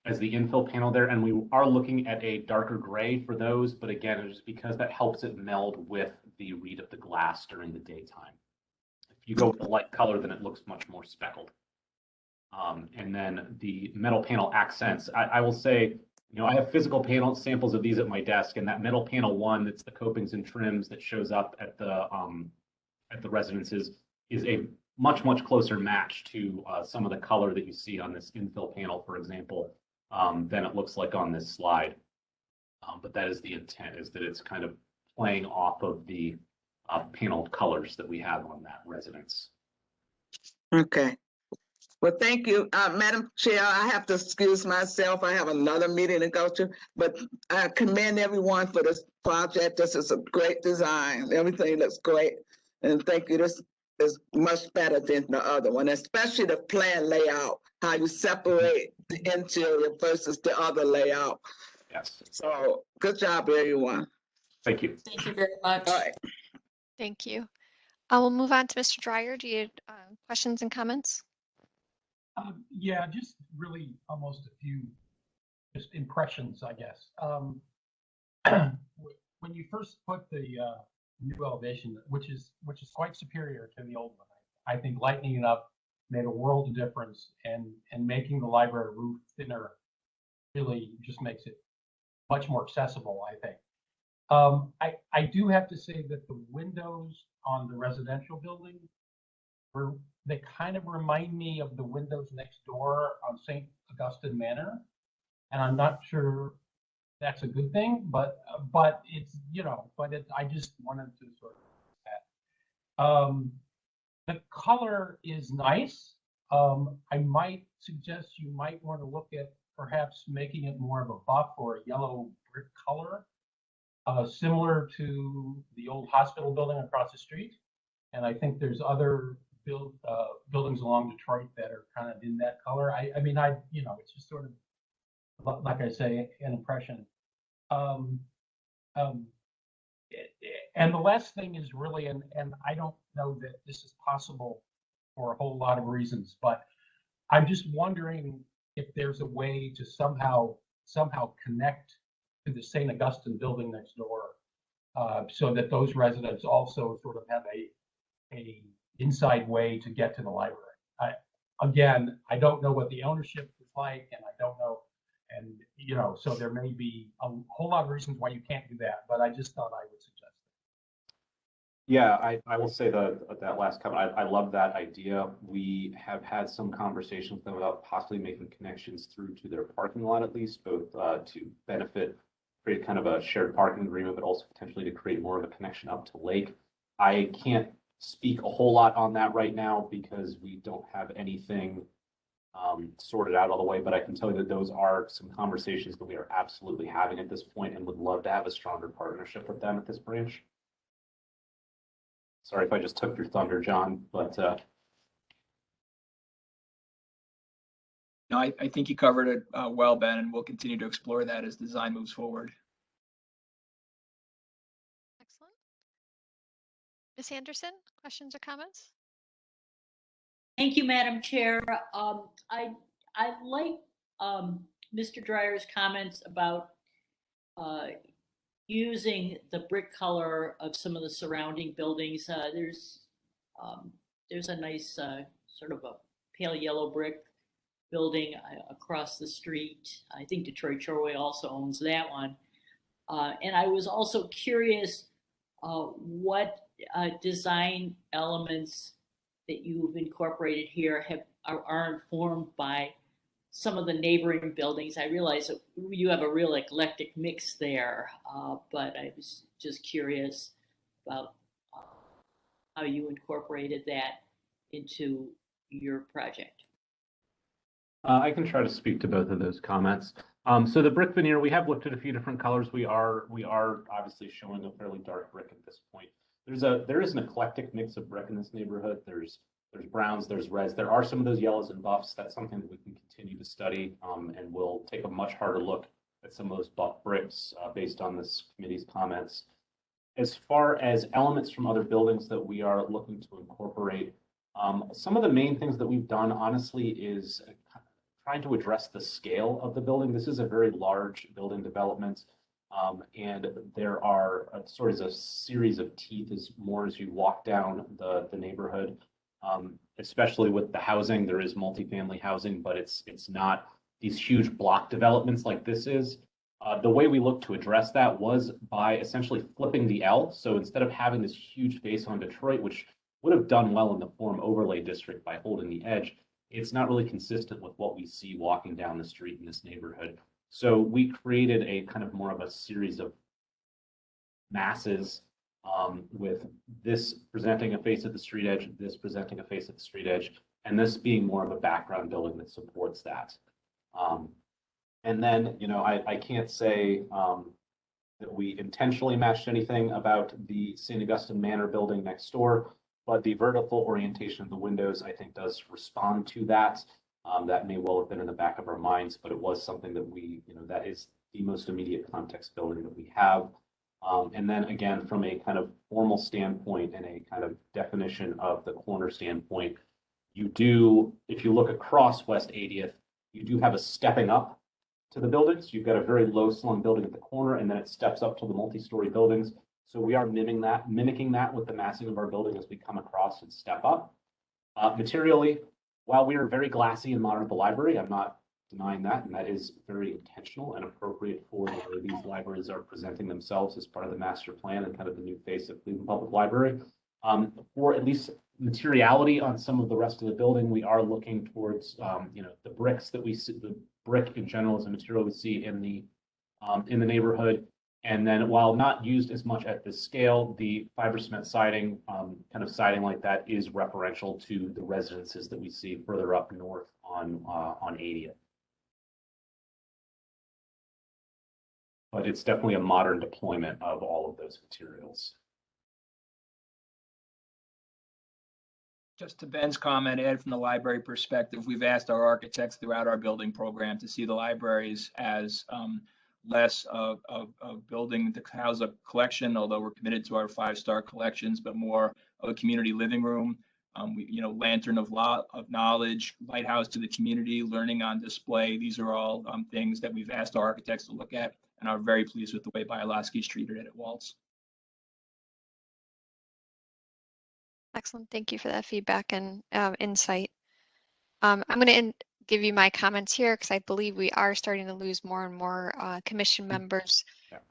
[SPEAKER 13] as the infill panel there. And we are looking at a darker gray for those, but again, it's just because that helps it meld with the read of the glass during the daytime. If you go with a light color, then it looks much more speckled. And then the metal panel accents, I will say, you know, I have physical panel samples of these at my desk, and that metal panel one, that's the copings and trims that shows up at the residences, is a much closer match to some of the color that you see on this infill panel, for example, than it looks like on this slide. But that is the intent, is that it's kind of playing off of the paneled colors that we have on that residence.
[SPEAKER 6] Okay. Well, thank you, Madam Chair. I have to excuse myself. I have another meeting to go to, but I commend everyone for this project. This is a great design. Everything looks great. And thank you. This is much better than the other one, especially the plan layout, how you separate the interior versus the other layout.
[SPEAKER 13] Yes.
[SPEAKER 6] So good job, everyone.
[SPEAKER 13] Thank you.
[SPEAKER 16] Thank you very much.
[SPEAKER 6] All right.
[SPEAKER 20] Thank you. I will move on to Mr. Dreyer. Do you have questions and comments?
[SPEAKER 10] Yeah, just really almost a few just impressions, I guess. When you first put the new elevation, which is quite superior to the old one, I think lightening it up made a world of difference, and making the library roof thinner really just makes it much more accessible, I think. I do have to say that the windows on the residential building they kind of remind me of the windows next door on St. Augustine Manor, and I'm not sure that's a good thing, but it's, you know, I just wanted to sort of that. The color is nice. I might suggest you might want to look at perhaps making it more of a buff or a yellow brick color, similar to the old hospital building across the street. And I think there's other buildings along Detroit that are kind of in that color. I mean, you know, it's just sort of, like I say, an impression. And the last thing is really, and I don't know that this is possible for a whole lot of reasons, but I'm just wondering if there's a way to somehow connect to the St. Augustine building next door, so that those residents also sort of have a inside way to get to the library. Again, I don't know what the ownership is like, and I don't know, and you know, so there may be a whole lot of reasons why you can't do that, but I just thought I would suggest that.
[SPEAKER 13] Yeah, I will say that last comment, I love that idea. We have had some conversations with them about possibly making connections through to their parking lot, at least, both to benefit, create kind of a shared parking agreement, but also potentially to create more of a connection up to Lake. I can't speak a whole lot on that right now because we don't have anything sorted out all the way, but I can tell you that those are some conversations that we are absolutely having at this point and would love to have a stronger partnership with them at this branch. Sorry if I just took your thunder, John, but
[SPEAKER 23] No, I think you covered it well, Ben, and we'll continue to explore that as design moves forward.
[SPEAKER 20] Excellent. Ms. Anderson, questions or comments?
[SPEAKER 8] Thank you, Madam Chair. I like Mr. Dreyer's comments about using the brick color of some of the surrounding buildings. There's a nice sort of a pale yellow brick building across the street. I think Detroit Shoreway also owns that one. And I was also curious what design elements that you've incorporated here are informed by some of the neighboring buildings. I realize that you have a real eclectic mix there, but I was just curious about how you incorporated that into your project.
[SPEAKER 13] I can try to speak to both of those comments. So the brick veneer, we have looked at a few different colors. We are obviously showing a fairly dark brick at this point. There is an eclectic mix of brick in this neighborhood. There's browns, there's reds. There are some of those yellows and buffs. That's something that we can continue to study, and we'll take a much harder look at some of those buff bricks based on this committee's comments. As far as elements from other buildings that we are looking to incorporate, some of the main things that we've done, honestly, is trying to address the scale of the building. This is a very large building development, and there are sort of a series of teeth as you walk down the neighborhood. Especially with the housing, there is multifamily housing, but it's not these huge block developments like this is. The way we look to address that was by essentially flipping the L. So instead of having this huge face on Detroit, which would have done well in the Forum Overlay District by holding the edge, it's not really consistent with what we see walking down the street in this neighborhood. So we created a kind of more of a series of masses with this presenting a face at the street edge, this presenting a face at the street edge, and this being more of a background building that supports that. And then, I can't say that we intentionally matched anything about the St. Augustine Manor building next door, but the vertical orientation of the windows, I think, does respond to that. That may well have been in the back of our minds, but it was something that we, that is the most immediate context building that we have. And then again, from a kind of formal standpoint and a kind of definition of the corner standpoint, you do, if you look across West 80th, you do have a stepping up to the buildings. You've got a very low slung building at the corner, and then it steps up to the multi-story buildings. So we are mimicking that with the massing of our building as we come across and step up. Materially, while we are very glassy and modern at the library, I'm not denying that, and that is very intentional and appropriate for the way these libraries are presenting themselves as part of the master plan and kind of the new face of Cleveland Public Library. For at least materiality on some of the rest of the building, we are looking towards the bricks that we see, the brick in general is a material we see in the neighborhood. And then while not used as much at this scale, the fiber cement siding, kind of siding like that, is referential to the residences that we see further up north on 80th. But it's definitely a modern deployment of all of those materials.
[SPEAKER 23] Just to Ben's comment, Ed, from the library perspective, we've asked our architects throughout our building program to see the libraries as less of building to house a collection, although we're committed to our 5-star collections, but more of a community living room. Lantern of knowledge, lighthouse to the community, learning on display. These are all things that we've asked our architects to look at and are very pleased with the way Bialowski's treated it at Waltz.
[SPEAKER 20] Excellent. Thank you for that feedback and insight. I'm going to give you my comments here because I believe we are starting to lose more and more commission members.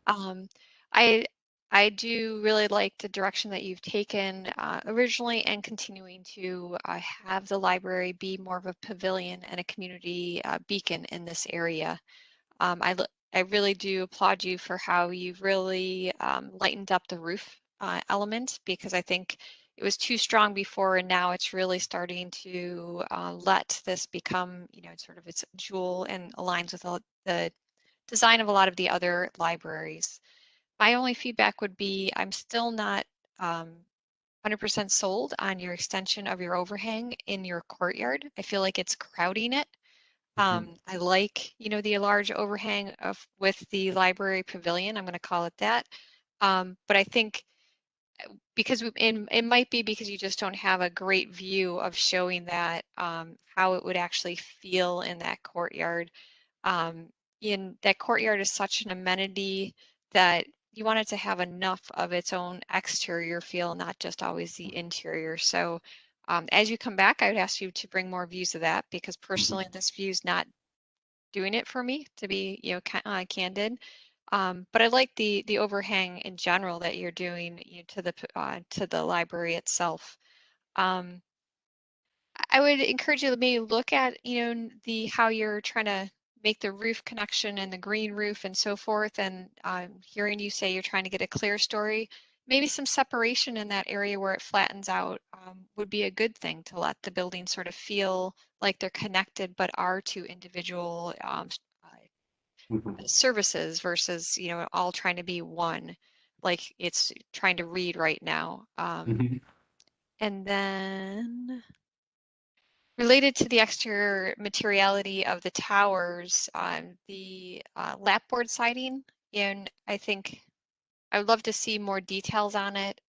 [SPEAKER 20] I do really like the direction that you've taken originally and continuing to have the library be more of a pavilion and a community beacon in this area. I really do applaud you for how you've really lightened up the roof element, because I think it was too strong before, and now it's really starting to let this become, sort of its jewel and aligns with the design of a lot of the other libraries. My only feedback would be I'm still not 100% sold on your extension of your overhang in your courtyard. I feel like it's crowding it. I like, the large overhang with the library pavilion. I'm going to call it that. But I think because it might be because you just don't have a great view of showing that how it would actually feel in that courtyard. In that courtyard is such an amenity that you want it to have enough of its own exterior feel, not just always the interior. So as you come back, I would ask you to bring more views of that, because personally this view is not doing it for me, to be candid. But I like the overhang in general that you're doing to the library itself. I would encourage you to maybe look at how you're trying to make the roof connection and the green roof and so forth. And hearing you say you're trying to get a clear story, maybe some separation in that area where it flattens out would be a good thing, to let the building sort of feel like they're connected but are two individual services versus all trying to be one, like it's trying to read right now. And then related to the exterior materiality of the towers, the lapboard siding, and I think I would love to see more details on it,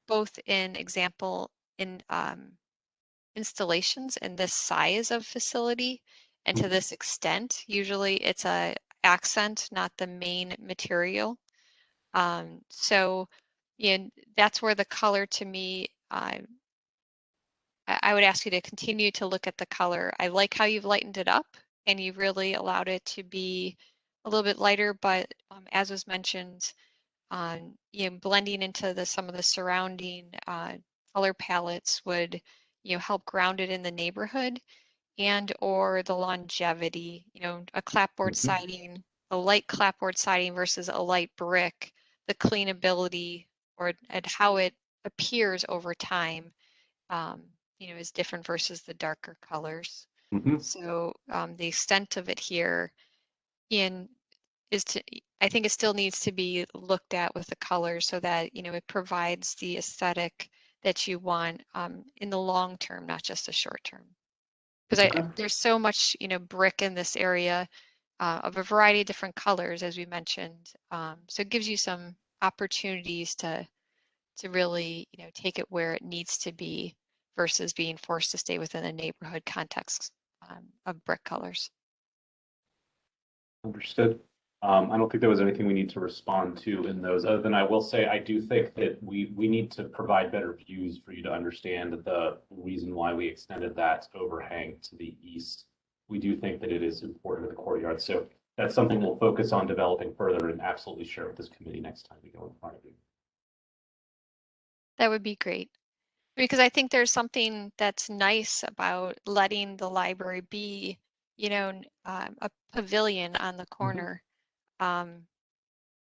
[SPEAKER 20] both in installations in this size of facility and to this extent. Usually it's a accent, not the main material. So that's where the color, to me, I would ask you to continue to look at the color. I like how you've lightened it up and you've really allowed it to be a little bit lighter, but as was mentioned, blending into some of the surrounding color palettes would help ground it in the neighborhood and or the longevity. A clapboard siding, a light clapboard siding versus a light brick, the cleanability and how it appears over time is different versus the darker colors. So the extent of it here I think it still needs to be looked at with the colors, so that it provides the aesthetic that you want in the long term, not just the short term. Because there's so much brick in this area of a variety of different colors, as we mentioned. So it gives you some opportunities to really take it where it needs to be, versus being forced to stay within a neighborhood context of brick colors.
[SPEAKER 13] Understood. I don't think there was anything we need to respond to in those, other than I will say I do think that we need to provide better views for you to understand the reason why we extended that overhang to the east. We do think that it is important to the courtyard. So that's something we'll focus on developing further and absolutely share with this committee next time we go in front of you.
[SPEAKER 20] That would be great. Because I think there's something that's nice about letting the library be, a pavilion on the corner, and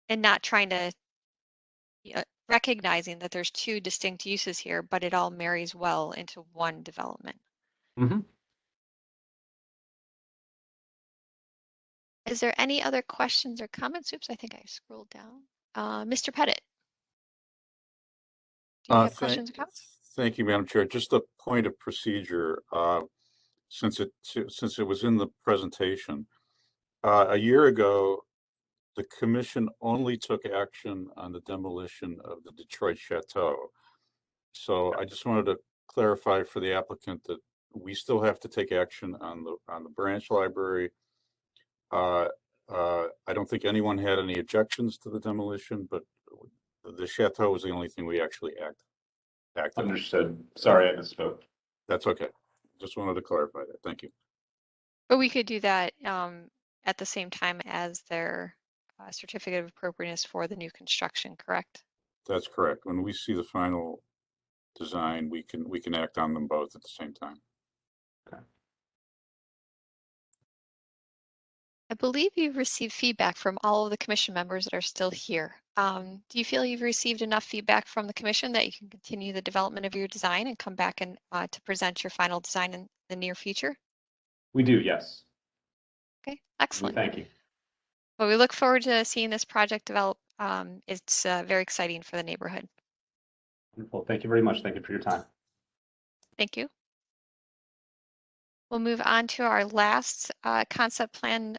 [SPEAKER 20] not trying to, recognizing that there's two distinct uses here, but it all marries well into one development. Is there any other questions or comments? Oops, I think I scrolled down. Mr. Pettit. Do you have questions or comments?
[SPEAKER 1] Thank you, Madam Chair. Just a point of procedure, since it was in the presentation. A year ago, the commission only took action on the demolition of the Detroit Chateau. So I just wanted to clarify for the applicant that we still have to take action on the branch library. I don't think anyone had any objections to the demolition, but the Chateau was the only thing we actually acted on.
[SPEAKER 13] Understood. Sorry, I misspoke.
[SPEAKER 1] That's okay. Just wanted to clarify that. Thank you.
[SPEAKER 20] But we could do that at the same time as their certificate of appropriateness for the new construction, correct?
[SPEAKER 1] That's correct. When we see the final design, we can act on them both at the same time.
[SPEAKER 13] Okay.
[SPEAKER 20] I believe you've received feedback from all of the commission members that are still here. Do you feel you've received enough feedback from the commission that you can continue the development of your design and come back and to present your final design in the near future?
[SPEAKER 13] We do, yes.
[SPEAKER 20] Okay, excellent.
[SPEAKER 13] Thank you.
[SPEAKER 20] Well, we look forward to seeing this project develop. It's very exciting for the neighborhood.
[SPEAKER 13] Wonderful. Thank you very much. Thank you for your time.
[SPEAKER 20] Thank you. We'll move on to our last concept plan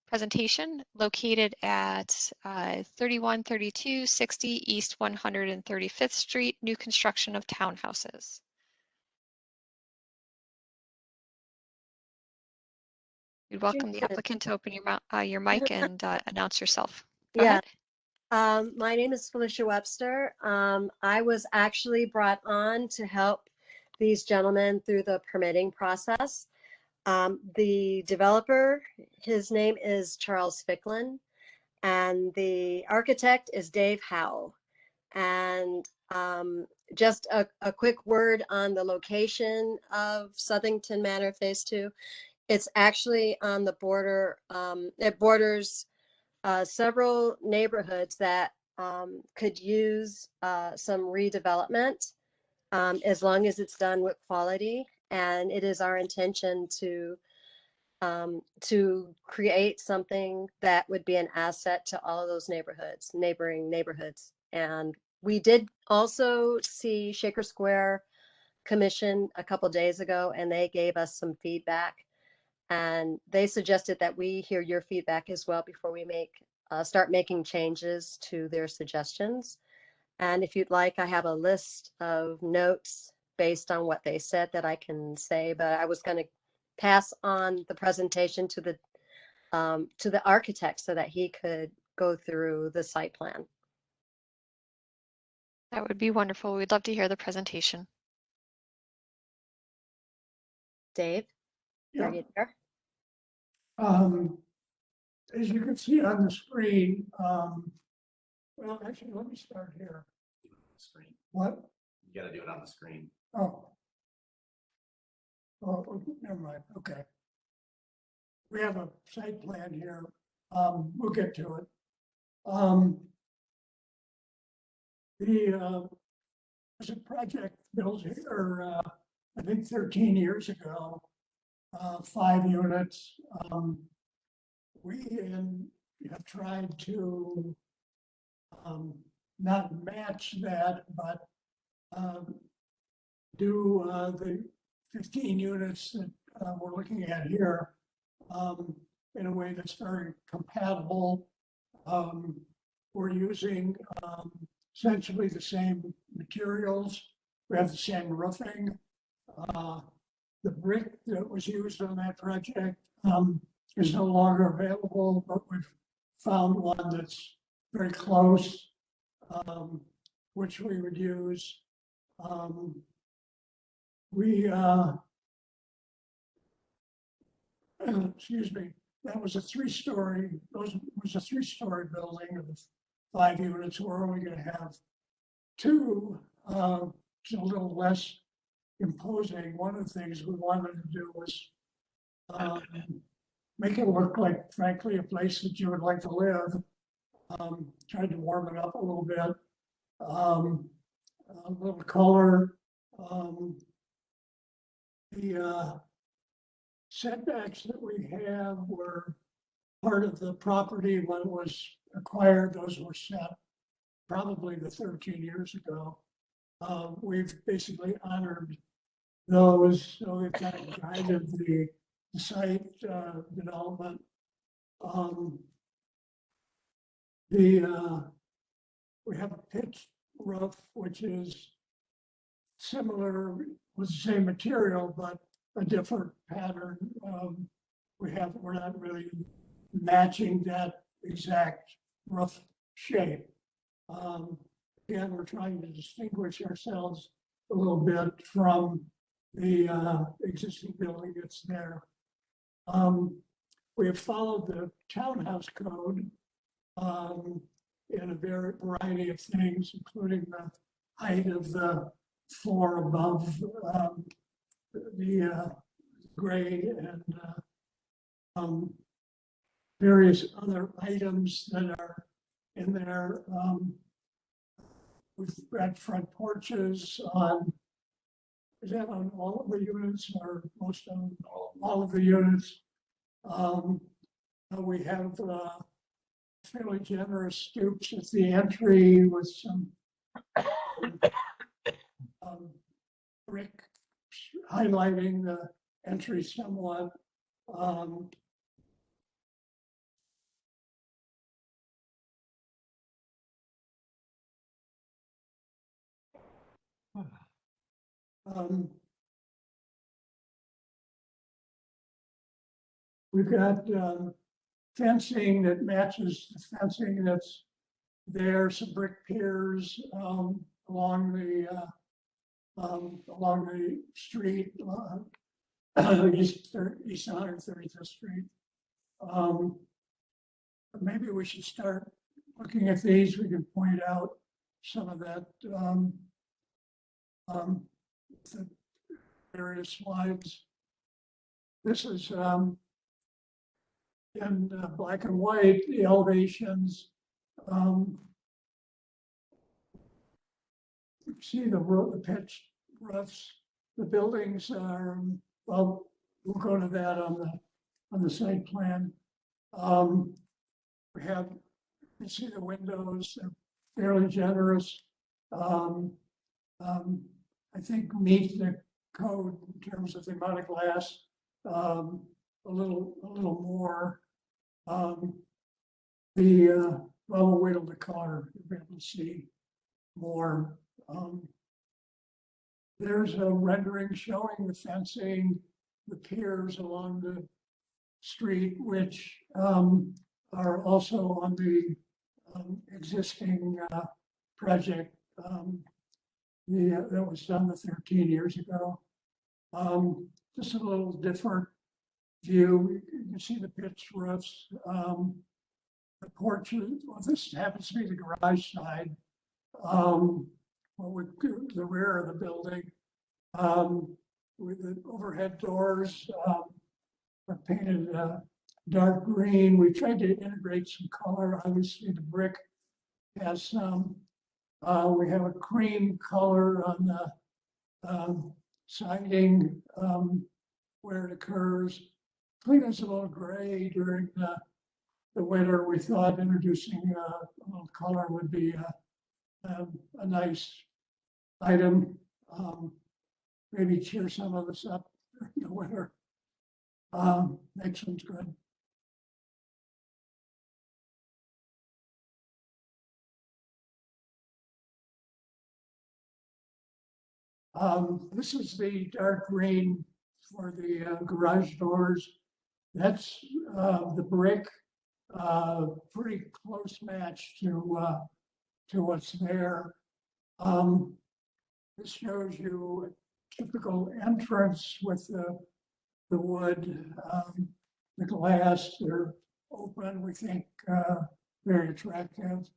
[SPEAKER 20] presentation located at 313260 East 135th Street, new construction of townhouses. We'd welcome the applicant to open your mic and announce yourself. Go ahead.
[SPEAKER 9] My name is Felicia Webster. I was actually brought on to help these gentlemen through the permitting process. The developer, his name is Charles Ficklin, and the architect is Dave Howe. And just a quick word on the location of Southington Manor Phase 2. It's actually on the border. It borders several neighborhoods that could use some redevelopment as long as it's done with quality. And it is our intention to create something that would be an asset to all of those neighborhoods, neighboring neighborhoods. And we did also see Shaker Square Commission a couple days ago, and they gave us some feedback. And they suggested that we hear your feedback as well before we start making changes to their suggestions. And if you'd like, I have a list of notes based on what they said that I can say, but I was going to pass on the presentation to the architect so that he could go through the site plan.
[SPEAKER 20] That would be wonderful. We'd love to hear the presentation.
[SPEAKER 9] Dave,
[SPEAKER 15] Yeah.
[SPEAKER 9] are you there?
[SPEAKER 15] As you can see on the screen, well, actually, let me start here.
[SPEAKER 18] Screen.
[SPEAKER 15] What?
[SPEAKER 18] You gotta do it on the screen.
[SPEAKER 15] Oh, never mind. Okay. We have a site plan here. We'll get to it. There's a project built here, I think 13 years ago, 5 units. We have tried to not match that, but do the 15 units that we're looking at here in a way that's very compatible. We're using essentially the same materials. We have the same roofing. The brick that was used on that project is no longer available, but we've found one that's very close, which we would use. Excuse me, that was a 3-story, was a 3-story building of 5 units. We're only going to have 2, it's a little less imposing. One of the things we wanted to do was make it look like, frankly, a place that you would like to live. Tried to warm it up a little bit. A little color. The setbacks that we have were part of the property when it was acquired. Those were set probably the 13 years ago. We've basically honored those, so we've kind of guided the site development. We have a pitched roof, which is similar with the same material, but a different pattern. We're not really matching that exact roof shape. Again, we're trying to distinguish ourselves a little bit from the existing building that's there. We have followed the townhouse code in a variety of things, including the height of the floor above the grade, and various other items that are in there. We've got front porches on, is that on all of the units or most of them? All of the units? We have fairly generous stoops at the entry with some brick highlighting the entry somewhat. We've got fencing that matches the fencing that's there, some brick piers along the street, East 135th Street. Maybe we should start looking at these. We can point out some of that, the various slides. This is in black and white, the elevations. You see the pitched roofs. The buildings are, well, we'll go to that on the site plan. We have, you see the windows, they're fairly generous. I think meet the code in terms of the amount of glass, a little more. Well, we'll wait till the color, you'll be able to see more. There's a rendering showing the fencing, the piers along the street, which are also on the existing project that was done 13 years ago. Just a little different view. You can see the pitched roofs. The porches, well, this happens to be the garage side. With the rear of the building, with the overhead doors are painted dark green. We tried to integrate some color. Obviously, the brick has some. We have a cream color on the siding where it occurs. Clean as a little gray during the winter. We thought introducing a little color would be a nice item. Maybe cheer some of us up during the winter. Next one's good. This is the dark green for the garage doors. That's the brick, pretty close match to what's there. This shows you a typical entrance with the wood, the glass. They're open, we think very attractive.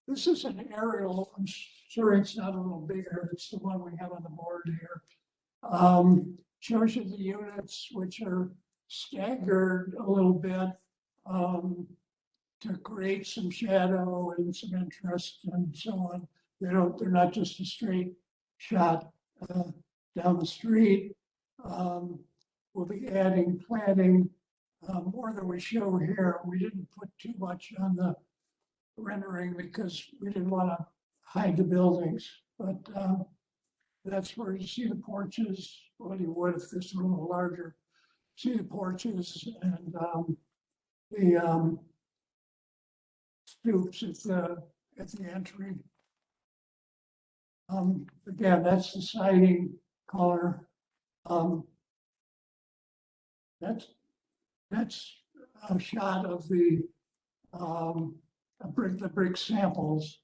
[SPEAKER 15] This is an aerial. I'm sure it's not a little bigger. It's the one we have on the board here. Shows you the units, which are staggered a little bit to create some shadow and some interest and so on. They're not just a straight shot down the street. We'll be adding planting more than we show here. We didn't put too much on the rendering because we didn't want to hide the buildings, but that's where you see the porches. Well, you would if this were a little larger. See the porches and the stoops at the entry. Again, that's the siding color. That's a shot of the brick samples.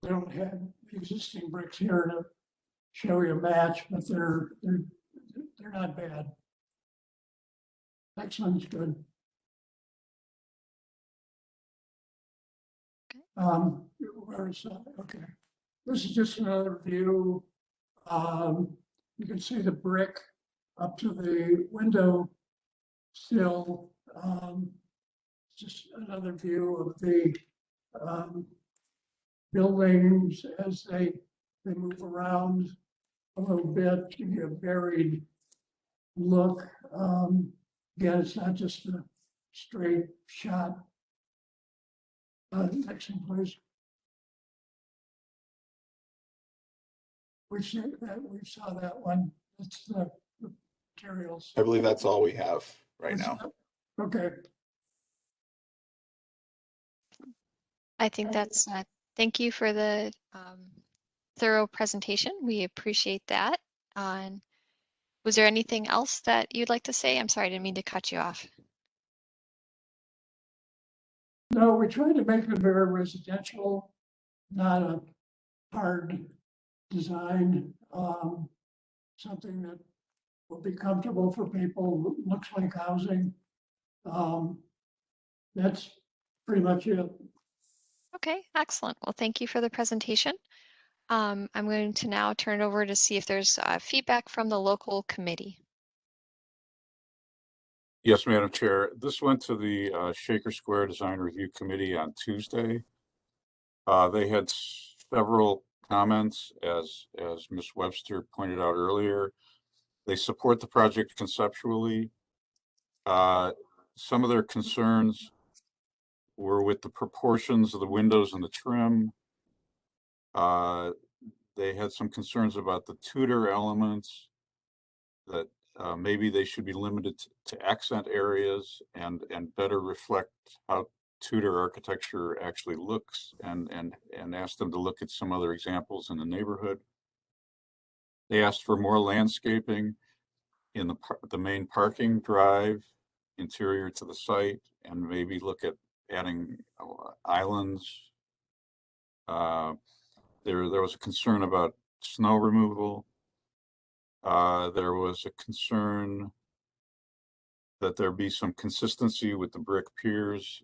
[SPEAKER 15] We don't have existing bricks here to show you a match, but they're not bad. Next one's good. Where is that? Okay. This is just another view. You can see the brick up to the window still, just another view of the buildings as they move around a little bit, give you a varied look. Again, it's not just a straight shot. Next one, please. We saw that one. That's the materials.
[SPEAKER 2] I believe that's all we have right now.
[SPEAKER 15] Okay.
[SPEAKER 20] I think that's, thank you for the thorough presentation. We appreciate that. And was there anything else that you'd like to say? I'm sorry, I didn't mean to cut you off.
[SPEAKER 15] No, we tried to make it very residential, not a hard design, something that will be comfortable for people, looks like housing. That's pretty much it.
[SPEAKER 20] Okay, excellent. Well, thank you for the presentation. I'm going to now turn it over to see if there's feedback from the local committee.
[SPEAKER 1] Yes, Madam Chair. This went to the Shaker Square Design Review Committee on Tuesday. They had several comments, as Ms. Webster pointed out earlier. They support the project conceptually. Some of their concerns were with the proportions of the windows and the trim. They had some concerns about the Tudor elements, that maybe they should be limited to accent areas and better reflect how Tudor architecture actually looks, and asked them to look at some other examples in the neighborhood. They asked for more landscaping in the main parking drive interior to the site, and maybe look at adding islands. There was a concern about snow removal. There was a concern that there be some consistency with the brick piers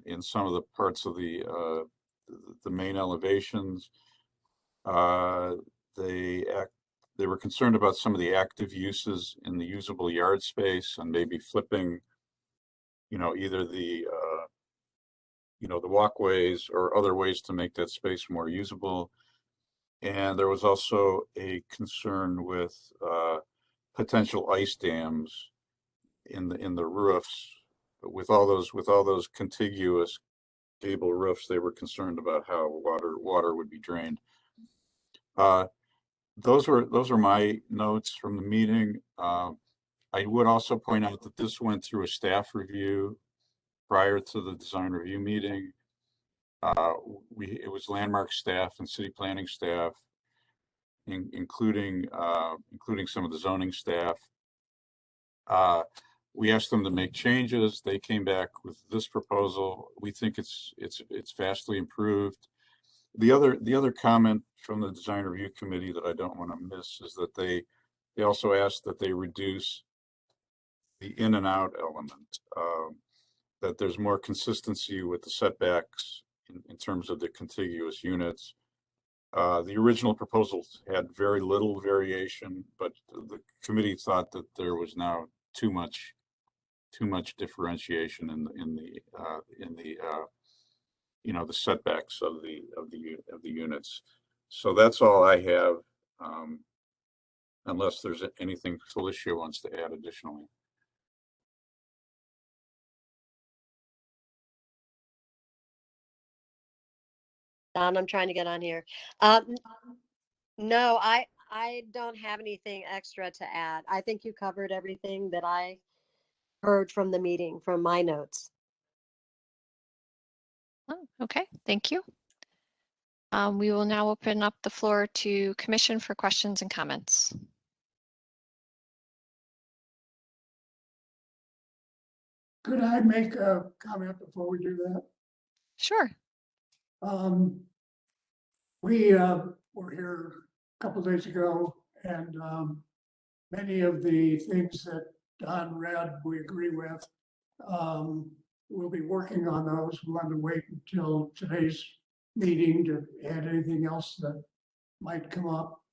[SPEAKER 1] in some of the parts of the main elevations. They were concerned about some of the active uses in the usable yard space, and maybe flipping, either the the walkways or other ways to make that space more usable. And there was also a concern with potential ice dams in the roofs. With all those contiguous gable roofs, they were concerned about how water would be drained. Those are my notes from the meeting. I would also point out that this went through a staff review prior to the design review meeting. It was landmark staff and city planning staff, including some of the zoning staff. We asked them to make changes. They came back with this proposal. We think it's vastly improved. The other comment from the design review committee that I don't want to miss is that they also asked that they reduce the in and out element, that there's more consistency with the setbacks in terms of the contiguous units. The original proposals had very little variation, but the committee thought that there was now too much differentiation in the setbacks of the units. So that's all I have, unless there's anything Felicia wants to add additionally.
[SPEAKER 9] Don, I'm trying to get on here. No, I don't have anything extra to add. I think you covered everything that I heard from the meeting, from my notes.
[SPEAKER 20] Oh, okay, thank you. We will now open up the floor to commission for questions and comments.
[SPEAKER 15] Could I make a comment before we do that?
[SPEAKER 20] Sure.
[SPEAKER 15] We were here a couple of days ago, and many of the things that Don read, we agree with. We'll be working on those. We want to wait until today's meeting to add anything else that might come up.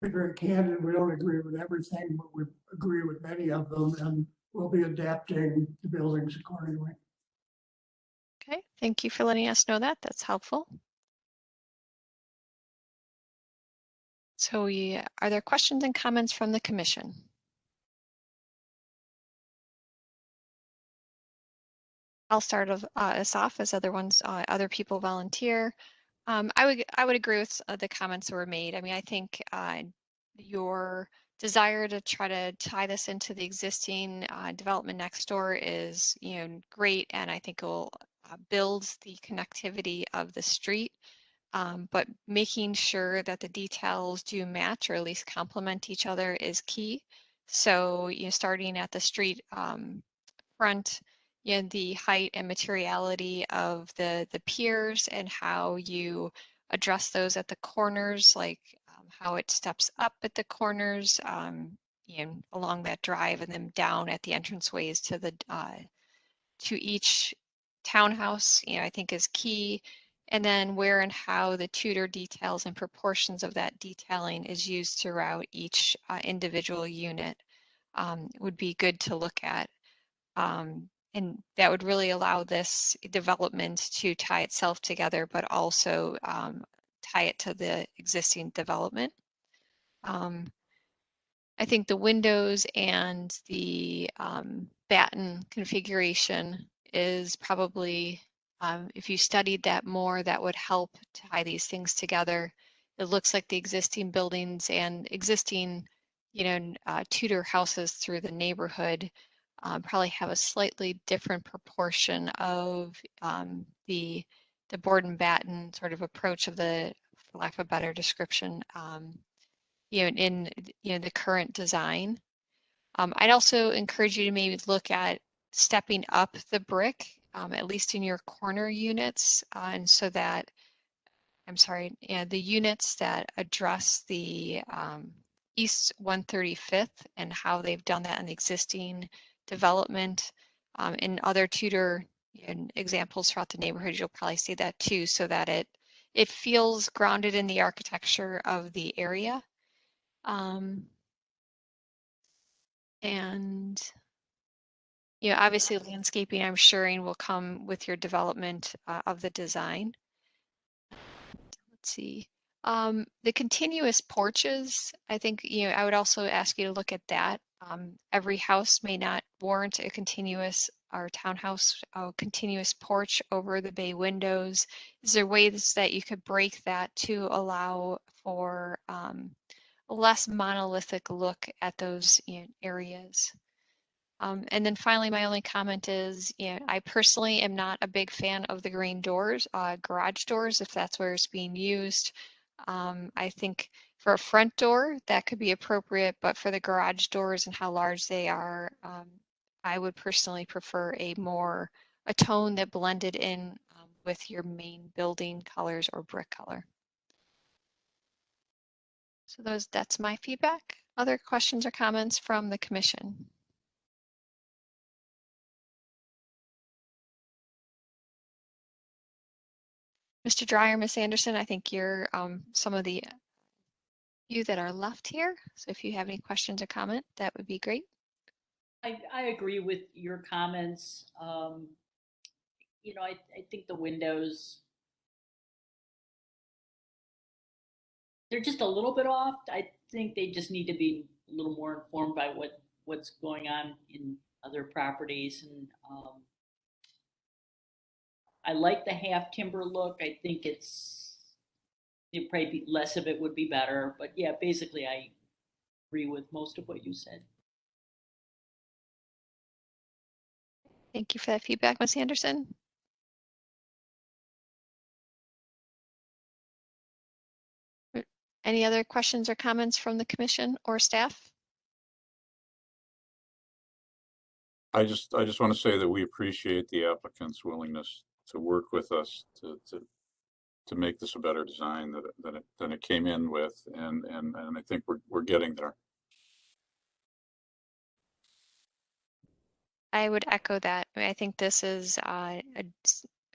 [SPEAKER 15] be very candid, we don't agree with everything, but we agree with many of them, and we'll be adapting the buildings accordingly.
[SPEAKER 20] Okay, thank you for letting us know that. That's helpful. So are there questions and comments from the commission? I'll start us off as other people volunteer. I would agree with the comments that were made. I mean, I think your desire to try to tie this into the existing development next door is, great, and I think it will build the connectivity of the street. But making sure that the details do match or at least complement each other is key. So, starting at the street front, the height and materiality of the piers and how you address those at the corners, like how it steps up at the corners, along that drive, and then down at the entranceways to the to each townhouse, I think is key. And then where and how the Tudor details and proportions of that detailing is used throughout each individual unit would be good to look at. And that would really allow this development to tie itself together, but also tie it to the existing development. I think the windows and the batten configuration is probably, if you studied that more, that would help tie these things together. It looks like the existing buildings and existing, Tudor houses through the neighborhood probably have a slightly different proportion of the board and batten sort of approach of the, for lack of a better description, in the current design. I'd also encourage you to maybe look at stepping up the brick, at least in your corner units, and so that, the units that address the East 135th and how they've done that in the existing development. In other Tudor examples throughout the neighborhood, you'll probably see that too, so that it feels grounded in the architecture of the area. And obviously landscaping, I'm sure, will come with your development of the design. Let's see. The continuous porches, I think, I would also ask you to look at that. Every house may not warrant a continuous or townhouse continuous porch over the bay windows. Is there ways that you could break that to allow for a less monolithic look at those areas? And then finally, my only comment is, I personally am not a big fan of the green doors, garage doors, if that's where it's being used. I think for a front door, that could be appropriate, but for the garage doors and how large they are, I would personally prefer a tone that blended in with your main building colors or brick color. So that's my feedback. Other questions or comments from the commission? Mr. Dreyer, Ms. Anderson, I think you're some of the you that are left here. So if you have any questions or comment, that would be great.
[SPEAKER 8] I agree with your comments. I think the windows, they're just a little bit off. I think they just need to be a little more informed by what's going on in other properties. And I like the half timber look. I think it'd probably be less of it would be better. But yeah, basically I agree with most of what you said.
[SPEAKER 20] Thank you for that feedback, Ms. Anderson. Any other questions or comments from the commission or staff?
[SPEAKER 1] I just want to say that we appreciate the applicant's willingness to work with us to make this a better design than it came in with, and I think we're getting there.
[SPEAKER 20] I would echo that. I think this is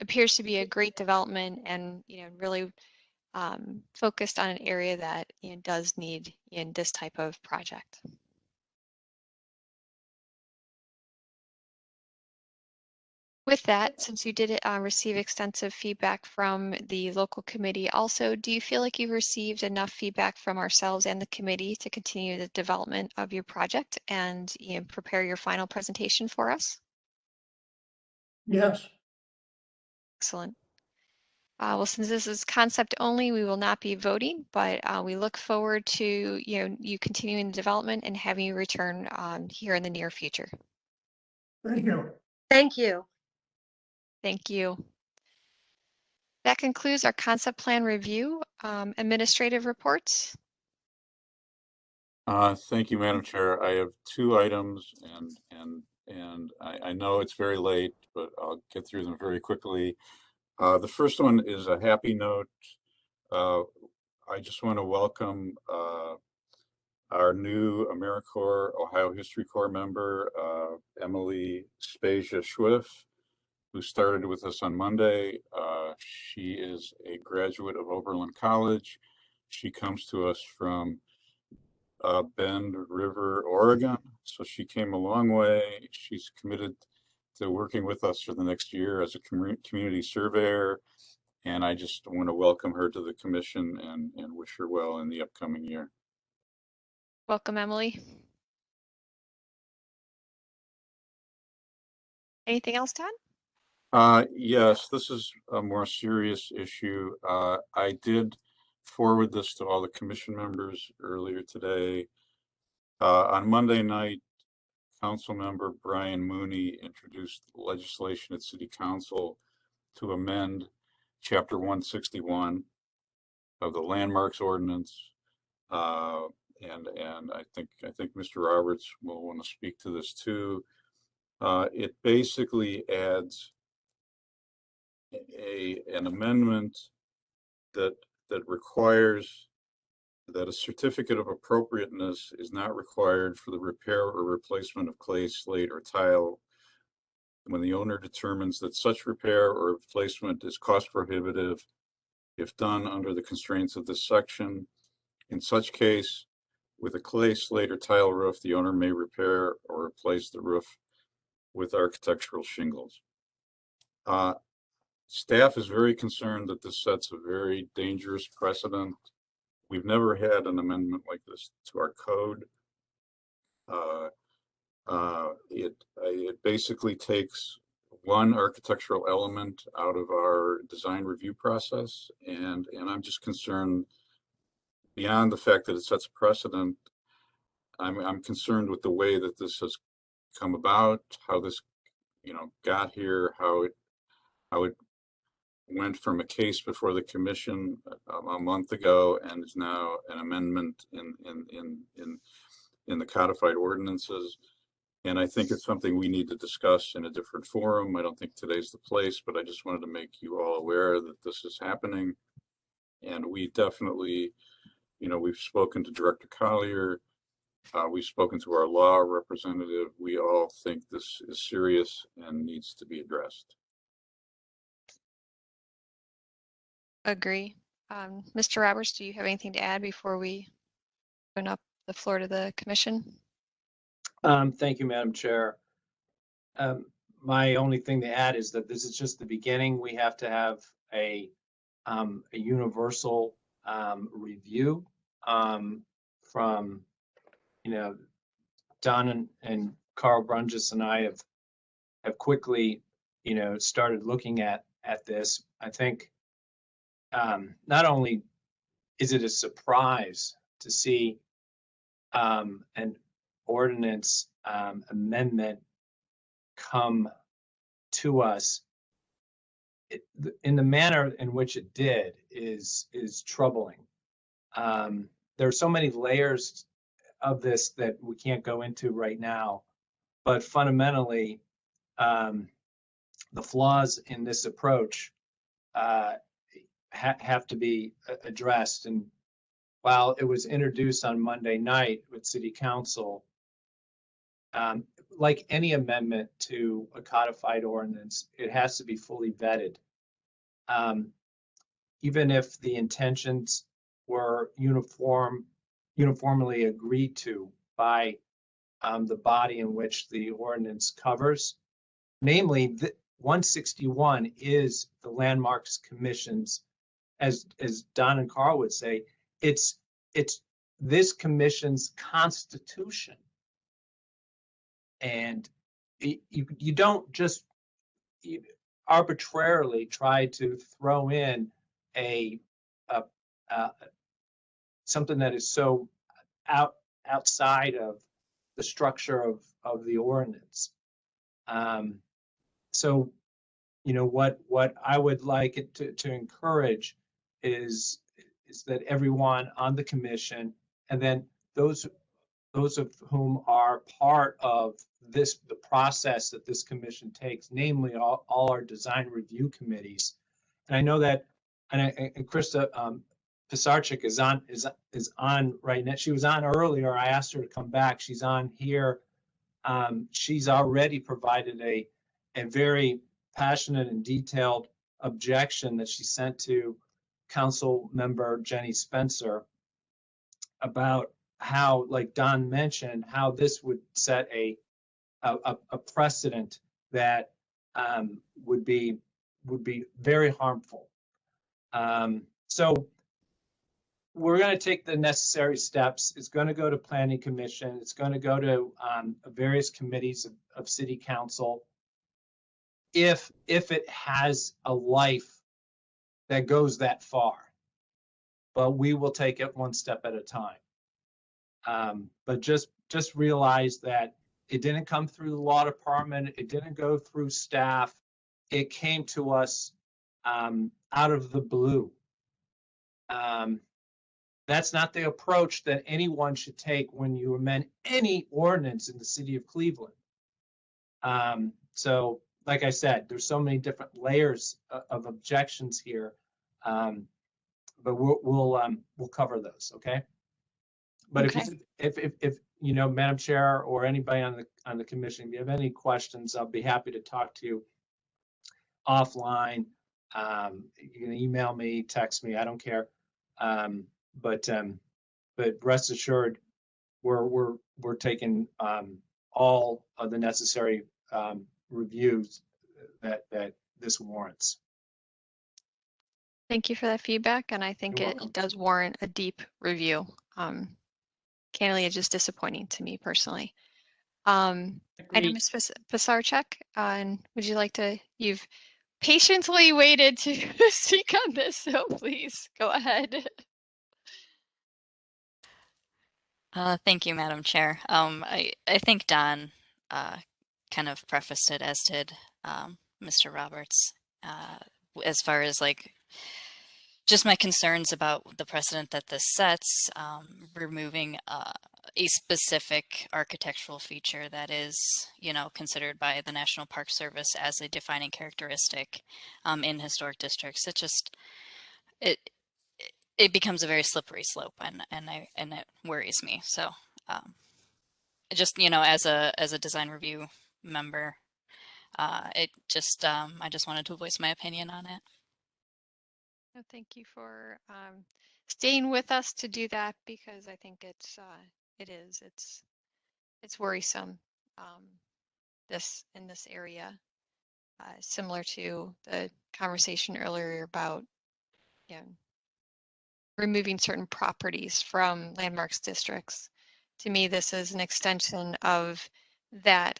[SPEAKER 20] appears to be a great development, and really focused on an area that does need this type of project. With that, since you did receive extensive feedback from the local committee also, do you feel like you've received enough feedback from ourselves and the committee to continue the development of your project and prepare your final presentation for us?
[SPEAKER 15] Yes.
[SPEAKER 20] Excellent. Well, since this is concept only, we will not be voting, but we look forward to you continuing the development and having you return here in the near future.
[SPEAKER 15] Thank you.
[SPEAKER 9] Thank you.
[SPEAKER 20] Thank you. That concludes our concept plan review. Administrative reports.
[SPEAKER 1] Thank you, Madam Chair. I have two items, and I know it's very late, but I'll get through them very quickly. The first one is a happy note. I just want to welcome our new AmeriCorps Ohio History Corps member, Emily Spasia Schwiff, who started with us on Monday. She is a graduate of Oberlin College. She comes to us from Bend River, Oregon. So she came a long way. She's committed to working with us for the next year as a community surveyor. And I just want to welcome her to the commission and wish her well in the upcoming year.
[SPEAKER 20] Welcome, Emily. Anything else, Todd?
[SPEAKER 1] Yes, this is a more serious issue. I did forward this to all the commission members earlier today. On Monday night, Council Member Brian Mooney introduced legislation at City Council to amend Chapter 161 of the Landmarks Ordinance. And I think Mr. Roberts will want to speak to this too. It basically adds an amendment that requires that a certificate of appropriateness is not required for the repair or replacement of clay, slate, or tile when the owner determines that such repair or replacement is cost prohibitive if done under the constraints of this section. In such case, with a clay, slate, or tile roof, the owner may repair or replace the roof with architectural shingles. Staff is very concerned that this sets a very dangerous precedent. We've never had an amendment like this to our code. It basically takes one architectural element out of our design review process, and I'm just concerned beyond the fact that it sets a precedent. I'm concerned with the way that this has come about, how this got here, how it went from a case before the commission a month ago and is now an amendment in the codified ordinances. And I think it's something we need to discuss in a different forum. I don't think today's the place, but I just wanted to make you all aware that this is happening. And we definitely, we've spoken to Director Collier. We've spoken to our law representative. We all think this is serious and needs to be addressed.
[SPEAKER 20] Agree. Mr. Roberts, do you have anything to add before we open up the floor to the commission?
[SPEAKER 14] Thank you, Madam Chair. My only thing to add is that this is just the beginning. We have to have a universal review from, Don and Carl Brunges and I have quickly, started looking at this. I think not only is it a surprise to see an ordinance amendment come to us in the manner in which it did is troubling. There are so many layers of this that we can't go into right now, but fundamentally, the flaws in this approach have to be addressed. And while it was introduced on Monday night with City Council, like any amendment to a codified ordinance, it has to be fully vetted. even if the intentions were uniformly agreed to by the body in which the ordinance covers, namely 161 is the Landmarks Commission's, as Don and Carl would say, it's this commission's constitution. And you don't just arbitrarily try to throw in a something that is so outside of the structure of the ordinance. So, what I would like it to encourage is that everyone on the commission, and then those of whom are part of the process that this commission takes, namely all our design review committees. And I know that, and Krista Pisarcik is on right now. She was on earlier. I asked her to come back. She's on here. She's already provided a very passionate and detailed objection that she sent to Council Member Jenny Spencer about how, like Don mentioned, how this would set a precedent that would be very harmful. So we're going to take the necessary steps. It's going to go to Planning Commission. It's going to go to various committees of City Council. If it has a life that goes that far, but we will take it one step at a time. But just realize that it didn't come through the law department. It didn't go through staff. It came to us out of the blue. That's not the approach that anyone should take when you amend any ordinance in the city of Cleveland. So, like I said, there's so many different layers of objections here, but we'll cover those, okay? But
[SPEAKER 20] Okay.
[SPEAKER 14] if Madam Chair or anybody on the commission, if you have any questions, I'll be happy to talk to you offline. You can email me, text me, I don't care. But rest assured, we're taking all of the necessary reviews that this warrants.
[SPEAKER 20] Thank you for that feedback, and I think
[SPEAKER 14] You're
[SPEAKER 20] it
[SPEAKER 14] welcome.
[SPEAKER 20] does warrant a deep review. Candidly, it's just disappointing to me personally. I know
[SPEAKER 8] Agreed.
[SPEAKER 20] Ms. Pisarcik, and would you like to, you've patiently waited to speak on this, so please go ahead.
[SPEAKER 7] Thank you, Madam Chair. I think Don kind of prefaced it, as did Mr. Roberts, as far as like just my concerns about the precedent that this sets, removing a specific architectural feature that is, considered by the National Park Service as a defining characteristic in historic districts. It becomes a very slippery slope, and it worries me. So, just as a design review member, I just wanted to voice my opinion on it.
[SPEAKER 20] No, thank you for staying with us to do that, because I think it's worrisome, in this area, similar to the conversation earlier about removing certain properties from landmarks districts. To me, this is an extension of that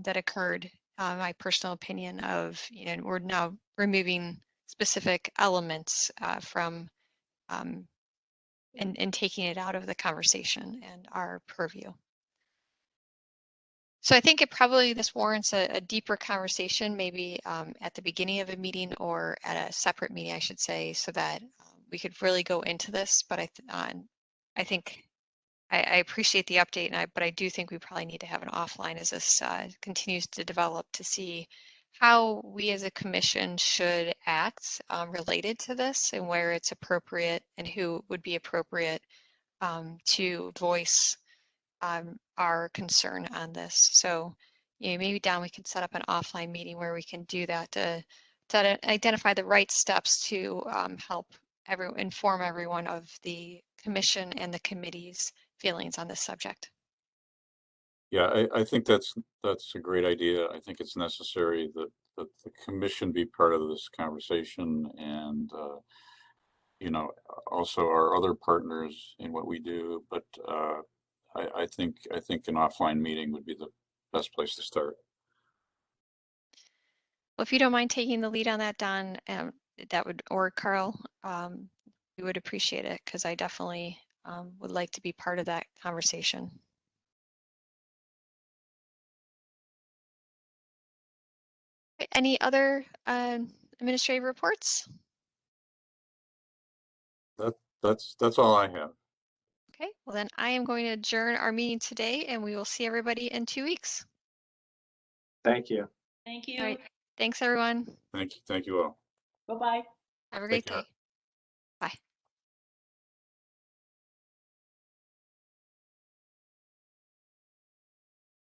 [SPEAKER 20] that occurred. My personal opinion of, we're now removing specific elements from and taking it out of the conversation and our purview. So I think this warrants a deeper conversation, maybe at the beginning of a meeting or at a separate meeting, I should say, so that we could really go into this. But I think I appreciate the update, but I do think we probably need to have an offline as this continues to develop, to see how we as a commission should act related to this, and where it's appropriate and who would be appropriate to voice our concern on this. So maybe Don, we can set up an offline meeting where we can do that to identify the right steps to help inform everyone of the commission and the committee's feelings on this subject.
[SPEAKER 1] Yeah, I think that's a great idea. I think it's necessary that the commission be part of this conversation, and you know, also our other partners in what we do. But I think an offline meeting would be the best place to start.
[SPEAKER 20] Well, if you don't mind taking the lead on that, Don, that would, or Carl, we would appreciate it, because I definitely would like to be part of that conversation. Any other administrative reports?
[SPEAKER 1] That's all I have.
[SPEAKER 20] Okay, well then I am going to adjourn our meeting today, and we will see everybody in 2 weeks.
[SPEAKER 14] Thank you.
[SPEAKER 8] Thank you.
[SPEAKER 20] All right, thanks everyone.
[SPEAKER 1] Thank you all.
[SPEAKER 8] Bye-bye.
[SPEAKER 20] Have a
[SPEAKER 1] Take
[SPEAKER 20] great
[SPEAKER 1] care.
[SPEAKER 20] day.